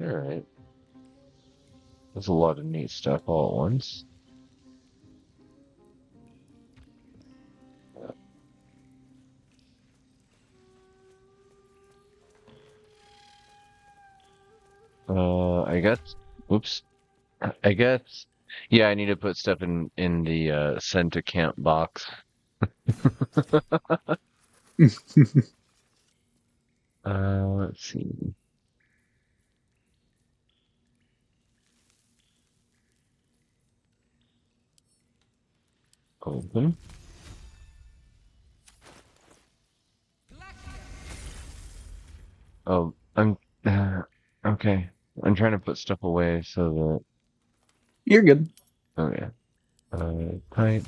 Alright. That's a lot of neat stuff all at once. I guess. Whoops. I guess. Yeah, I need to put stuff in the send to camp box. Let's see. Open. Oh, I'm okay. I'm trying to put stuff away so that you're good. Oh yeah. Tight.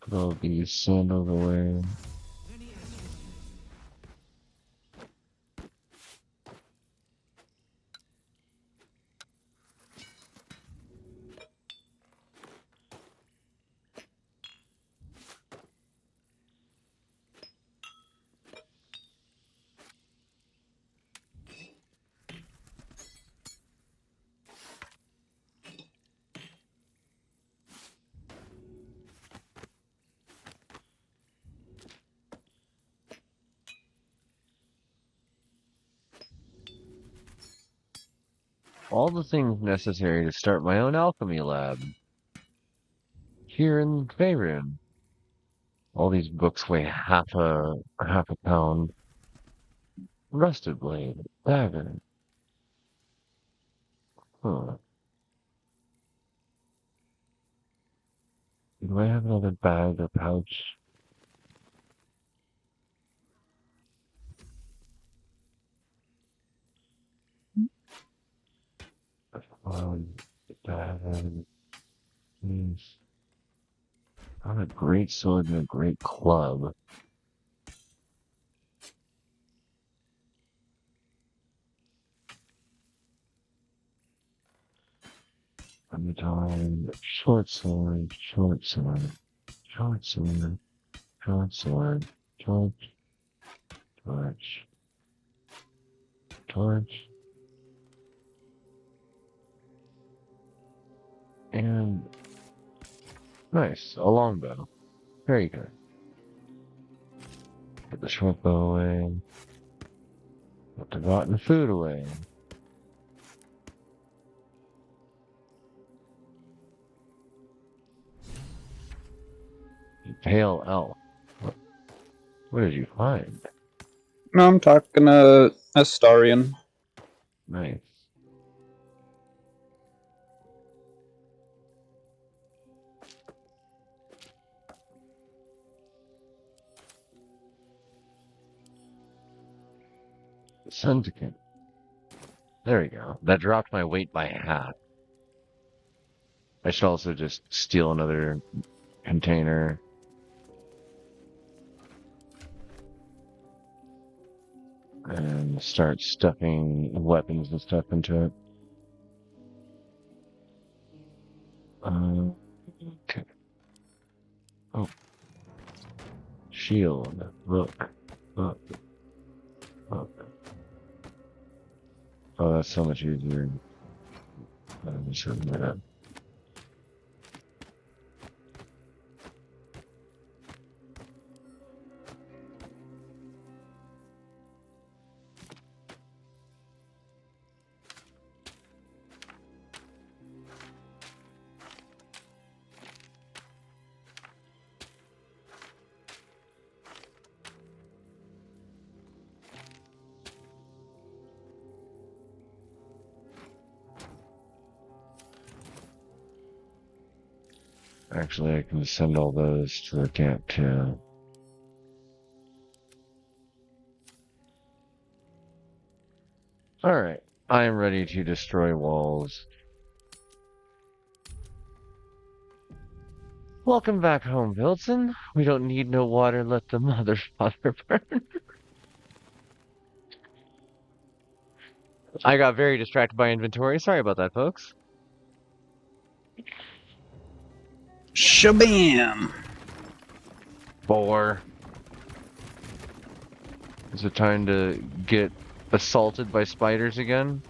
Put all these sandals away. all the things necessary to start my own alchemy lab. Here in Faerune. All these books weigh half a pound. Rusted blade, dagger. Huh. Do I have another bag or pouch? Bag. Jeez. I have a great sword and a great club. I'm time. Short sword, short sword, short sword, short sword, torch, torch, torch, and nice, a longbow. Very good. Put the short bow away. Put the rotten food away. Pale elf. What did you find? No, I'm talking to Astarion. Nice. Syndicate. There we go. That dropped my weight by half. I should also just steal another container. And start stuffing weapons and stuff into it. Okay. Oh. Shield. Look. Look. Look. Oh, that's so much easier. Actually, I can send all those to the camp too. Alright, I am ready to destroy walls. Welcome back home, Wilson. We don't need no water, let the mother father burn. I got very distracted by inventory. Sorry about that, folks. Shabam! 4. Is it time to get assaulted by spiders again?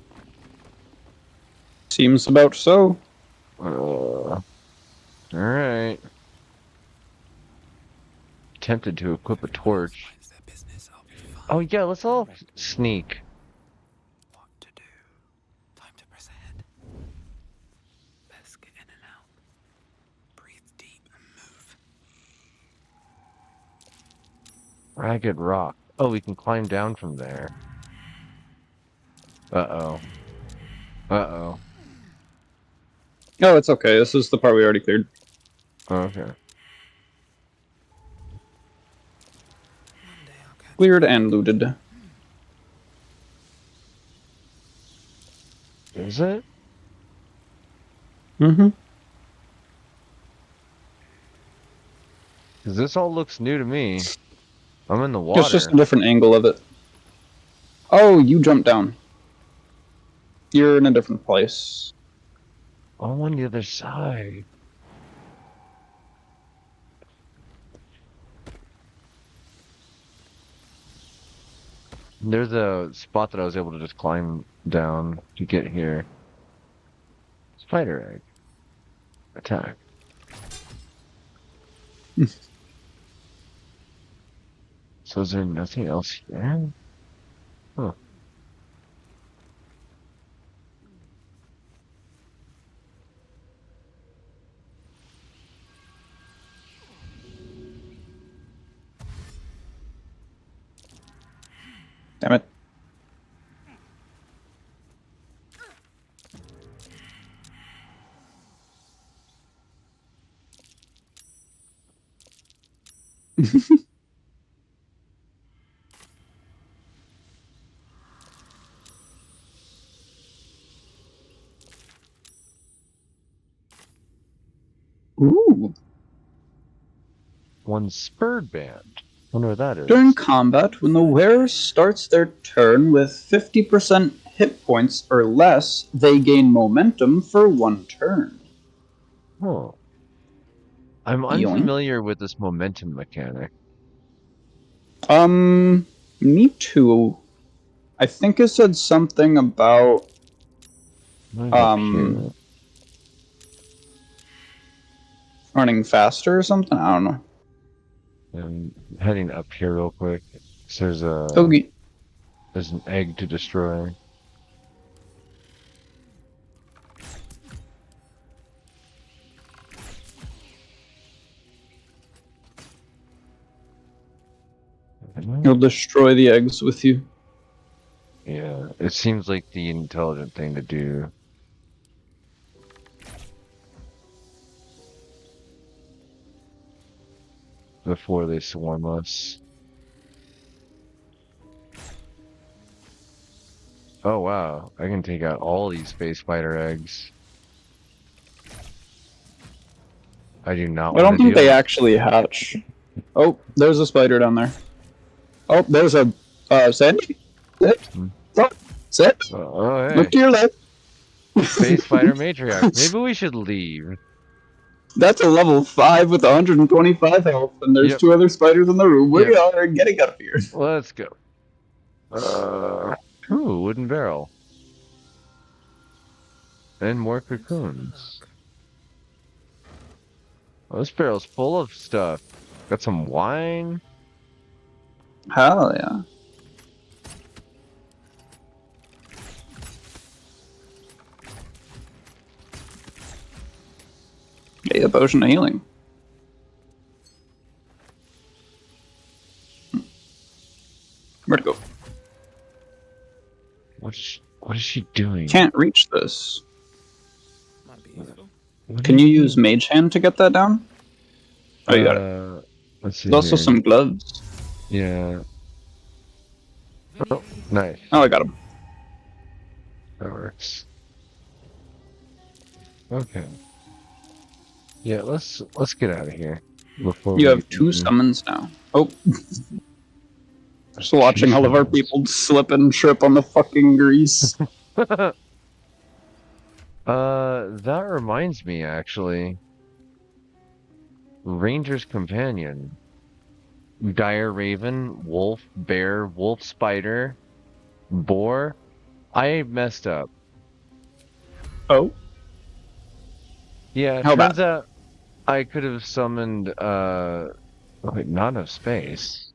Seems about so. Alright. Tempted to equip a torch. Oh yeah, let's all sneak. Ragged rock. Oh, we can climb down from there. Uh-oh. Uh-oh. Oh, it's okay. This is the part we already cleared. Okay. Cleared and looted. Is it? Mm-hmm. Because this all looks new to me. I'm in the water. It's just a different angle of it. Oh, you jumped down. You're in a different place. I'm on the other side. There's a spot that I was able to just climb down to get here. Spider egg. Attack. So is there nothing else here? Huh. Damn it. Ooh. One spurred band. Wonder what that is. During combat, when the wearer starts their turn with 50% hit points or less, they gain momentum for 1 turn. Oh. I'm Yoink. unfamiliar with this momentum mechanic. Me too. I think it said something about running faster or something. I don't know. I'm heading up here real quick. There's there's an egg to destroy. You'll destroy the eggs with you. Yeah, it seems like the intelligent thing to do. Before they swarm us. Oh wow, I can take out all these space spider eggs. I do not I don't think they with... actually hatch. Oh, there's a spider down there. Oh, there's a Sandy. Sit. Oh, sit. Oh, hey. Look to your left. Space spider matriarch. Maybe we should leave. That's a level 5 with 125 health, and there's 2 other spiders in the room. We are getting out of here. Let's go. Ooh, wooden barrel. And more cocoons. Oh, this barrel's full of stuff. Got some wine. Hell yeah. Get a potion of healing. Where'd it go? What is she doing? Can't reach this. Might be useful. Can you use Mage Hand to get that down? Oh, you got it. Let's see. There's also some gloves. Yeah. Oh, nice. Oh, I got him. That works. Okay. Yeah, let's get out of here before you have 2 summons now. Oh. Just watching all of our people slip and trip on the fucking grease. That reminds me, actually. Ranger's Companion. Dire Raven, Wolf, Bear, Wolf Spider, Boar. I messed up. Oh? Yeah, turns out I could have summoned, wait, not enough space.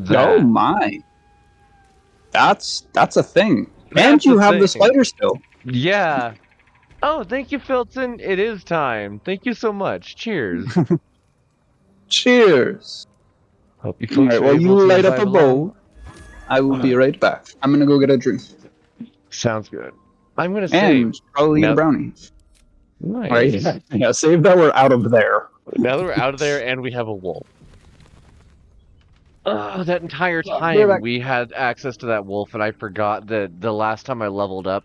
Oh my. That's a thing. And you have the spider still. Yeah. Oh, thank you, Filton. It is time. Thank you so much. Cheers. Cheers. Hope you folks Alright, are well, able you to light up a vibe bowl. along. I will be right back. I'm gonna go get a drink. Sounds good. I'm gonna save. And probably eat a brownie. Nice. Right? Yeah, save that we're out of there. Now that we're out of there and we have a wolf. That entire time we had access to that wolf, and I forgot that the last time I leveled up,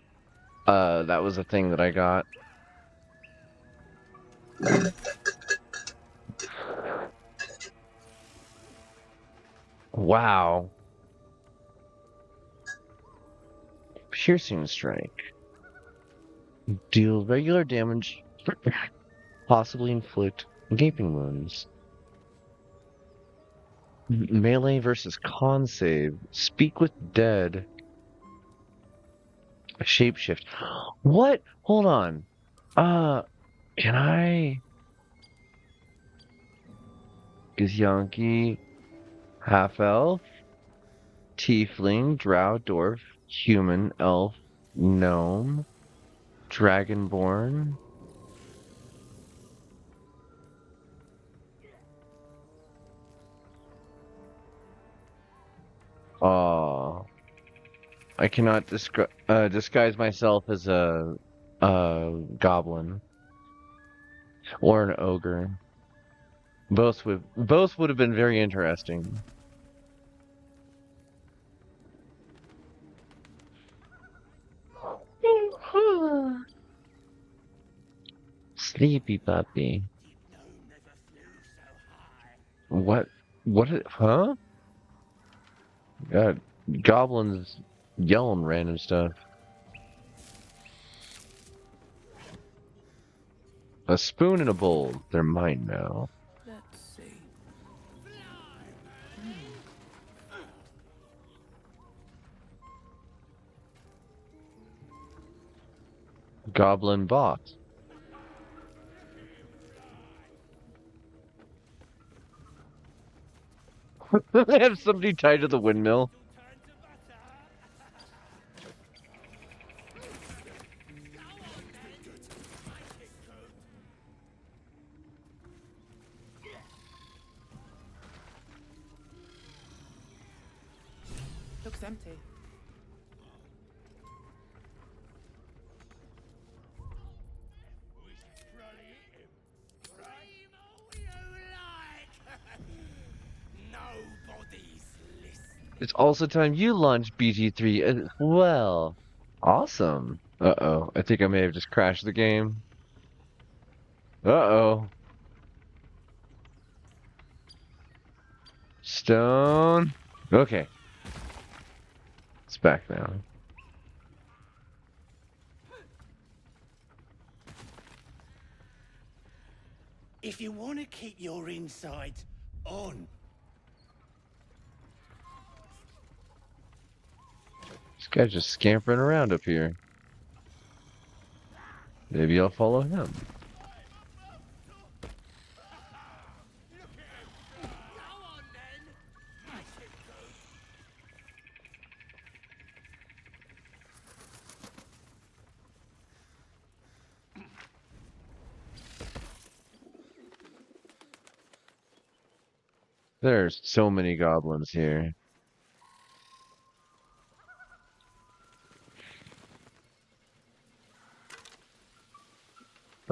that was a thing that I got. Wow. Piercing strike. Deal regular damage, possibly inflict gaping wounds. Melee versus con save. Speak with dead. Shapeshift. What? Hold on. Can I? Githyanki, half elf, tiefling, drow, dwarf, human, elf, gnome, dragonborn. Oh, I cannot disguise myself as a goblin or an ogre. Both would have been very interesting. Sleepy puppy. What? Huh? God, goblins yelling random stuff. A spoon and a bowl. They're mine now. Let's see. Goblin box. They have somebody tied to the windmill. Looks empty. It's also time you launch BG3 as well. Awesome. Uh-oh. I think I may have just crashed the game. Uh-oh. Stone. Okay. It's back now. If you want to keep your insides on, This guy's just scampering around up here. Maybe I'll follow him. There's so many goblins here.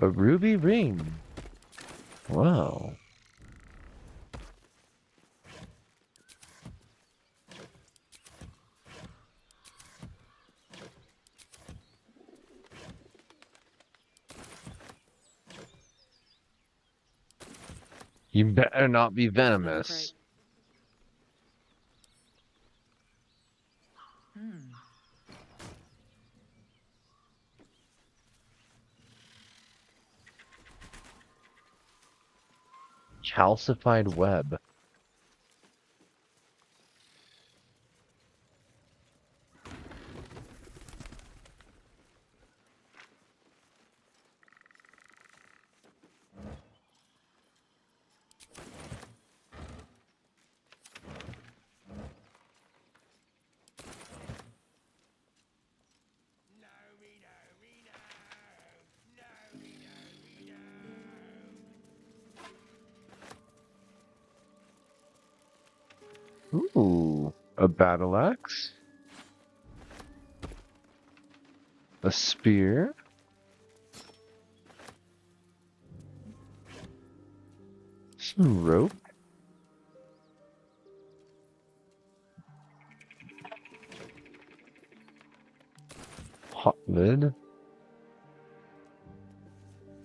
A ruby ring. Wow. You better not be venomous. Calcified web. Ooh, a battle axe. A spear. Some rope. Hot lid.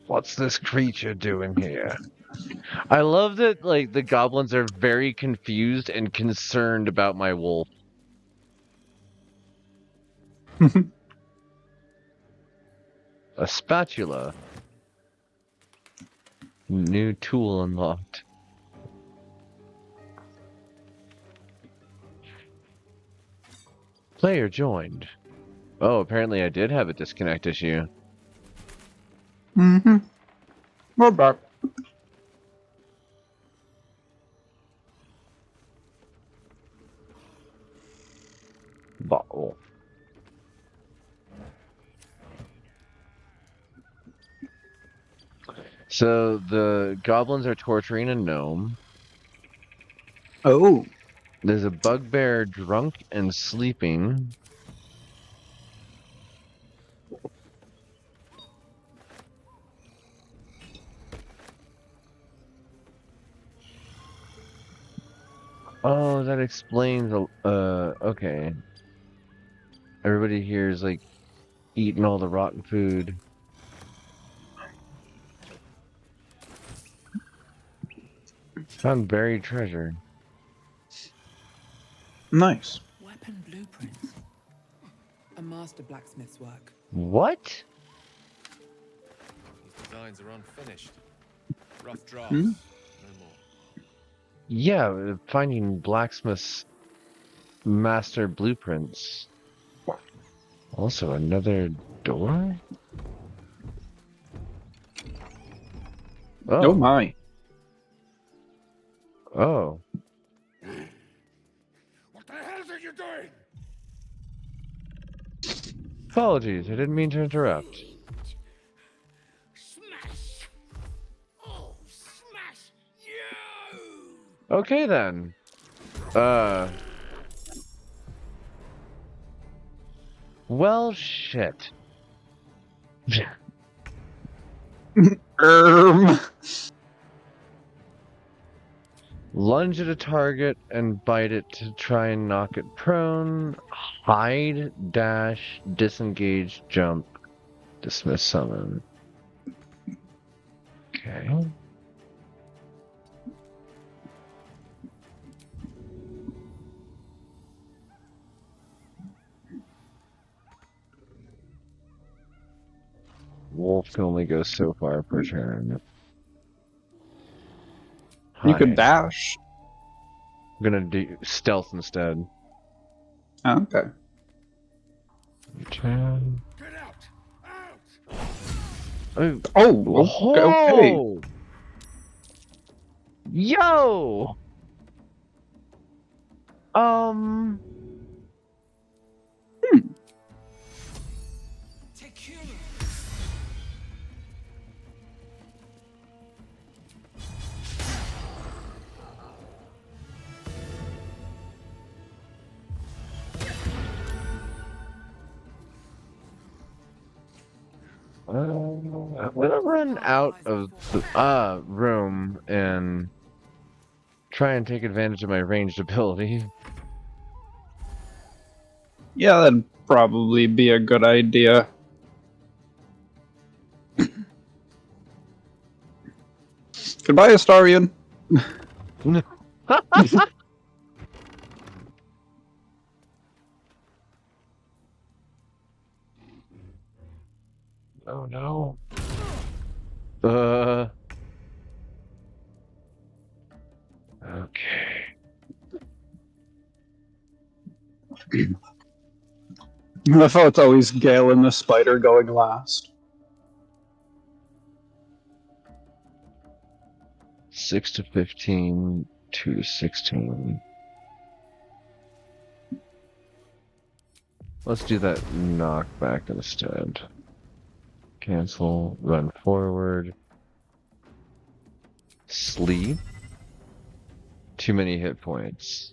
What's this creature doing here? I love that, like, the goblins are very confused and concerned about my wolf. A spatula. New tool unlocked. Player joined. Oh, apparently I did have a disconnect issue. Mm-hmm. We're back. Bottle. So the goblins are torturing a gnome. Oh. There's a bugbear drunk and sleeping. Oh, that explains. Okay. Everybody here is like eating all the rotten food. Found buried treasure. Nice. Weapon blueprints. A master blacksmith's work. What? These designs are unfinished. Rough drafts. Hmm? No more. Yeah, finding blacksmith's master blueprints. Also, another door? Oh my. Oh. What the hell are you doing? Apologies, I didn't mean to interrupt. Smash! Oh, smash you! Okay then. Well, shit. Lunge at a target and bite it to try and knock it prone. Hide, dash, disengage, jump, dismiss summon. Okay. Wolf can only go so far per turn. You could Hide. dash. I'm gonna do stealth instead. Oh, okay. Turn. Get out! Okay. Yo! I'm gonna run out of the room and try and take advantage of my ranged ability. Yeah, that'd probably be a good idea. Goodbye, Astarion. Oh no. Okay. I thought it's always Gale and the spider going last. 6 to 15, 2 to 16. Let's do that knockback instead. Cancel, run forward. Sleep. Too many hit points.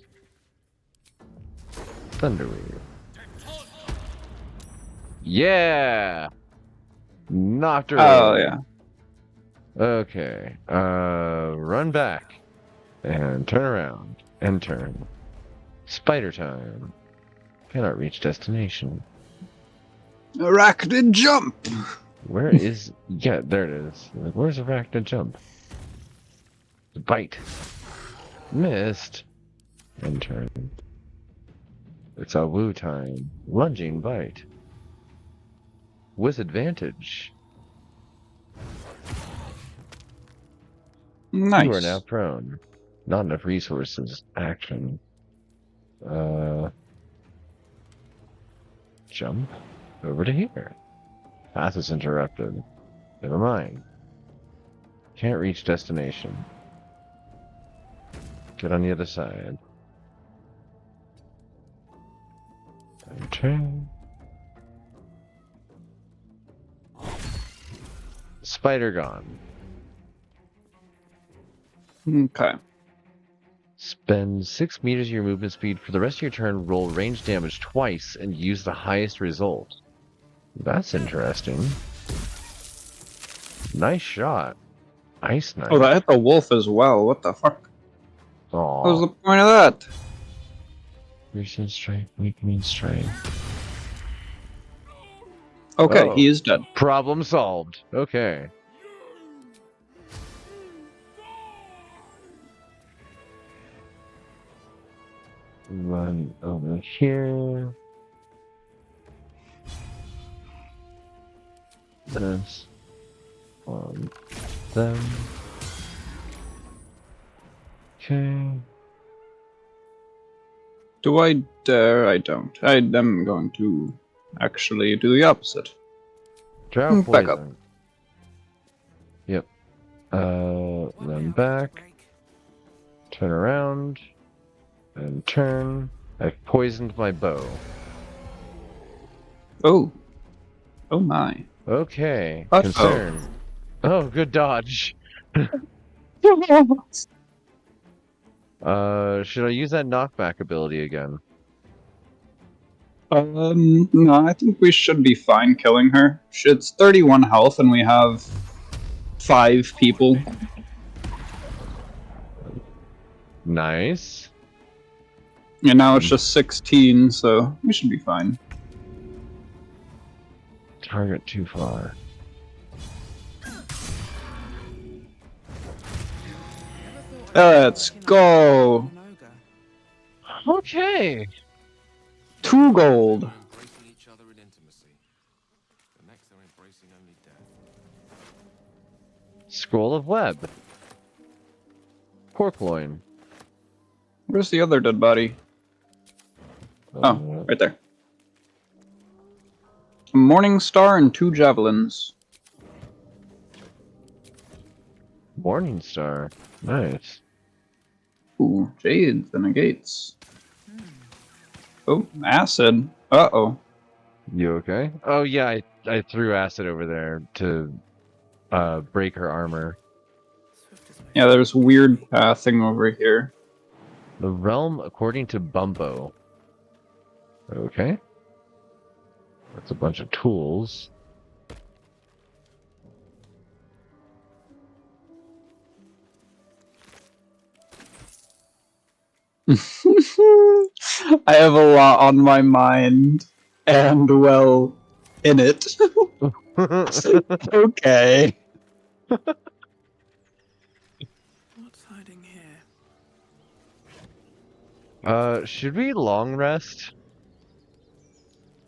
Thunderwave. Yeah! Knocked her Oh, over. yeah. Okay. Run back. And turn around. And turn. Spider time. Cannot reach destination. Arachnid jump! Where is... Yeah, there it is. Like, where's Arachnid jump? Bite. Missed. And turn. It's a woo time. Lunging bite. With advantage. Nice. You are now prone. Not enough resources. Action. Jump over to here. Path is interrupted. Never mind. Can't reach destination. Get on the other side. And turn. Spider gone. Okay. Spend 6 meters of your movement speed for the rest of your turn. Roll range damage twice and use the highest result. That's interesting. Nice shot. Ice knife. Oh, that hit the wolf as well. What the fuck? Aww. What was the point of that? Piercing strike, weakening strike. Okay, Oh, he is dead. Problem solved. Okay. Run over here. This on them. Okay. Do I dare? I don't. I am going to actually do the opposite. Drow Back up. poison. Yep. Then back. Turn around. And turn. I've poisoned my bow. Oh. Oh my. Okay. Uh-oh. Concern. Oh, good dodge. Should I use that knockback ability again? No, I think we should be fine killing her. It's 31 health and we have 5 people. Nice. And now it's just 16, so we should be fine. Target too far. Let's go! Okay. 2 gold. Embracing each other in intimacy. The next they're embracing only death. Scroll of web. Pork loin. Where's the other dead body? Oh, right there. A morning star and 2 javelins. Morning star. Nice. Ooh, jades and negates. Oh, acid. Uh-oh. You okay? Oh yeah, I threw acid over there to break her armor. Yeah, there's weird pathing over here. The realm according to Bumbo. Okay. That's a bunch of tools. I have a lot on my mind, and well, in it. Okay. What's hiding here? Should we long rest?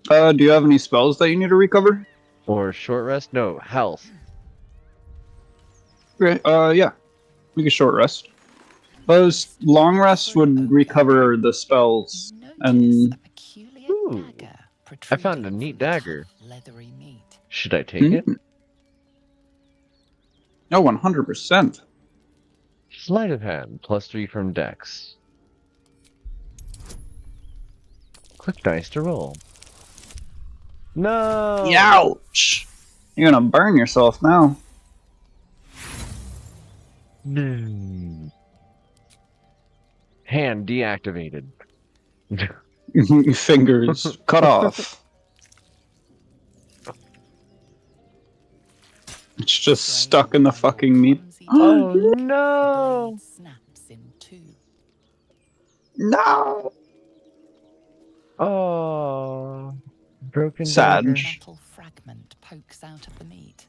Do you have any spells that you need to recover? Or short rest? No, health. Okay, yeah. We can short rest. Those long rests would recover the spells, and... Ooh, I found a neat dagger. Leathery meat. Should I take it? Oh, 100%. Sleight of hand, +3 from Dex. Click dice to roll. No! Ouch! You're gonna burn yourself now. Hand deactivated. Fingers cut off. It's just stuck in the fucking meat. Oh no! Snaps in two. No! Oh, broken Sad. dagger. Metal fragment pokes out of the meat.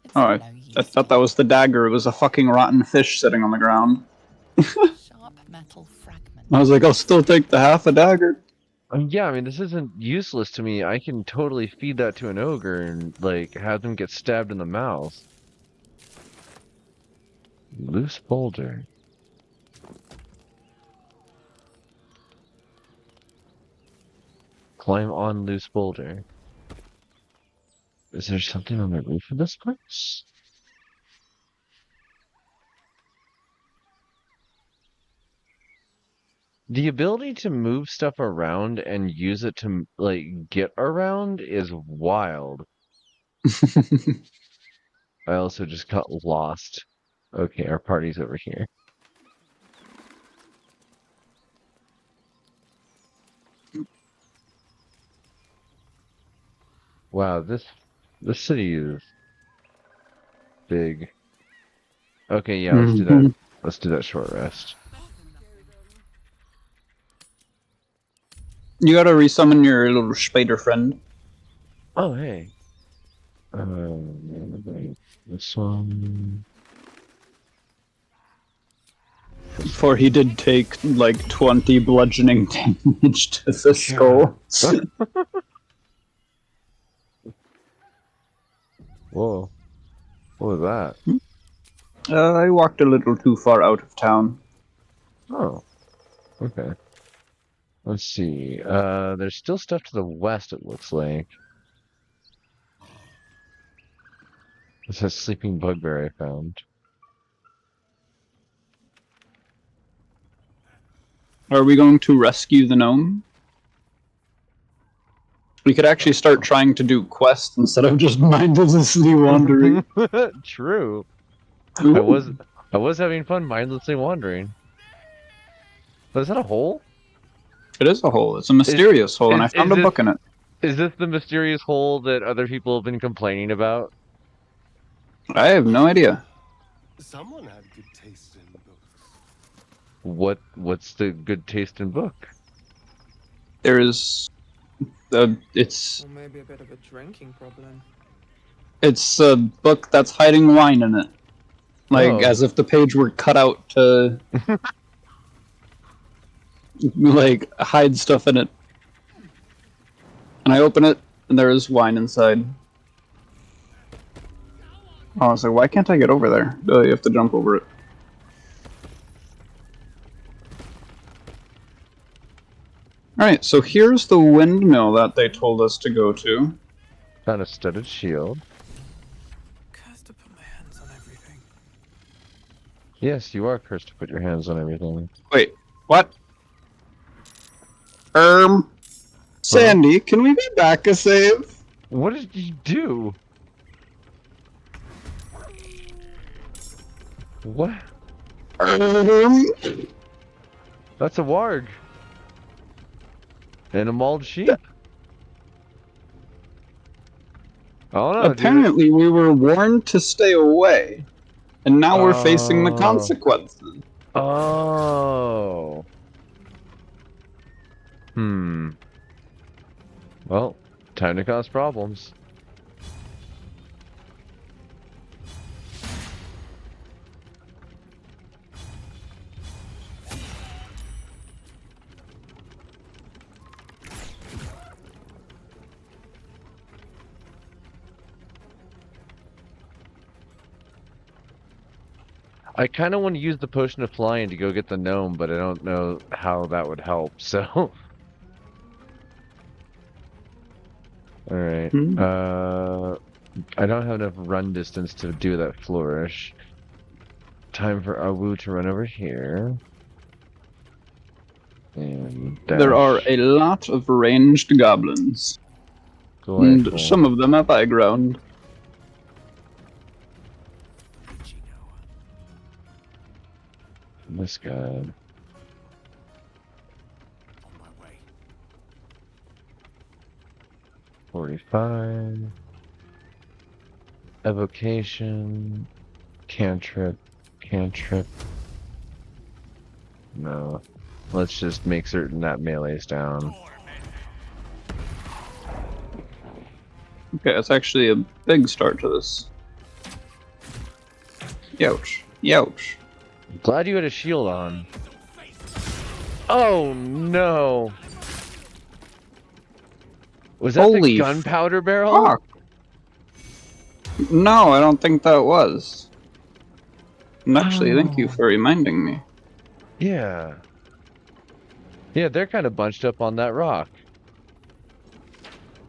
It's Oh, no I thought that was the dagger. It was a fucking rotten fish sitting on the ground. sharp metal fragment. I was like, I'll still take the half a dagger. Yeah, I mean, this isn't useless to me. I can totally feed that to an ogre and, like, have them get stabbed in the mouth. Loose boulder. Climb on loose boulder. Is there something on the roof of this place? The ability to move stuff around and use it to, like, get around is wild. I also just got lost. Okay, our party's over here. Wow, this city is big. Okay, yeah, let's do that. Let's do that short rest. You gotta resummon your little spider friend. Oh, hey. This one. For he did take like 20 bludgeoning damage to the skull. Whoa. What was that? I walked a little too far out of town. Oh. Okay. Let's see. There's still stuff to the west, it looks like. It says sleeping bugbear I found. Are we going to rescue the gnome? We could actually start trying to do quests instead of just mindlessly wandering. True. Ooh. I was having fun mindlessly wandering. But is that a hole? It is a hole. It's a mysterious hole, and I found a book in it. Is this the mysterious hole that other people have been complaining about? I have no idea. Someone had good taste in books. What's the good taste in book? There is it's Or maybe a bit of a drinking problem. It's a book that's hiding wine in it. Like as if the page were cut out to like hide stuff in it. And I open it and there is wine inside. Oh, I was like, why can't I get over there? You have to jump over it. Alright, so here's the windmill that they told us to go to. Found a studded shield. Cursed to put my hands on everything. Yes, you are cursed to put your hands on everything. Wait, what? Sandy, can we be back a save? What did you do? What? That's a warg. And a mauled sheep. Oh no! Apparently, we were warned to stay away, and now we're facing the consequences. Oh. Well, time to cause problems. I kind of want to use the potion of flying to go get the gnome, but I don't know how that would help, so... Alright, I don't have enough run distance to do that flourish. Time for Awu to run over here. And dash. There are a lot of ranged goblins. Delightful. And some of them have high ground. This guy. On my way. 45. Evocation. Cantrip. Cantrip. No. Let's just make certain that melee's down. Okay, that's actually a big start to this. Youch. Youch. Glad you had a shield on. Oh no! Was that the gunpowder barrel? Fuck. No, I don't think that was. And actually, thank you for reminding me. Yeah. Yeah, they're kind of bunched up on that rock.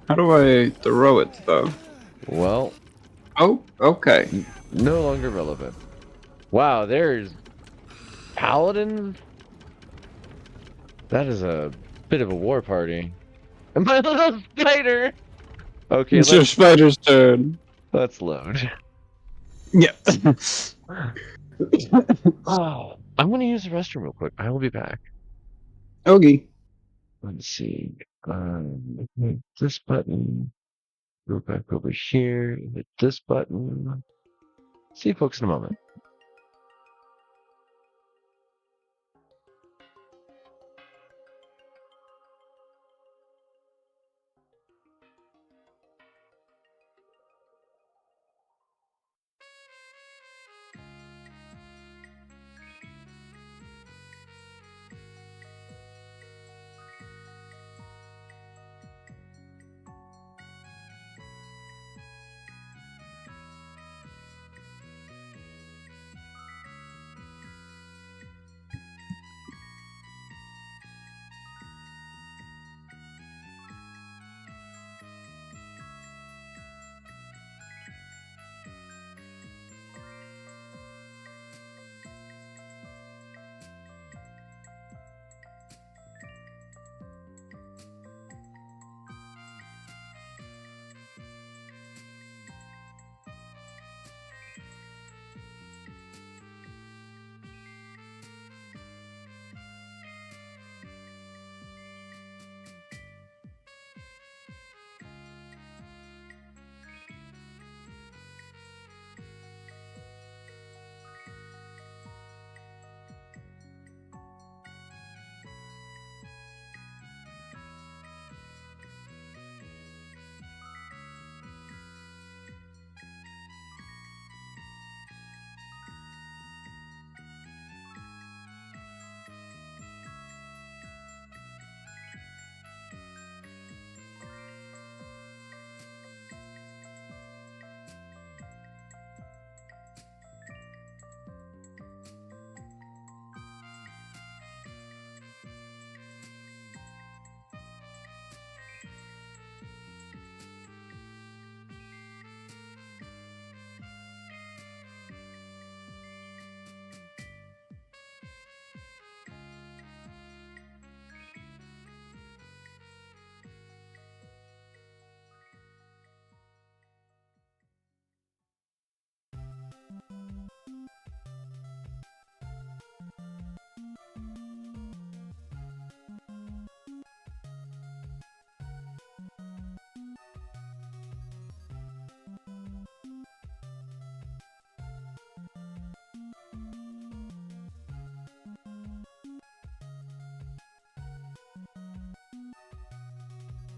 How do I throw it, though? Well... Oh, okay. No longer relevant. Wow, there's... Paladins? That is a bit of a war party. And my little spider! Okay, it's your spider's turn. Let's load. Yeah. Oh, I'm gonna use the restroom real quick. I will be back. Okay. Let's see. This button. Go back over here, hit this button. See you folks in a moment.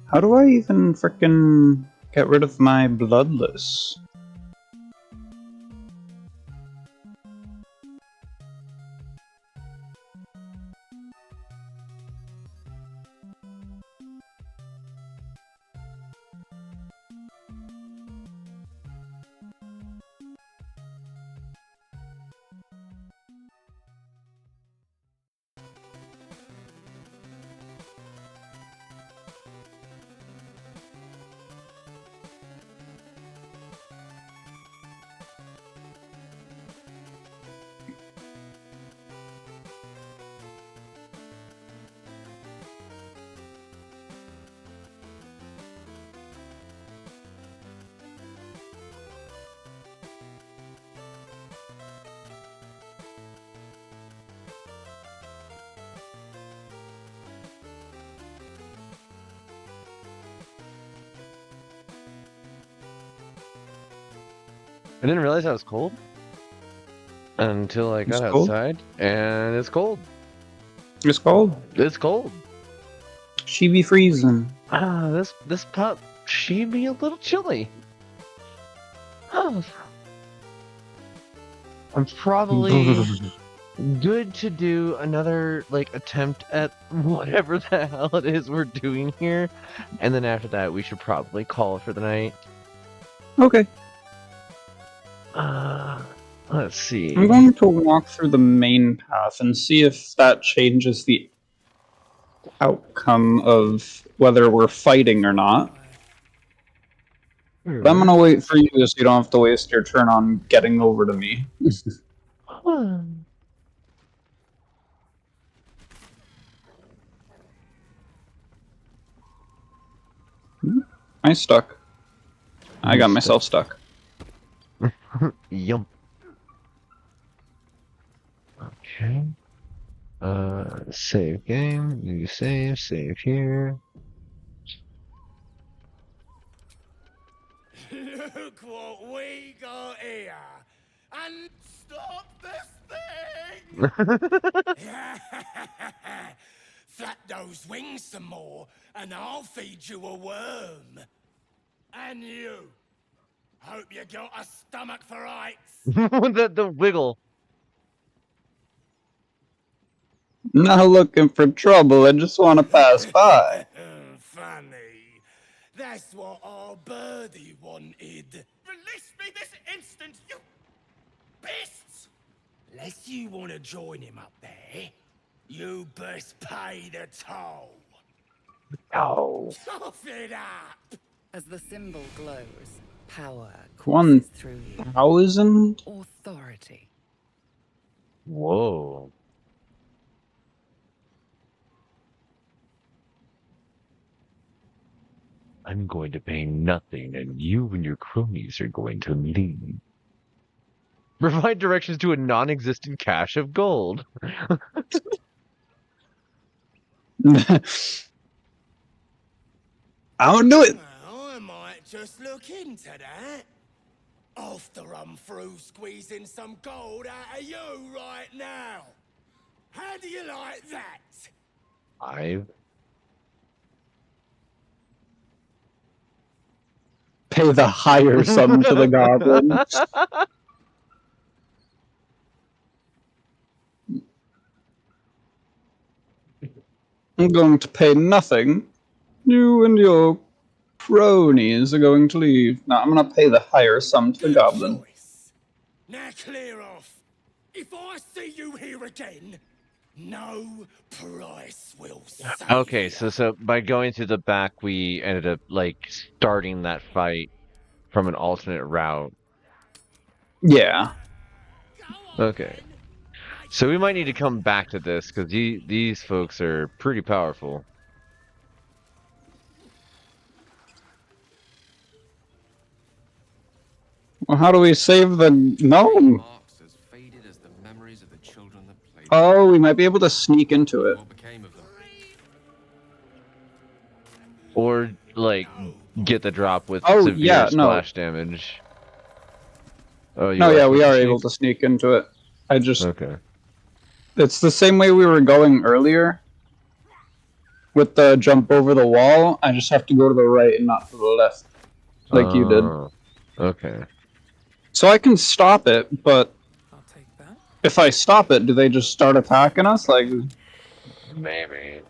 How do I even frickin' get rid of my bloodless? I didn't realize I was cold until I got cold? outside, and it's cold. It's cold. It's cold. She be freezing. Ah, this pup, she be a little chilly. Oh. I'm probably good to do another attempt at whatever the hell it is we're doing here, and then after that we should probably call it for the night. Okay. Let's see. I'm going to walk through the main path and see if that changes the outcome of whether we're fighting or not. But I'm gonna wait for you so you don't have to waste your turn on getting over to me. I stuck. I got myself stuck. Yum. Okay. Save game. You save here. Look what we got here. And stop this thing! Flap those wings some more, and I'll feed you a worm. And you. Hope you got a stomach for heights. the wiggle. Not looking for trouble, I just want to pass by. Funny. That's what our birdie wanted. Release me this instant, you beasts! Unless you want to join him up there, you best pay the toll. No. Tough it up! As the symbol glows, power One courses through you. 1,000? Authority. Whoa. I'm going to pay nothing, and you and your cronies are going to leave. Provide directions to a non-existent cache of gold. I'll do it. Well, I might just look into that. After I'm through squeezing some gold out of you right now. How do you like that? 5. Pay the higher sum to the goblin. I'm going to pay nothing. You and your cronies are going to leave. Now I'm going to pay the higher sum to the goblin. Now clear off. If I see you here again, no price will save. Okay, so by going through the back, we ended up like starting that fight from an alternate route. Yeah. Okay. So we might need to come back to this because these folks are pretty powerful. Well, how do we save the gnome? Oh, we might be able to sneak into it. Or, like, get the drop with yeah, severe splash damage. Oh, no, yeah, we are able to sneak into it. I just... Okay. It's the same way we were going earlier. With the jump over the wall, I just have to go to the right and not to the left. Like you did. Okay. So I can stop it, but... If I stop it, do they just start attacking us? Like... Maybe.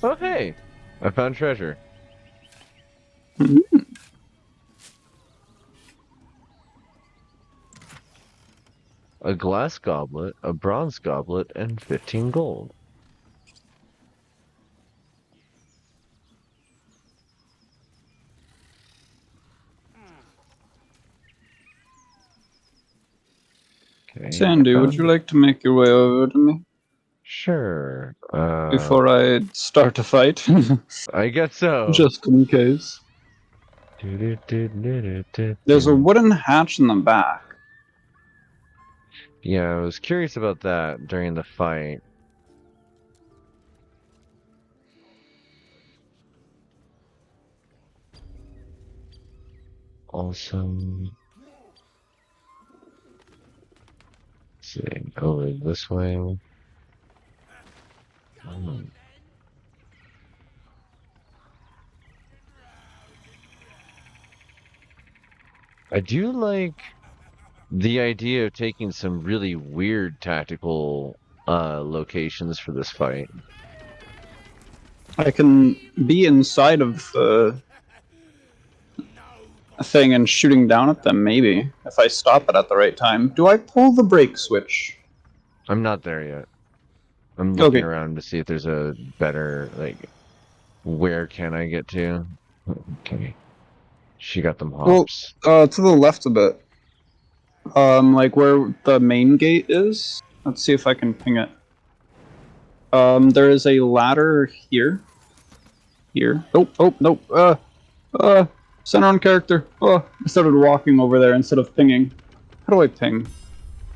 Oh, hey! I found treasure. A glass goblet, a bronze goblet, and 15 gold. Okay. Sandy, would you like to make your way over to me? Sure. Before I start a fight? I guess so. Just in case. There's a wooden hatch in the back. Yeah, I was curious about that during the fight. Also, let's see, over this way. I do like the idea of taking some really weird tactical locations for this fight. I can be inside of a thing and shooting down at them, maybe, if I stop it at the right time. Do I pull the brake switch? I'm not there yet. I'm looking around to see if there's a better, like, where can I get to? Okay. She got them hops. Well, to the left a bit. Like where the main gate is. Let's see if I can ping it. There is a ladder here. Here. Oh, nope. Center on character. Oh, I started walking over there instead of pinging. How do I ping?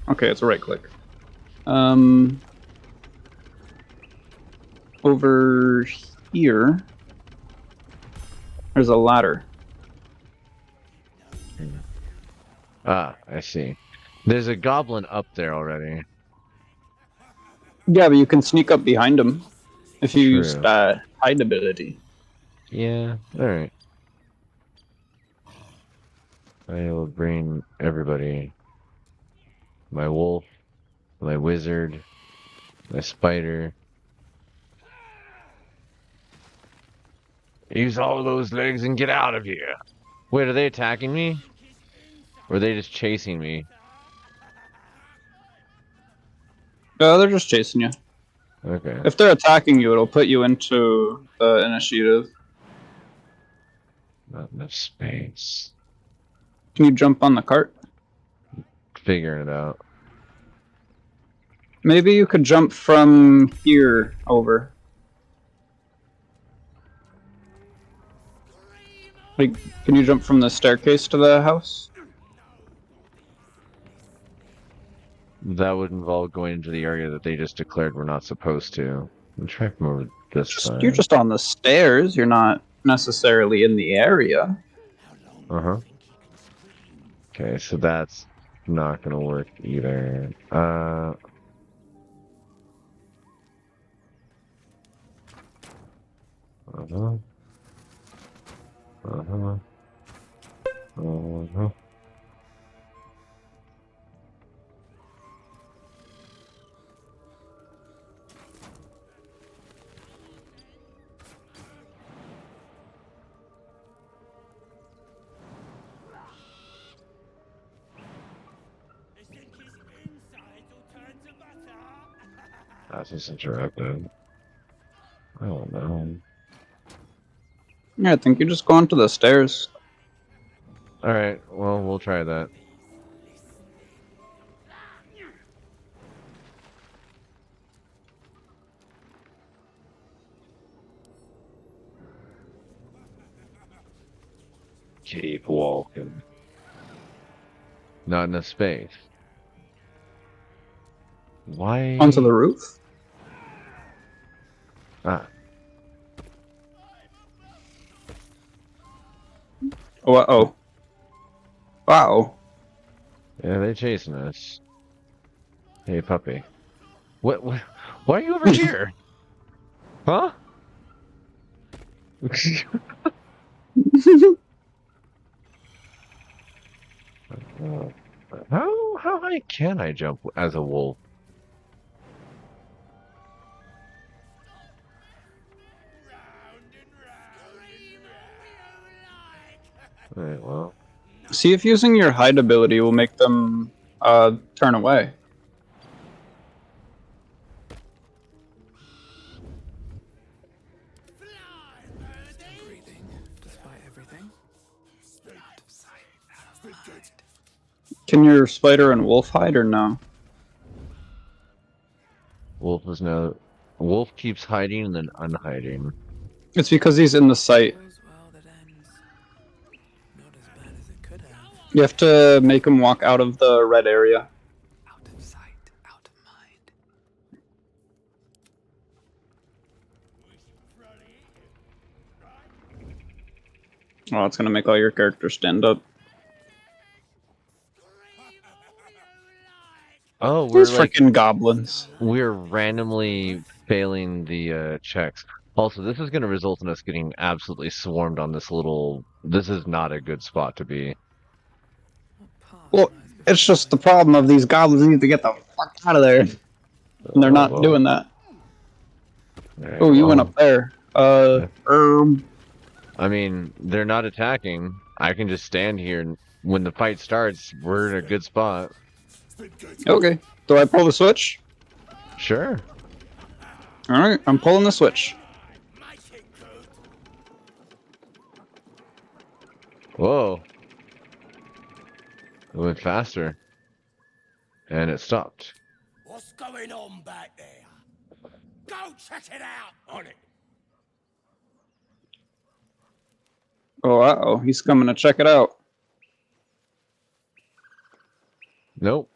Okay, it's a right click. Over here. There's a ladder. Ah, I see. There's a goblin up there already. Yeah, but you can sneak up behind him if you use True. hide ability. Yeah, alright. I will bring everybody. My wolf, my wizard, my spider. Use all those legs and get out of here. Wait, are they attacking me? Or are they just chasing me? They're just chasing you. Okay. If they're attacking you, it'll put you into the initiative. Not enough space. Can you jump on the cart? Figuring it out. Maybe you could jump from here over. Like, can you jump from the staircase to the house? That would involve going into the area that they just declared we're not supposed to. I'm trying to come over this side. You're just on the stairs. You're not necessarily in the area. Uh-huh. Okay, so that's not gonna work either. Uh-huh. Uh-huh. Uh-huh. That's just interrupted. I don't know. Yeah, I think you just go onto the stairs. Alright, well, we'll try that. Keep walking. Not enough space. Why? Onto the roof? Ah. Oh, uh-oh. Wow. Yeah, they're chasing us. Hey, puppy. What? Why are you over here? Huh? How high can I jump as a wolf? Alright, well. See if using your hide ability will make them turn away. Can your spider and wolf hide or no? Wolf is now. Wolf keeps hiding and then unhiding. It's because he's in the sight. You have to make him walk out of the red area. Out of sight, out of mind. Oh, it's gonna make all your characters stand up. Oh, we're These like freaking goblins. We're randomly failing the checks. Also, this is going to result in us getting absolutely swarmed on this little. This is not a good spot to be. Well, it's just the problem of these goblins need to get the fuck out of there. And they're not well. doing that. Right, Oh, you well. went up there. I mean, they're not attacking. I can just stand here, and when the fight starts, we're in a good spot. Okay. Do I pull the switch? Sure. Alright, I'm pulling the switch. Whoa. It went faster. And it stopped. What's going on back there? Go check it out! On it! Oh, uh-oh. He's coming to check it out. Nope.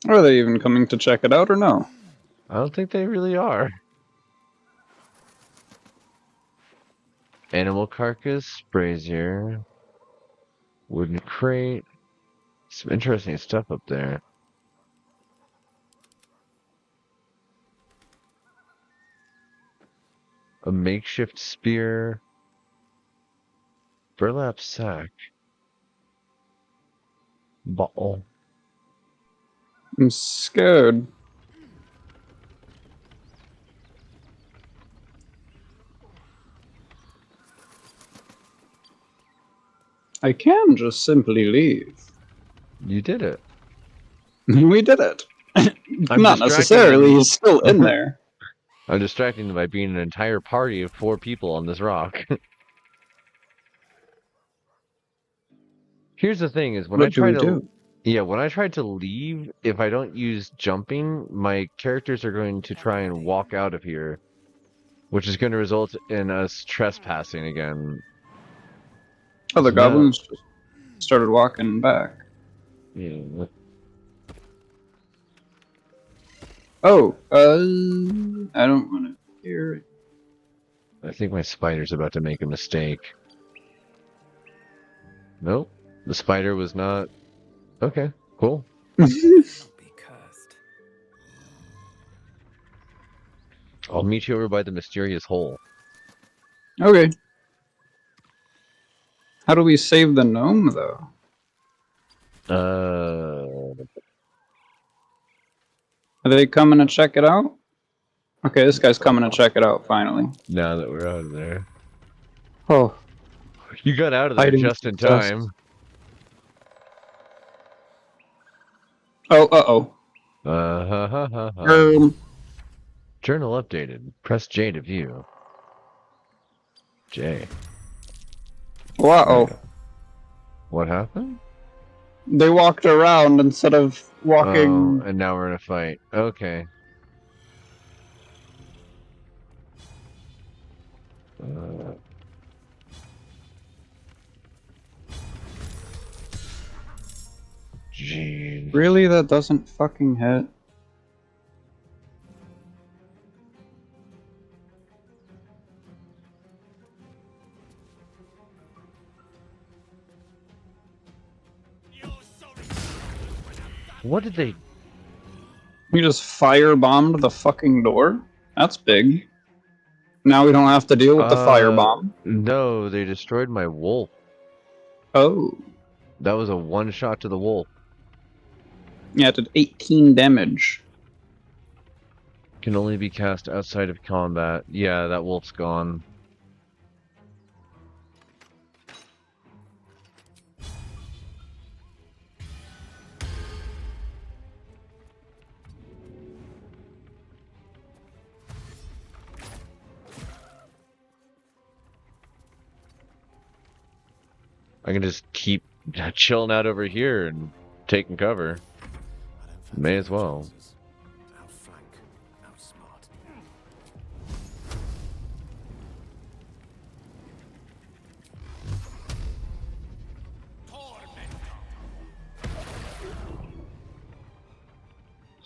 Are they even coming to check it out or no? I don't think they really are. Animal carcass, brazier, wooden crate. Some interesting stuff up there. A makeshift spear. Burlap sack. Bottle. I'm scared. I can just simply leave. You did it. We did it. I'm Not necessarily, them. he's still in there. I'm distracting them by being an entire party of 4 people on this rock. Here's the thing is when What I try do we to do? Yeah, when I try to leave, if I don't use jumping, my characters are going to try and walk out of here, which is going to result in us trespassing again. Oh, the So now- goblins just started walking back. Yeah. Oh, I don't want to hear it. I think my spider's about to make a mistake. Nope. The spider was not... Okay, cool. I'll meet you over by the mysterious hole. Okay. How do we save the gnome, though? Are they coming to check it out? Okay, this guy's coming to check it out, finally. Now that we're out of there. Oh. You got out of there just in time. Oh, uh-oh. Journal updated. Press J to view. J. Uh-oh. What happened? They walked around instead of walking... Oh, and now we're in a fight. Okay. Jeez. Really? That doesn't fucking hit? What did they... You just firebombed the fucking door? That's big. Now we don't have to deal with the firebomb. No, they destroyed my wolf. Oh. That was a one shot to the wolf. Yeah, it did 18 damage. Can only be cast outside of combat. Yeah, that wolf's gone. I can just keep chilling out over here and taking cover. May as well.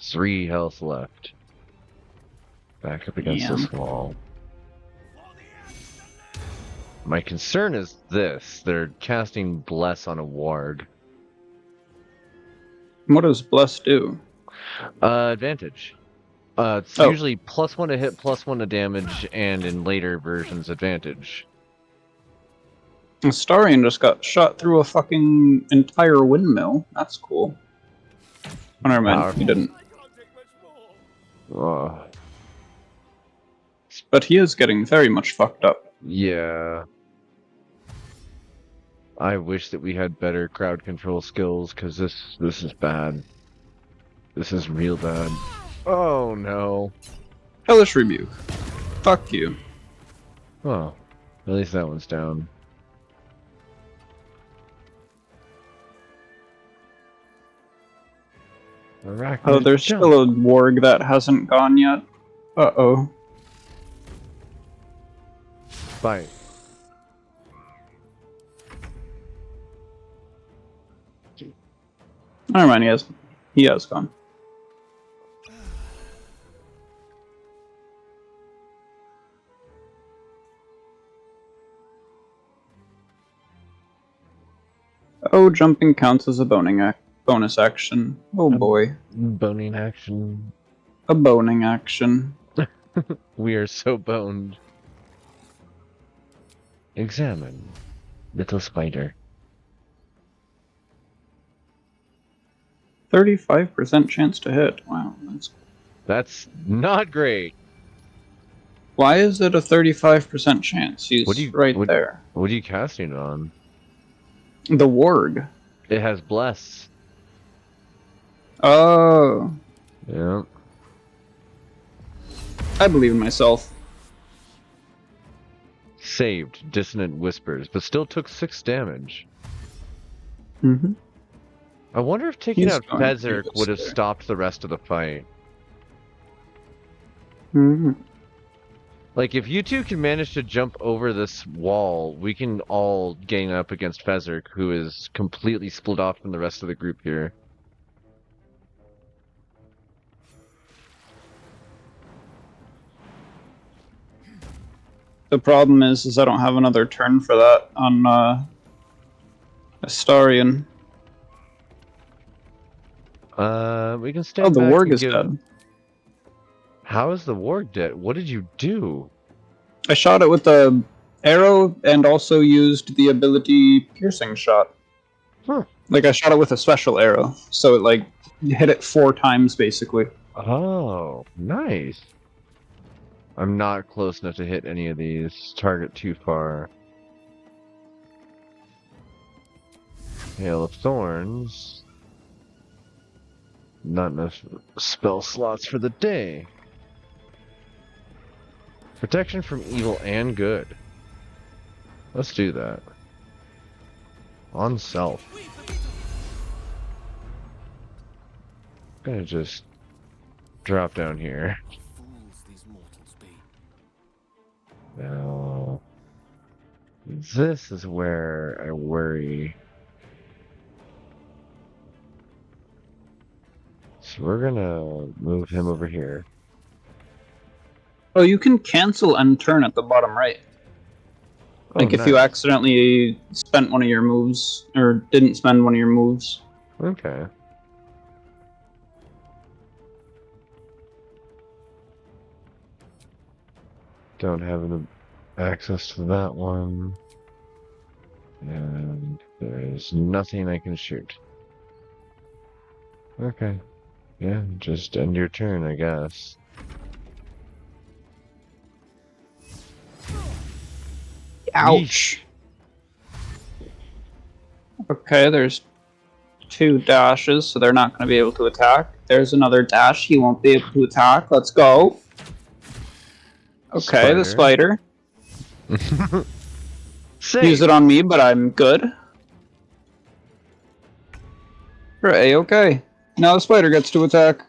Three health left. Back up against this wall. My concern is this. They're casting Bless on a ward. What does Bless do? Advantage. It's usually +1 to hit, +1 to damage, and in later versions, advantage. Astarion just got shot through a fucking entire windmill. That's cool. Oh, never mind. He didn't. But he is getting very much fucked up. Yeah. I wish that we had better crowd control skills, because this is bad. This is real bad. Oh no. Hellish Rebuke. Fuck you. Oh. At least that one's down. Oh, there's still a warg that hasn't gone yet. Uh-oh. Fight. Never mind, he has gone. Oh, jumping counts as a bonus action. Oh boy. Boning action. A boning action. We are so boned. Examine. Little spider. 35% chance to hit. Wow, that's not great. Why is it a 35% chance? He's there. What are you casting it on? The warg. It has bless. Oh. Yeah. I believe in myself. Saved dissonant whispers, but still took 6 damage. Mm-hmm. I wonder if taking out Fezzik would have stopped the rest of the fight. Mm-hmm. Like, if you two can manage to jump over this wall, we can all gang up against Fezzik, who is completely split off from the rest of the group here. The problem is I don't have another turn for that on Astarion. We can stand the back warg and is dead. How is the warg dead? What did you do? I shot it with the arrow and also used the ability piercing shot. Huh. Like I shot it with a special arrow, so it like hit it 4 times basically. Oh, nice. I'm not close enough to hit any of these. Target too far. Hail of Thorns. Not enough spell slots for the day. Protection from evil and good. Let's do that. On self. Gonna just drop down here. Now, this is where I worry. So we're gonna move him over here. Oh, you can cancel and turn at the bottom right. Like if you accidentally spent one of your moves, or didn't spend one of your moves. Okay. Don't have any access to that one. And there's nothing I can shoot. Okay. Yeah, just end your turn, I guess. Ouch! Okay, there's 2 dashes, so they're not going to be able to attack. There's another dash, he won't be able to attack. Let's go! Okay, the spider. Use it on me, but I'm good. We're A-okay. Now the spider gets to attack.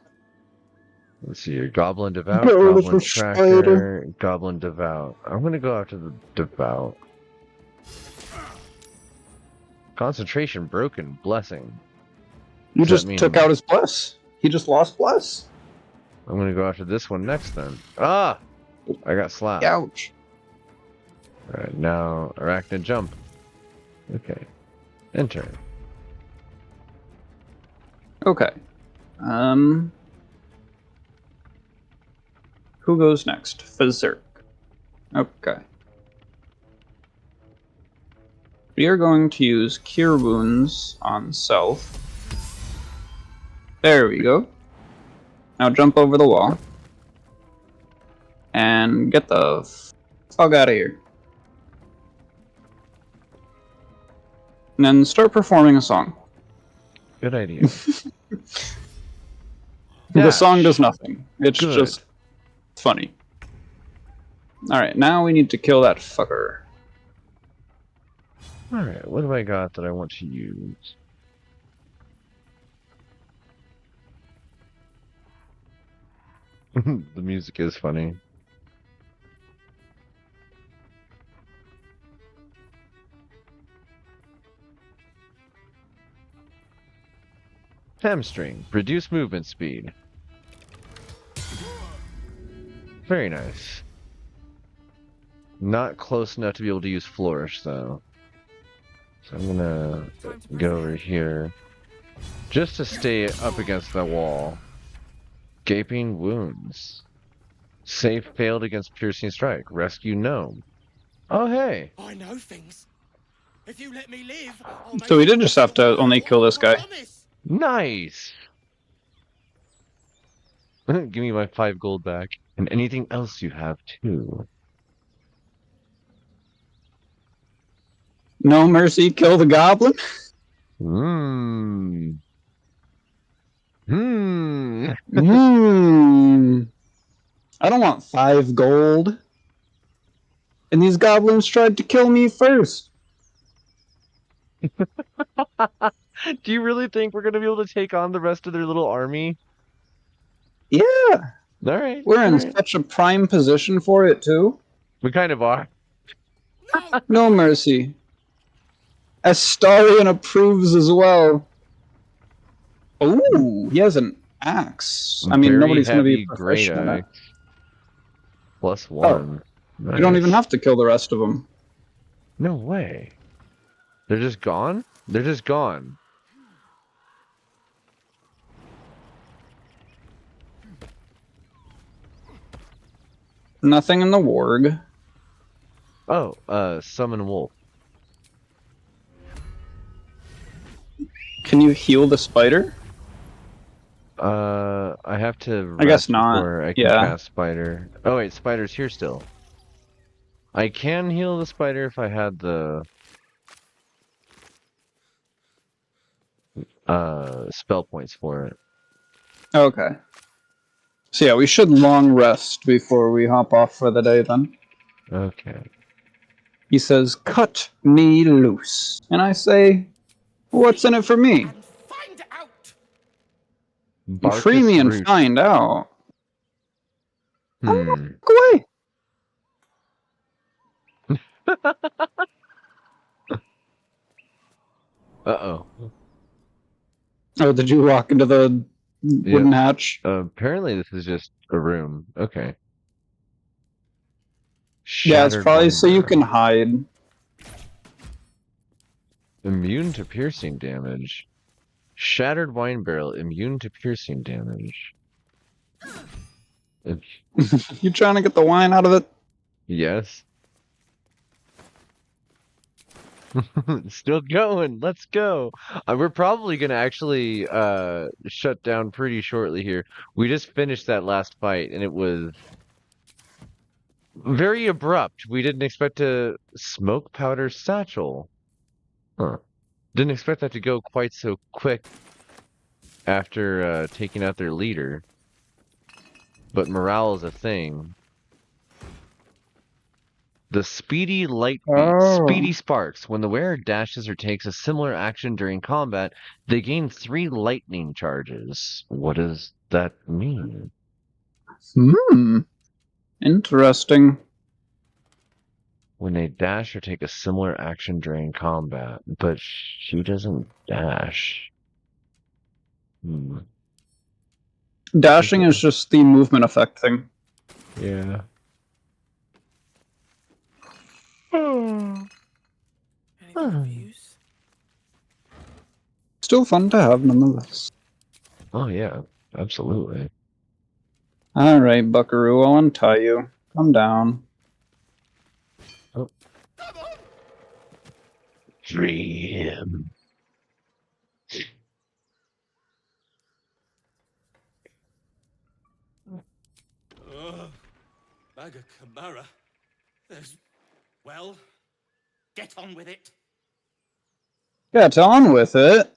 Let's see here. Goblin Devout, Goblin Tracker, Goblin Devout. I'm gonna go after the Devout. Concentration broken. Blessing. You just took out his bless. He just lost bless. I'm gonna go after this one next then. Ah! I got slapped. Ouch. Alright, now Arachnid Jump. Okay. Enter. Okay. Who goes next? Fezzik. Okay. We are going to use Cure Wounds on self. There we go. Now jump over the wall. And get the fuck out of here. And then start performing a song. Good idea. The song does nothing. It's just funny. Alright, now we need to kill that fucker. Alright, what have I got that I want to use? The music is funny. Hamstring. Reduce movement speed. Very nice. Not close enough to be able to use Flourish, though. So I'm gonna go over here just to stay up against the wall. Gaping wounds. Safe failed against piercing strike. Rescue gnome. Oh hey. I know things. If you let me live, I'll make So we you did just have to only kill this guy. Nice. Give me my 5 gold back. And anything else you have too. No mercy, kill the goblin. Hmm. I don't want 5 gold. And these goblins tried to kill me first. Do you really think we're gonna be able to take on the rest of their little army? Yeah. Alright. We're in such a prime position for it, too. We kind of are. No mercy. Astarion approves as well. Ooh, he has an axe. I mean, Very nobody's going to be heavy great proficient at it. axe. +1. Oh, Nice. you don't even have to kill the rest of them. No way. They're just gone? They're just gone. Nothing in the warg. Oh, summon wolf. Can you heal the spider? I have to I guess rest not. before I can Yeah. cast spider. Oh wait, spider's here still. I can heal the spider if I had the spell points for it. Okay. So yeah, we should long rest before we hop off for the day then. Okay. He says, cut me loose. And I say, what's in it for me? Find out. You free me and root. find out. Hmm. Go away. Uh-oh. Oh, did you walk into the wooden hatch? Apparently this is just a room. Okay. Yeah, it's Shattered probably wine so you barrel. can hide. Immune to piercing damage. Shattered wine barrel, immune to piercing damage. You trying to get the wine out of it? Yes. Still going. Let's go. We're probably gonna actually shut down pretty shortly here. We just finished that last fight and it was very abrupt. We didn't expect to smoke powder satchel. Huh. Didn't expect that to go quite so quick after taking out their leader. But morale is a thing. The Speedy Light Beat. Oh. Speedy Sparks. When the wearer dashes or takes a similar action during combat, they gain 3 lightning charges. What does that mean? Interesting. When they dash or take a similar action during combat. But she doesn't dash. Dashing is just the movement effect thing. Yeah. Still fun to have nonetheless. Oh yeah, absolutely. Alright, Buckaroo, I'll untie you. Come down. Oh. Free him. Bag of Chimera. There's... Well, get on with it. Get on with it.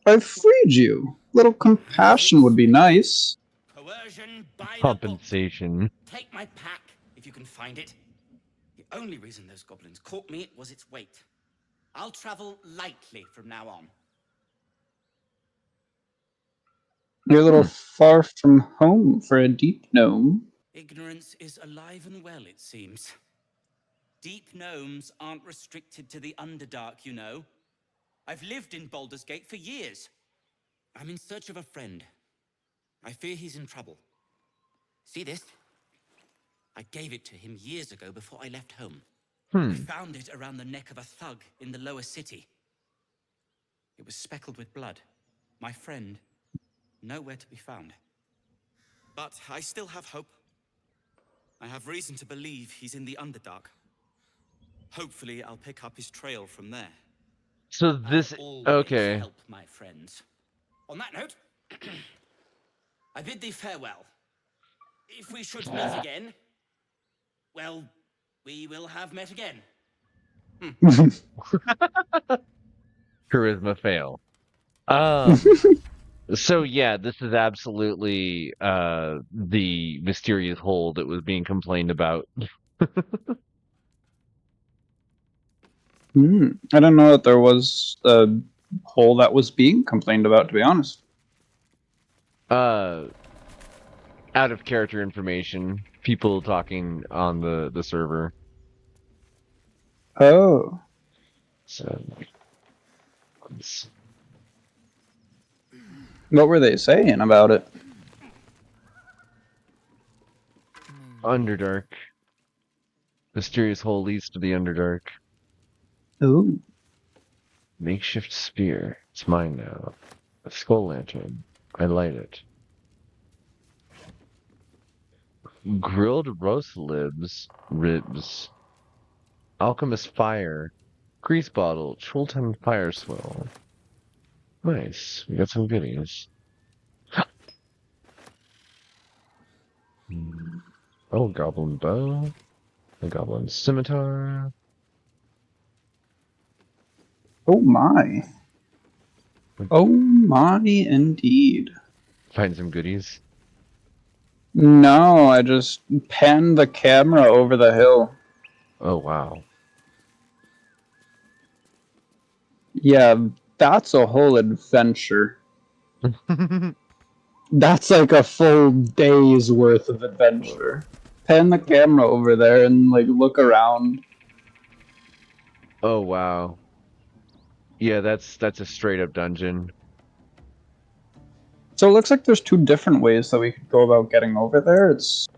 I freed you. Little compassion would be nice. Coercion by Compensation. Take my pack, if you can find it. The only reason those goblins caught me was its weight. I'll travel lightly from now on. You're a little far from home for a deep gnome. Ignorance is alive and well, it seems. Deep gnomes aren't restricted to the Underdark, you know. I've lived in Baldur's Gate for years. I'm in search of a friend. I fear he's in trouble. See this? I gave it to him years ago before I left home. I found it around the neck of a thug in the lower city. It was speckled with blood. My friend, nowhere to be found. But I still have hope. I have reason to believe he's in the Underdark. Hopefully, I'll pick up his trail from there. So this okay. Help my friends. On that note, I bid thee farewell. If we should meet again, well, we will have met again. Charisma fail. So yeah, this is absolutely the mysterious hole that was being complained about. I don't know that there was a hole that was being complained about, to be honest. Out of character information, people talking on the server. Oh. So what were they saying about it? Underdark. Mysterious hole leads to the Underdark. Ooh. Makeshift spear. It's mine now. A skull lantern. I light it. Grilled roast ribs. Alchemist fire. Grease bottle. Chultan fire swill. Nice. We got some goodies. Oh, goblin bow. A goblin scimitar. Oh my. Oh my, indeed. Find some goodies. No, I just panned the camera over the hill. Oh, wow. Yeah, that's a whole adventure. That's like a full day's worth of adventure. Pan the camera over there and like look around. Oh, wow. Yeah, that's a straight up dungeon. So it looks like there's two different ways that we could go about getting over there. It's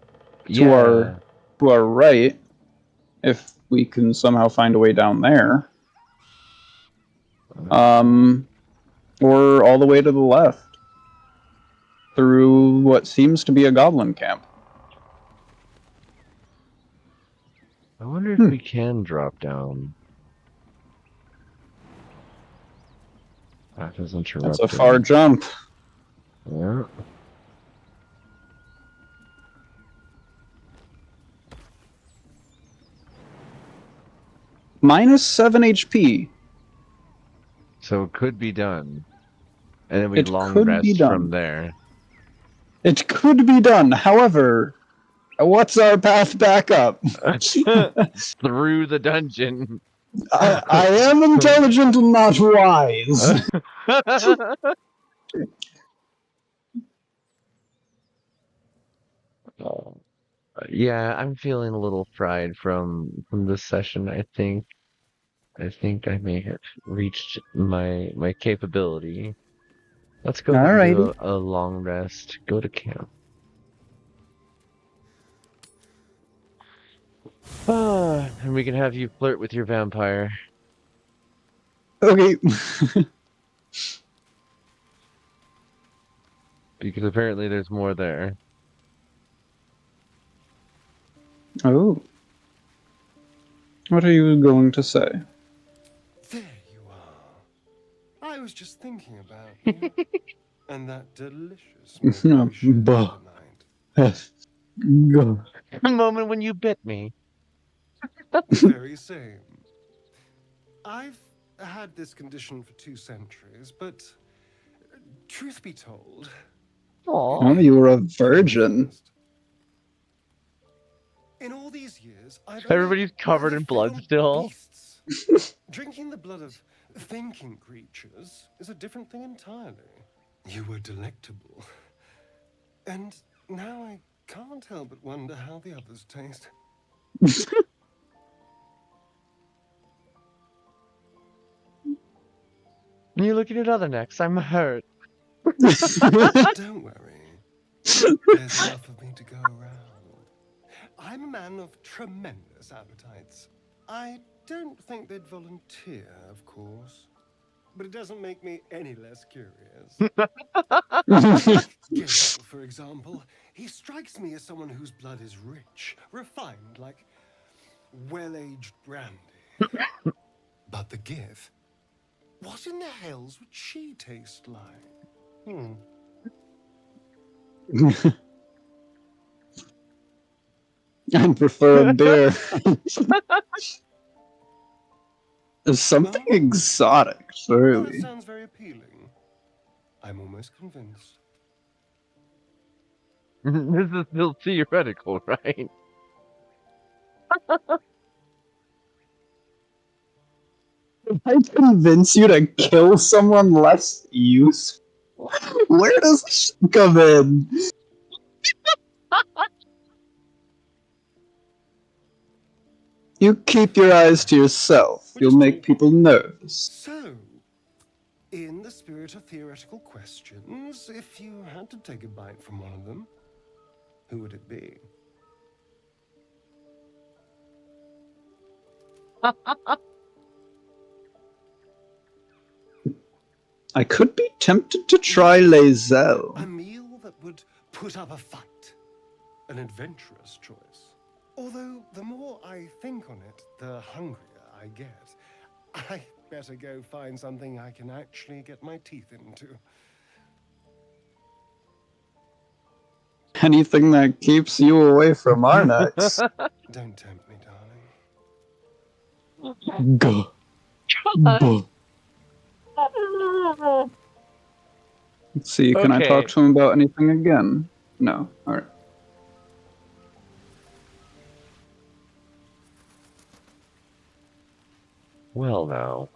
to our right, if we can somehow find a way down there. Or all the way to the left. Through what seems to be a goblin camp. I wonder if we can drop down. That doesn't interrupt. That's a far jump. Yeah. Minus 7 HP. So it could be done. And then we It long could rest be done. from there. It could be done. However, what's our path back up? Through the dungeon. I am intelligent and not wise. Yeah, I'm feeling a little fried from this session. I think I may have reached my capability. Let's go ahead and do a long rest. Go to camp. And we can have you flirt with your vampire. Okay. Because apparently there's more there. Oh. What are you going to say? There you are. I was just thinking about you. And that delicious Go. The moment when you bit me. Very same. I've had this condition for 2 centuries, but truth be told... Oh, you were a virgin. In all these years, Everybody's covered in blood still. Drinking the blood of thinking creatures is a different thing entirely. You were delectable. And now I can't help but wonder how the others taste. You're looking at other necks. I'm hurt. Don't worry. There's enough of me to go around. I'm a man of tremendous appetites. I don't think they'd volunteer, of course. But it doesn't make me any less curious. Gale, for example, he strikes me as someone whose blood is rich, refined, like well-aged brandy. But the Gith, what in the hells would she taste like? I prefer a beer. There's something exotic, Well, that surely. sounds very appealing. I'm almost convinced. This is still theoretical, right? If I convince you to kill someone less useful, where does this come in? You keep your eyes to yourself. You'll make people nervous. So, in the spirit of theoretical questions, if you had to take a bite from one of them, who would it be? I could be tempted to try Lae'zel. A meal that would put up a fight. An adventurous choice. Although, the more I think on it, the hungrier I get. I better go find something I can actually get my teeth into. Anything that keeps you away from our necks. Don't tempt me, darling. Go. Go. Let's see, can I talk to him about anything again? No. Alright. Well, now.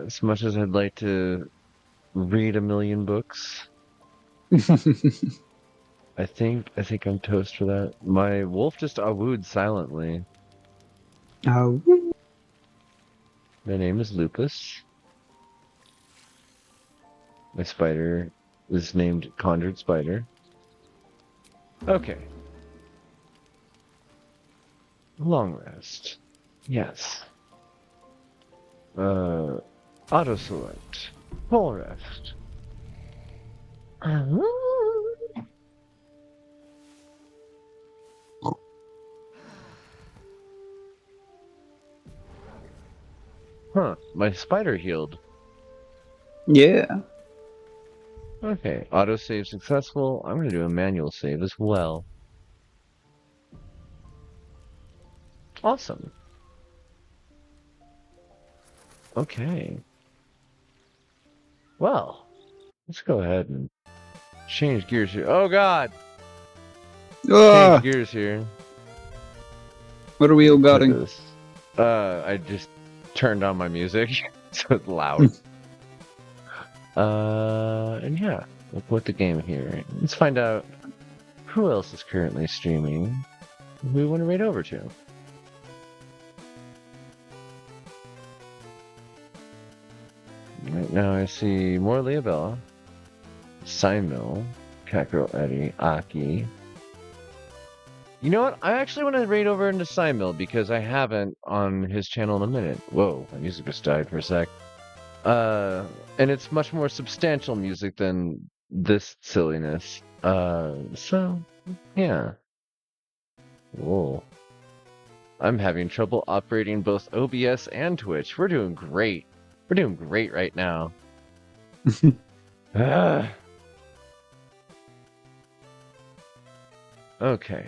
As much as I'd like to read a million books, I think I'm toast for that. My wolf just awooed silently. Awoo. My name is Lupus. My spider is named Conjured Spider. Okay. Long rest. Yes. Auto select. Full rest. Huh, my spider healed. Yeah. Okay, autosave successful. I'm gonna do a manual save as well. Awesome. Okay. Well, let's go ahead and change gears here. Oh god! Change gears here. What are we all getting? I just turned on my music, so it's loud. And yeah, we'll put the game here. Let's find out who else is currently streaming. Who we want to raid over to. Right now I see more Leabella, Simil, Catgirl Eddie, Aki. You know what? I actually want to raid over into Simil because I haven't on his channel in a minute. Whoa, my music just died for a sec. And it's much more substantial music than this silliness. So, yeah. Whoa. I'm having trouble operating both OBS and Twitch. We're doing great. We're doing great right now. Okay.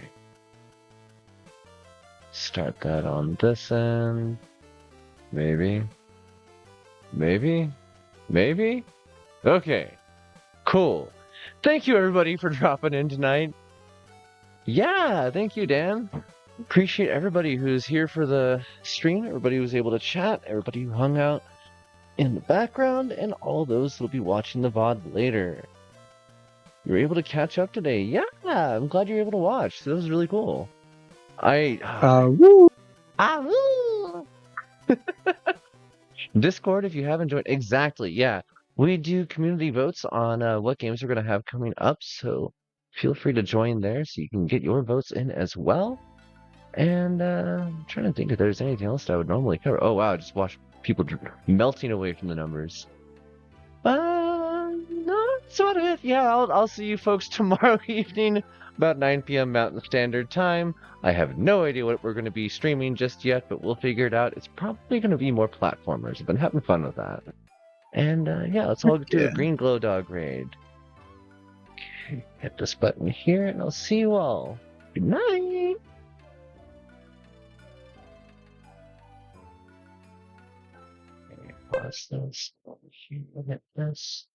Start that on this end. Maybe. Maybe? Maybe? Okay. Cool. Thank you everybody for dropping in tonight. Yeah, thank you, Dan. Appreciate everybody who's here for the stream, everybody who was able to chat, everybody who hung out in the background, and all those who'll be watching the VOD later. You were able to catch up today. Yeah, I'm glad you were able to watch. That was really cool. Woo! Woo! Discord, if you haven't joined. Exactly, yeah. We do community votes on what games we're going to have coming up, so feel free to join there so you can get your votes in as well. And I'm trying to think if there's anything else that I would normally cover. Oh wow, I just watched people melting away from the numbers. No, that's about it. Yeah, I'll see you folks tomorrow evening, about 9 p.m. Mountain Standard Time. I have no idea what we're going to be streaming just yet, but we'll figure it out. It's probably going to be more platformers. I've been having fun with that. And yeah, let's all do a green glow dog raid. Okay, hit this button here, and I'll see you all. Good night. Okay, pause this. Hit this.